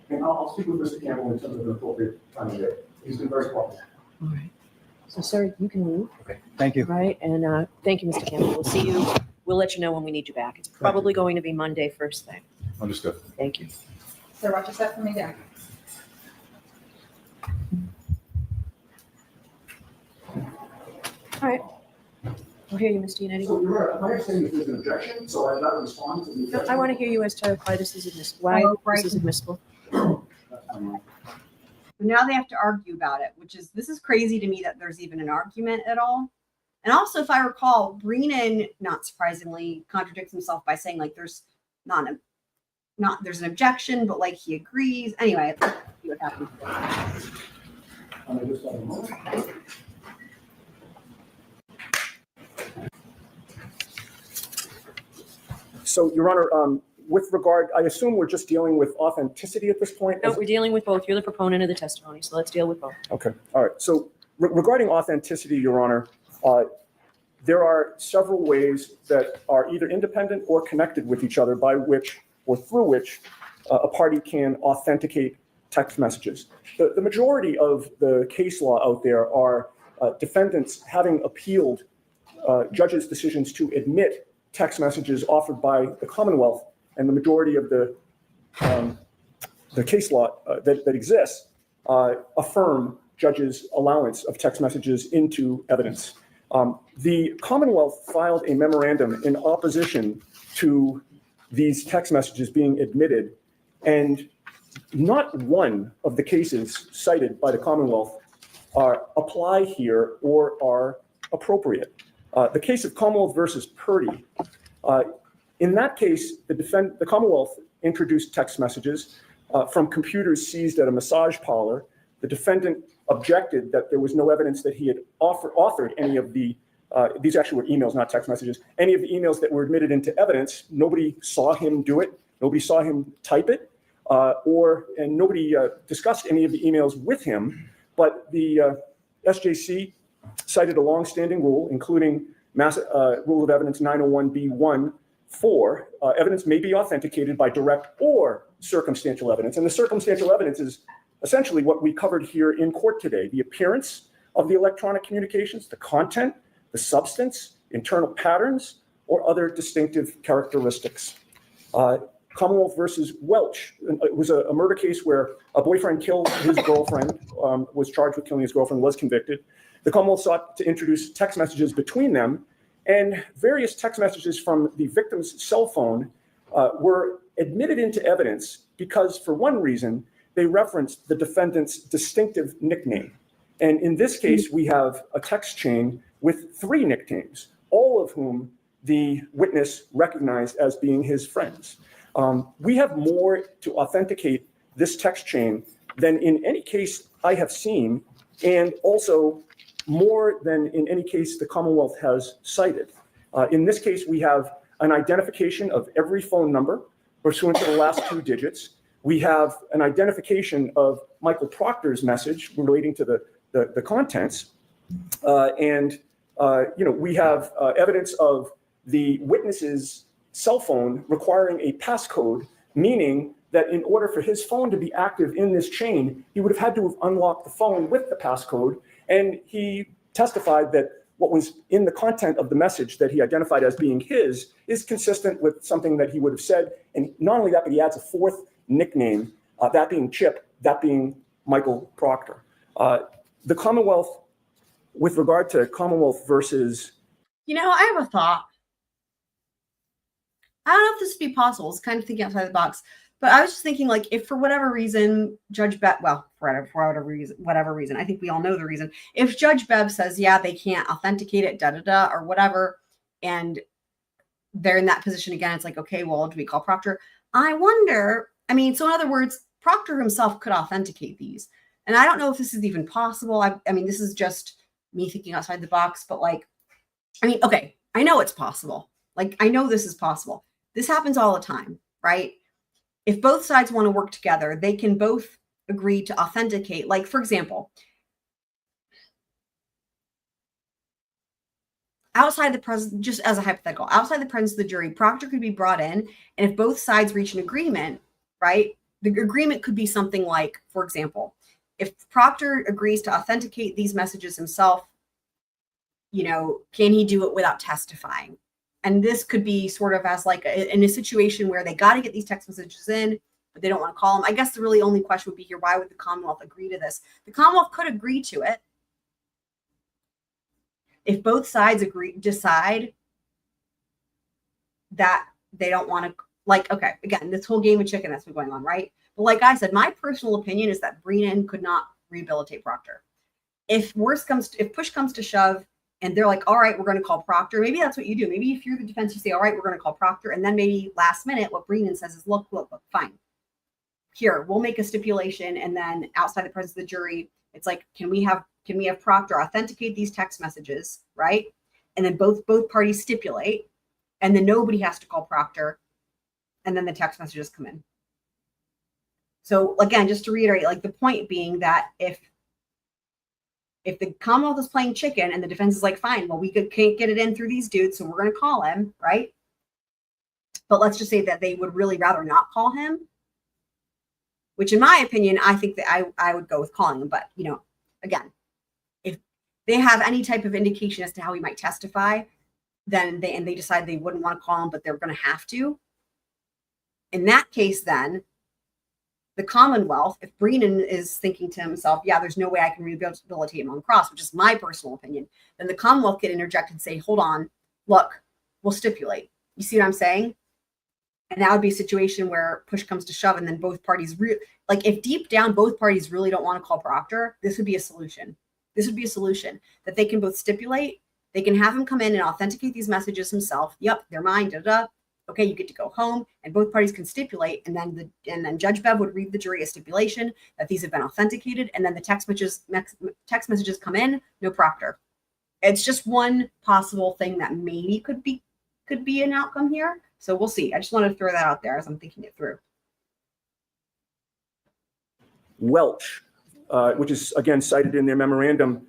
And I'll speak with Mr. Campbell in terms of the appropriate time of day. He's been very cooperative. All right. So, sir, you can leave, Okay. Thank you. right? And thank you, Mr. Campbell. We'll see you. We'll let you know when we need you back. It's probably going to be Monday first thing. Understood. Thank you. So watch your step for me there. All right. We'll hear you, Ms. Giannetti. So, Your Honor, my understanding is there's an objection, so I'd rather respond to the No, objection. I want to hear you as to why this is admissible. Why Oh, right. this is admissible. Now they have to argue about it, this is crazy to me that there's even an argument at all. And also, if I recall, Breenan, not surprisingly, contradicts himself by saying like there's there's an objection, but like he agrees. Anyway, let's see what happens. Just a moment. So, Your Honor, with regard, I assume we're just dealing with authenticity at this point? No, we're dealing with both. You're the proponent of the testimony, so let's deal with both. Okay, all right. So regarding authenticity, Your Honor, there are several ways that are either independent or connected with each other by which or through which a party can authenticate text messages. The majority of the case law out there are defendants having appealed judges' decisions to admit text messages offered by the Commonwealth, and the majority of the the case law that exists affirm judges' allowance of text messages into evidence. The Commonwealth filed a memorandum in opposition to these text messages being admitted, and not one of the cases cited by the Commonwealth apply here or are appropriate. The case of Commonwealth versus Purdy, in that case, the Commonwealth introduced text messages from computers seized at a massage parlor. The defendant objected that there was no evidence that he had authored any of the, these actually were emails, not text messages, any of the emails that were admitted into evidence. Nobody saw him do it. Nobody saw him type it, and nobody discussed any of the emails with him. But the SJC cited a longstanding rule, including Rule of Evidence 901B1-4. Evidence may be authenticated by direct or circumstantial evidence. And the circumstantial evidence is essentially what we covered here in court today: the appearance of the electronic communications, the content, the substance, internal patterns, or other distinctive characteristics. Commonwealth versus Welch. It was a murder case where a boyfriend killed his girlfriend, was charged with killing his girlfriend, was convicted. The Commonwealth sought to introduce text messages between them, and various text messages from the victim's cell phone were admitted into evidence because, for one reason, they referenced the defendant's distinctive nickname. And in this case, we have a text chain with 3 nicknames, all of whom the witness recognized as being his friends. We have more to authenticate this text chain than in any case I have seen, and also more than in any case the Commonwealth has cited. In this case, we have an identification of every phone number pursuant to the last 2 digits. We have an identification of Michael Proctor's message relating to the contents. We have evidence of the witness's cell phone requiring a passcode, meaning that in order for his phone to be active in this chain, he would have had to have unlocked the phone with the passcode. And he testified that what was in the content of the message that he identified as being his is consistent with something that he would have said. And not only that, but he adds a 4th nickname, that being Chip, that being Michael Proctor. The Commonwealth, with regard to Commonwealth versus... I have a thought. I don't know if this would be possible. It's kind of thinking outside the box. But I was just thinking, like, if for whatever reason, for whatever reason, I think we all know the reason. If Judge Bev says, yeah, they can't authenticate it, or whatever, and they're in that position again, it's like, okay, well, do we call Proctor? I wonder, so in other words, Proctor himself could authenticate these. And I don't know if this is even possible. This is just me thinking outside the box, but okay, I know it's possible. I know this is possible. This happens all the time, right? If both sides want to work together, they can both agree to authenticate. For example, outside the presence, just as a hypothetical, outside the presence of the jury, Proctor could be brought in, and if both sides reach an agreement, right, the agreement could be something like, for example, if Proctor agrees to authenticate these messages himself, can he do it without testifying? And this could be sort of as in a situation where they got to get these text messages in, but they don't want to call them. I guess the really only question would be here, why would the Commonwealth agree to this? The Commonwealth could agree to it if both sides decide that they don't want to, okay, again, this whole game of chicken that's been going on, right? But like I said, my personal opinion is that Brennan could not rehabilitate Proctor. If push comes to shove, and they're like, all right, we're going to call Proctor. Maybe that's what you do. Maybe if you're the defense, you say, all right, we're going to call Proctor. And then maybe last minute, what Brennan says is, look, fine. Here, we'll make a stipulation. And then outside the presence of the jury, it's like, can we have Proctor authenticate these text messages, right? And then both parties stipulate, and then nobody has to call Proctor. And then the text messages come in. So again, just to reiterate, the point being that if the Commonwealth is playing chicken and the defense is like, fine, well, we can't get it in through these dudes, so we're going to call him, right? But let's just say that they would really rather not call him, which in my opinion, I think that I would go with calling him. But, again, if they have any type of indication as to how he might testify, then they decide they wouldn't want to call him, but they're going to have to. In that case, then the Commonwealth, if Brennan is thinking to himself, yeah, there's no way I can rehabilitate him on cross, which is my personal opinion, then the Commonwealth could interject and say, hold on, look, we'll stipulate. You see what I'm saying? And that would be a situation where push comes to shove, and then both parties, like if deep down both parties really don't want to call Proctor, this would be a solution. This would be a solution that they can both stipulate. They can have him come in and authenticate these messages himself. Yep, they're mine. Okay, you get to go home, and both parties can stipulate, and then Judge Bev would read the jury a stipulation that these have been authenticated, and then the text messages come in, no Proctor. It's just one possible thing that maybe could be an outcome here. So we'll see. I just wanted to throw that out there as I'm thinking it through. Welch, which is again cited in their memorandum.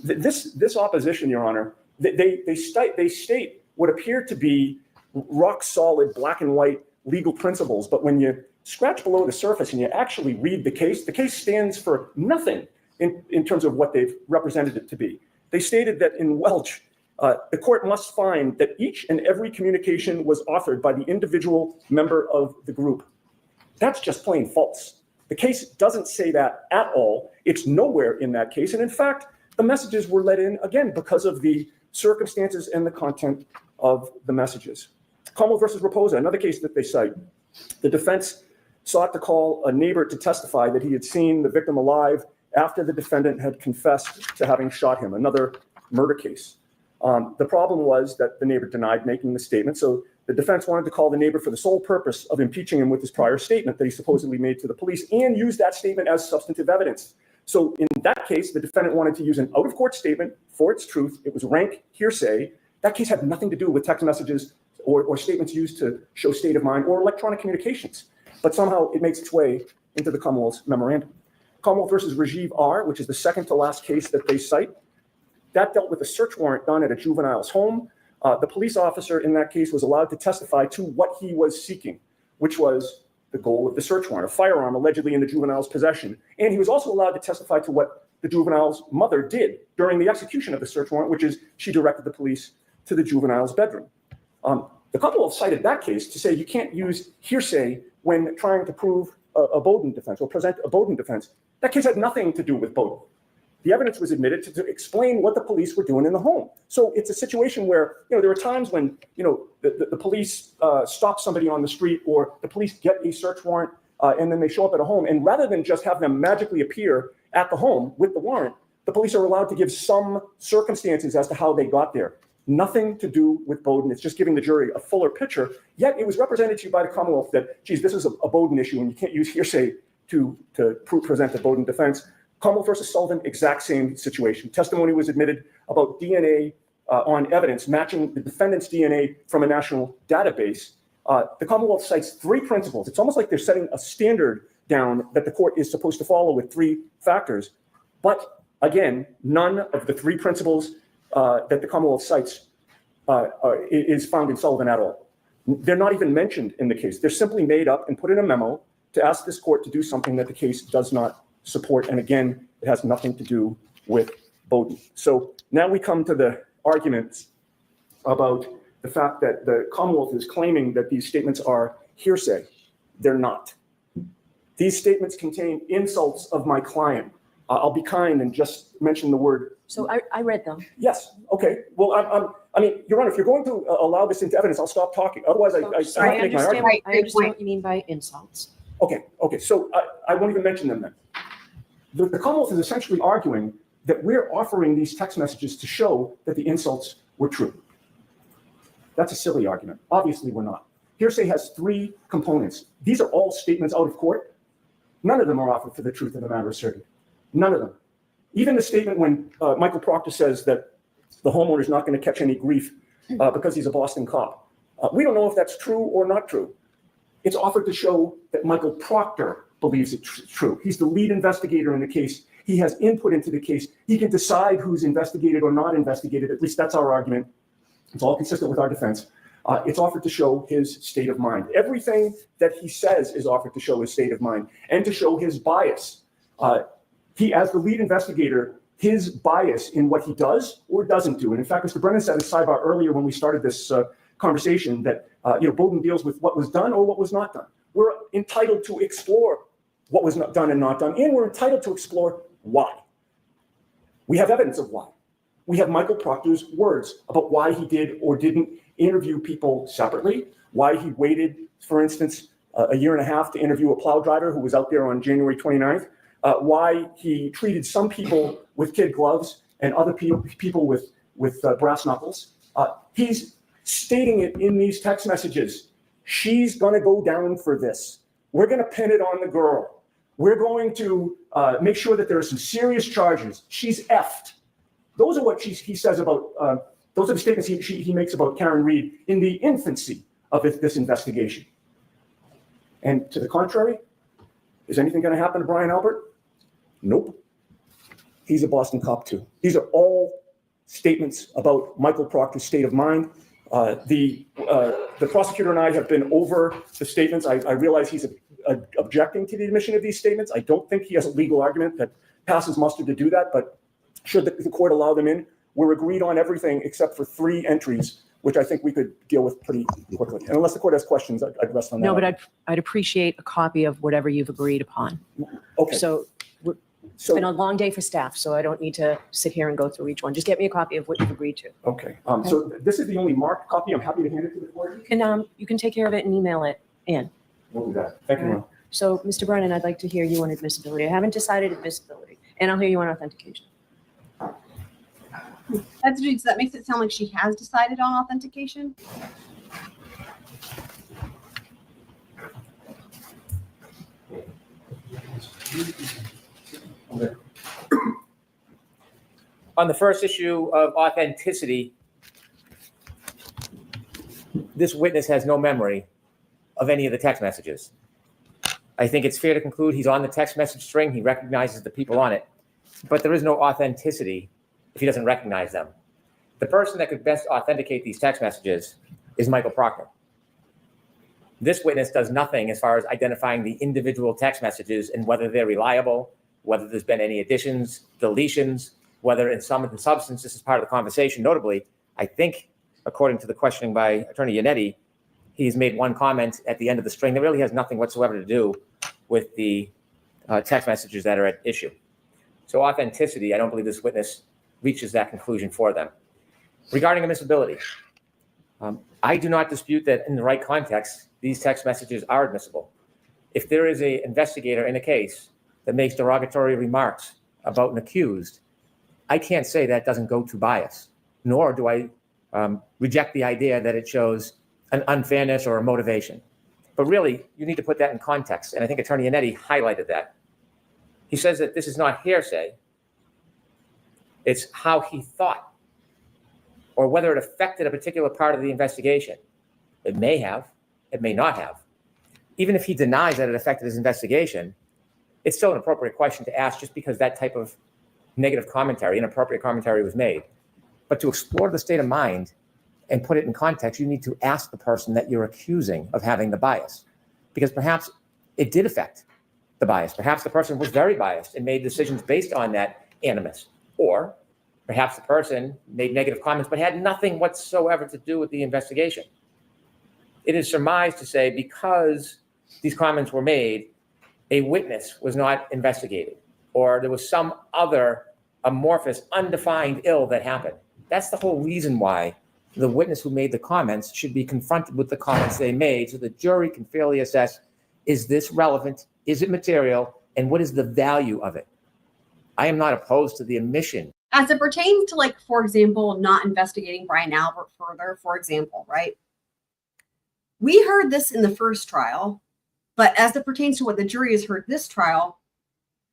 This opposition, Your Honor, they state what appear to be rock solid black and white legal principles, but when you scratch below the surface and you actually read the case stands for nothing in terms of what they've represented it to be. They stated that in Welch, the court must find that each and every communication was authored by the individual member of the group. That's just plain false. The case doesn't say that at all. It's nowhere in that case. And in fact, the messages were let in, again, because of the circumstances and the content of the messages. Commonwealth versus Raposa, another case that they cite. The defense sought to call a neighbor to testify that he had seen the victim alive after the defendant had confessed to having shot him, another murder case. The problem was that the neighbor denied making the statement, so the defense wanted to call the neighbor for the sole purpose of impeaching him with his prior statement that he supposedly made to the police and use that statement as substantive evidence. So in that case, the defendant wanted to use an out-of-court statement for its truth. It was rank hearsay. That case had nothing to do with text messages or statements used to show state of mind or electronic communications. But somehow it makes its way into the Commonwealth's memorandum. Commonwealth versus Rajiv R., which is the second to last case that they cite, that dealt with a search warrant done at a juvenile's home. The police officer in that case was allowed to testify to what he was seeking, which was the goal of the search warrant, a firearm allegedly in the juvenile's possession. And he was also allowed to testify to what the juvenile's mother did during the execution of the search warrant, which is she directed the police to the juvenile's bedroom. The Commonwealth cited that case to say you can't use hearsay when trying to prove a Bowden defense or present a Bowden defense. That case had nothing to do with Bowden. The evidence was admitted to explain what the police were doing in the home. So it's a situation where, there are times when, the police stop somebody on the street or the police get a search warrant and then they show up at a home. And rather than just have them magically appear at the home with the warrant, the police are allowed to give some circumstances as to how they got there. Nothing to do with Bowden. It's just giving the jury a fuller picture. Yet it was represented to you by the Commonwealth that, geez, this is a Bowden issue and you can't use hearsay to present a Bowden defense. Commonwealth versus Sullivan, exact same situation. Testimony was admitted about DNA on evidence matching the defendant's DNA from a national database. The Commonwealth cites three principles. It's almost like they're setting a standard down that the court is supposed to follow with three factors. But again, none of the three principles that the Commonwealth cites is found in Sullivan at all. They're not even mentioned in the case. They're simply made up and put in a memo to ask this court to do something that the case does not support. And again, it has nothing to do with Bowden. So now we come to the arguments about the fact that the Commonwealth is claiming that these statements are hearsay. They're not. These statements contain insults of my client. I'll be kind and just mention the word. So I read them. Yes. Okay. Well, I mean, Your Honor, if you're going to allow this into evidence, I'll stop talking. Otherwise, I have to make my argument. I understand what you mean by insults. Okay. So I won't even mention them then. The Commonwealth is essentially arguing that we're offering these text messages to show that the insults were true. That's a silly argument. Obviously, we're not. Hearsay has three components. These are all statements out of court. None of them are offered for the truth of the matter asserted. None of them. Even the statement when Michael Proctor says that the homeowner is not going to catch any grief because he's a Boston cop. We don't know if that's true or not true. It's offered to show that Michael Proctor believes it's true. He's the lead investigator in the case. He has input into the case. He can decide who's investigated or not investigated. At least that's our argument. It's all consistent with our defense. It's offered to show his state of mind. Everything that he says is offered to show his state of mind and to show his bias. He, as the lead investigator, his bias in what he does or doesn't do. And in fact, Mr. Brennan said in sidebar earlier when we started this conversation that Bowden deals with what was done or what was not done. we're entitled to explore what was not done and not done, and we're entitled to explore why. We have evidence of why. We have Michael Proctor's words about why he did or didn't interview people separately, why he waited, for instance, a year and a half to interview a plow driver who was out there on January 29th, why he treated some people with kid gloves and other people with brass knuckles. He's stating it in these text messages. She's going to go down for this. We're going to pin it on the girl. We're going to make sure that there are some serious charges. She's effed. Those are what he says about, those are the statements he makes about Karen Reed in the infancy of this investigation. And to the contrary, is anything going to happen to Brian Albert? Nope. He's a Boston cop too. These are all statements about Michael Proctor's state of mind. The prosecutor and I have been over the statements. I realize he's objecting to the admission of these statements. I don't think he has a legal argument that passes muster to do that, but should the court allow them in, we're agreed on everything except for 3 entries, which I think we could deal with pretty quickly. And unless the court has questions, I'd rest on that. No, but I'd appreciate a copy of whatever you've agreed upon. Okay. So it's been a long day for staff, so I don't need to sit here and go through each one. Just get me a copy of what you've agreed to. Okay. So this is the only marked copy. I'm happy to hand it to the court. You can take care of it and email it in. We'll do that. Thank you, Ron. So, Mr. Brennan, I'd like to hear you on admissibility. I haven't decided admissibility, and I'll hear you on authentication. That's so that makes it sound like she has decided on authentication. On the first issue of authenticity, this witness has no memory of any of the text messages. I think it's fair to conclude he's on the text message string. He recognizes the people on it, but there is no authenticity if he doesn't recognize them. The person that could best authenticate these text messages is Michael Proctor. This witness does nothing as far as identifying the individual text messages and whether they're reliable, whether there's been any additions, deletions, whether in sum and substance this is part of the conversation. Notably, I think, according to the questioning by Attorney Yannetti, he's made one comment at the end of the string that really has nothing whatsoever to do with the text messages that are at issue. So authenticity, I don't believe this witness reaches that conclusion for them. Regarding admissibility, I do not dispute that in the right context, these text messages are admissible. If there is an investigator in a case that makes derogatory remarks about an accused, I can't say that doesn't go to bias, nor do I reject the idea that it shows an unfairness or a motivation. But really, you need to put that in context, and I think Attorney Yannetti highlighted that. He says that this is not hearsay, it's how he thought, or whether it affected a particular part of the investigation. It may have, it may not have. Even if he denies that it affected his investigation, it's still an appropriate question to ask just because that type of negative commentary, inappropriate commentary was made. But to explore the state of mind and put it in context, you need to ask the person that you're accusing of having the bias, because perhaps it did affect the bias. Perhaps the person was very biased and made decisions based on that animus. Or perhaps the person made negative comments but had nothing whatsoever to do with the investigation. It is surmised to say because these comments were made, a witness was not investigated, or there was some other amorphous, undefined ill that happened. That's the whole reason why the witness who made the comments should be confronted with the comments they made so the jury can fairly assess, is this relevant? Is it material? And what is the value of it? I am not opposed to the admission. As it pertains to, like, for example, not investigating Brian Albert further, for example, right? We heard this in the first trial, but as it pertains to what the jury has heard this trial,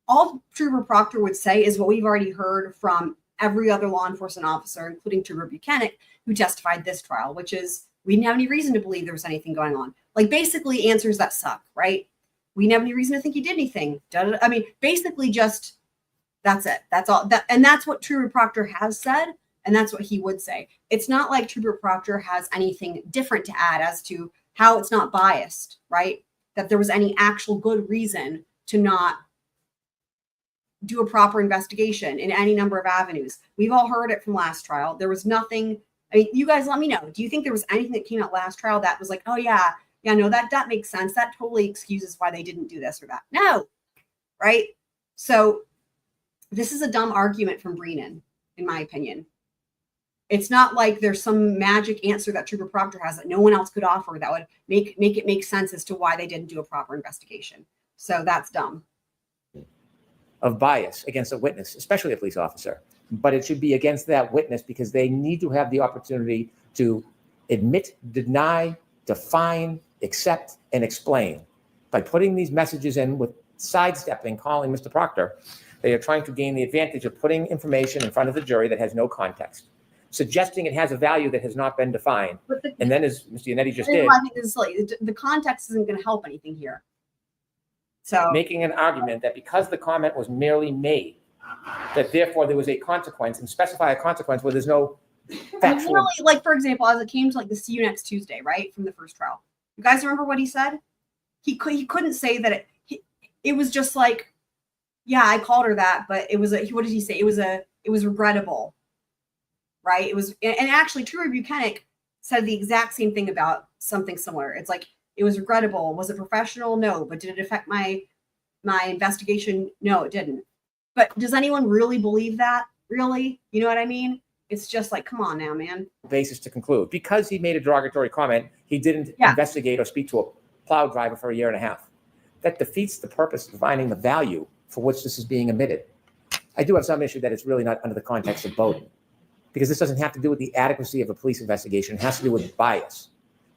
all Trooper Proctor would say is what we've already heard from every other law enforcement officer, including Trooper Buchanan, who testified this trial, which is we didn't have any reason to believe there was anything going on. Like, basically answers that suck, right? We didn't have any reason to think he did anything. I mean, basically just, that's it. That's all. And that's what Trooper Proctor has said, and that's what he would say. It's not like Trooper Proctor has anything different to add as to how it's not biased, right? That there was any actual good reason to not do a proper investigation in any number of avenues. We've all heard it from last trial. There was nothing. I mean, you guys let me know. Do you think there was anything that came out last trial that was like, oh yeah, yeah, no, that makes sense. That totally excuses why they didn't do this or that. No, right? So this is a dumb argument from Brennan, in my opinion. It's not like there's some magic answer that Trooper Proctor has that no one else could offer that would make it make sense as to why they didn't do a proper investigation. So that's dumb. Of bias against a witness, especially a police officer. But it should be against that witness because they need to have the opportunity to admit, deny, define, accept, and explain. By putting these messages in with sidestepping, calling Mr. Proctor, they are trying to gain the advantage of putting information in front of the jury that has no context, suggesting it has a value that has not been defined. And then, as Mr. Yannetti just did, I think this is silly. The context isn't going to help anything here. So making an argument that because the comment was merely made, that therefore there was a consequence, and specify a consequence where there's no factual. Really, like, for example, as it came to like the see you next Tuesday, right, from the first trial. You guys remember what he said? He couldn't say that it was just like, yeah, I called her that, but it was what did he say? It was regrettable, right? It was, and actually Trooper Buchanan said the exact same thing about something similar. It's like, it was regrettable. Was it professional? No. But did it affect my investigation? No, it didn't. But does anyone really believe that? Really? You know what I mean? It's just like, come on now, man. Basis to conclude. Because he made a derogatory comment, he didn't investigate or speak to a plow driver for a year and a half. That defeats the purpose of finding the value for which this is being omitted. I do have some issue that it's really not under the context of Bowden, because this doesn't have to do with the adequacy of a police investigation. It has to do with bias.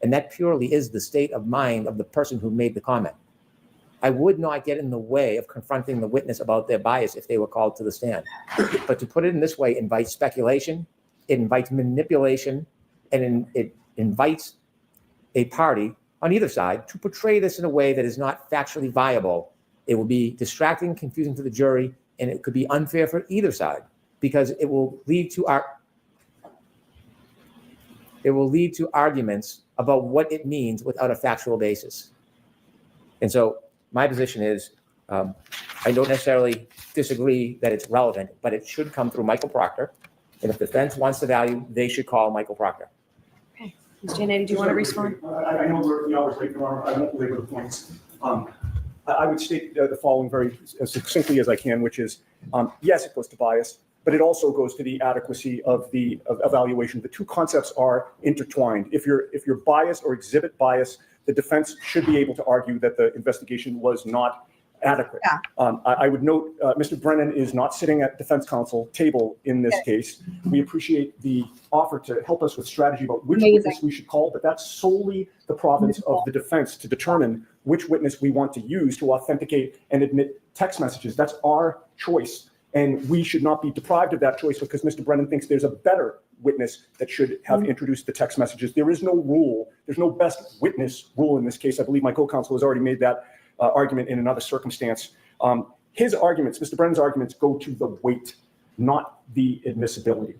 And that purely is the state of mind of the person who made the comment. I would not get in the way of confronting the witness about their bias if they were called to the stand. But to put it in this way invites speculation, it invites manipulation, and it invites a party on either side to portray this in a way that is not factually viable. It will be distracting, confusing to the jury, and it could be unfair for either side because it will lead to arguments about what it means without a factual basis. And so my position is, I don't necessarily disagree that it's relevant, but it should come through Michael Proctor. And if the defense wants the value, they should call Michael Proctor. Okay. Mr. Yannetti, do you want to respond? I know we're the hours late, Your Honor. I won't belabor the points. I would state the following very as succinctly as I can, which is, yes, it goes to bias, but it also goes to the adequacy of the evaluation. The two concepts are intertwined. If you're biased or exhibit bias, the defense should be able to argue that the investigation was not adequate. Yeah. I would note Mr. Brennan is not sitting at defense counsel table in this case. We appreciate the offer to help us with strategy about which witness we should call, but that's solely the province of the defense to determine which witness we want to use to authenticate and admit text messages. That's our choice. And we should not be deprived of that choice because Mr. Brennan thinks there's a better witness that should have introduced the text messages. There is no rule. There's no best witness rule in this case. I believe my co-counsel has already made that argument in another circumstance. His arguments, Mr. Brennan's arguments, go to the weight, not the admissibility.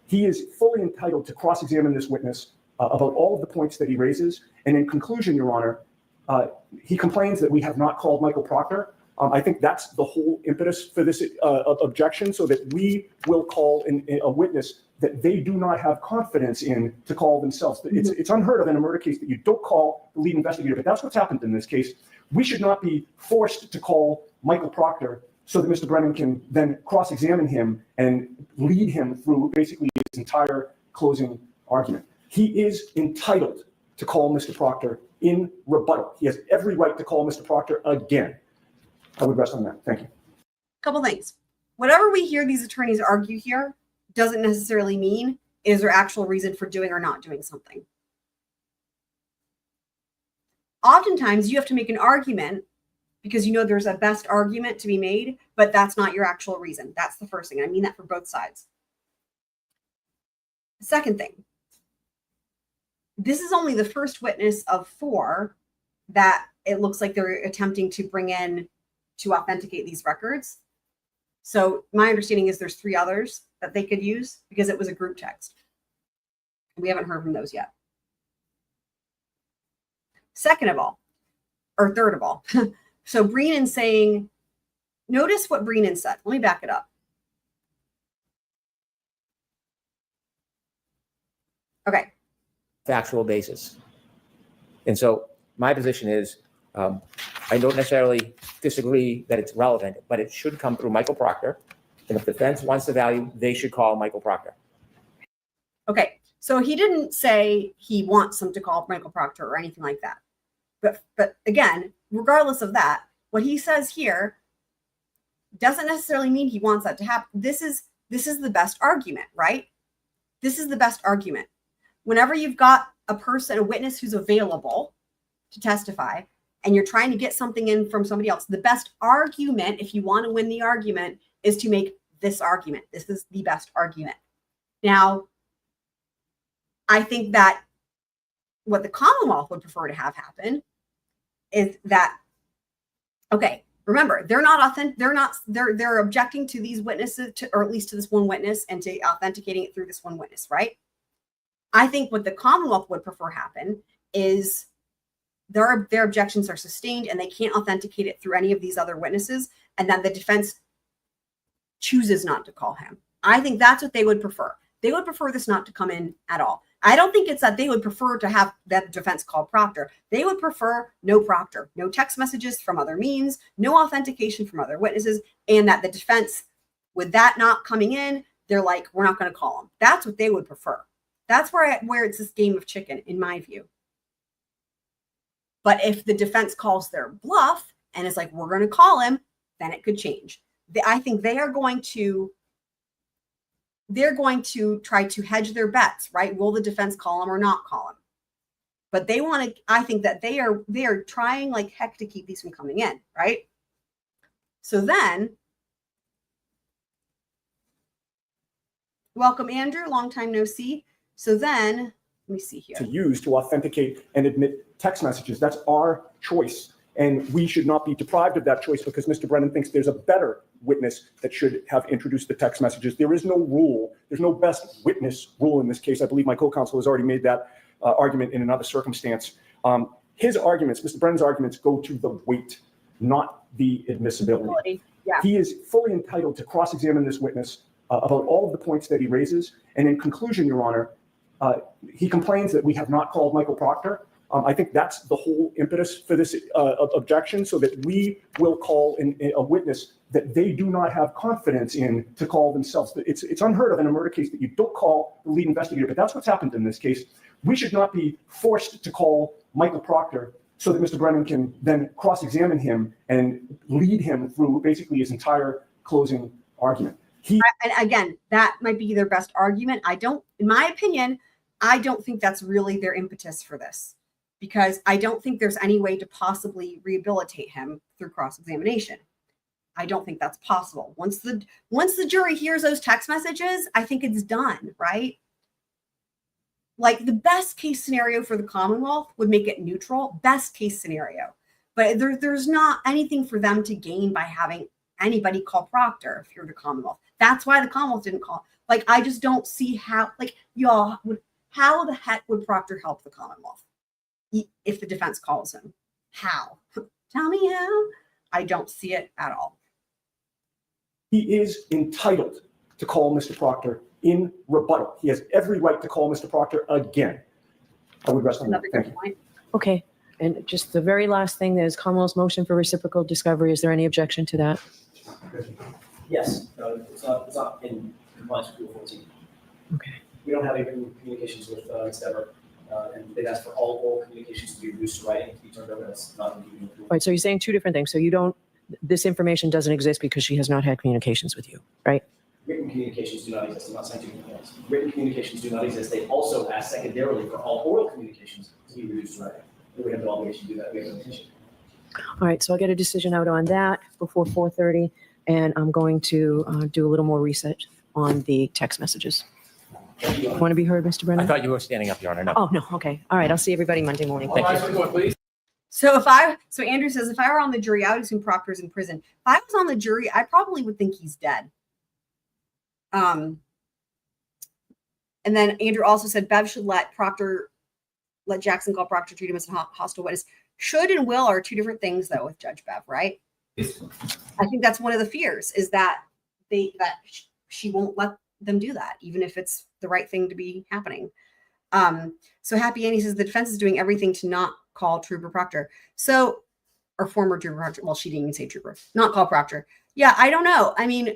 He is fully entitled to cross-examine this witness about all of the points that he raises. And in conclusion, Your Honor, he complains that we have not called Michael Proctor. I think that's the whole impetus for this objection, so that we will call a witness that they do not have confidence in to call themselves. It's unheard of in a murder case that you don't call the lead investigator, but that's what's happened in this case. We should not be forced to call Michael Proctor so that Mr. Brennan can then cross-examine him and lead him through basically his entire closing argument. He is entitled to call Mr. Proctor in rebuttal. He has every right to call Mr. Proctor again. I would rest on that. Thank you. Couple things. Whatever we hear these attorneys argue here doesn't necessarily mean is there actual reason for doing or not doing something. Oftentimes you have to make an argument because you know there's a best argument to be made, but that's not your actual reason. That's the first thing. I mean that for both sides. The second thing, this is only the first witness of 4 that it looks like they're attempting to bring in to authenticate these records. So my understanding is there's 3 others that they could use because it was a group text. We haven't heard from those yet. Second of all, or third of all, so Brennan saying, notice what Brennan said. Let me back it up. Okay. Factual basis. And so my position is, I don't necessarily disagree that it's relevant, but it should come through Michael Proctor. And if the defense wants the value, they should call Michael Proctor. Okay, so he didn't say he wants them to call Michael Proctor or anything like that. But again, regardless of that, what he says here doesn't necessarily mean he wants that to happen. This is the best argument, right? This is the best argument. Whenever you've got a person, a witness who's available to testify, and you're trying to get something in from somebody else, the best argument, if you want to win the argument, is to make this argument. This is the best argument. Now, I think that what the Commonwealth would prefer to have happen is that, okay, remember, they're not authentic. They're objecting to these witnesses, or at least to this one witness, and to authenticating it through this one witness, right? I think what the Commonwealth would prefer happen is their objections are sustained and they can't authenticate it through any of these other witnesses, and then the defense chooses not to call him. I think that's what they would prefer. They would prefer this not to come in at all. I don't think it's that they would prefer to have that defense call Proctor. They would prefer no Proctor, no text messages from other means, no authentication from other witnesses, and that the defense, with that not coming in, they're like, we're not going to call him. That's what they would prefer. That's where it's this game of chicken, in my view. But if the defense calls their bluff and is like, we're going to call him, then it could change. I think they're going to try to hedge their bets, right? Will the defense call him or not call him? But they want to, I think that they are trying like heck to keep these from coming in, right? So then, welcome, Andrew, long time no see. So then, let me see here. To use to authenticate and admit text messages. That's our choice. And we should not be deprived of that choice because Mr. Brennan thinks there's a better witness that should have introduced the text messages. There is no rule. There's no best witness rule in this case. I believe my co-counsel has already made that argument in another circumstance. His arguments, Mr. Brennan's arguments, go to the weight, not the admissibility. Yeah. He is fully entitled to cross-examine this witness about all of the points that he raises. And in conclusion, Your Honor, he complains that we have not called Michael Proctor. I think that's the whole impetus for this objection, so that we will call a witness that they do not have confidence in to call themselves. It's unheard of in a murder case that you don't call the lead investigator, but that's what's happened in this case. We should not be forced to call Michael Proctor so that Mr. Brennan can then cross-examine him and lead him through basically his entire closing argument. And again, that might be their best argument. In my opinion, I don't think that's really their impetus for this, because I don't think there's any way to possibly rehabilitate him through cross-examination. I don't think that's possible. Once the jury hears those text messages, I think it's done, right? Like the best case scenario for the Commonwealth would make it neutral, best case scenario. But there's not anything for them to gain by having anybody call Proctor if you're the Commonwealth. That's why the Commonwealth didn't call. Like, I just don't see how, like, y'all would, how the heck would Proctor help the Commonwealth if the defense calls him? How? Tell me how. I don't see it at all. He is entitled to call Mr. Proctor in rebuttal. He has every right to call Mr. Proctor again. I would rest on that. Thank you. Point. Okay, and just the very last thing, there's Commonwealth's motion for reciprocal discovery. Is there any objection to that? Yes, it's not in compliance with Rule 14. Okay. We don't have any communications with Exemplar, and they've asked for all oral communications to be reduced to writing, to be turned over. That's not in All right, so you're saying two different things. So you don't, this information doesn't exist because she has not had communications with you, right? Written communications do not exist. I'm not scientific complaints. Written communications do not exist. They also ask secondarily for all oral communications to be reduced to writing. We have the obligation to do that. We have an intention. All right, so I'll get a decision out on that before 4:30, and I'm going to do a little more research on the text messages. Want to be heard, Mr. Brennan? I thought you were standing up, Your Honor. No. Oh, no, okay. All right, I'll see everybody Monday morning. Thank you. So Andrew says, if I were on the jury, I would assume Proctor's in prison. If I was on the jury, I probably would think he's dead. And then Andrew also said Bev should let Jackson call Proctor, treat him as a hostile witness. Should and will are two different things, though, with Judge Bev, right? I think that's one of the fears, is that she won't let them do that, even if it's the right thing to be happening. So Happy Annie says the defense is doing everything to not call Trooper Proctor. So, or former Trooper Proctor. Well, she didn't even say Trooper, not call Proctor. Yeah, I don't know. I mean,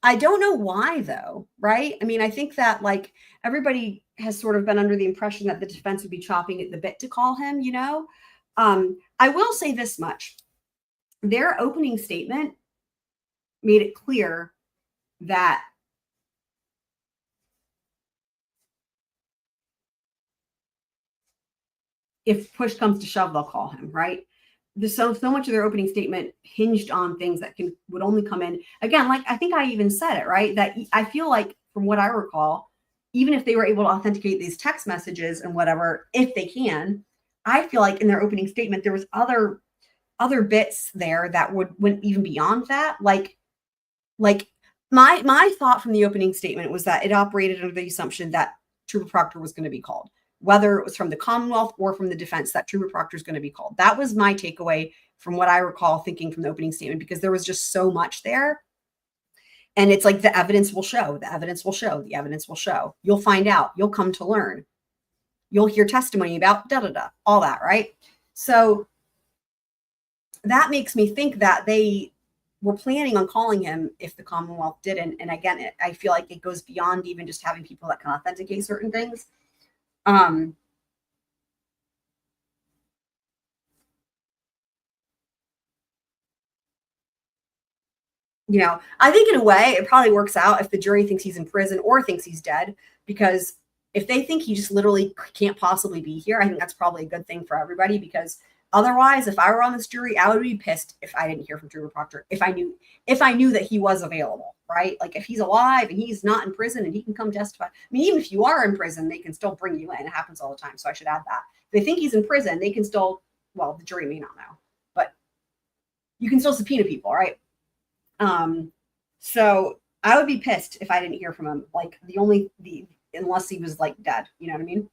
I don't know why though, right? I mean, I think that like everybody has sort of been under the impression that the defense would be chopping at the bit to call him, you know? I will say this much. Their opening statement made it clear that if push comes to shove, they'll call him, right? So much of their opening statement hinged on things that would only come in. Again, like I think I even said it, right? That I feel like from what I recall, even if they were able to authenticate these text messages and whatever, if they can, I feel like in their opening statement, there was other bits there that went even beyond that. Like my thought from the opening statement was that it operated under the assumption that Trooper Proctor was going to be called, whether it was from the Commonwealth or from the defense, that Trooper Proctor is going to be called. That was my takeaway from what I recall thinking from the opening statement, because there was just so much there. And it's like the evidence will show, the evidence will show, the evidence will show. You'll find out, you'll come to learn. You'll hear testimony about da-da-da, all that, right? So that makes me think that they were planning on calling him if the Commonwealth didn't. And again, I feel like it goes beyond even just having people that can authenticate certain things. You know, I think in a way it probably works out if the jury thinks he's in prison or thinks he's dead, because if they think he just literally can't possibly be here, I think that's probably a good thing for everybody, because otherwise, if I were on this jury, I would be pissed if I didn't hear from Trooper Proctor, if I knew that he was available, right? Like if he's alive and he's not in prison and he can come testify. I mean, even if you are in prison, they can still bring you in. It happens all the time. So I should add that. If they think he's in prison, they can still, well, the jury may not know, but you can still subpoena people, right? So I would be pissed if I didn't hear from him. Like unless he was like dead, you know what I mean?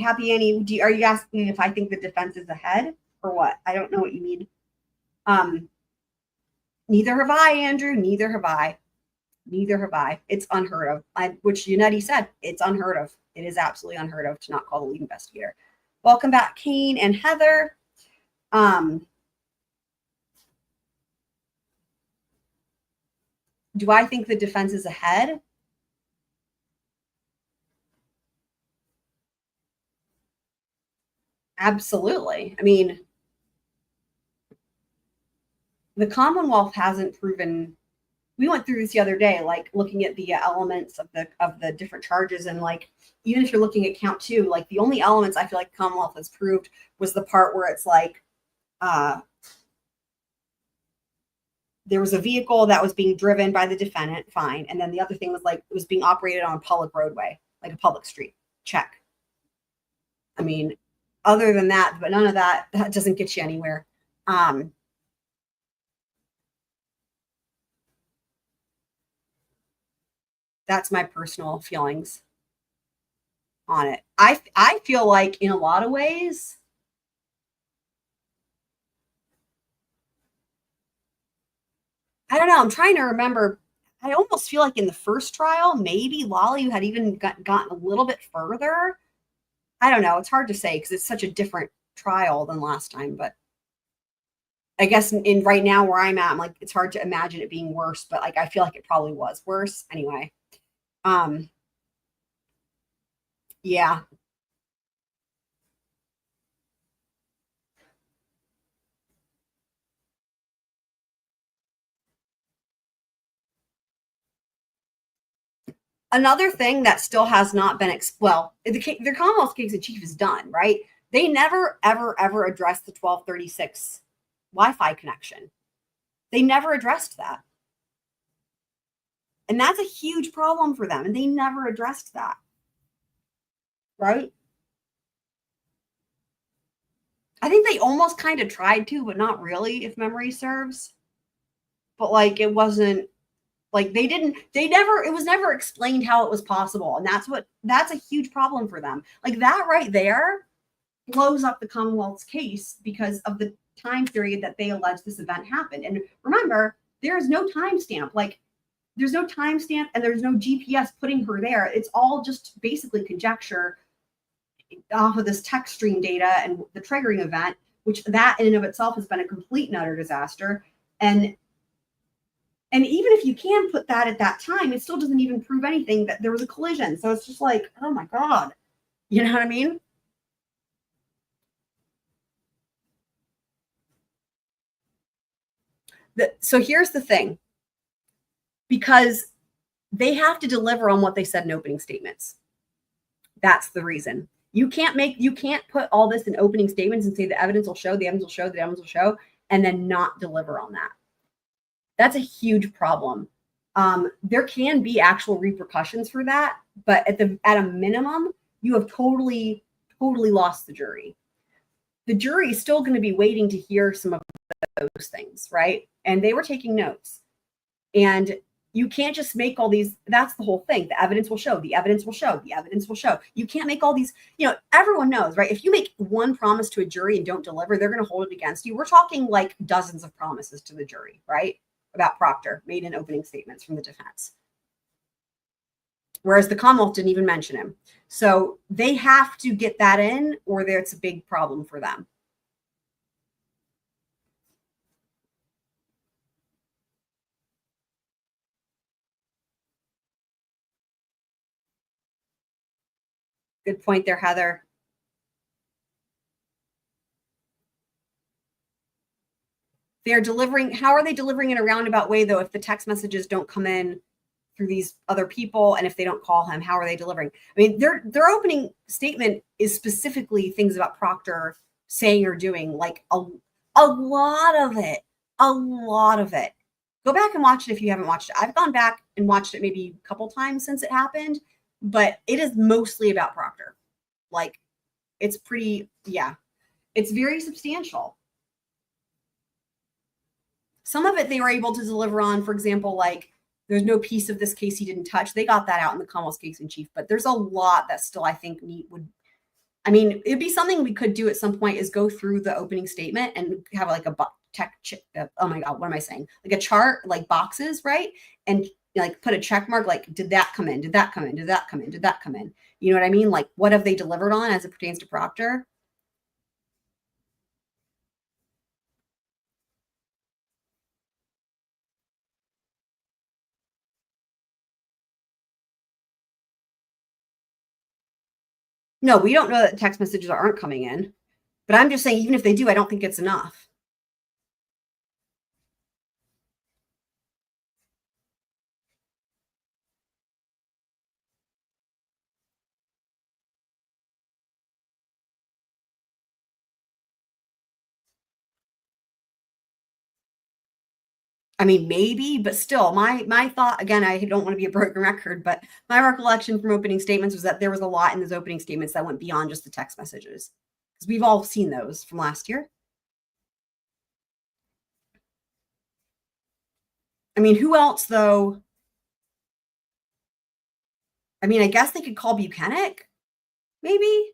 Happy Annie, are you asking if I think the defense is ahead or what? I don't know what you mean. Neither have I, Andrew. Neither have I. Neither have I. It's unheard of. Which Unetti said, it's unheard of. It is absolutely unheard of to not call the lead investigator. Welcome back, Kane and Heather. Do I think the defense is ahead? Absolutely. I mean, the Commonwealth hasn't proven. We went through this the other day, like looking at the elements of the different charges, and like even if you're looking at count 2, like the only elements I feel like the Commonwealth has proved was the part where it's like there was a vehicle that was being driven by the defendant, fine, and then the other thing was like it was being operated on a public roadway, like a public street. Check. I mean, other than that, but none of that doesn't get you anywhere. That's my personal feelings on it. I feel like in a lot of ways, I don't know. I'm trying to remember. I almost feel like in the first trial, maybe Lolly had even gotten a little bit further. I don't know. It's hard to say because it's such a different trial than last time. But I guess in right now where I'm at, I'm like, it's hard to imagine it being worse. But like, I feel like it probably was worse anyway. Yeah. Another thing that still has not been the Commonwealth case in chief is done, right? They never, ever, ever addressed the 1236 Wi-Fi connection. They never addressed that. And that's a huge problem for them. And they never addressed that. Right? I think they almost kind of tried to, but not really, if memory serves. But like, it wasn't like it was never explained how it was possible. And that's a huge problem for them. Like that right there blows up the Commonwealth's case because of the time period that they allege this event happened. And remember, there is no timestamp. Like, there's no timestamp and there's no GPS putting her there. It's all just basically conjecture off of this text stream data and the triggering event, which that in and of itself has been a complete and utter disaster. And even if you can put that at that time, it still doesn't even prove anything that there was a collision. So it's just like, oh my God. You know what I mean? So here's the thing. Because they have to deliver on what they said in opening statements. That's the reason. You can't put all this in opening statements and say the evidence will show, the evidence will show, the evidence will show, and then not deliver on that. That's a huge problem. There can be actual repercussions for that, but at a minimum, you have totally lost the jury. The jury is still going to be waiting to hear some of those things, right? And they were taking notes. And you can't just make all these, that's the whole thing. The evidence will show, the evidence will show, the evidence will show. You can't make all these, everyone knows, right? If you make one promise to a jury and don't deliver, they're going to hold it against you. We're talking like dozens of promises to the jury, right? About Proctor made in opening statements from the defense. Whereas the Commonwealth didn't even mention him. So they have to get that in or it's a big problem for them. Good point there, Heather. They're delivering, how are they delivering in a roundabout way, though, if the text messages don't come in through these other people and if they don't call him, how are they delivering? I mean, their opening statement is specifically things about Proctor saying or doing, like a lot of it. Go back and watch it if you haven't watched it. I've gone back and watched it maybe a couple times since it happened, but it is mostly about Proctor. Like, it's pretty, yeah, it's very substantial. Some of it they were able to deliver on, for example, like there's no piece of this case he didn't touch. They got that out in the Commonwealth's case in chief, but there's a lot that still I think it'd be something we could do at some point is go through the opening statement and have like a oh my God, what am I saying? Like a chart, like boxes, right? And like put a check mark, like, did that come in? Did that come in? Did that come in? Did that come in? You know what I mean? Like, what have they delivered on as it pertains to Proctor? No, we don't know that text messages aren't coming in, but I'm just saying, even if they do, I don't think it's enough. I mean, maybe, but still, my thought, again, I don't want to be a broken record, but my recollection from opening statements was that there was a lot in those opening statements that went beyond just the text messages. Because we've all seen those from last year. I mean, who else, though? I mean, I guess they could call Buchanan, maybe?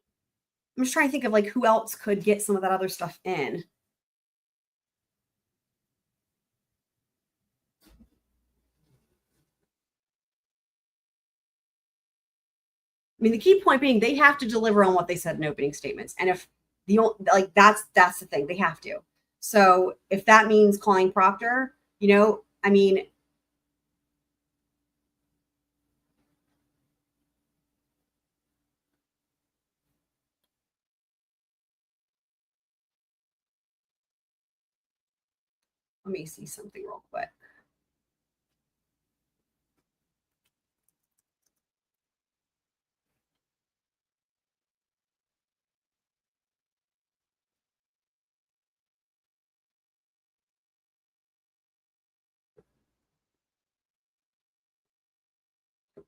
I'm just trying to think of, like, who else could get some of that other stuff in. I mean, the key point being they have to deliver on what they said in opening statements. And if that's the thing, they have to. So if that means calling Proctor, I mean, let me see something real quick.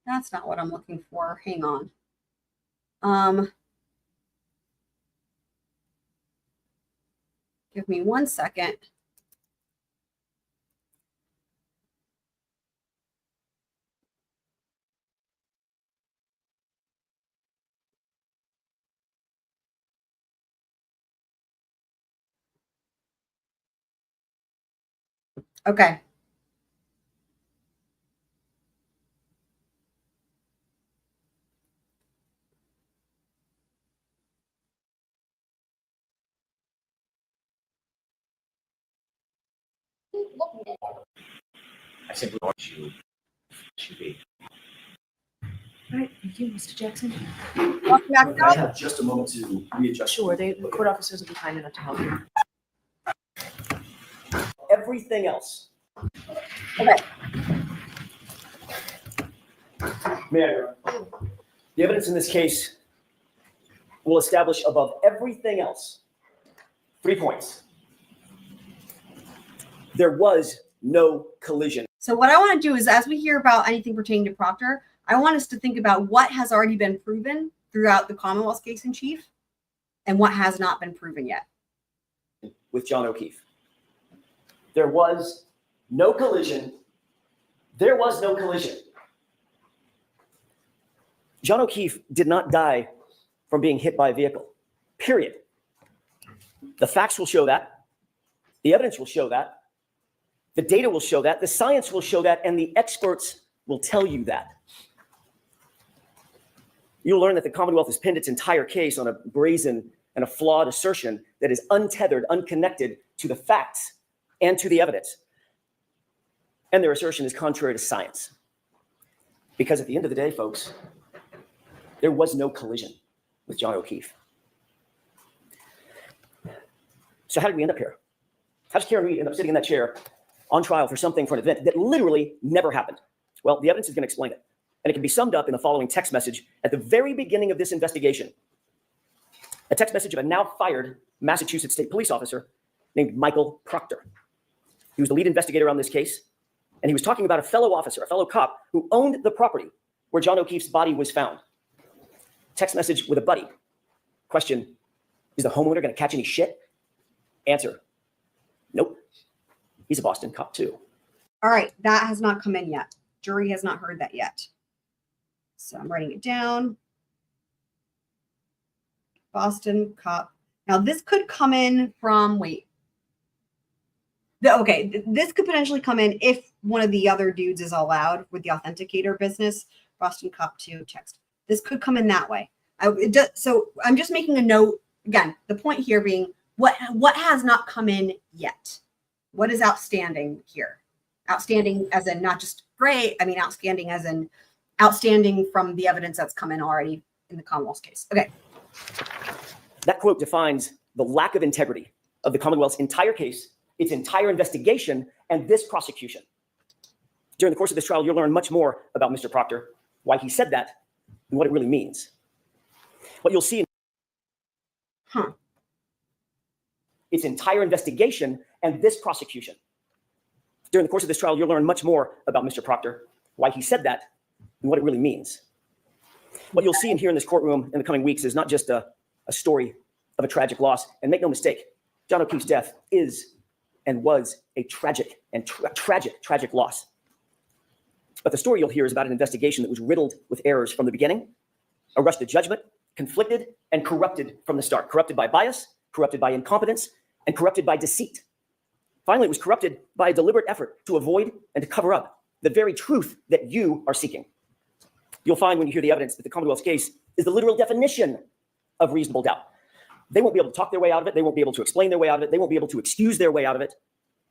That's not what I'm looking for. Hang on. Give me 1 second. Okay. I simply want you to be. All right, thank you, Mr. Jackson. Welcome back, Can I have just a moment to readjust? Sure, the court officers will be kind enough to help you. Everything else. Okay. May I, Your Honor? The evidence in this case will establish above everything else 3 points. There was no collision. So what I want to do is, as we hear about anything pertaining to Proctor, I want us to think about what has already been proven throughout the Commonwealth's case in chief and what has not been proven yet. With John O'Keefe. There was no collision. There was no collision. John O'Keefe did not die from being hit by a vehicle, period. The facts will show that. The evidence will show that. The data will show that. The science will show that. And the experts will tell you that. You'll learn that the Commonwealth has pinned its entire case on a brazen and a flawed assertion that is untethered, unconnected to the facts and to the evidence. And their assertion is contrary to science. Because at the end of the day, folks, there was no collision with John O'Keefe. So how did we end up here? How does Karen Reed end up sitting in that chair on trial for something, for an event that literally never happened? Well, the evidence is going to explain it. And it can be summed up in the following text message at the very beginning of this investigation. A text message of a now fired Massachusetts State Police officer named Michael Proctor. He was the lead investigator on this case, and he was talking about a fellow officer, a fellow cop who owned the property where John O'Keefe's body was found. Text message with a buddy. Question, is the homeowner going to catch any shit? Answer, nope. He's a Boston cop too. All right, that has not come in yet. Jury has not heard that yet. So I'm writing it down. Boston cop. Now this could come in from, wait. This could potentially come in if one of the other dudes is allowed with the authenticator business. Boston cop 2 text. This could come in that way. So I'm just making a note. Again, the point here being what has not come in yet? What is outstanding here? Outstanding as in not just great, I mean outstanding as in outstanding from the evidence that's come in already in the Commonwealth's case. Okay. That quote defines the lack of integrity of the Commonwealth's entire case, its entire investigation, and this prosecution. During the course of this trial, you'll learn much more about Mr. Proctor, why he said that, and what it really means. What you'll see in its entire investigation and this prosecution. During the course of this trial, you'll learn much more about Mr. Proctor, why he said that, and what it really means. What you'll see and hear in this courtroom in the coming weeks is not just a story of a tragic loss. And make no mistake, John O'Keefe's death is and was a tragic and tragic loss. But the story you'll hear is about an investigation that was riddled with errors from the beginning, a rush to judgment, conflicted and corrupted from the start, corrupted by bias, corrupted by incompetence, and corrupted by deceit. Finally, it was corrupted by a deliberate effort to avoid and to cover up the very truth that you are seeking. You'll find when you hear the evidence that the Commonwealth's case is the literal definition of reasonable doubt. They won't be able to talk their way out of it. They won't be able to explain their way out of it. They won't be able to excuse their way out of it.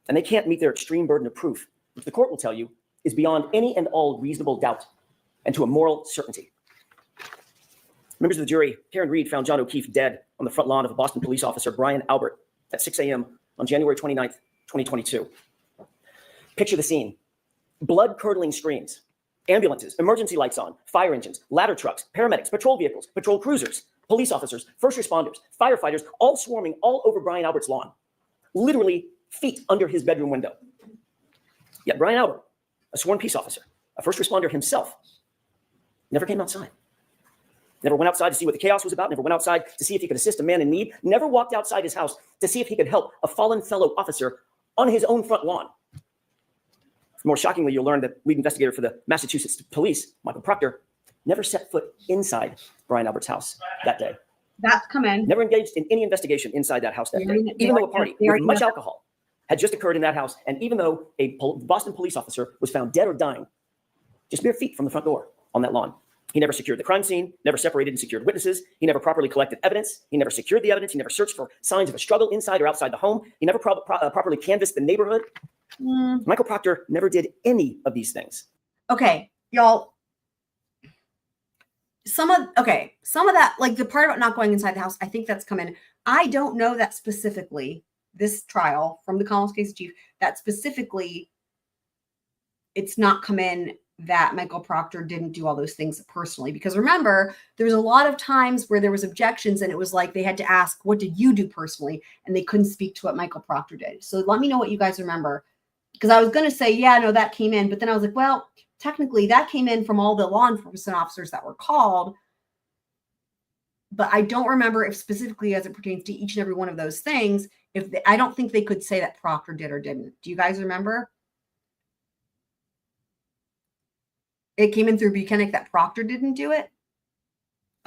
And they can't meet their extreme burden of proof, which the court will tell you is beyond any and all reasonable doubt and to a moral certainty. Members of the jury, Karen Reed found John O'Keefe dead on the front lawn of a Boston police officer, Brian Albert, at 6 a.m. on January 29th, 2022. Picture the scene. Blood-curdling screams, ambulances, emergency lights on, fire engines, ladder trucks, paramedics, patrol vehicles, patrol cruisers, police officers, first responders, firefighters, all swarming all over Brian Albert's lawn, literally feet under his bedroom window. Yet Brian Albert, a sworn peace officer, a first responder himself, never came outside. Never went outside to see what the chaos was about, never went outside to see if he could assist a man in need, never walked outside his house to see if he could help a fallen fellow officer on his own front lawn. More shockingly, you'll learn that lead investigator for the Massachusetts Police, Michael Proctor, never set foot inside Brian Albert's house that day. That's come in. Never engaged in any investigation inside that house that day, even though a party with much alcohol had just occurred in that house, and even though a Boston police officer was found dead or dying just mere feet from the front door on that lawn. He never secured the crime scene, never separated and secured witnesses. He never properly collected evidence. He never secured the evidence. He never searched for signs of a struggle inside or outside the home. He never properly canvassed the neighborhood. Michael Proctor never did any of these things. Okay, y'all. Some of that, like the part about not going inside the house, I think that's come in. I don't know that specifically, this trial from the Commonwealth case chief, that specifically it's not come in that Michael Proctor didn't do all those things personally. Because remember, there was a lot of times where there was objections and it was like they had to ask, what did you do personally? And they couldn't speak to what Michael Proctor did. So let me know what you guys remember. Because I was going to say, yeah, no, that came in. But then I was like, well, technically that came in from all the law enforcement officers that were called. But I don't remember if specifically as it pertains to each and every one of those things, I don't think they could say that Proctor did or didn't. Do you guys remember? It came in through Buchanan that Proctor didn't do it.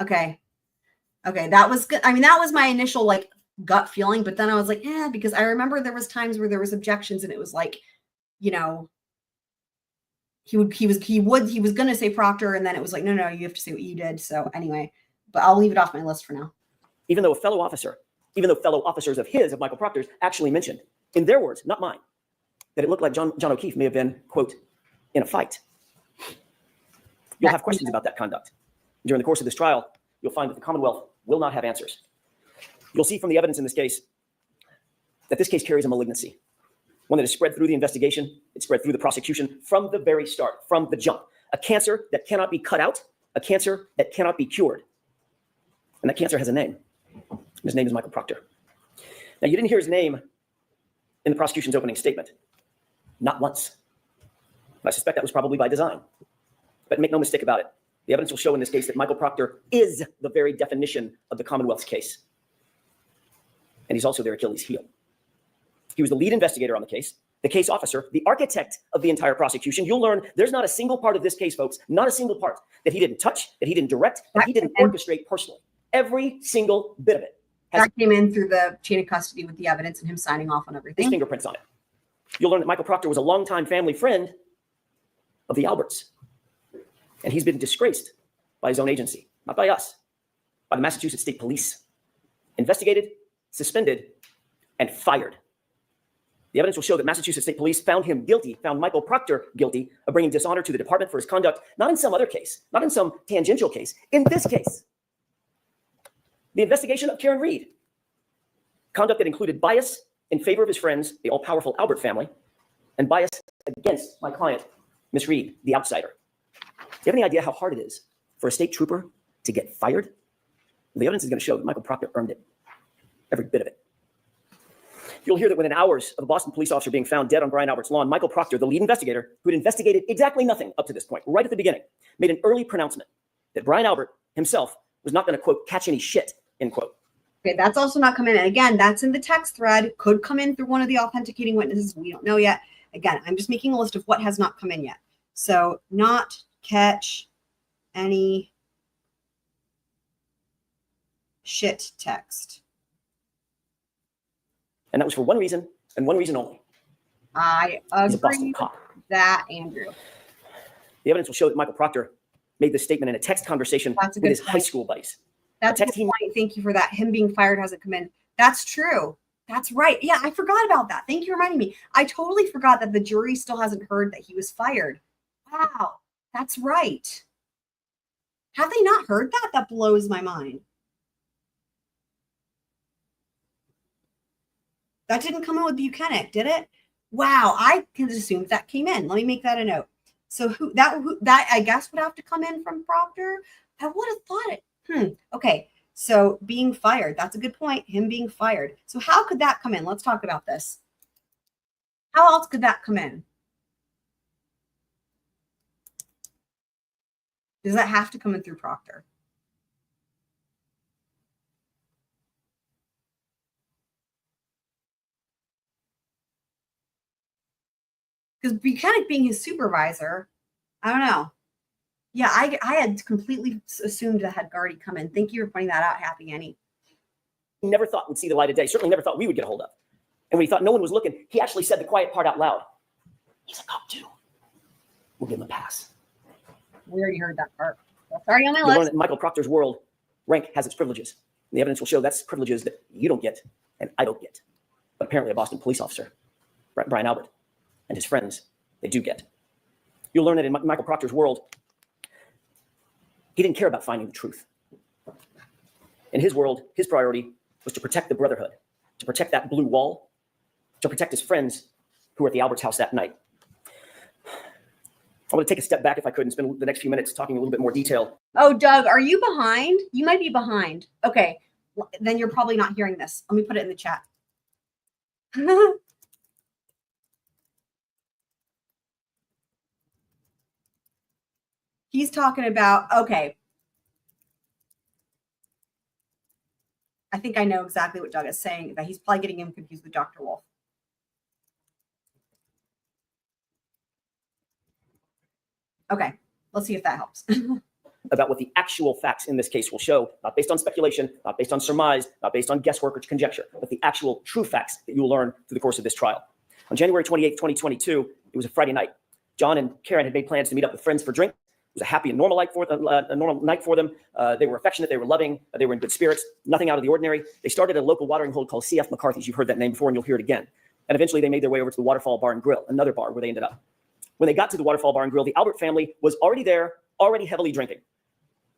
Okay. That was good. I mean, that was my initial like gut feeling, but then I was like, because I remember there was times where there was objections and it was like, you know, he was going to say Proctor. And then it was like, no, you have to say what you did. So anyway, but I'll leave it off my list for now. Even though fellow officers of Michael Proctor's actually mentioned, in their words, not mine, that it looked like John O'Keefe may have been, quote, in a fight. You'll have questions about that conduct. During the course of this trial, you'll find that the Commonwealth will not have answers. You'll see from the evidence in this case that this case carries a malignancy, one that is spread through the investigation, it's spread through the prosecution from the very start, from the jump. A cancer that cannot be cut out, a cancer that cannot be cured. And that cancer has a name. His name is Michael Proctor. Now, you didn't hear his name in the prosecution's opening statement. Not once. I suspect that was probably by design. But make no mistake about it. The evidence will show in this case that Michael Proctor is the very definition of the Commonwealth's case. And he's also their Achilles heel. He was the lead investigator on the case officer, the architect of the entire prosecution. You'll learn there's not a single part of this case, folks, not a single part that he didn't touch, that he didn't direct, that he didn't orchestrate personally. Every single bit of it. That came in through the chain of custody with the evidence and him signing off on everything. His fingerprints on it. You'll learn that Michael Proctor was a longtime family friend of the Alberts. And he's been disgraced by his own agency, not by us, by the Massachusetts State Police. Investigated, suspended, and fired. The evidence will show that Massachusetts State Police found Michael Proctor guilty of bringing dishonor to the department for his conduct, not in some other case, not in some tangential case, in this case. The investigation of Karen Reed. Conduct that included bias in favor of his friends, the all-powerful Albert family, and bias against my client, Miss Reed, the outsider. Do you have any idea how hard it is for a state trooper to get fired? The evidence is going to show that Michael Proctor earned it. Every bit of it. You'll hear that within hours of a Boston police officer being found dead on Brian Albert's lawn, Michael Proctor, the lead investigator, who had investigated exactly nothing up to this point, right at the beginning, made an early pronouncement that Brian Albert himself was not going to, quote, catch any shit, end quote. Okay, that's also not come in. And again, that's in the text thread. Could come in through one of the authenticating witnesses. We don't know yet. Again, I'm just making a list of what has not come in yet. So not catch any shit text. And that was for one reason and one reason only. I He's a Boston agree cop. with that, Andrew. The evidence will show that Michael Proctor made this statement in a text conversation That's a with good his point. high school buddies. That's a good point. Thank you for that. Him being fired hasn't come in. That's true. That's right. Yeah, I forgot about that. Thank you for reminding me. I totally forgot that the jury still hasn't heard that he was fired. Wow, that's right. Have they not heard that? That blows my mind. That didn't come in with Buchanan, did it? Wow, I can assume that came in. Let me make that a note. So that I guess would have to come in from Proctor. I would have thought it. Okay. So being fired, that's a good point. Him being fired. So how could that come in? Let's talk about this. How else could that come in? Does that have to come in through Proctor? Because Buchanan being his supervisor, I don't know. Yeah, I had completely assumed that had already come in. Thank you for pointing that out, Happy Annie. Never thought would see the light of day. Certainly never thought we would get a hold of. And when he thought no one was looking, he actually said the quiet part out loud. He's a cop too. We'll give him a pass. We already heard that part. That's already on my You'll learn list. that in Michael Proctor's world, rank has its privileges. And the evidence will show that's privileges that you don't get and I don't get. But apparently a Boston police officer, Brian Albert, and his friends, they do get. You'll learn that in Michael Proctor's world, he didn't care about finding the truth. In his world, his priority was to protect the brotherhood, to protect that blue wall, to protect his friends who were at the Albert's house that night. I want to take a step back if I could and spend the next few minutes talking a little bit more detail. Oh, Doug, are you behind? You might be behind. Okay, then you're probably not hearing this. Let me put it in the chat. He's talking about, okay. I think I know exactly what Doug is saying, that he's probably getting him confused with Dr. Wolf. Okay, let's see if that helps. About what the actual facts in this case will show, not based on speculation, not based on surmise, not based on guesswork or conjecture, but the actual true facts that you will learn through the course of this trial. On January 28th, 2022, it was a Friday night. John and Karen had made plans to meet up with friends for drink. It was a happy and normal night for them. They were affectionate, they were loving, they were in good spirits, nothing out of the ordinary. They started a local watering hole called C.F. McCarthy's. You've heard that name before and you'll hear it again. And eventually they made their way over to the Waterfall Bar and Grill, another bar where they ended up. When they got to the Waterfall Bar and Grill, the Albert family was already there, already heavily drinking.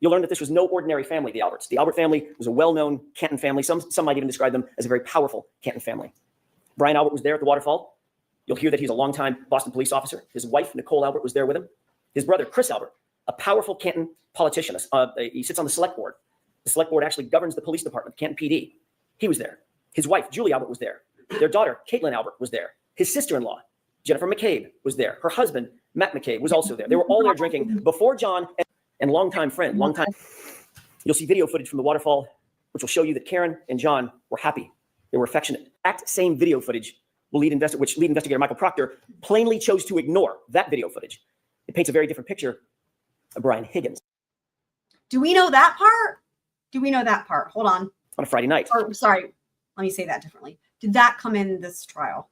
You'll learn that this was no ordinary family, the Alberts. The Albert family was a well-known Canton family. Some might even describe them as a very powerful Canton family. Brian Albert was there at the Waterfall. You'll hear that he's a longtime Boston police officer. His wife, Nicole Albert, was there with him. His brother, Chris Albert, a powerful Canton politician. He sits on the select board. The select board actually governs the police department, Canton PD. He was there. His wife, Julie Albert, was there. Their daughter, Caitlin Albert, was there. His sister-in-law, Jennifer McCabe, was there. Her husband, Matt McCabe, was also there. They were all there drinking before John and longtime friend, You'll see video footage from the Waterfall, which will show you that Karen and John were happy. They were affectionate. That same video footage which lead investigator Michael Proctor plainly chose to ignore that video footage. It paints a very different picture of Brian Higgins. Do we know that part? Do we know that part? Hold on. On a Friday night. Or, sorry, let me say that differently. Did that come in this trial?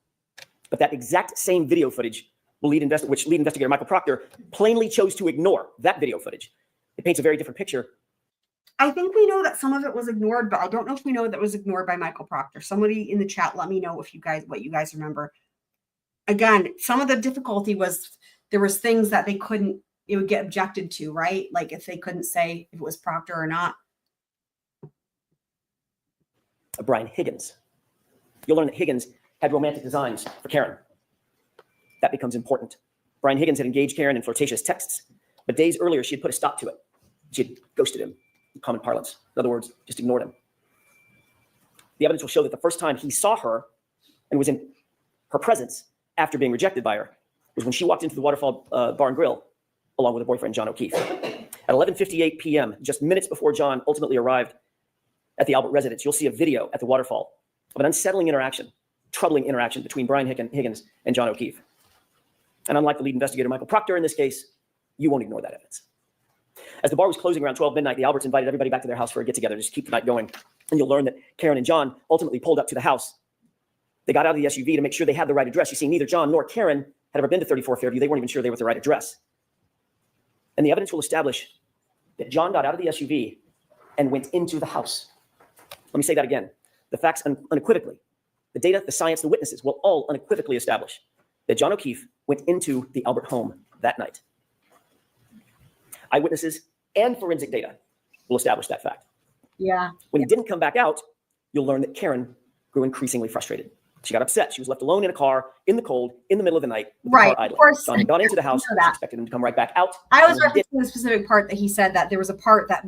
But that exact same video footage which lead investigator Michael Proctor plainly chose to ignore that video footage. It paints a very different picture. I think we know that some of it was ignored, but I don't know if we know that was ignored by Michael Proctor. Somebody in the chat, let me know what you guys remember. Again, some of the difficulty was there was things that it would get objected to, right? Like if they couldn't say if it was Proctor or not. Brian Higgins. You'll learn that Higgins had romantic designs for Karen. That becomes important. Brian Higgins had engaged Karen in flirtatious texts, but days earlier she had put a stop to it. She had ghosted him, in common parlance. In other words, just ignored him. The evidence will show that the first time he saw her and was in her presence after being rejected by her was when she walked into the Waterfall Bar and Grill along with her boyfriend, John O'Keefe. At 11:58 p.m., just minutes before John ultimately arrived at the Albert residence, you'll see a video at the Waterfall of an unsettling interaction, troubling interaction between Brian Higgins and John O'Keefe. And unlike the lead investigator, Michael Proctor, in this case, you won't ignore that evidence. As the bar was closing around 12 midnight, the Alberts invited everybody back to their house for a get-together, just keep the night going. And you'll learn that Karen and John ultimately pulled up to the house. They got out of the SUV to make sure they had the right address. You see, neither John nor Karen had ever been to 34 Fairview. They weren't even sure they were at the right address. And the evidence will establish that John got out of the SUV and went into the house. Let me say that again. The facts unequivocally, the data, the science, the witnesses will all unequivocally establish that John O'Keefe went into the Albert home that night. Eyewitnesses and forensic data will establish that fact. Yeah. When he didn't come back out, you'll learn that Karen grew increasingly frustrated. She got upset. She was left alone in a car in the cold, in the middle of the night. With Right. The car idling. Of course. John had gone into the house. She expected him to come right back out. I was And he referencing the specific part that he said that there was a part that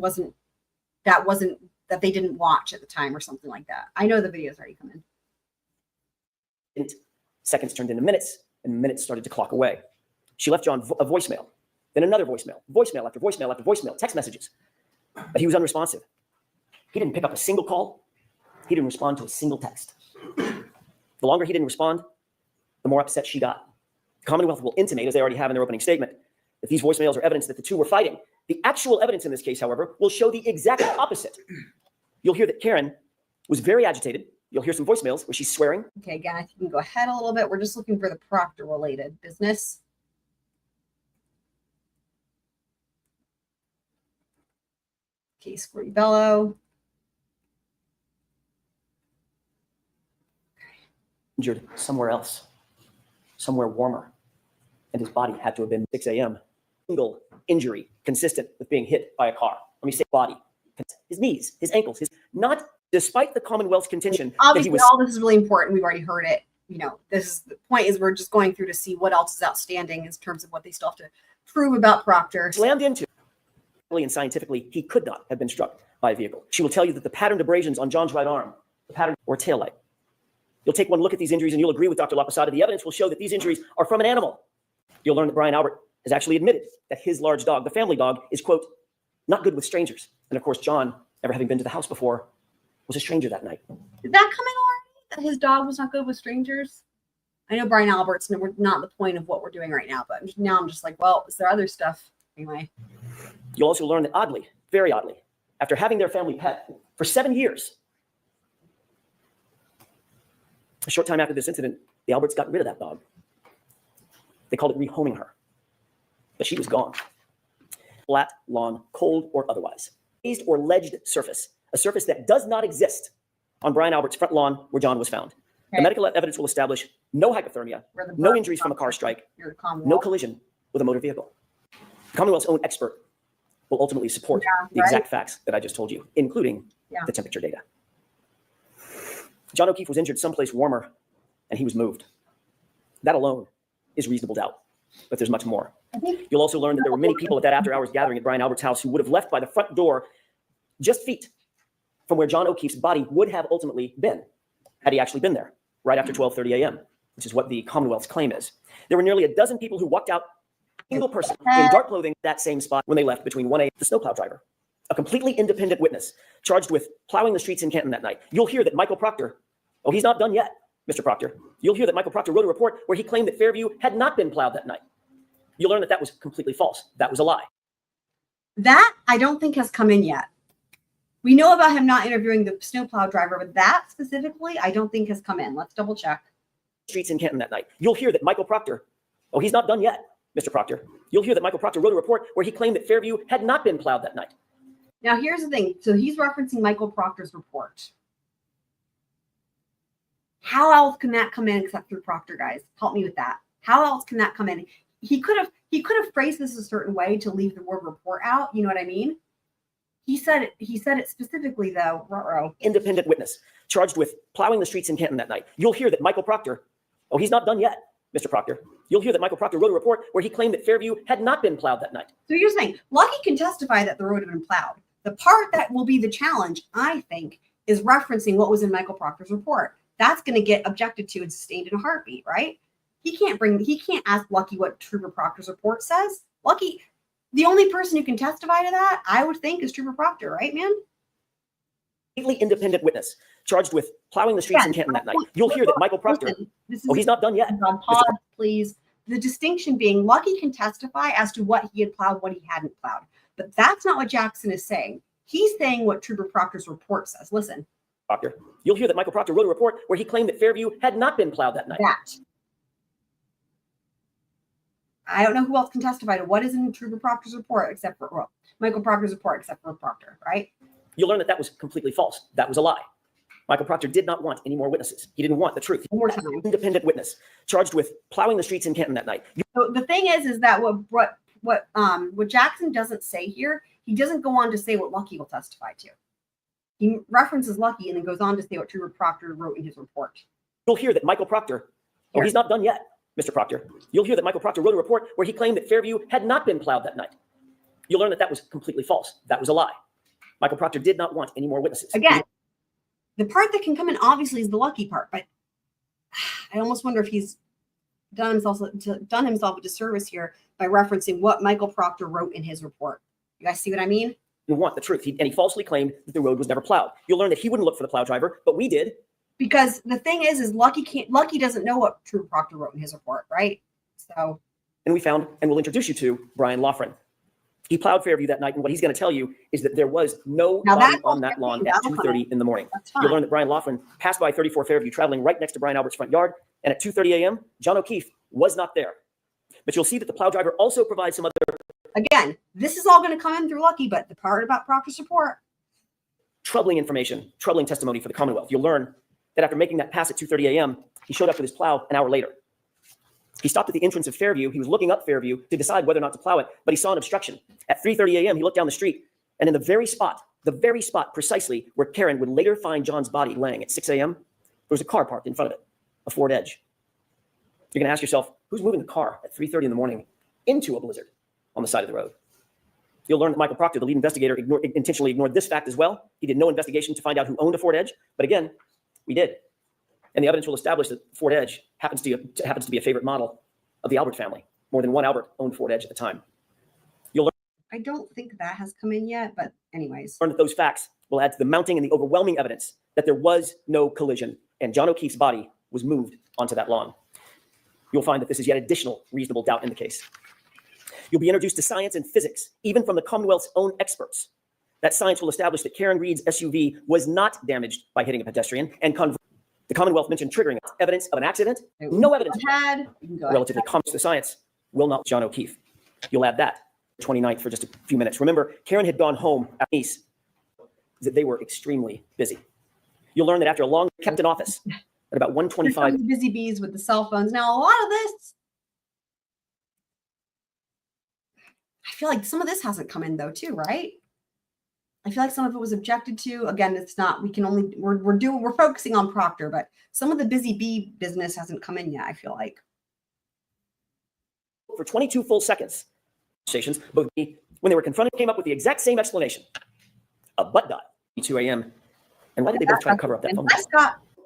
they didn't watch at the time or something like that. I know the video's already come in. didn't. Seconds turned into minutes, and minutes started to clock away. She left John a voicemail, then another voicemail, voicemail after voicemail after voicemail, text messages. But he was unresponsive. He didn't pick up a single call. He didn't respond to a single text. The longer he didn't respond, the more upset she got. Commonwealth will intimate, as they already have in their opening statement, that these voicemails are evidence that the two were fighting. The actual evidence in this case, however, will show the exact opposite. You'll hear that Karen was very agitated. You'll hear some voicemails where she's swearing. Okay, again, I think we can go ahead a little bit. We're just looking for the Proctor-related business. Case for Bello. Injured somewhere else, somewhere warmer, and his body had to have been 6 a.m. Single injury consistent with being hit by a car. Let me say body, his knees, his ankles, not despite the Commonwealth's contention that he Obviously, was all this is really important. We've already heard it. You know, this is the point is we're just going through to see what else is outstanding in terms of what they still have to prove about Proctor. slammed into. And scientifically, he could not have been struck by a vehicle. She will tell you that the patterned abrasions on John's right arm, the pattern or taillight. You'll take one look at these injuries and you'll agree with Dr. Laposada. The evidence will show that these injuries are from an animal. You'll learn that Brian Albert has actually admitted that his large dog, the family dog, is, quote, not good with strangers. And of course, John, never having been to the house before, was a stranger that night. Did that come in already? That his dog was not good with strangers? I know Brian Albert's not the point of what we're doing right now, but now I'm just like, well, is there other stuff? Anyway. You'll also learn that oddly, very oddly, after having their family pet for 7 years, a short time after this incident, the Alberts got rid of that dog. They called it rehoming her, but she was gone. Flat lawn, cold or otherwise. Raised or ledged surface, a surface that does not exist on Brian Albert's front lawn where John was found. Okay. The medical evidence will establish no hypothermia, no injuries from a car strike, no collision with a motor vehicle. The Commonwealth's own expert will ultimately support the exact facts that I just told you, including the temperature data. John O'Keefe was injured someplace warmer, and he was moved. That alone is reasonable doubt, but there's much more. You'll also learn that there were many people at that after-hours gathering at Brian Albert's house who would have left by the front door just feet from where John O'Keefe's body would have ultimately been, had he actually been there, right after 12:30 a.m., which is what the Commonwealth's claim is. There were nearly a dozen people who walked out, a single person in dark clothing, that same spot when they left between 1 a.m. The snowplow driver, a completely independent witness, charged with plowing the streets in Canton that night. You'll hear that Michael Proctor, oh, he's not done yet, Mr. Proctor. You'll hear that Michael Proctor wrote a report where he claimed that Fairview had not been plowed that night. You'll learn that that was completely false. That was a lie. That I don't think has come in yet. We know about him not interviewing the snowplow driver, but that specifically, I don't think has come in. Let's double check. Streets in Canton that night. You'll hear that Michael Proctor, oh, he's not done yet, Mr. Proctor. You'll hear that Michael Proctor wrote a report where he claimed that Fairview had not been plowed that night. Now, here's the thing. So he's referencing Michael Proctor's report. How else can that come in except through Proctor, guys? Help me with that. How else can that come in? He could have phrased this a certain way to leave the word report out. You know what I mean? He said it specifically, though. Ruh-roh. Independent witness charged with plowing the streets in Canton that night. You'll hear that Michael Proctor, oh, he's not done yet, Mr. Proctor. You'll hear that Michael Proctor wrote a report where he claimed that Fairview had not been plowed that night. So you're saying Lucky can testify that the road had been plowed. The part that will be the challenge, I think, is referencing what was in Michael Proctor's report. That's going to get objected to and sustained in a heartbeat, right? He can't ask Lucky what Trooper Proctor's report says. Lucky, the only person who can testify to that, I would think, is Trooper Proctor, right, man? Completely independent witness charged with plowing the streets in Canton that night. You'll hear that Michael Proctor, oh, he's not done yet. Pause, please. The distinction being Lucky can testify as to what he had plowed, what he hadn't plowed. But that's not what Jackson is saying. He's saying what Trooper Proctor's report says. Listen. Proctor. You'll hear that Michael Proctor wrote a report where he claimed that Fairview had not been plowed that night. That. I don't know who else can testify to what is in Trooper Proctor's report except for Michael Proctor's report except for Proctor, right? You'll learn that that was completely false. That was a lie. Michael Proctor did not want any more witnesses. He didn't want the truth. One more time. Independent witness charged with plowing the streets in Canton that night. So the thing is that what Jackson doesn't say here, he doesn't go on to say what Lucky will testify to. He references Lucky and then goes on to say what Trooper Proctor wrote in his report. You'll hear that Michael Proctor, oh, he's not done yet, Mr. Proctor. You'll hear that Michael Proctor wrote a report where he claimed that Fairview had not been plowed that night. You'll learn that that was completely false. That was a lie. Michael Proctor did not want any more witnesses. Again, the part that can come in obviously is the Lucky part, but I almost wonder if he's done himself a disservice here by referencing what Michael Proctor wrote in his report. You guys see what I mean? You want the truth. And he falsely claimed that the road was never plowed. You'll learn that he wouldn't look for the plow driver, but we did. Because the thing is Lucky doesn't know what Trooper Proctor wrote in his report, right? So. And we found, and we'll introduce you to, Brian Laughran. He plowed Fairview that night, and what he's going to tell you is that there was no body on that lawn at 2:30 in the morning. You'll learn that Brian Laughran passed by 34 Fairview, traveling right next to Brian Albert's front yard, and at 2:30 a.m., John O'Keefe was not there. But you'll see that the plow driver also provides some other Again, this is all going to come in through Lucky, but the part about Proctor's report. Troubling information, troubling testimony for the Commonwealth. You'll learn that after making that pass at 2:30 a.m., he showed up with his plow an hour later. He stopped at the entrance of Fairview. He was looking up Fairview to decide whether or not to plow it, but he saw an obstruction. At 3:30 a.m., he looked down the street, and in the very spot precisely where Karen would later find John's body laying at 6 a.m., there was a car parked in front of it, a Ford Edge. You're going to ask yourself, who's moving the car at 3:30 in the morning into a blizzard on the side of the road? You'll learn that Michael Proctor, the lead investigator, intentionally ignored this fact as well. He did no investigation to find out who owned a Ford Edge, but again, we did. And the evidence will establish that Ford Edge happens to be a favorite model of the Albert family. More than one Albert owned Ford Edge at the time. You'll learn I don't think that has come in yet, but anyways. that those facts will add to the mounting and the overwhelming evidence that there was no collision and John O'Keefe's body was moved onto that lawn. You'll find that this is yet additional reasonable doubt in the case. You'll be introduced to science and physics, even from the Commonwealth's own experts. That science will establish that Karen Reed's SUV was not damaged by hitting a pedestrian, and the Commonwealth mentioned triggering evidence of an accident. No evidence relatively common to the science will not John O'Keefe. You'll add that 29th for just a few minutes. Remember, Karen had gone home at Nice, that they were extremely busy. You'll learn that after a long kept in office at about 1:25. Busy bees with the cell phones. Now, a lot of this, I feel like some of this hasn't come in though, too, right? I feel like some of it was objected to. Again, it's not. We're focusing on Proctor, but some of the busy bee business hasn't come in yet. I feel like For 22 full seconds, both when they were confronted, came up with the exact same explanation: a butt dot. 2 a.m. And why did they both try to cover up that phone?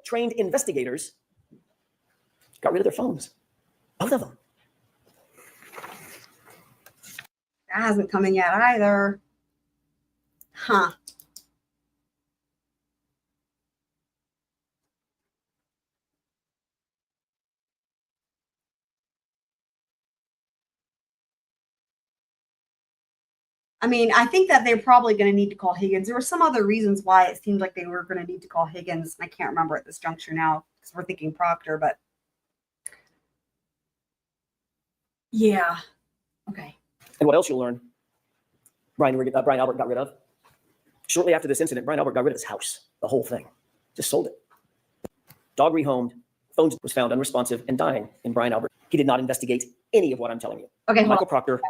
Trained investigators got rid of their phones, both of them. that hasn't come in yet either. Huh. I mean, I think that they're probably going to need to call Higgins. There were some other reasons why it seemed like they were going to need to call Higgins. I can't remember at this juncture now because we're thinking Proctor, but yeah. Okay. And what else you'll learn? Brian Albert got rid of. Shortly after this incident, Brian Albert got rid of his house, the whole thing, just sold it. Dog rehomed, phone was found unresponsive and dying in Brian Albert. He did not investigate any of what I'm telling you. Okay. Michael Proctor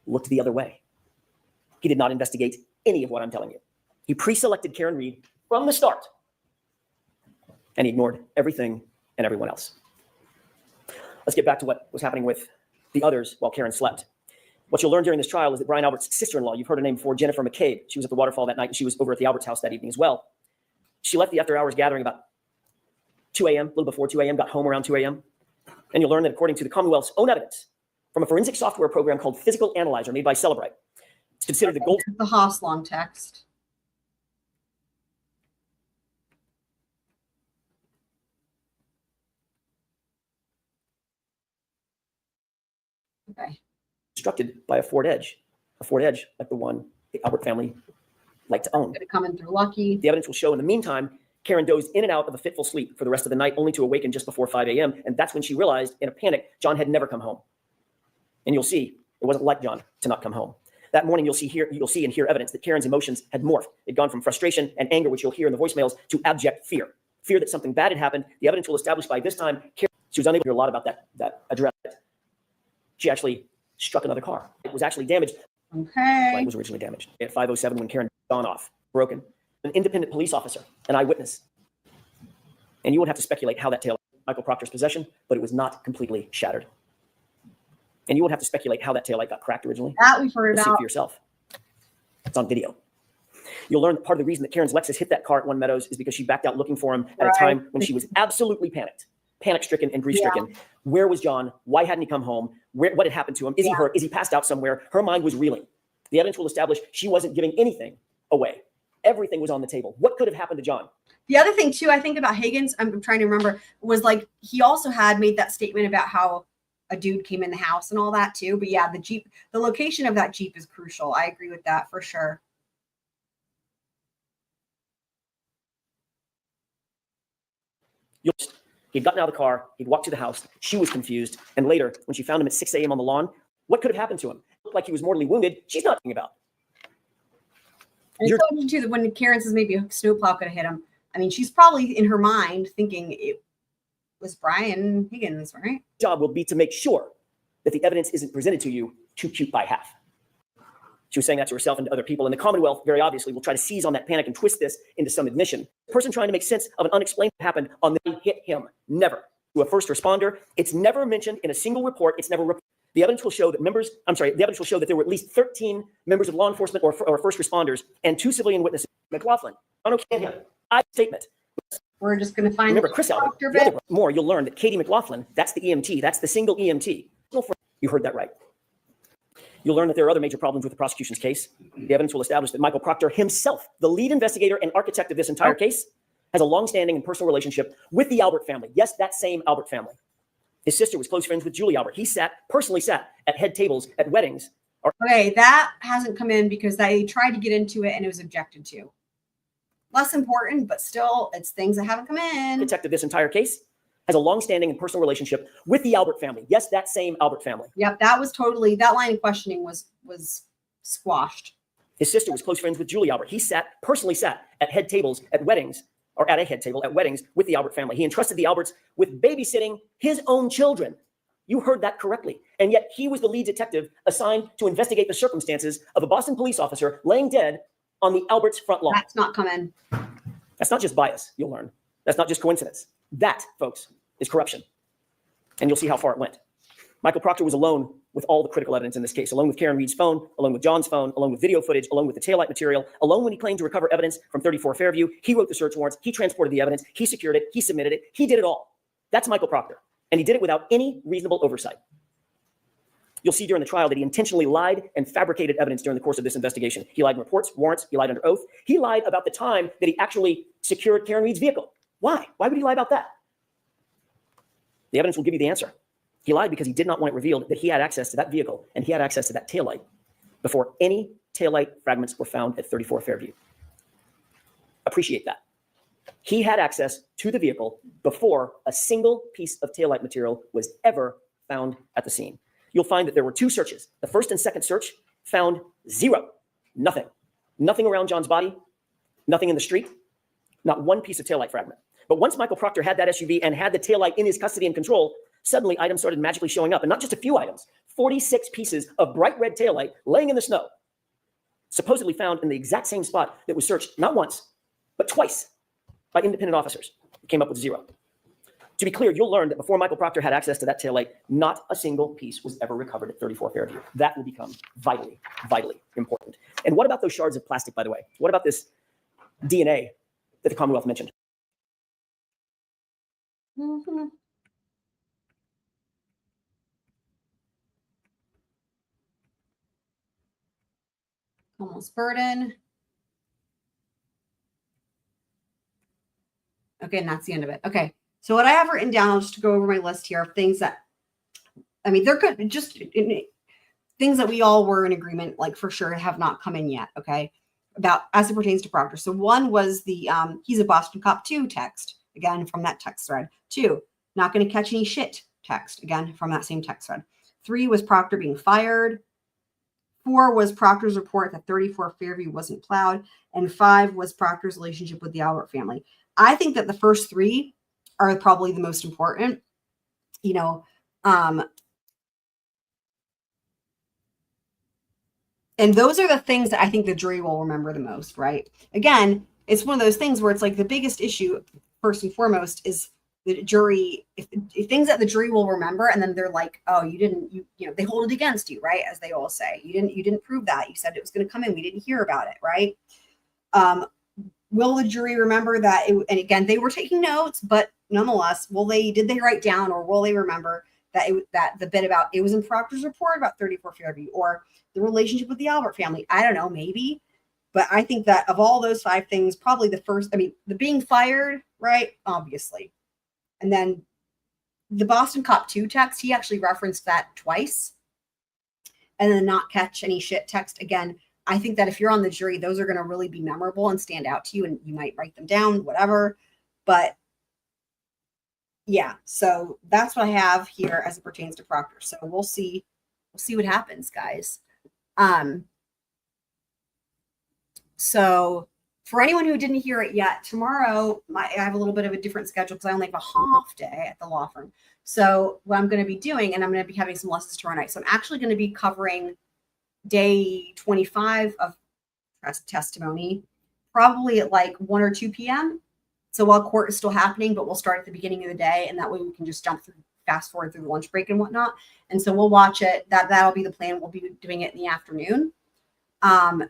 looked the other way. He did not investigate any of what I'm telling you. He pre-selected Karen Reed from the start, and he ignored everything and everyone else. Let's get back to what was happening with the others while Karen slept. What you'll learn during this trial is that Brian Albert's sister-in-law, you've heard her name before, Jennifer McCabe. She was at the waterfall that night, and she was over at the Albert's house that evening as well. She left the after-hours gathering about 2 a.m., a little before 2 a.m., got home around 2 a.m. And you'll learn that according to the Commonwealth's own evidence, from a forensic software program called Physical Analyzer made by Celebrite, it's considered the gold. The Hosslon text. Okay. Constructed by a Ford Edge like the one the Albert family liked to own. Gonna come in through Lucky. The evidence will show in the meantime, Karen dozed in and out of a fitful sleep for the rest of the night, only to awaken just before 5 a.m. And that's when she realized in a panic, John had never come home. And you'll see, it wasn't like John to not come home. That morning, you'll see and hear evidence that Karen's emotions had morphed. It'd gone from frustration and anger, which you'll hear in the voicemails, to abject fear. Fear that something bad had happened. The evidence will establish by this time, Karen, she was unable to hear a lot about that address. She actually struck another car. It was actually damaged. Okay. Light was originally damaged at 5:07 when Karen gone off, broken. An independent police officer, an eyewitness. And you would have to speculate how that tail Michael Proctor's possession, but it was not completely shattered. And you would have to speculate how that taillight got cracked originally. That we've heard See about. for yourself. It's on video. You'll learn that part of the reason that Karen's Lexus hit that car at One Meadows is because she backed out looking for him at a time when she was absolutely panic-stricken and grief-stricken. Yeah. Where was John? Why hadn't he come home? What had happened to him? Is he hurt? Is he passed out somewhere? Her mind was reeling. The evidence will establish she wasn't giving anything away. Everything was on the table. What could have happened to John? The other thing, too, I think about Higgins, I'm trying to remember, was like he also had made that statement about how a dude came in the house and all that, too. But yeah, the location of that Jeep is crucial. I agree with that for sure. He'd gotten out of the car. He'd walked to the house. She was confused. And later, when she found him at 6 a.m. on the lawn, what could have happened to him? looked like he was mortally wounded, she's not talking about. And You're- it's so interesting too that when Karen says maybe a snowplow could have hit him, I mean, she's probably in her mind thinking it was Brian Higgins, right? Job will be to make sure that the evidence isn't presented to you too cute by half. She was saying that to herself and to other people. And the Commonwealth, very obviously, will try to seize on that panic and twist this into some admission. The person trying to make sense of an unexplained what happened on the day hit him. Never. To a first responder, it's never mentioned in a single report. It's never the evidence will show that the evidence will show that there were at least 13 members of law enforcement or first responders and 2 civilian witnesses. McLaughlin, I statement. We're just going to find Remember, the Chris Albert, Proctor the other bit. one. More, you'll learn that Katie McLaughlin, that's the EMT, that's the single EMT. You heard that right. You'll learn that there are other major problems with the prosecution's case. The evidence will establish that Michael Proctor himself, the lead investigator and architect of this entire case, has a long-standing and personal relationship with the Albert family. Yes, that same Albert family. His sister was close friends with Julie Albert. He personally sat at head tables at weddings. Okay, that hasn't come in because they tried to get into it and it was objected to. Less important, but still, it's things that haven't come in. Architect of this entire case has a long-standing and personal relationship with the Albert family. Yes, that same Albert family. Yep, that was totally, that line of questioning was squashed. His sister was close friends with Julie Albert. He personally sat at head tables at weddings, or at a head table at weddings with the Albert family. He entrusted the Alberts with babysitting his own children. You heard that correctly. And yet he was the lead detective assigned to investigate the circumstances of a Boston police officer laying dead on the Alberts' front lawn. That's not come in. That's not just bias, you'll learn. That's not just coincidence. That, folks, is corruption. And you'll see how far it went. Michael Proctor was alone with all the critical evidence in this case, alone with Karen Reed's phone, alone with John's phone, alone with video footage, alone with the taillight material, alone when he claimed to recover evidence from 34 Fairview. He wrote the search warrants, he transported the evidence, he secured it, he submitted it, he did it all. That's Michael Proctor. And he did it without any reasonable oversight. You'll see during the trial that he intentionally lied and fabricated evidence during the course of this investigation. He lied in reports, warrants, he lied under oath. He lied about the time that he actually secured Karen Reed's vehicle. Why? Why would he lie about that? The evidence will give you the answer. He lied because he did not want it revealed that he had access to that vehicle and he had access to that taillight before any taillight fragments were found at 34 Fairview. Appreciate that. He had access to the vehicle before a single piece of taillight material was ever found at the scene. You'll find that there were 2 searches. The first and second search found 0, nothing. Nothing around John's body, nothing in the street, not one piece of taillight fragment. But once Michael Proctor had that SUV and had the taillight in his custody and control, suddenly items started magically showing up. And not just a few items, 46 pieces of bright red taillight laying in the snow, supposedly found in the exact same spot that was searched not once, but twice by independent officers. It came up with 0. To be clear, you'll learn that before Michael Proctor had access to that taillight, not a single piece was ever recovered at 34 Fairview. That will become vitally, vitally important. And what about those shards of plastic, by the way? What about this DNA that the Commonwealth mentioned? Mm-hmm. Almost burden. Okay, and that's the end of it. Okay, so what I have written down, I'll just go over my list here of things that, I mean, there could just things that we all were in agreement, like for sure, have not come in yet. Okay, about as it pertains to Proctor. So one was the he's a Boston Cop 2 text, again from that text thread. 2, not going to catch any shit text, again from that same text thread. 3 was Proctor being fired. 4 was Proctor's report that 34 Fairview wasn't plowed. And 5 was Proctor's relationship with the Albert family. I think that the first 3 are probably the most important, you know, and those are the things that I think the jury will remember the most, right? Again, it's one of those things where it's like the biggest issue, first and foremost, is the jury, if things that the jury will remember, and then they're like, oh, you know, they hold it against you, right? As they all say, you didn't prove that. You said it was going to come in. We didn't hear about it, right? Will the jury remember that? And again, they were taking notes, but nonetheless, did they write down, or will they remember that that the bit about it was in Proctor's report about 34 Fairview, or the relationship with the Albert family? I don't know, maybe. But I think that of all those 5 things, probably the first, I mean, the being fired, right? Obviously. And then the Boston Cop 2 text, he actually referenced that twice. And then not catch any shit text. Again, I think that if you're on the jury, those are going to really be memorable and stand out to you, and you might write them down, whatever. But yeah, so that's what I have here as it pertains to Proctor. So we'll see what happens, guys. So for anyone who didn't hear it yet, tomorrow I have a little bit of a different schedule because I only have a half day at the law firm. So what I'm going to be doing, and I'm going to be having some lessons tomorrow night. So I'm actually going to be covering day 25 of testimony, probably at like 1 or 2 p.m. So while court is still happening, but we'll start at the beginning of the day, and that way we can just fast forward through the lunch break and whatnot. And so we'll watch it. That'll be the plan. We'll be doing it in the afternoon. And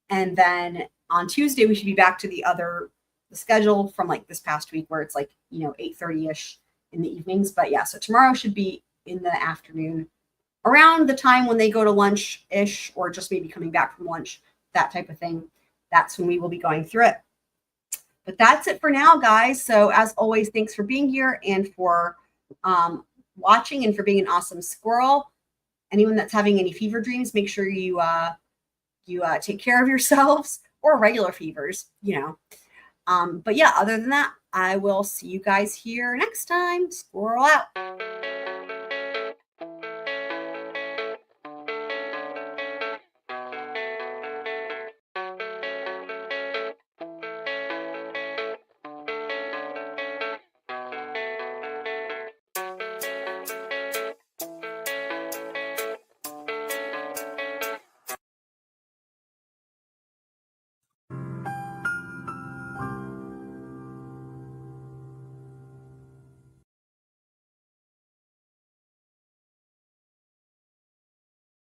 then on Tuesday, we should be back to the schedule from like this past week where it's like, 8:30-ish in the evenings. But yeah, so tomorrow should be in the afternoon around the time when they go to lunch-ish, or just maybe coming back from lunch, that type of thing. That's when we will be going through it. But that's it for now, guys. So as always, thanks for being here and for watching and for being an awesome squirrel. Anyone that's having any fever dreams, make sure you take care of yourselves, or regular fevers, But yeah, other than that, I will see you guys here next time. Squirrel out.